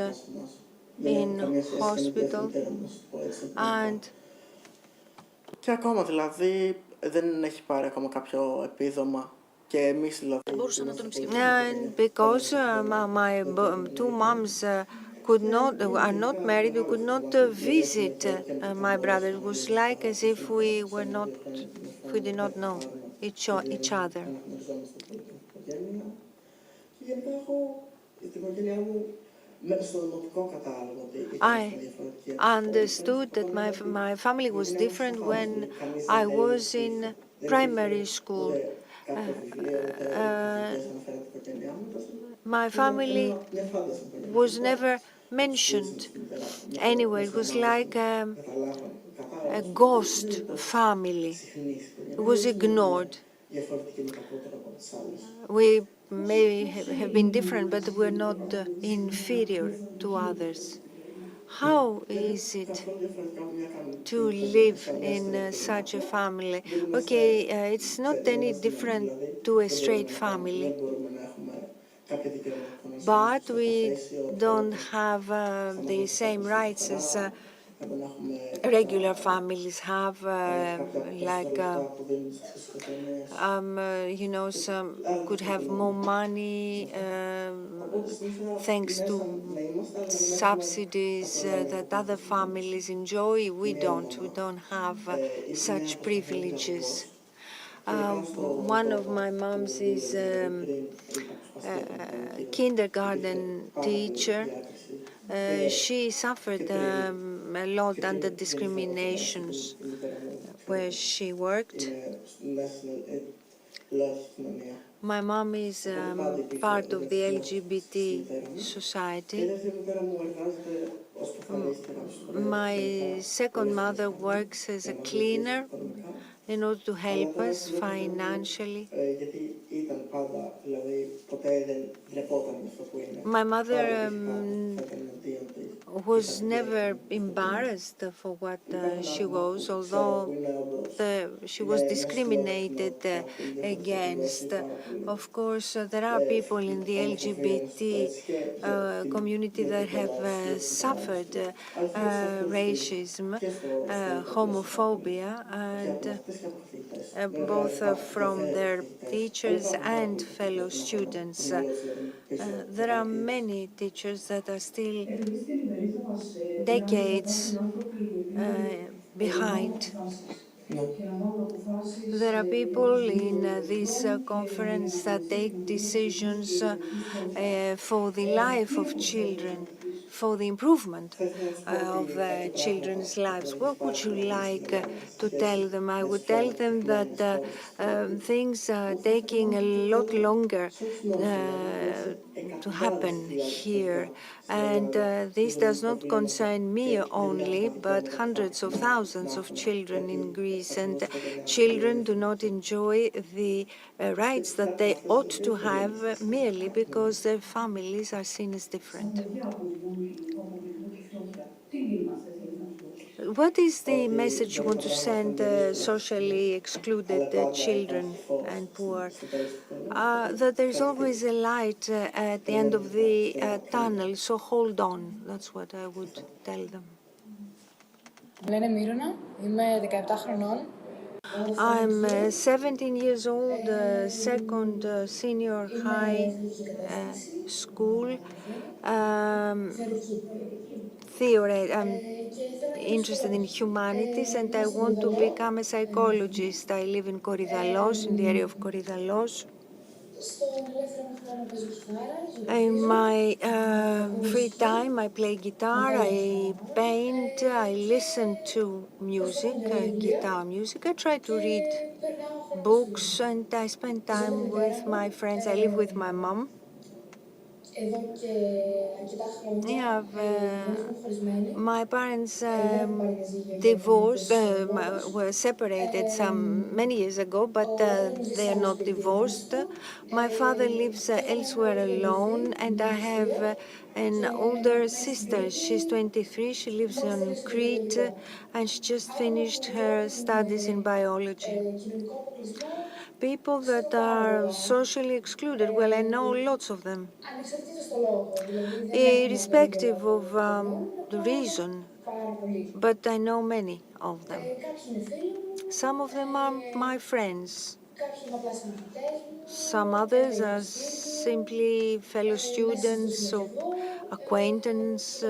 in hospital, and και ακόμα δηλαδή δεν έχει πάρει ακόμα κάποιο επίδομα και εμείς δηλαδή... And because my two moms are not married, we could not visit my brother. It was like as if we did not know each other. I understood that my family was different when I was in primary school. My family was never mentioned anywhere. It was like a ghost family. It was ignored. We may have been different, but we're not inferior to others. How is it to live in such a family? Okay, it's not any different to a straight family, but we don't have the same rights as regular families have, like some could have more money thanks to subsidies that other families enjoy. We don't have such privileges. One of my moms is a kindergarten teacher. She suffered a lot under discriminations where she worked. My mom is part of the LGBT society. My second mother works as a cleaner in order to help us financially. My mother was never embarrassed for what she was, although she was discriminated against. Of course, there are people in the LGBT community that have suffered racism, homophobia, and both from their teachers and fellow students. There are many teachers that are still decades behind. There are people in this conference that take decisions for the life of children, for the improvement of children's lives. What would you like to tell them? I would tell them that things are taking a lot longer to happen here. And this does not concern me only, but hundreds of thousands of children in Greece. And children do not enjoy the rights that they ought to have merely because their families are seen as different. What is the message you want to send socially excluded children and poor? That there's always a light at the end of the tunnel, so hold on. That's what I would tell them. Λένε Μύρονα, είμαι 17 χρονών. I'm 17 years old, second senior high school. I'm interested in humanities and I want to become a psychologist. I live in Korydallos, in the area of Korydallos. In my free time, I play guitar, I paint, I listen to music, guitar music. I try to read books and I spend time with my friends. I live with my mom. Yeah, my parents divorced, were separated many years ago, but they are not divorced. My father lives elsewhere alone, and I have an older sister. She's 23. She lives on Crete, and she just finished her studies in biology. People that are socially excluded, well, I know lots of them. Irrespective of the reason, but I know many of them. Some of them are my friends. Some others are simply fellow students or acquaintance,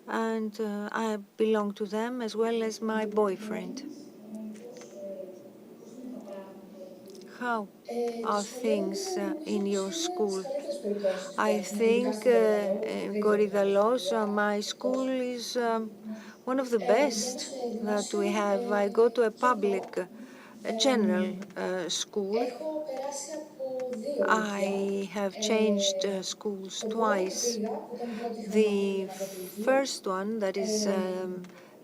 and I belong to them as well as my boyfriend. How are things in your school? I think in Korydallos, my school is one of the best that we have. I go to a public, general school. I have changed schools twice. The first one, that is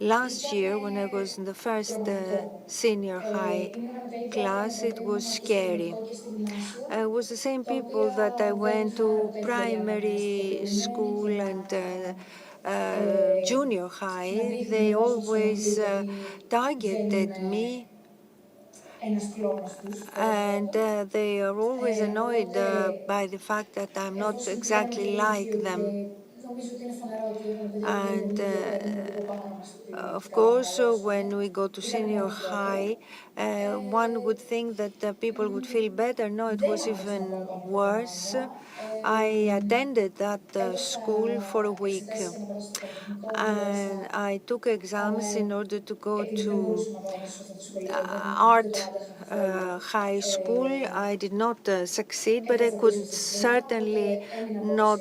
last year when I was in the first senior high class, it was scary. It was the same people that I went to primary school and junior high. They always targeted me, and they are always annoyed by the fact that I'm not exactly like them. And of course, when we go to senior high, one would think that people would feel better. No, it was even worse. I attended that school for a week, and I took exams in order to go to art high school. I did not succeed, but I could certainly not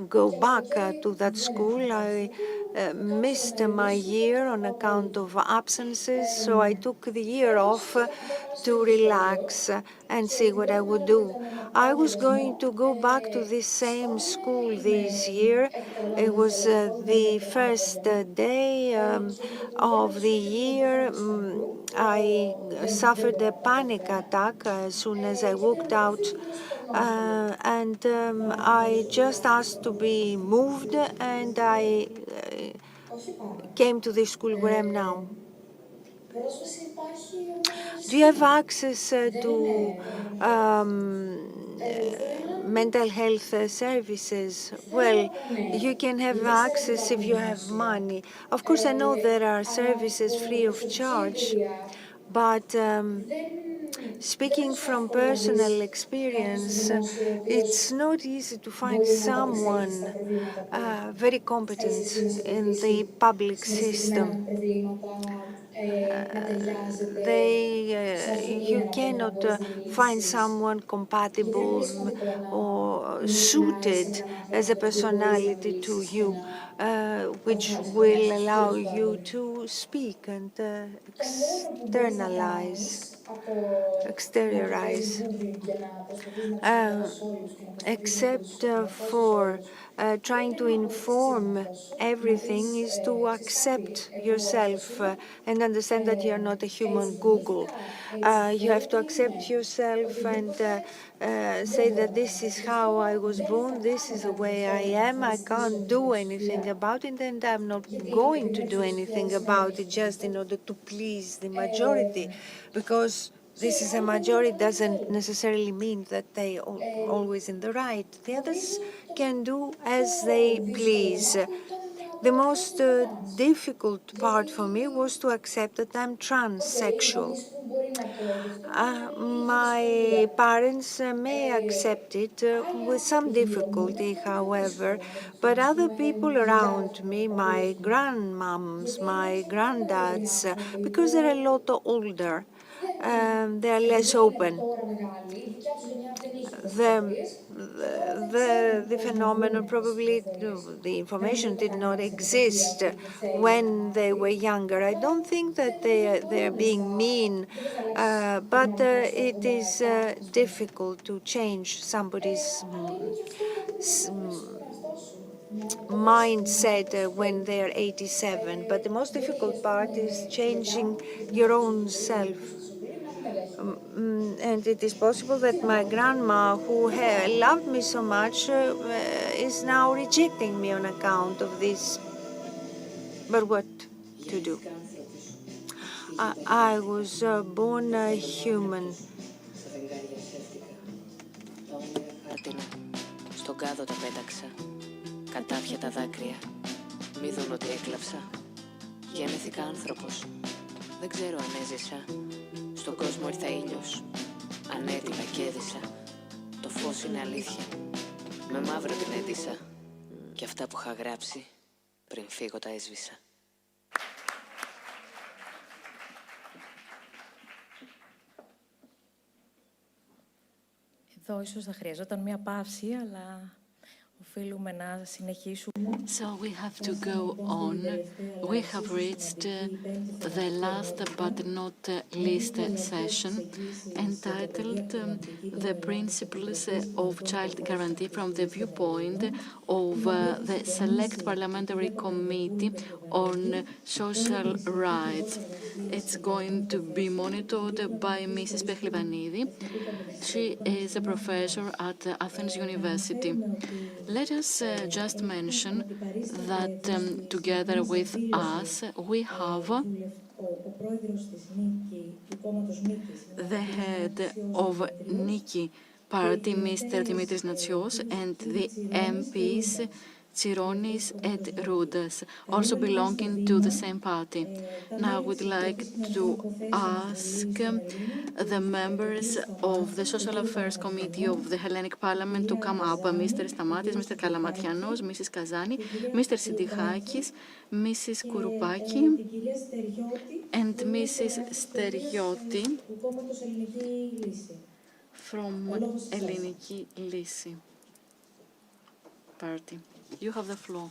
go back to that school. I missed my year on account of absences, so I took the year off to relax and see what I would do. I was going to go back to this same school this year. It was the first day of the year. I suffered a panic attack as soon as I walked out, and I just asked to be moved, and I came to the school where I am now. Do you have access to mental health services? Well, you can have access if you have money. Of course, I know there are services free of charge, but speaking from personal experience, it's not easy to find someone very competent in the public system. You cannot find someone compatible or suited as a personality to you, which will allow you to speak and exteriorize. Except for trying to inform everything is to accept yourself and understand that you're not a human Google. You have to accept yourself and say that this is how I was born, this is the way I am, I can't do anything about it, and I'm not going to do anything about it just in order to please the majority, because this is a majority doesn't necessarily mean that they are always in the right. The others can do as they please. The most difficult part for me was to accept that I'm transsexual. My parents may accept it with some difficulty, however, but other people around me, my grandmoms, my granddads, because they're a lot older, they're less open. The phenomenon probably, the information did not exist when they were younger. I don't think that they're being mean, but it is difficult to change somebody's mindset when they're 87. But the most difficult part is changing your own self. And it is possible that my grandma, who loved me so much, is now rejecting me on account of this. But what to do? I was born a human. Στον κάδο τα πέταξα, κατάπια τα δάκρυα, μη δουν ότι έκλαψα. Γεννήθηκα άνθρωπος, δεν ξέρω αν έζησα. Στον κόσμο ήρθα ήλιος, ανέτοιμα κέρδισα. Το φως είναι αλήθεια, με μαύρο την έντυσα. Και αυτά που είχα γράψει, πριν φύγω τα έσβησα. Εδώ ίσως θα χρειαζόταν μια παύση, αλλά οφείλουμε να συνεχίσουμε. So we have to go on. We have reached the last but not least session entitled The Principles of Child Guarantee from the Viewpoint of the Select Parliamentary Committee on Social Rights. It's going to be monitored by Mrs. Pehlivanidi. She is a professor at Athens University. Let us just mention that together with us we have the head of Niki party, Mr. Dimitris Natsios, and the MPs Tsironis and Roudas, also belonging to the same party. Now I would like to ask the members of the Social Affairs Committee of the Hellenic Parliament to come up. Mr. Stamatis, Mr. Kalamatianos, Mrs. Kazani, Mr. Sidihakis, Mrs. Kouroupaki, and Mrs. Sterioti from Elliniki Lisi Party. You have the floor.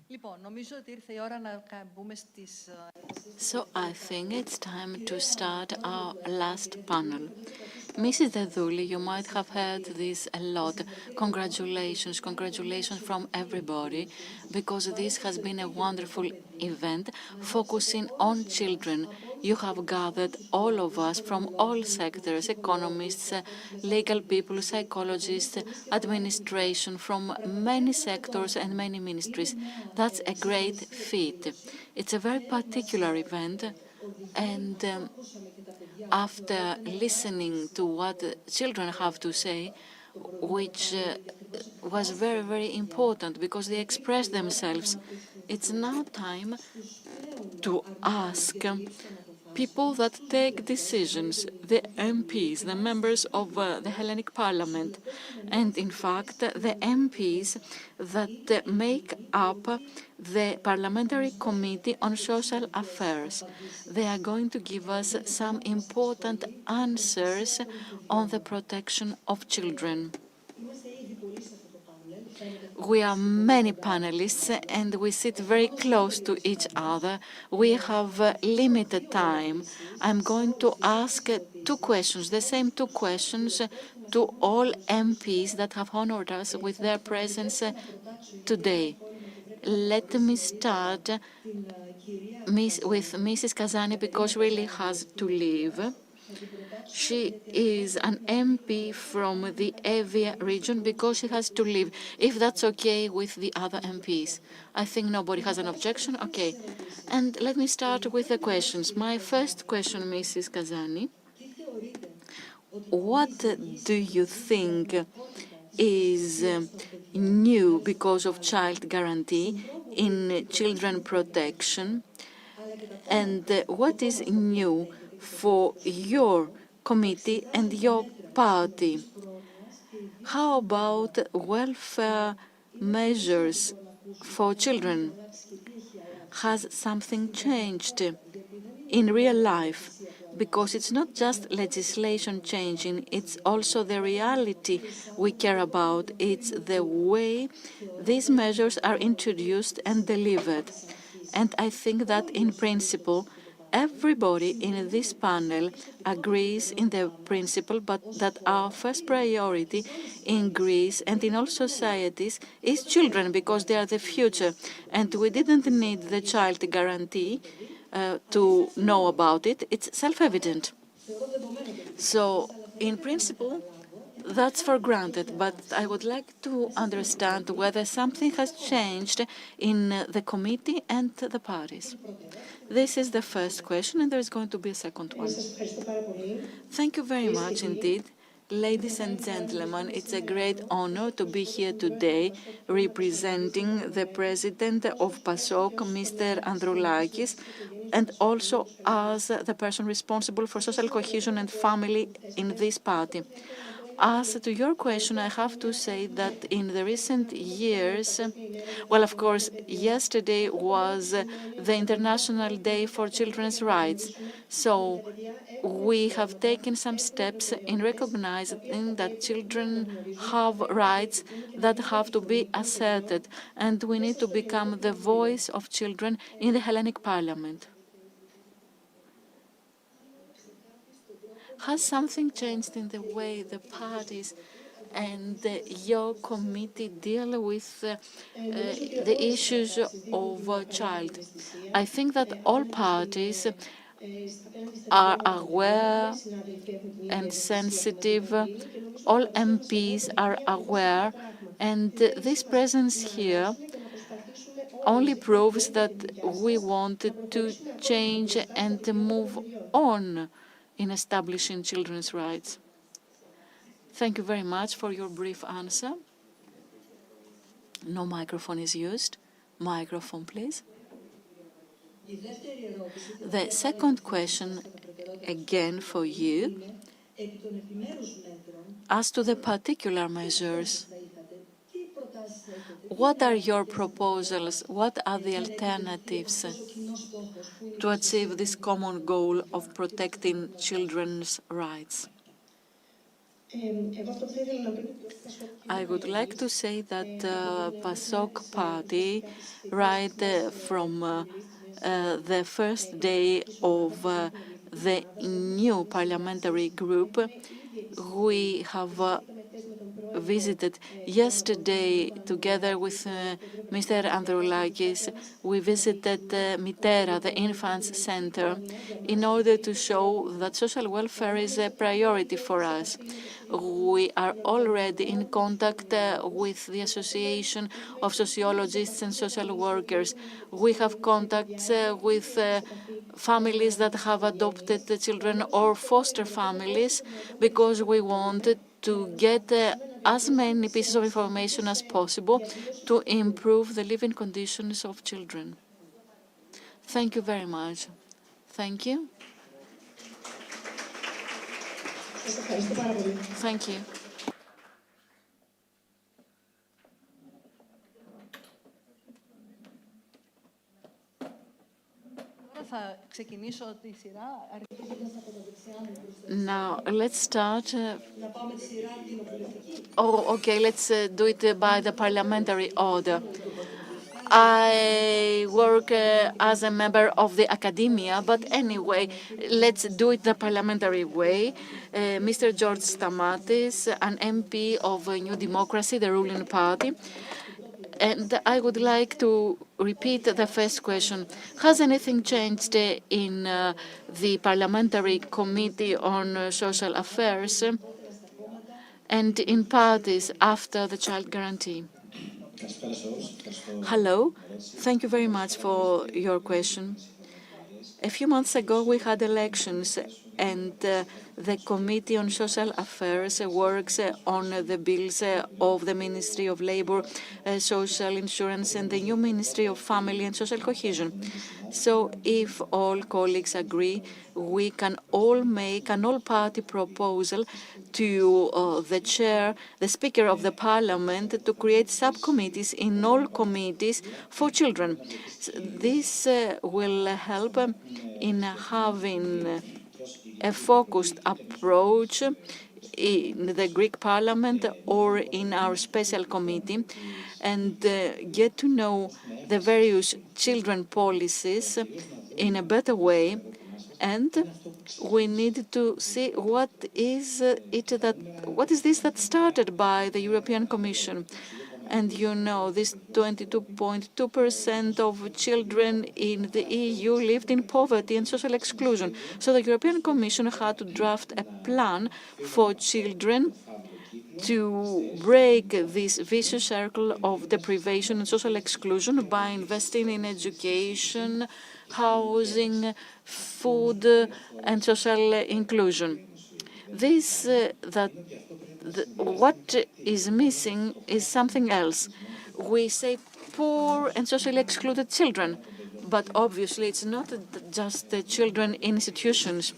Λοιπόν, νομίζω ότι ήρθε η ώρα να μπούμε στις... So I think it's time to start our last panel. Mrs. Deduli, you might have heard this a lot. Congratulations, congratulations from everybody, because this has been a wonderful event focusing on children. You have gathered all of us from all sectors, economists, legal people, psychologists, administration, from many sectors and many ministries. That's a great feat. It's a very particular event, and after listening to what children have to say, which was very, very important because they express themselves, it's now time to ask people that take decisions, the MPs, the members of the Hellenic Parliament, and in fact the MPs that make up the Parliamentary Committee on Social Affairs. They are going to give us some important answers on the protection of children. We are many panelists and we sit very close to each other. We have limited time. I'm going to ask two questions, the same two questions to all MPs that have honored us with their presence today. Let me start with Mrs. Kazani because she really has to leave. She is an MP from the Evia region because she has to leave. If that's okay with the other MPs. I think nobody has an objection. Okay. And let me start with the questions. My first question, Mrs. Kazani. What do you think is new because of child guarantee in children protection? And what is new for your committee and your party? How about welfare measures for children? Has something changed in real life? Because it's not just legislation changing, it's also the reality we care about. It's the way these measures are introduced and delivered. And I think that in principle, everybody in this panel agrees in the principle, but that our first priority in Greece and in all societies is children, because they are the future. And we didn't need the child guarantee to know about it. It's self-evident. So, in principle, that's for granted, but I would like to understand whether something has changed in the committee and the parties. This is the first question, and there is going to be a second one. Thank you very much indeed. Ladies and gentlemen, it's a great honor to be here today representing the president of PASOK, Mr. Androulakis, and also as the person responsible for social cohesion and family in this party. As to your question, I have to say that in the recent years, well, of course, yesterday was the International Day for Children's Rights. So we have taken some steps in recognizing that children have rights that have to be asserted, and we need to become the voice of children in the Hellenic Parliament. Has something changed in the way the parties and your committee deal with the issues of a child. I think that all parties are aware and sensitive. All MPs are aware, and this presence here only proves that we wanted to change and to move on in establishing children's rights. Thank you very much for your brief answer. No microphone is used. Microphone, please. The second question, again for you, as to the particular measures, what are your proposals? What are the alternatives to achieve this common goal of protecting children's rights? I would like to say that PASOK party, right from the first day of the new parliamentary group, we have visited yesterday together with Mr. Androulakis. We visited Mitera, the Infants Center, in order to show that social welfare is a priority for us. We are already in contact with the Association of Sociologists and Social Workers. We have contacts with families that have adopted children or foster families, because we wanted to get as many pieces of information as possible to improve the living conditions of children. Thank you very much. Thank you. Thank you. Now, let's start. Okay, let's do it by the parliamentary order. I work as a member of the academia, but anyway, let's do it the parliamentary way. Mr. George Stamatis, an MP of New Democracy, the ruling party. And I would like to repeat the first question. Has anything changed in the Parliamentary Committee on Social Affairs and in parties after the child guarantee? Hello. Thank you very much for your question. A few months ago, we had elections, and the Committee on Social Affairs works on the bills of the Ministry of Labour, Social Insurance, and the new Ministry of Family and Social Cohesion. So if all colleagues agree, we can all make an all-party proposal to the chair, the Speaker of the Parliament, to create subcommittees in all committees for children. This will help in having a focused approach in the Greek Parliament or in our special committee, and get to know the various children policies in a better way. And we need to see what is this that started by the European Commission. And you know, this 22.2% of children in the EU lived in poverty and social exclusion. So the European Commission had to draft a plan for children to break this vicious circle of deprivation and social exclusion by investing in education, housing, food, and social inclusion. What is missing is something else. We say poor and socially excluded children, but obviously it's not just the children in institutions.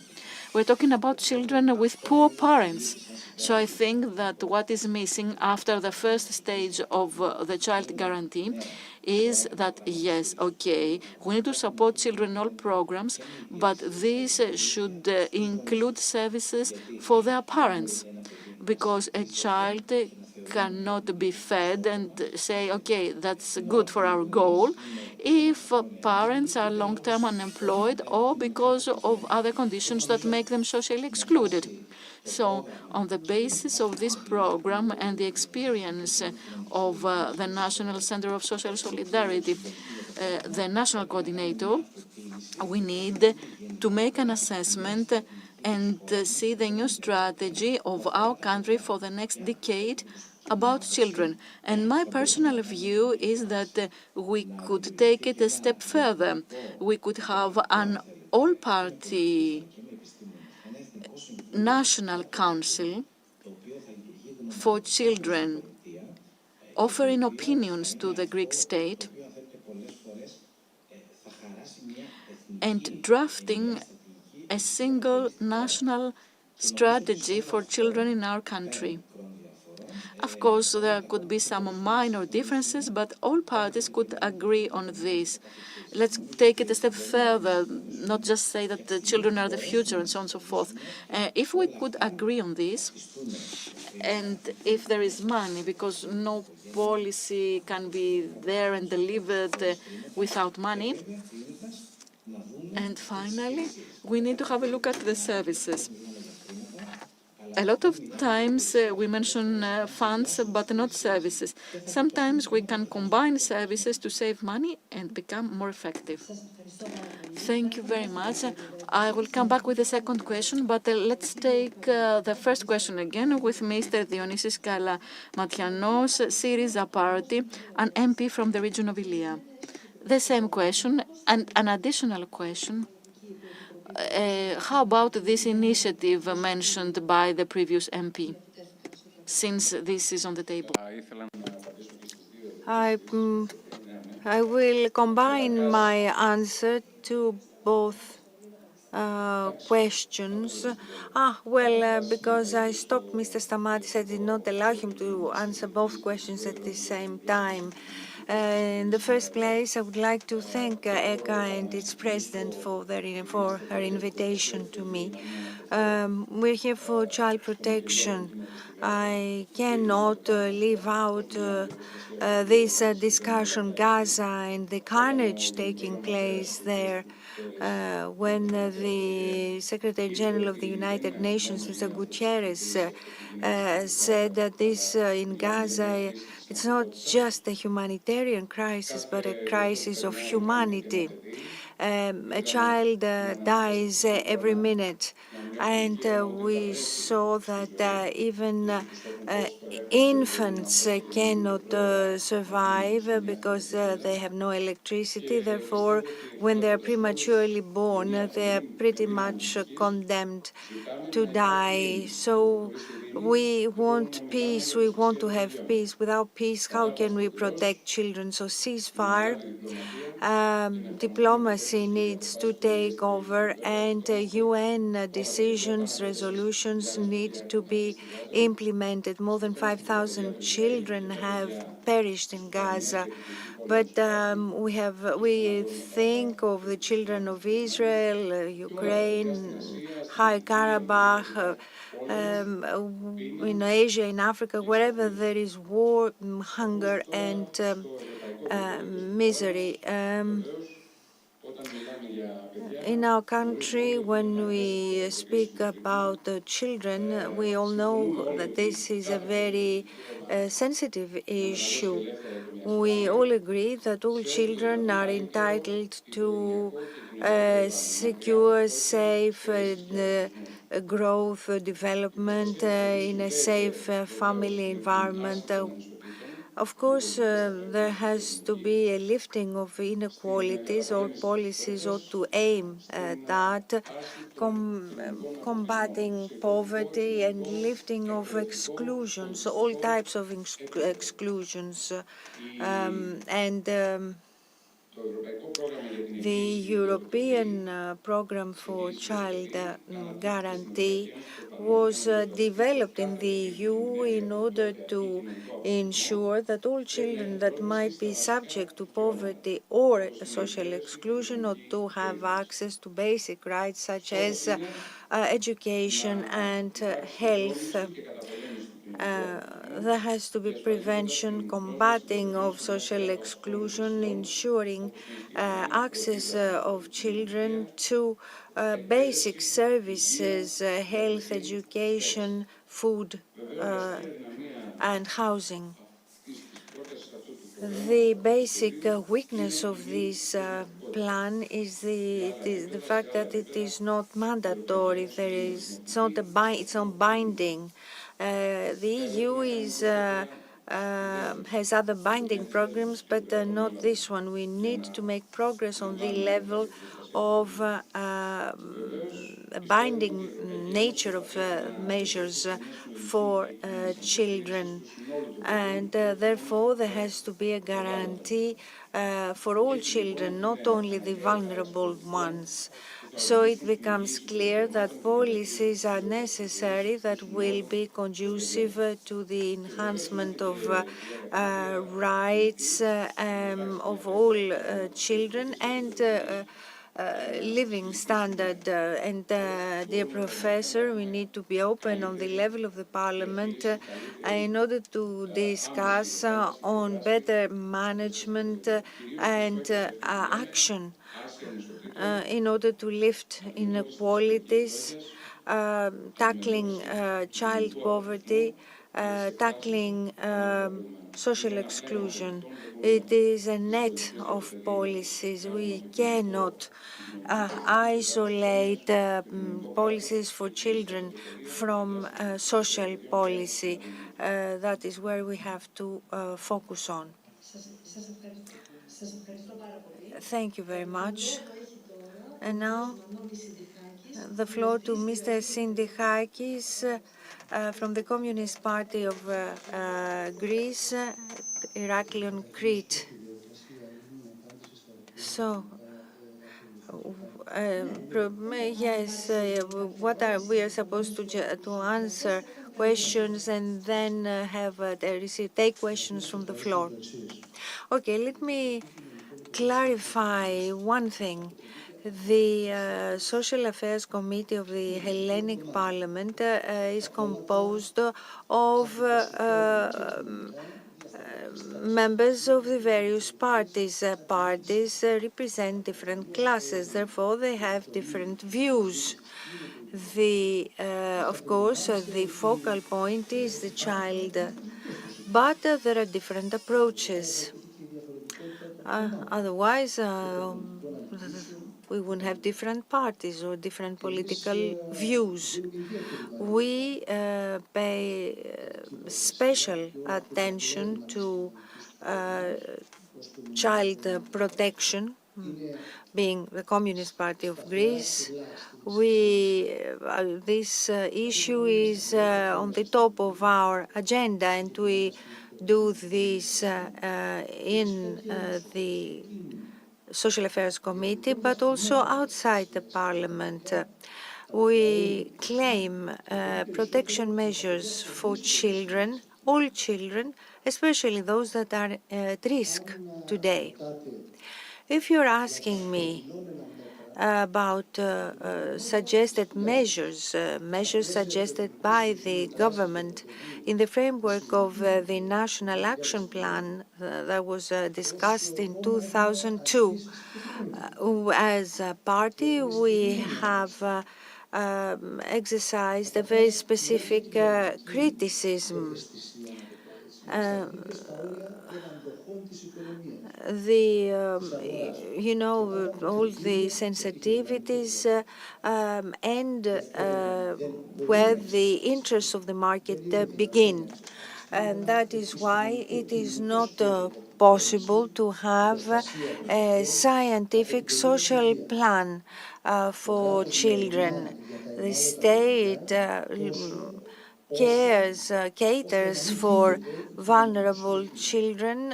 We're talking about children with poor parents. So I think that what is missing after the first stage of the child guarantee is that, yes, okay, we need to support children in all programs, but this should include services for their parents, because a child cannot be fed and say, okay, that's good for our goal, if parents are long-term unemployed or because of other conditions that make them socially excluded. So, on the basis of this program and the experience of the National Center of Social Solidarity, the national coordinator, we need to make an assessment and see the new strategy of our country for the next decade about children. And my personal view is that we could take it a step further. We could have an all-party national council for children, offering opinions to the Greek state and drafting a single national strategy for children in our country. Of course, there could be some minor differences, but all parties could agree on this. Let's take it a step further, not just say that the children are the future and so on and so forth. If we could agree on this, and if there is money, because no policy can be there and delivered without money. And finally, we need to have a look at the services. A lot of times we mention funds, but not services. Sometimes we can combine services to save money and become more effective. Thank you very much. I will come back with the second question, but let's take the first question again with Mr. Dionysis Kalamatianos, Syriza Party, an MP from the region of Ilia. The same question and an additional question. How about this initiative mentioned by the previous MP, since this is on the table? I will combine my answer to both questions. Because I stopped Mr. Stamatis, I did not allow him to answer both questions at the same time. In the first place, I would like to thank E.K.K.A and its president for her invitation to me. We're here for child protection. I cannot leave out this discussion, Gaza and the carnage taking place there. When the Secretary General of the United Nations, Mr. Guterres, said that this in Gaza, it's not just a humanitarian crisis, but a crisis of humanity. A child dies every minute, and we saw that even infants cannot survive because they have no electricity. Therefore, when they are prematurely born, they are pretty much condemned to die. So we want peace. We want to have peace. Without peace, how can we protect children? So ceasefire, diplomacy needs to take over, and UN decisions, resolutions need to be implemented. More than 5,000 children have perished in Gaza. But we think of the children of Israel, Ukraine, High Karabakh, in Asia, in Africa, wherever there is war, hunger, and misery. In our country, when we speak about children, we all know that this is a very sensitive issue. We all agree that all children are entitled to secure, safe growth, development in a safe family environment. Of course, there has to be a lifting of inequalities. All policies ought to aim at that, combating poverty and lifting of exclusions, all types of exclusions. The European program for child guarantee was developed in the EU in order to ensure that all children that might be subject to poverty or social exclusion ought to have access to basic rights such as education and health. there has to be prevention, combating of social exclusion, ensuring access of children to basic services, health, education, food, and housing. The basic weakness of this plan is the fact that it is not mandatory. It's not binding. The EU has other binding programs, but not this one. We need to make progress on the level of binding nature of measures for children. And therefore, there has to be a guarantee for all children, not only the vulnerable ones. So it becomes clear that policies are necessary that will be conducive to the enhancement of rights of all children and living standard. Dear Professor, we need to be open on the level of the Parliament in order to discuss on better management and action in order to lift inequalities, tackling child poverty, tackling social exclusion. It is a net of policies. We cannot isolate policies for children from social policy. That is where we have to focus on. Thank you very much. And now the floor to Mr. Sindihakis from the Communist Party of Greece, Heraklion, Crete. So, yes, we are supposed to answer questions and then take questions from the floor. Okay, let me clarify one thing. The Social Affairs Committee of the Hellenic Parliament is composed of members of the various parties. Parties represent different classes, therefore they have different views. Of course, the focal point is the child, but there are different approaches. Otherwise, we wouldn't have different parties or different political views. We pay special attention to child protection, being the Communist Party of Greece. This issue is on the top of our agenda, and we do this in the Social Affairs Committee, but also outside the Parliament. We claim protection measures for children, all children, especially those that are at risk today. If you're asking me about suggested measures, measures suggested by the government in the framework of the National Action Plan that was discussed in 2002. As a party, we have exercised a very specific criticism. All the sensitivities end where the interests of the market begin. And that is why it is not possible to have a scientific social plan for children. The state caters for vulnerable children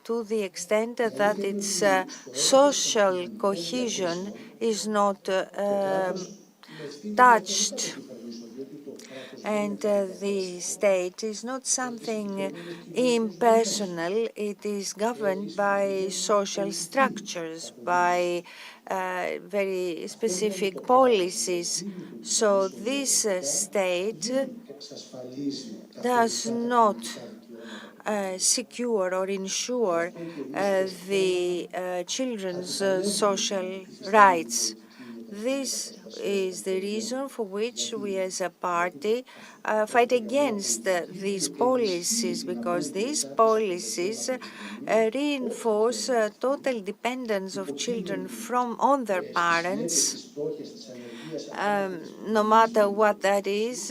to the extent that its social cohesion is not touched. And the state is not something impersonal. It is governed by social structures, by very specific policies. So this state does not secure or ensure the children's social rights. This is the reason for which we as a party fight against these policies, because these policies reinforce total dependence of children on their parents, no matter what that is.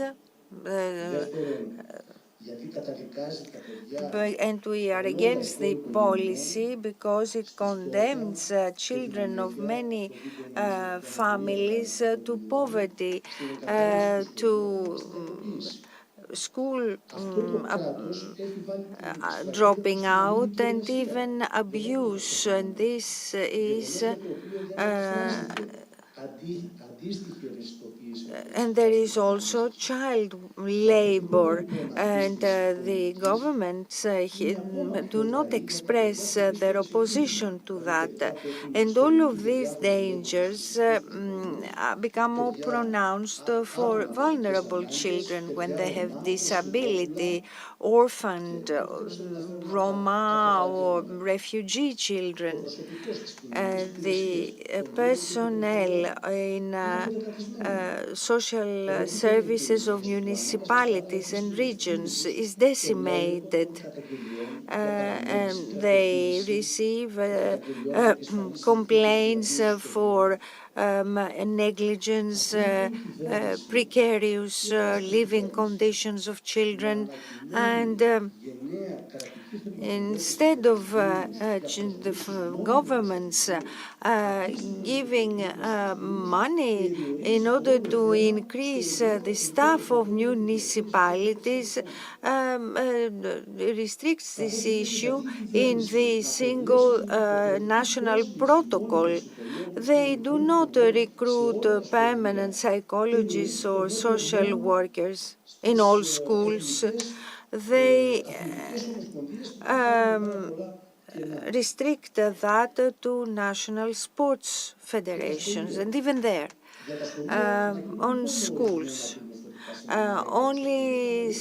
And we are against the policy because it condemns children of many families to poverty, to school dropping out, and even abuse. And this is and there is also child labor, and the governments do not express their opposition to that. And all of these dangers become more pronounced for vulnerable children when they have disability, orphaned, Roma or refugee children. The personnel in social services of municipalities and regions is decimated. And they receive complaints for negligence, precarious living conditions of children, and instead of the governments giving money in order to increase the staff of municipalities, restricts this issue in the single national protocol. They do not recruit permanent psychologists or social workers in all schools. They restrict that to national sports federations, and even there, on schools. Only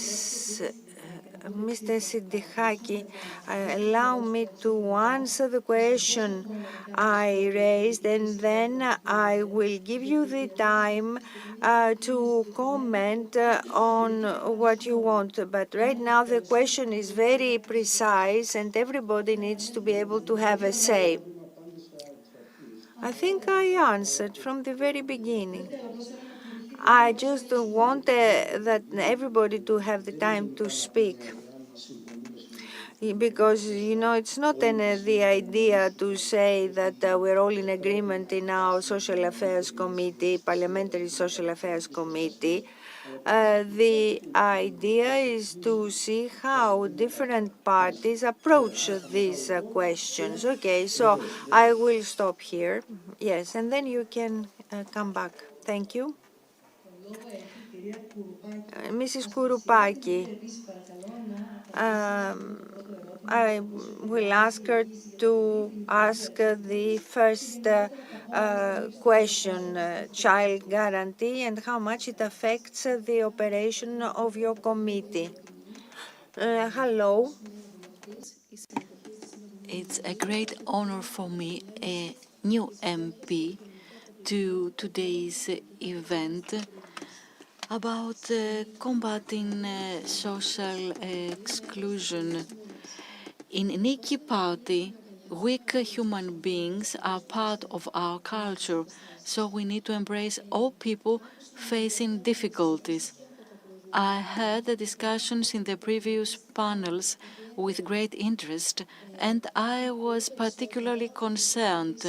Mr. E.K.K.A, allow me to answer the question I raised, and then I will give you the time to comment on what you want. But right now the question is very precise, and everybody needs to be able to have a say. I think I answered from the very beginning. I just want that everybody to have the time to speak. Because, you know, it's not the idea to say that we're all in agreement in our Social Affairs Committee, Parliamentary Social Affairs Committee. The idea is to see how different parties approach these questions. Okay, so I will stop here. Yes, and then you can come back. Thank you. Mrs. Kouroupaki, I will ask her to ask the first question, child guarantee, and how much it affects the operation of your committee. Hello. It's a great honor for me, a new MP, to today's event about combating social exclusion. In E.K.K.A party, weak human beings are part of our culture, so we need to embrace all people facing difficulties. I heard the discussions in the previous panels with great interest, and I was particularly concerned,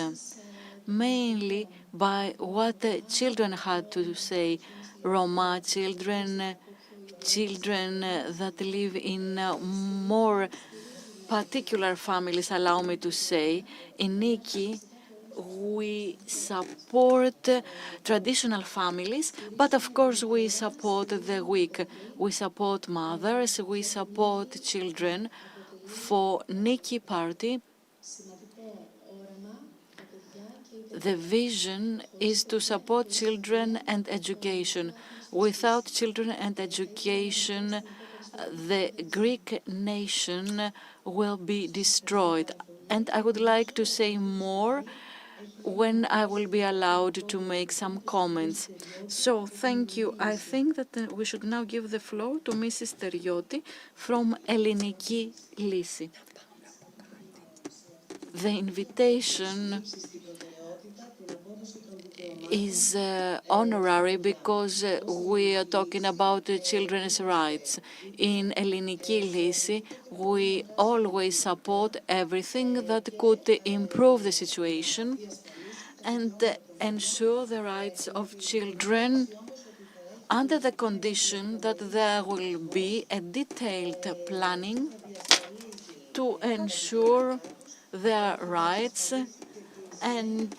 mainly by what the children had to say. Roma children, children that live in more particular families, allow me to say. In E.K.K.A, we support traditional families, but of course we support the weak. We support mothers, we support children. For E.K.K.A party, the vision is to support children and education. Without children and education, the Greek nation will be destroyed. And I would like to say more when I will be allowed to make some comments. So thank you. I think that we should now give the floor to Mrs. Terioti from Ελληνική Λύση. The invitation is honorary because we are talking about children's rights. In Ελληνική Λύση, we always support everything that could improve the situation and ensure the rights of children under the condition that there will be a detailed planning to ensure their rights and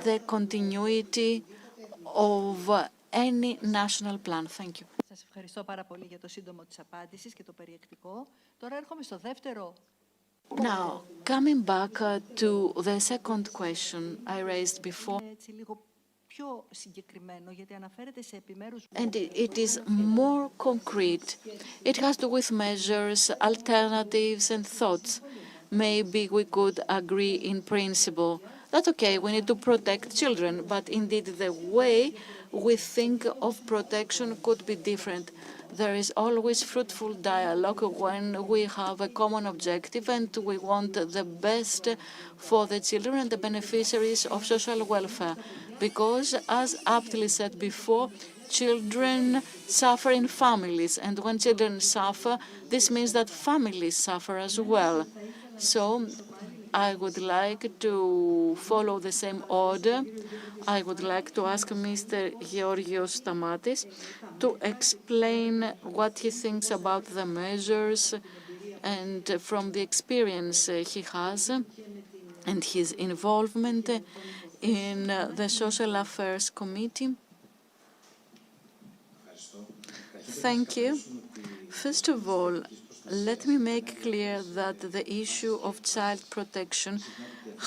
the continuity of any national plan. Thank you. Σας ευχαριστώ πάρα πολύ για το σύντομο της απάντησης και το περιεκτικό. Τώρα έρχομαι στο δεύτερο. Now, coming back to the second question I raised before, Έτσι λίγο πιο συγκεκριμένο, γιατί αναφέρεται σε επιμέρους... and it is more concrete. It has to do with measures, alternatives, and thoughts. Maybe we could agree in principle. That's okay, we need to protect children, but indeed the way we think of protection could be different. There is always fruitful dialogue when we have a common objective and we want the best for the children and the beneficiaries of social welfare. Because, as aptly said before, children suffer in families, and when children suffer, this means that families suffer as well. So I would like to follow the same order. I would like to ask Mr. Georgios Stamatis to explain what he thinks about the measures and from the experience he has and his involvement in the Social Affairs Committee. Thank you. First of all, let me make clear that the issue of child protection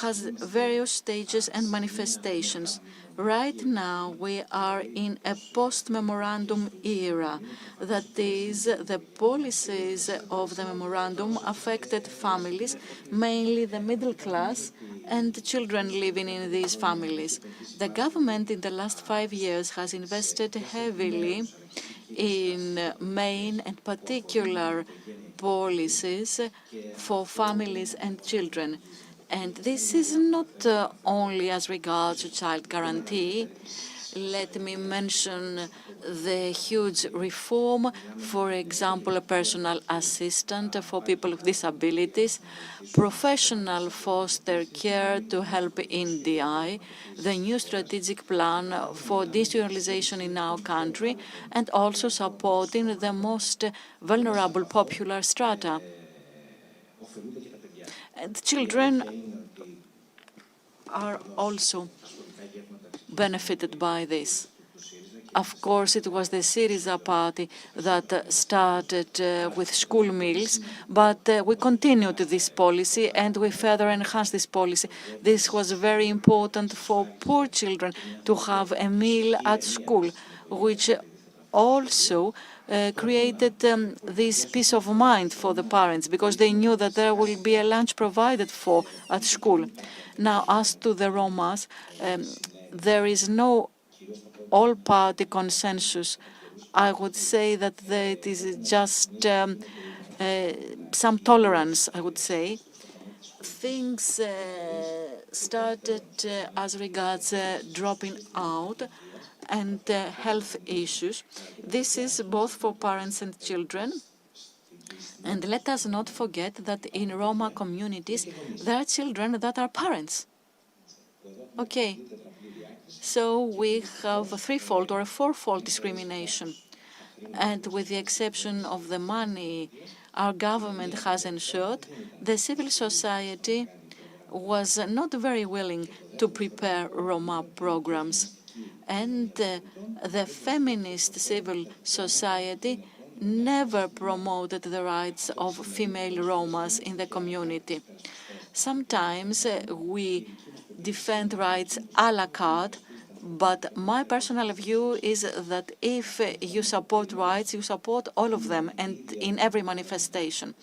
has various stages and manifestations. Right now, we are in a post-memorandum era. That is, the policies of the memorandum affected families, mainly the middle class, and children living in these families. The government in the last 5 years has invested heavily in main and particular policies for families and children. And this is not only as regards to child guarantee. Let me mention the huge reform, for example, a personal assistant for people with disabilities, professional foster care to help in DI, the new strategic plan for deinstitutionalization in our country, and also supporting the most vulnerable popular strata. And children are also benefited by this. Of course, it was the Syriza party that started with school meals, but we continued this policy and we further enhanced this policy. This was very important for poor children to have a meal at school, which also created this peace of mind for the parents because they knew that there will be a lunch provided for at school. Now, as to the Romas, there is no all-party consensus. I would say that it is just some tolerance, I would say. Things started as regards dropping out and health issues. This is both for parents and children. And let us not forget that in Roma communities, there are children that are parents. Okay. So we have a threefold or a fourfold discrimination. And with the exception of the money our government has ensured, the civil society was not very willing to prepare Roma programs. And the feminist civil society never promoted the rights of female Romas in the community. Sometimes we defend rights a la carte But my personal view is that if you support rights, you support all of them and in every manifestation.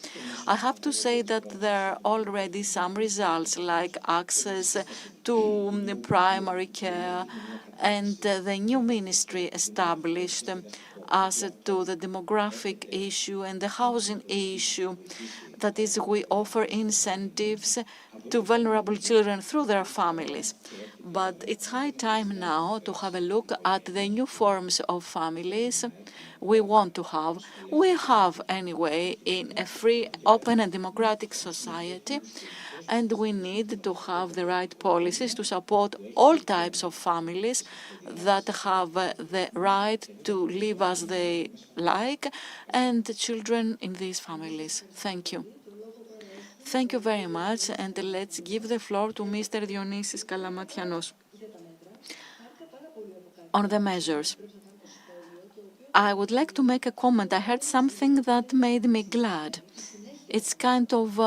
I have to say that there are already some results like access to primary care and the new ministry established as to the demographic issue and the housing issue. That is, we offer incentives to vulnerable children through their families. But it's high time now to have a look at the new forms of families we want to have. We have anyway in a free, open and democratic society, and we need to have the right policies to support all types of families that have the right to live as they like, and children in these families. Thank you. Thank you very much, and let's give the floor to Mr. Dionysis Kalamatianos on the measures. I would like to make a comment. I heard something that made me glad. It's kind of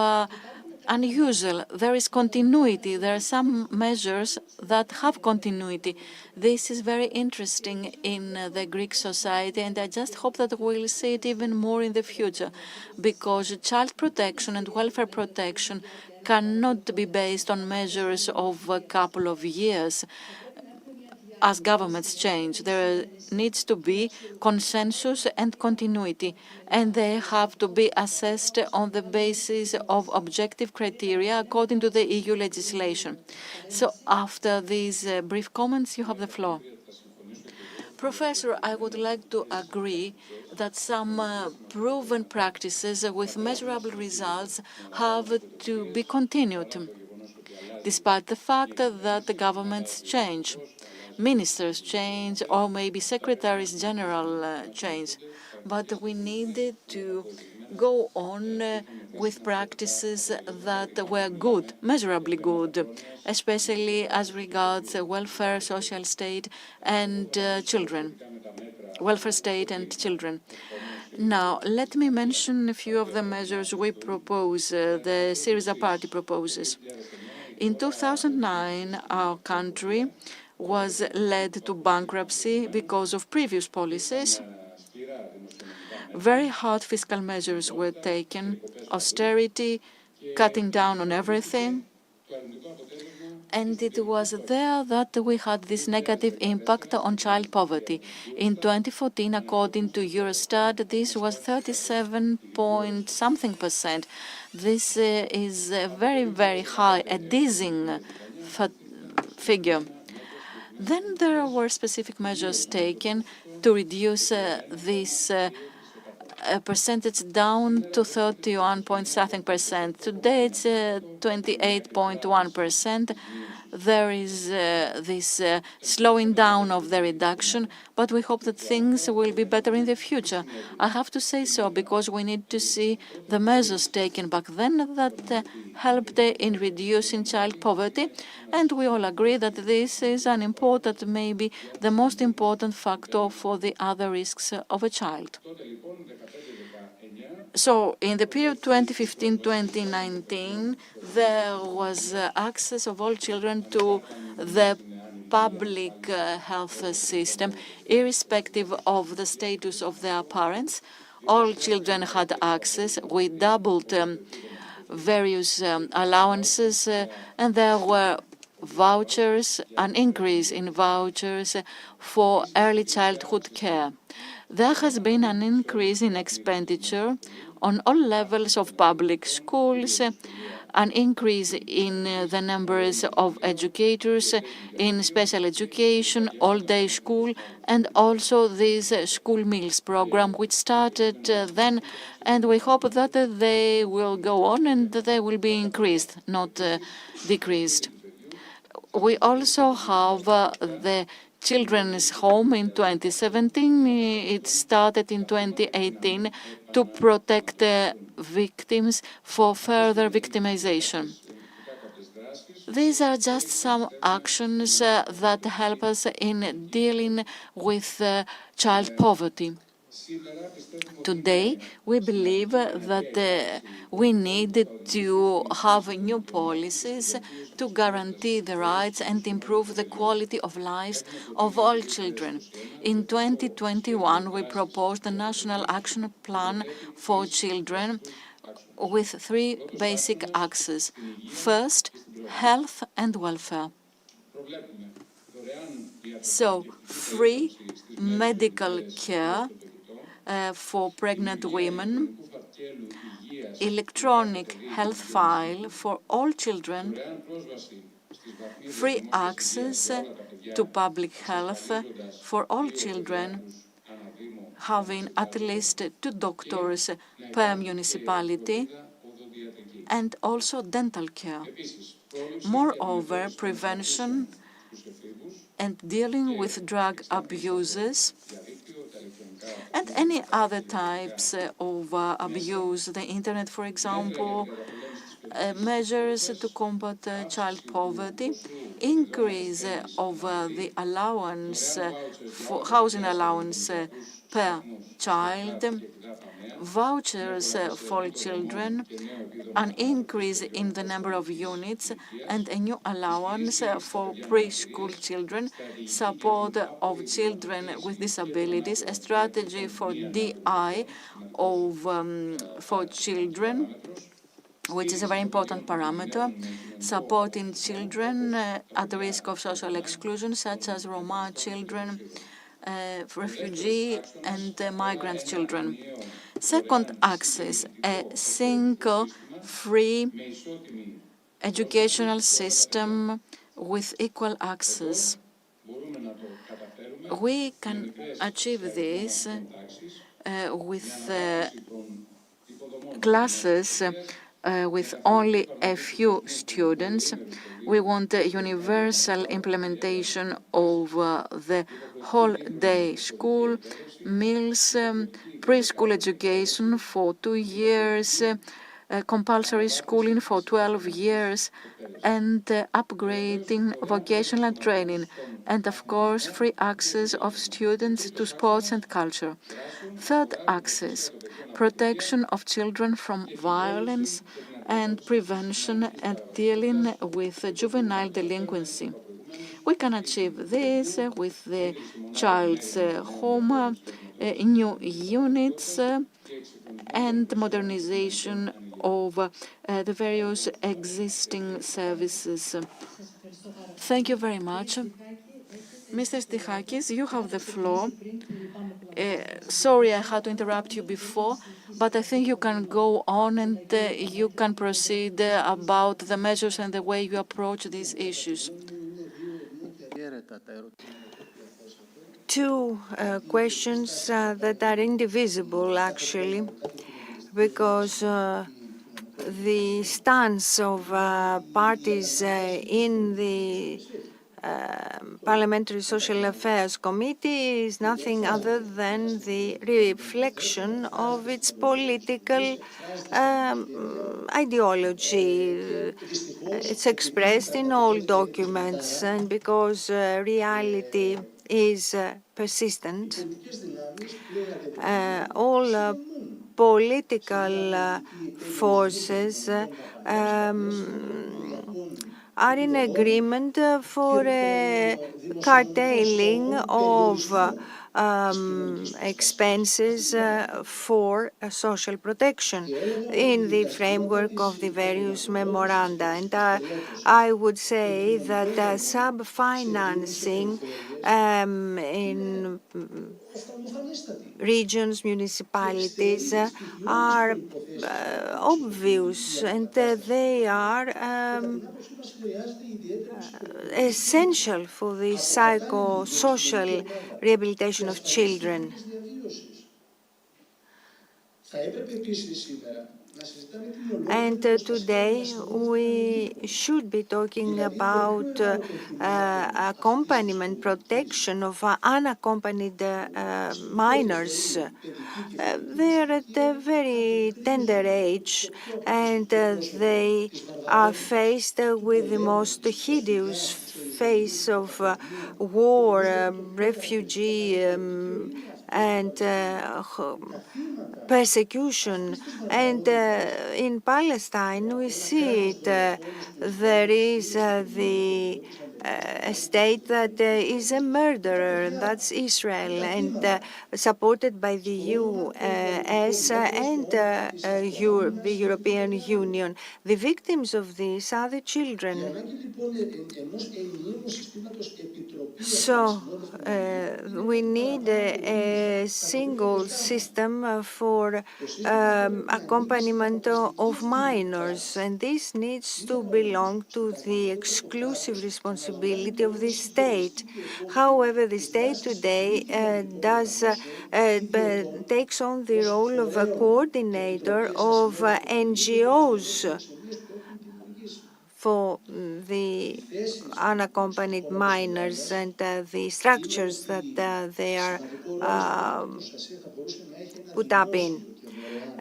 unusual. There is continuity. There are some measures that have continuity. This is very interesting in the Greek society, and I just hope that we'll see it even more in the future, because child protection and welfare protection cannot be based on measures of a couple of years. As governments change, there needs to be consensus and continuity, and they have to be assessed on the basis of objective criteria according to the EU legislation. So after these brief comments, you have the floor. Professor, I would like to agree that some proven practices with measurable results have to be continued, despite the fact that the governments change. Ministers change, or maybe secretaries general change. But we needed to go on with practices that were good, measurably good, especially as regards welfare, social state, and children. Welfare state and children. Now, let me mention a few of the measures we propose, the Syriza party proposes. In 2009, our country was led to bankruptcy because of previous policies. Very hard fiscal measures were taken, austerity, cutting down on everything. And it was there that we had this negative impact on child poverty. In 2014, according to Eurostat, this was 37 point something percent. This is very, very high, a dizzying figure. Then there were specific measures taken to reduce this percentage down to 31 point something percent. Today it's 28.1%. There is this slowing down of the reduction, but we hope that things will be better in the future. I have to say so because we need to see the measures taken back then that helped in reducing child poverty, and we all agree that this is an important, maybe the most important factor for the other risks of a child. So, in the period 2015-2019, there was access of all children to the public health system, irrespective of the status of their parents. All children had access. We doubled various allowances, and there were vouchers, an increase in vouchers for early childhood care. There has been an increase in expenditure on all levels of public schools, an increase in the numbers of educators in special education, all-day school, and also this school meals program, which started then, and we hope that they will go on and they will be increased, not decreased. We also have the Children's Home in 2017. It started in 2018 to protect victims for further victimization. These are just some actions that help us in dealing with child poverty. Today, we believe that we need to have new policies to guarantee the rights and improve the quality of lives of all children. In 2021, we proposed a National Action Plan for Children with three basic axes. First, health and welfare. So, free medical care for pregnant women, electronic health file for all children, free access to public health for all children, having at least 2 doctors per municipality, and also dental care. Moreover, prevention and dealing with drug abusers and any other types of abuse, the internet, for example, measures to combat child poverty, increase of the allowance for housing allowance per child, vouchers for children, an increase in the number of units, and a new allowance for preschool children, support of children with disabilities, a strategy for DI for children, which is a very important parameter, supporting children at risk of social exclusion, such as Roma children, refugee and migrant children. Second axis, a single free educational system with equal access. We can achieve this with classes with only a few students. We want a universal implementation of the whole day school, meals, preschool education for 2 years, compulsory schooling for 12 years, and upgrading vocational training, and of course, free access of students to sports and culture. Third axis, protection of children from violence and prevention and dealing with juvenile delinquency. We can achieve this with the child's home, new units, and modernization of the various existing services. Thank you very much. Mr. Stichakis, you have the floor. Sorry I had to interrupt you before, but I think you can go on and you can proceed about the measures and the way you approach these issues. Two questions that are indivisible, actually, because the stance of parties in the Parliamentary Social Affairs Committee is nothing other than the reflection of its political ideology. It's expressed in all documents, and because reality is persistent, all political forces are in agreement for a curtailing of expenses for social protection in the framework of the various memoranda. And I would say that sub-financing in regions, municipalities are obvious, and they are essential for the psychosocial rehabilitation of children. And today we should be talking about accompaniment, protection of unaccompanied minors. They're at a very tender age, and they are faced with the most hideous face of war, refugee and persecution. And in Palestine, we see it. There is the state that is a murderer, and that's Israel, and supported by the US and the European Union. The victims of this are the children. So we need a single system for accompaniment of minors, and this needs to belong to the exclusive responsibility of the state. However, the state today takes on the role of a coordinator of NGOs for the unaccompanied minors and the structures that they are put up in.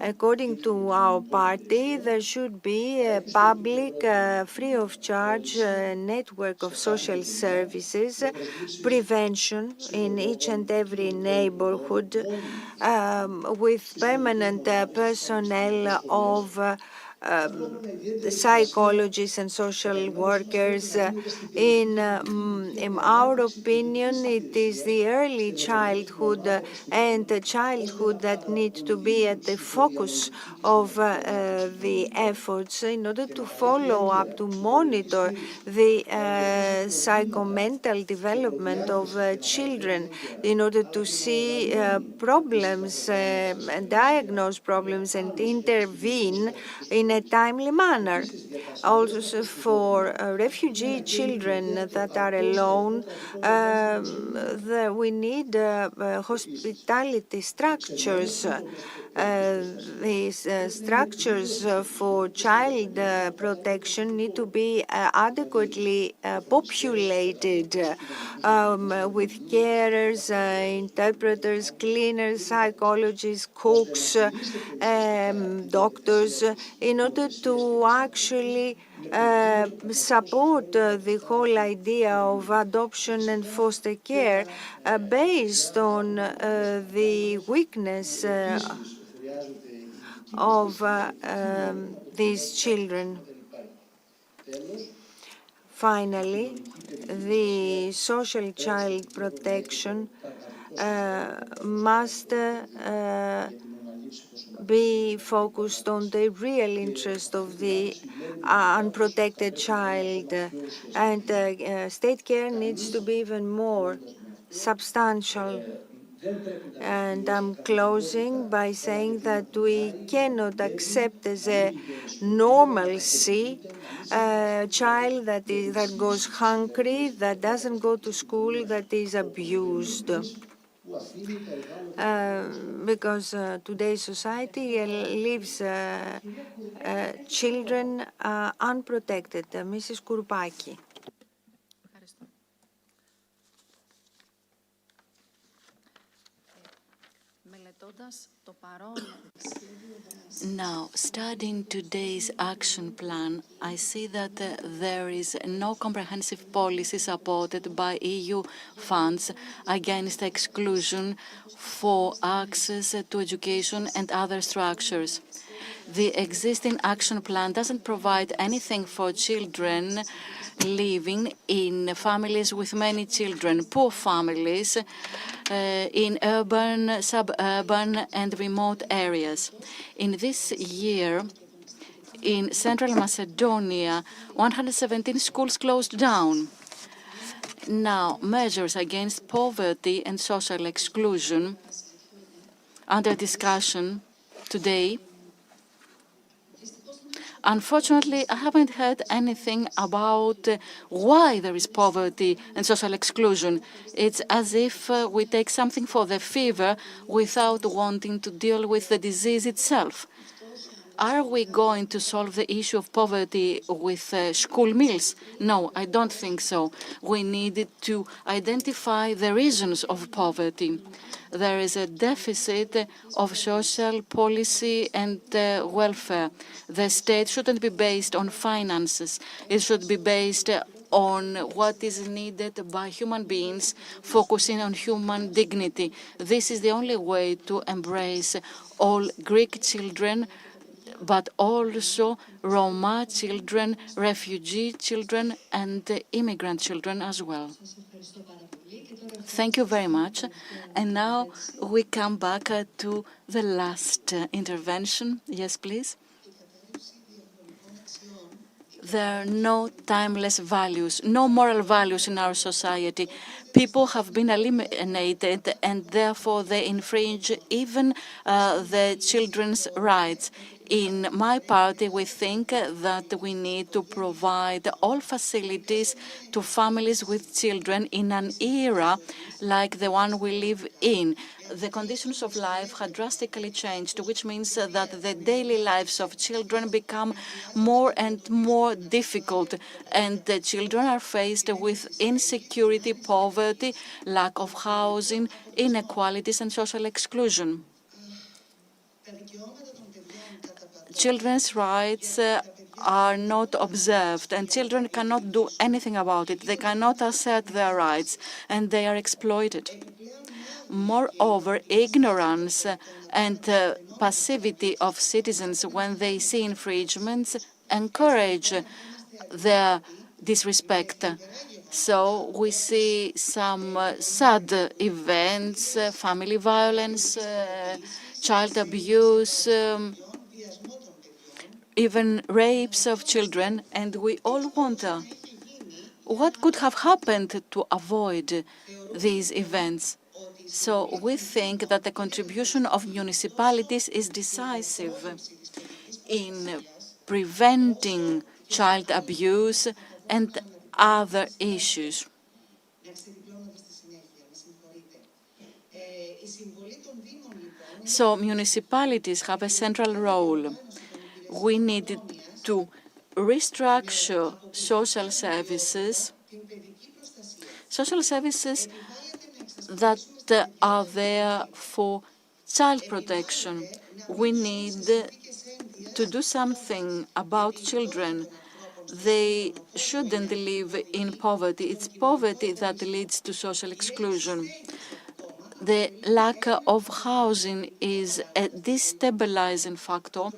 According to our party, there should be a public, free of charge network of social services, prevention in each and every neighborhood, with permanent personnel of psychologists and social workers. In our opinion, it is the early childhood and childhood that need to be at the focus of the efforts in order to follow up, to monitor the psychomental development of children, in order to see problems and diagnose problems and intervene in a timely manner. Also for refugee children that are alone, we need hospitality structures. These structures for child protection need to be adequately populated with carers, interpreters, cleaners, psychologists, cooks, doctors, in order to actually support the whole idea of adoption and foster care based on the weakness of these children. Finally, the social child protection must be focused on the real interest of the unprotected child, and state care needs to be even more substantial. And I'm closing by saying that we cannot accept as a normalcy a child that goes hungry, that doesn't go to school, that is abused. Because today's society leaves children unprotected. Mrs. Kouroupaki. Now, studying today's action plan, I see that there is no comprehensive policy supported by EU funds against exclusion for access to education and other structures. The existing action plan doesn't provide anything for children living in families with many children, poor families, in urban, suburban, and remote areas. In this year, in Central Macedonia, 117 schools closed down. Now, measures against poverty and social exclusion under discussion today. Unfortunately, I haven't heard anything about why there is poverty and social exclusion. It's as if we take something for the fever without wanting to deal with the disease itself. Are we going to solve the issue of poverty with school meals? No, I don't think so. We need to identify the reasons of poverty. There is a deficit of social policy and welfare. The state shouldn't be based on finances. It should be based on what is needed by human beings, focusing on human dignity. This is the only way to embrace all Greek children, but also Roma children, refugee children, and immigrant children as well. Thank you very much. And now we come back to the last intervention. Yes, please. There are no timeless values, no moral values in our society. People have been eliminated, and therefore they infringe even the children's rights. In my party, we think that we need to provide all facilities to families with children in an era like the one we live in. The conditions of life have drastically changed, which means that the daily lives of children become more and more difficult, and the children are faced with insecurity, poverty, lack of housing, inequalities, and social exclusion. Children's rights are not observed, and children cannot do anything about it. They cannot assert their rights, and they are exploited. Moreover, ignorance and passivity of citizens when they see infringements encourage their disrespect. So we see some sad events, family violence, child abuse, even rapes of children, and we all wonder what could have happened to avoid these events. So we think that the contribution of municipalities is decisive in preventing child abuse and other issues. So municipalities have a central role. We need to restructure social services that are there for child protection. We need to do something about children. They shouldn't live in poverty. It's poverty that leads to social exclusion. The lack of housing is a destabilizing factor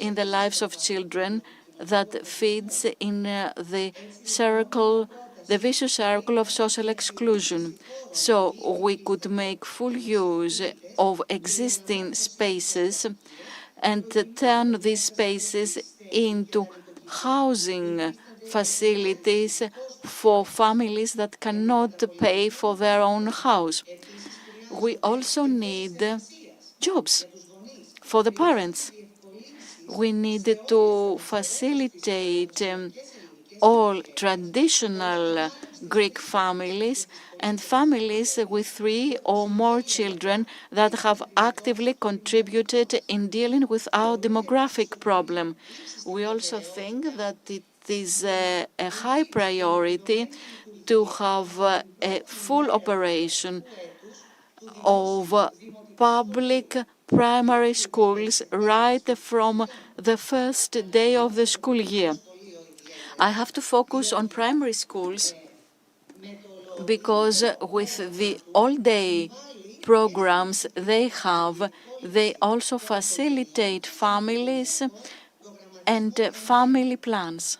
in the lives of children that feeds in the vicious circle of social exclusion. So we could make full use of existing spaces and turn these spaces into housing facilities for families that cannot pay for their own house. We also need jobs for the parents. We need to facilitate all traditional Greek families and families with 3 or more children that have actively contributed in dealing with our demographic problem. We also think that it is a high priority to have a full operation of public primary schools right from the first day of the school year. I have to focus on primary schools because with the all-day programs they have, they also facilitate families and family plans.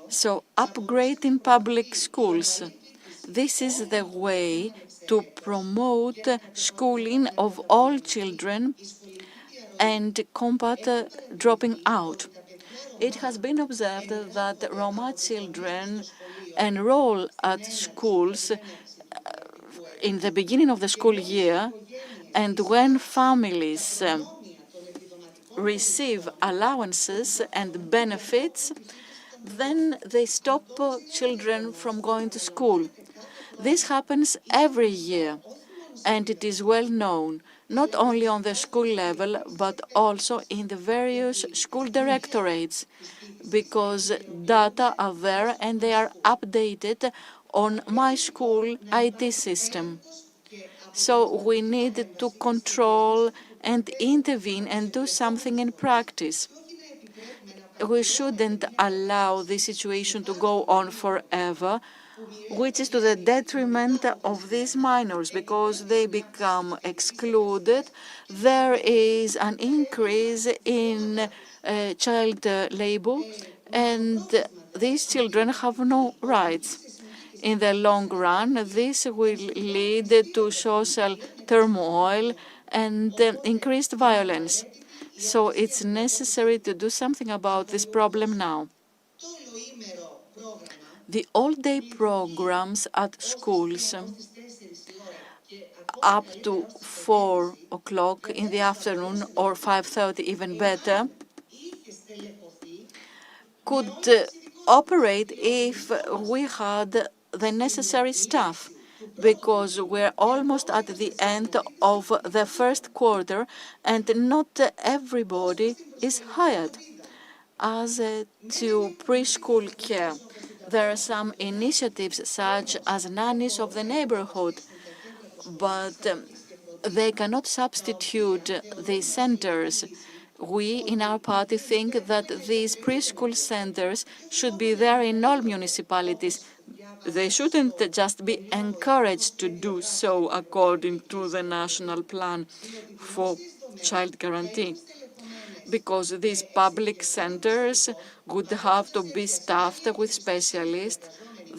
So upgrading public schools, this is the way to promote schooling of all children and combat dropping out. It has been observed that Roma children enroll at schools in the beginning of the school year, and when families receive allowances and benefits, then they stop children from going to school. This happens every year, and it is well known, not only on the school level, but also in the various school directorates, because data are there and they are updated on my school IT system. So we need to control and intervene and do something in practice. We shouldn't allow this situation to go on forever, which is to the detriment of these minors, because they become excluded. There is an increase in child labor, and these children have no rights. In the long run, this will lead to social turmoil and increased violence. So it's necessary to do something about this problem now. The all-day programs at schools up to 4 o'clock in the afternoon or 5:30, even better, could operate if we had the necessary staff, because we're almost at the end of the first quarter and not everybody is hired. As to preschool care, there are some initiatives such as nannies of the neighborhood, but they cannot substitute the centers. We in our party think that these preschool centers should be there in all municipalities. They shouldn't just be encouraged to do so according to the national plan for child guarantee, because these public centers would have to be staffed with specialists,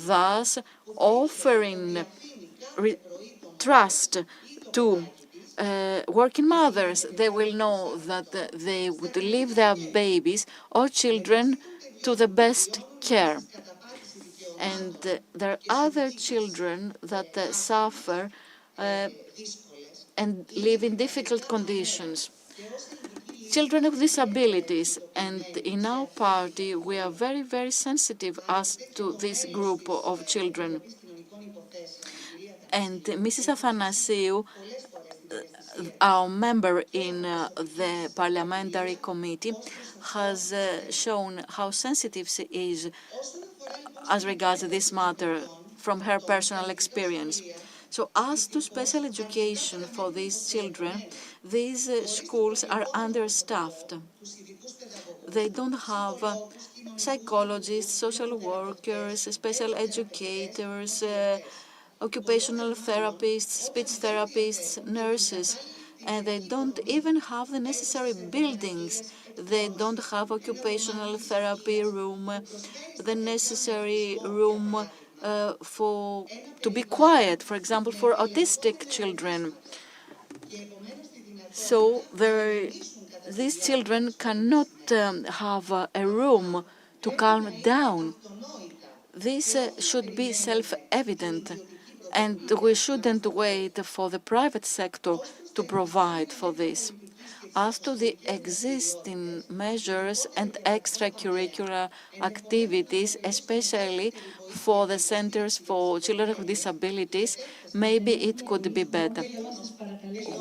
thus offering trust to working mothers. They will know that they would leave their babies or children to the best care. And there are other children that suffer and live in difficult conditions. Children with disabilities, and in our party we are very, very sensitive as to this group of children. And Mrs. Athanasiou, our member in the parliamentary committee, has shown how sensitive she is as regards this matter from her personal experience. So as to special education for these children, these schools are understaffed. They don't have psychologists, social workers, special educators, occupational therapists, speech therapists, nurses, and they don't even have the necessary buildings. They don't have occupational therapy room, the necessary room to be quiet, for example, for autistic children. So these children cannot have a room to calm down. This should be self-evident, and we shouldn't wait for the private sector to provide for this. As to the existing measures and extracurricular activities, especially for the centers for children with disabilities, maybe it could be better.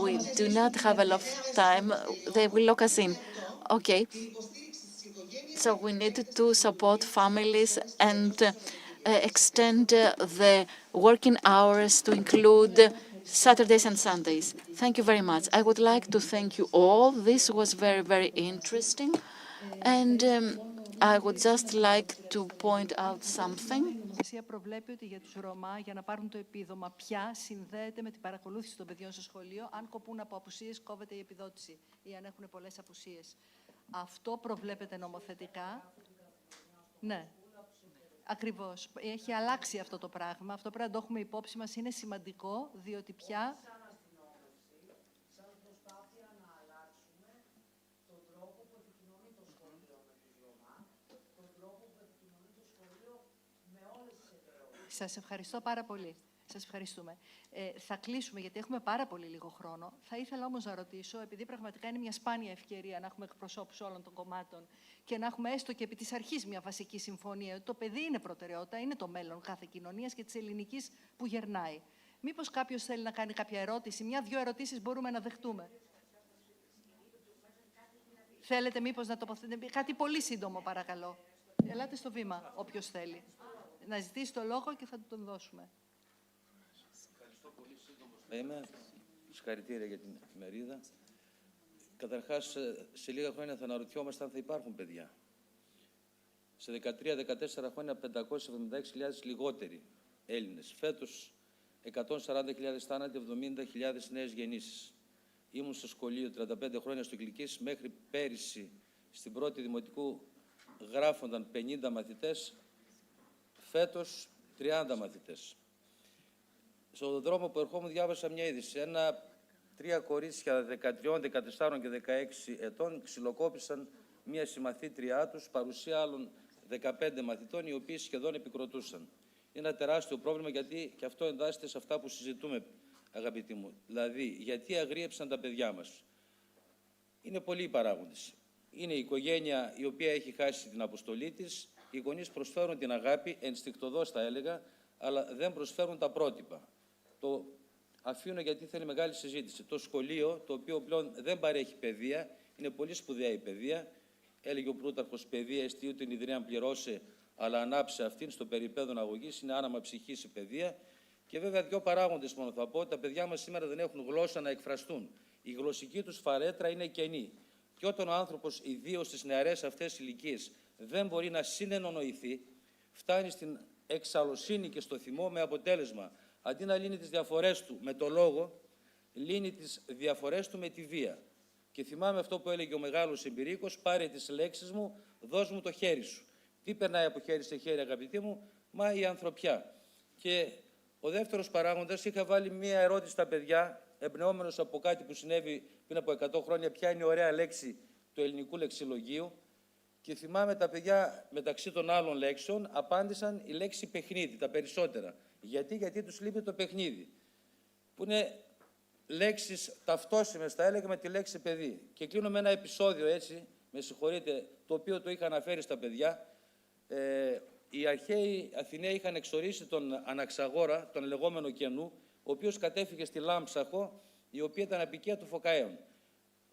We do not have a lot of time. They will lock us in. Okay. So we need to support families and extend the working hours to include Saturdays and Sundays. Thank you very much. I would like to thank you all. This was very, very interesting. And I would just like to point out something. Η νομοθεσία προβλέπει ότι για τους Ρωμά, για να πάρουν το επίδομα, πια συνδέεται με την παρακολούθηση των παιδιών στο σχολείο. Αν κοπούν από απουσίες, κόβεται η επιδότηση ή αν έχουν πολλές απουσίες. Αυτό προβλέπεται νομοθετικά. Ναι. Ακριβώς. Έχει αλλάξει αυτό το πράγμα. Αυτό πρέπει να το έχουμε υπόψη μας. Είναι σημαντικό, διότι πια... Σας ευχαριστώ πάρα πολύ. Σας ευχαριστούμε. Θα κλείσουμε γιατί έχουμε πάρα πολύ λίγο χρόνο. Θα ήθελα όμως να ρωτήσω, επειδή πραγματικά είναι μια σπάνια ευκαιρία να έχουμε εκπροσώπους όλων των κομμάτων και να έχουμε έστω και επί της αρχής μια βασική συμφωνία, ότι το παιδί είναι προτεραιότητα, είναι το μέλλον κάθε κοινωνίας και της ελληνικής που γερνάει. Μήπως κάποιος θέλει να κάνει κάποια ερώτηση, μια-δυο ερωτήσεις μπορούμε να δεχτούμε. Θέλετε μήπως να τοποθετήσετε κάτι πολύ σύντομο, παρακαλώ. Ελάτε στο βήμα, όποιος θέλει. Να ζητήσει το λόγο και θα του τον δώσουμε. Είμαι. Συγχαρητήρια για την εφημερίδα. Καταρχάς, σε λίγα χρόνια θα αναρωτιόμαστε αν θα υπάρχουν παιδιά. Σε 13-14 χρόνια 576.000 λιγότεροι Έλληνες. Φέτος 140.000 θάνατοι, 70.000 νέες γεννήσεις. Ήμουν στο σχολείο 35 χρόνια στο Κλικής, μέχρι πέρυσι στην πρώτη δημοτικού γράφονταν 50 μαθητές, φέτος 30 μαθητές. Στον δρόμο που ερχόμουν διάβασα μια είδηση. Τρία κορίτσια 13, 14 και 16 ετών ξυλοκόπησαν μια συμμαθήτριά τους, παρουσία άλλων 15 μαθητών, οι οποίοι σχεδόν επικροτούσαν. Είναι ένα τεράστιο πρόβλημα, γιατί και αυτό εντάσσεται σε αυτά που συζητούμε, αγαπητοί μου. Δηλαδή, γιατί αγρίεψαν τα παιδιά μας. Είναι πολλοί οι παράγοντες. Είναι η οικογένεια η οποία έχει χάσει την αποστολή της. Οι γονείς προσφέρουν την αγάπη, ενστικτωδώς θα έλεγα, αλλά δεν προσφέρουν τα πρότυπα. Το αφήνω γιατί θέλει μεγάλη συζήτηση. Το σχολείο, το οποίο πλέον δεν παρέχει παιδεία, είναι πολύ σπουδαία η παιδεία. Έλεγε ο Πλούταρχος, παιδεία εστίου την ιδρύαν πληρώσε, αλλά ανάψε αυτήν στο περιπέδον αγωγής, είναι άναμα ψυχής η παιδεία. Και βέβαια δύο παράγοντες μόνο θα πω. Τα παιδιά μας σήμερα δεν έχουν γλώσσα να εκφραστούν. Η γλωσσική τους φαρέτρα είναι κενή. Και όταν ο άνθρωπος, ιδίως στις νεαρές αυτές ηλικίες, δεν μπορεί να συνεννοηθεί, φτάνει στην εξαλωσύνη και στο θυμό, με αποτέλεσμα, αντί να λύνει τις διαφορές του με το λόγο, λύνει τις διαφορές του με τη βία. Και θυμάμαι αυτό που έλεγε ο μεγάλος εμπειρίκος, πάρε τις λέξεις μου, δώσ' μου το χέρι σου. Τι περνάει από χέρι σε χέρι, αγαπητοί μου, μα η ανθρωπιά. Και ο δεύτερος παράγοντας, είχα βάλει μία ερώτηση στα παιδιά, εμπνεόμενος από κάτι που συνέβη πριν από 100 χρόνια, ποια είναι η ωραία λέξη του ελληνικού λεξιλογίου. Και θυμάμαι τα παιδιά, μεταξύ των άλλων λέξεων, απάντησαν η λέξη παιχνίδι, τα περισσότερα. Γιατί τους λείπει το παιχνίδι, που είναι λέξεις ταυτόσιμες, θα έλεγα, με τη λέξη παιδί. Και κλείνω με ένα επεισόδιο έτσι, με συγχωρείτε, το οποίο το είχα αναφέρει στα παιδιά. Οι αρχαίοι Αθηναίοι είχαν εξορίσει τον Αναξαγόρα, τον λεγόμενο Κενού, ο οποίος κατέφυγε στη Λάμψαχο, η οποία ήταν απικία του Φωκαέων.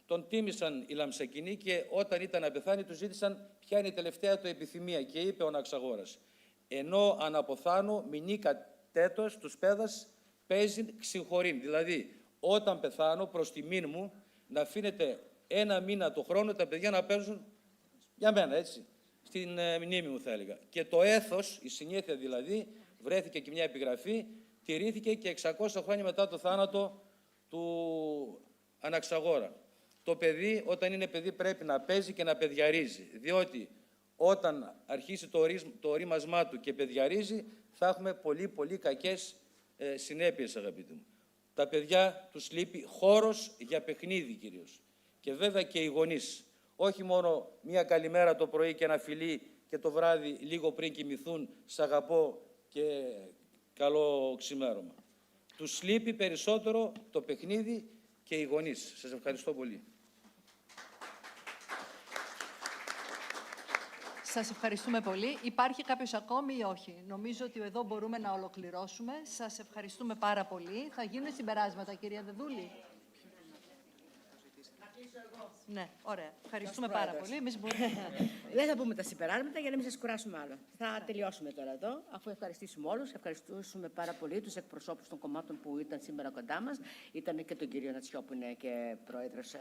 Τον τίμησαν οι Λαμψακινοί και όταν ήταν να πεθάνει, του ζήτησαν ποια είναι η τελευταία του επιθυμία. Και είπε ο Αναξαγόρας, ενώ αναποθάνω μηνύ κατέτος τους πέδας παίζει ξυγχωρήν. Δηλαδή, όταν πεθάνω, προς τιμήν μου, να αφήνετε ένα μήνα το χρόνο τα παιδιά να παίζουν για μένα, έτσι, στην μνήμη μου θα έλεγα. Και το έθος, η συνήθεια δηλαδή, βρέθηκε και μια επιγραφή, τηρήθηκε και 600 χρόνια μετά το θάνατο του Αναξαγόρα. Το παιδί, όταν είναι παιδί, πρέπει να παίζει και να παιδιαρίζει, διότι όταν αρχίσει το ορίμασμά του και παιδιαρίζει, θα έχουμε πολύ, πολύ κακές συνέπειες, αγαπητοί μου. Τα παιδιά τους λείπει χώρος για παιχνίδι κυρίως. Και βέβαια και οι γονείς. Όχι μόνο μία καλημέρα το πρωί και ένα φιλί και το βράδυ λίγο πριν κοιμηθούν, σ' αγαπώ και καλό ξημέρωμα. Τους λείπει περισσότερο το παιχνίδι και οι γονείς. Σας ευχαριστώ πολύ. Σας ευχαριστούμε πολύ. Υπάρχει κάποιος ακόμη ή όχι? Νομίζω ότι εδώ μπορούμε να ολοκληρώσουμε. Σας ευχαριστούμε πάρα πολύ. Θα γίνουν συμπεράσματα, κυρία Δεδούλη. Ναι, ωραία. Ευχαριστούμε πάρα πολύ. Εμείς μπορούμε... Δεν θα πούμε τα συμπεράσματα για να μην σας κουράσουμε άλλο. Θα τελειώσουμε τώρα εδώ, αφού ευχαριστήσουμε όλους. Ευχαριστούμε πάρα πολύ τους εκπροσώπους των κομμάτων που ήταν σήμερα κοντά μας. Ήταν και τον κύριο Νατσιό, που είναι και πρόεδρος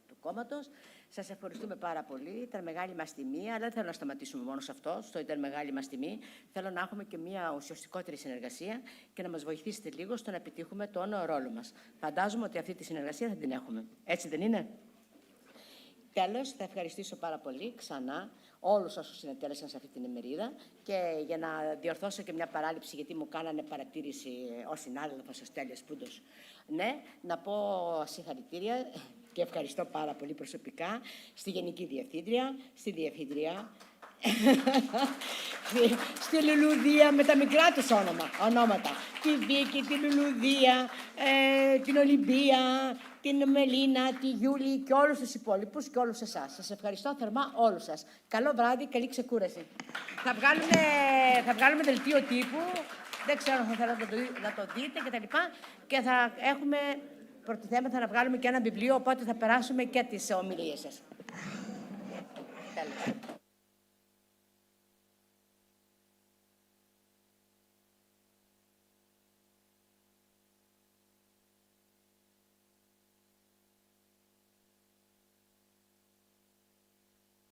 του κόμματος. Σας ευχαριστούμε πάρα πολύ. Ήταν μεγάλη μας τιμή, αλλά δεν θέλω να σταματήσουμε μόνο σε αυτό. Στο ήταν μεγάλη μας τιμή. Θέλω να έχουμε και μια ουσιαστικότερη συνεργασία και να μας βοηθήσετε λίγο στο να επιτύχουμε τον ρόλο μας. Φαντάζομαι ότι αυτή τη συνεργασία θα την έχουμε. Έτσι δεν είναι? Τέλος, θα ευχαριστήσω πάρα πολύ ξανά όλους όσους συνετέλεσαν σε αυτή την ημερίδα και για να διορθώσω και μια παράληψη, γιατί μου κάνανε παρατήρηση ο συνάδελφος ο Στέλιος Πούντος. Ναι, να πω συγχαρητήρια και ευχαριστώ πάρα πολύ προσωπικά στη Γενική Διευθύντρια, στη Διευθύντρια, στη Λουλουδία με τα μικρά τους ονόματα, τη Βίκη, τη Λουλουδία, την Ολυμπία, την Μελίνα, τη Γιούλη και όλους τους υπόλοιπους και όλους εσάς. Σας ευχαριστώ θερμά όλους σας. Καλό βράδυ, καλή ξεκούραση. Θα βγάλουμε δελτίο τύπου, δεν ξέρω αν θα θέλετε να το δείτε κτλ. Και θα έχουμε προτιθέμεθα να βγάλουμε και ένα βιβλίο, οπότε θα περάσουμε και τις ομιλίες σας. Τέλος.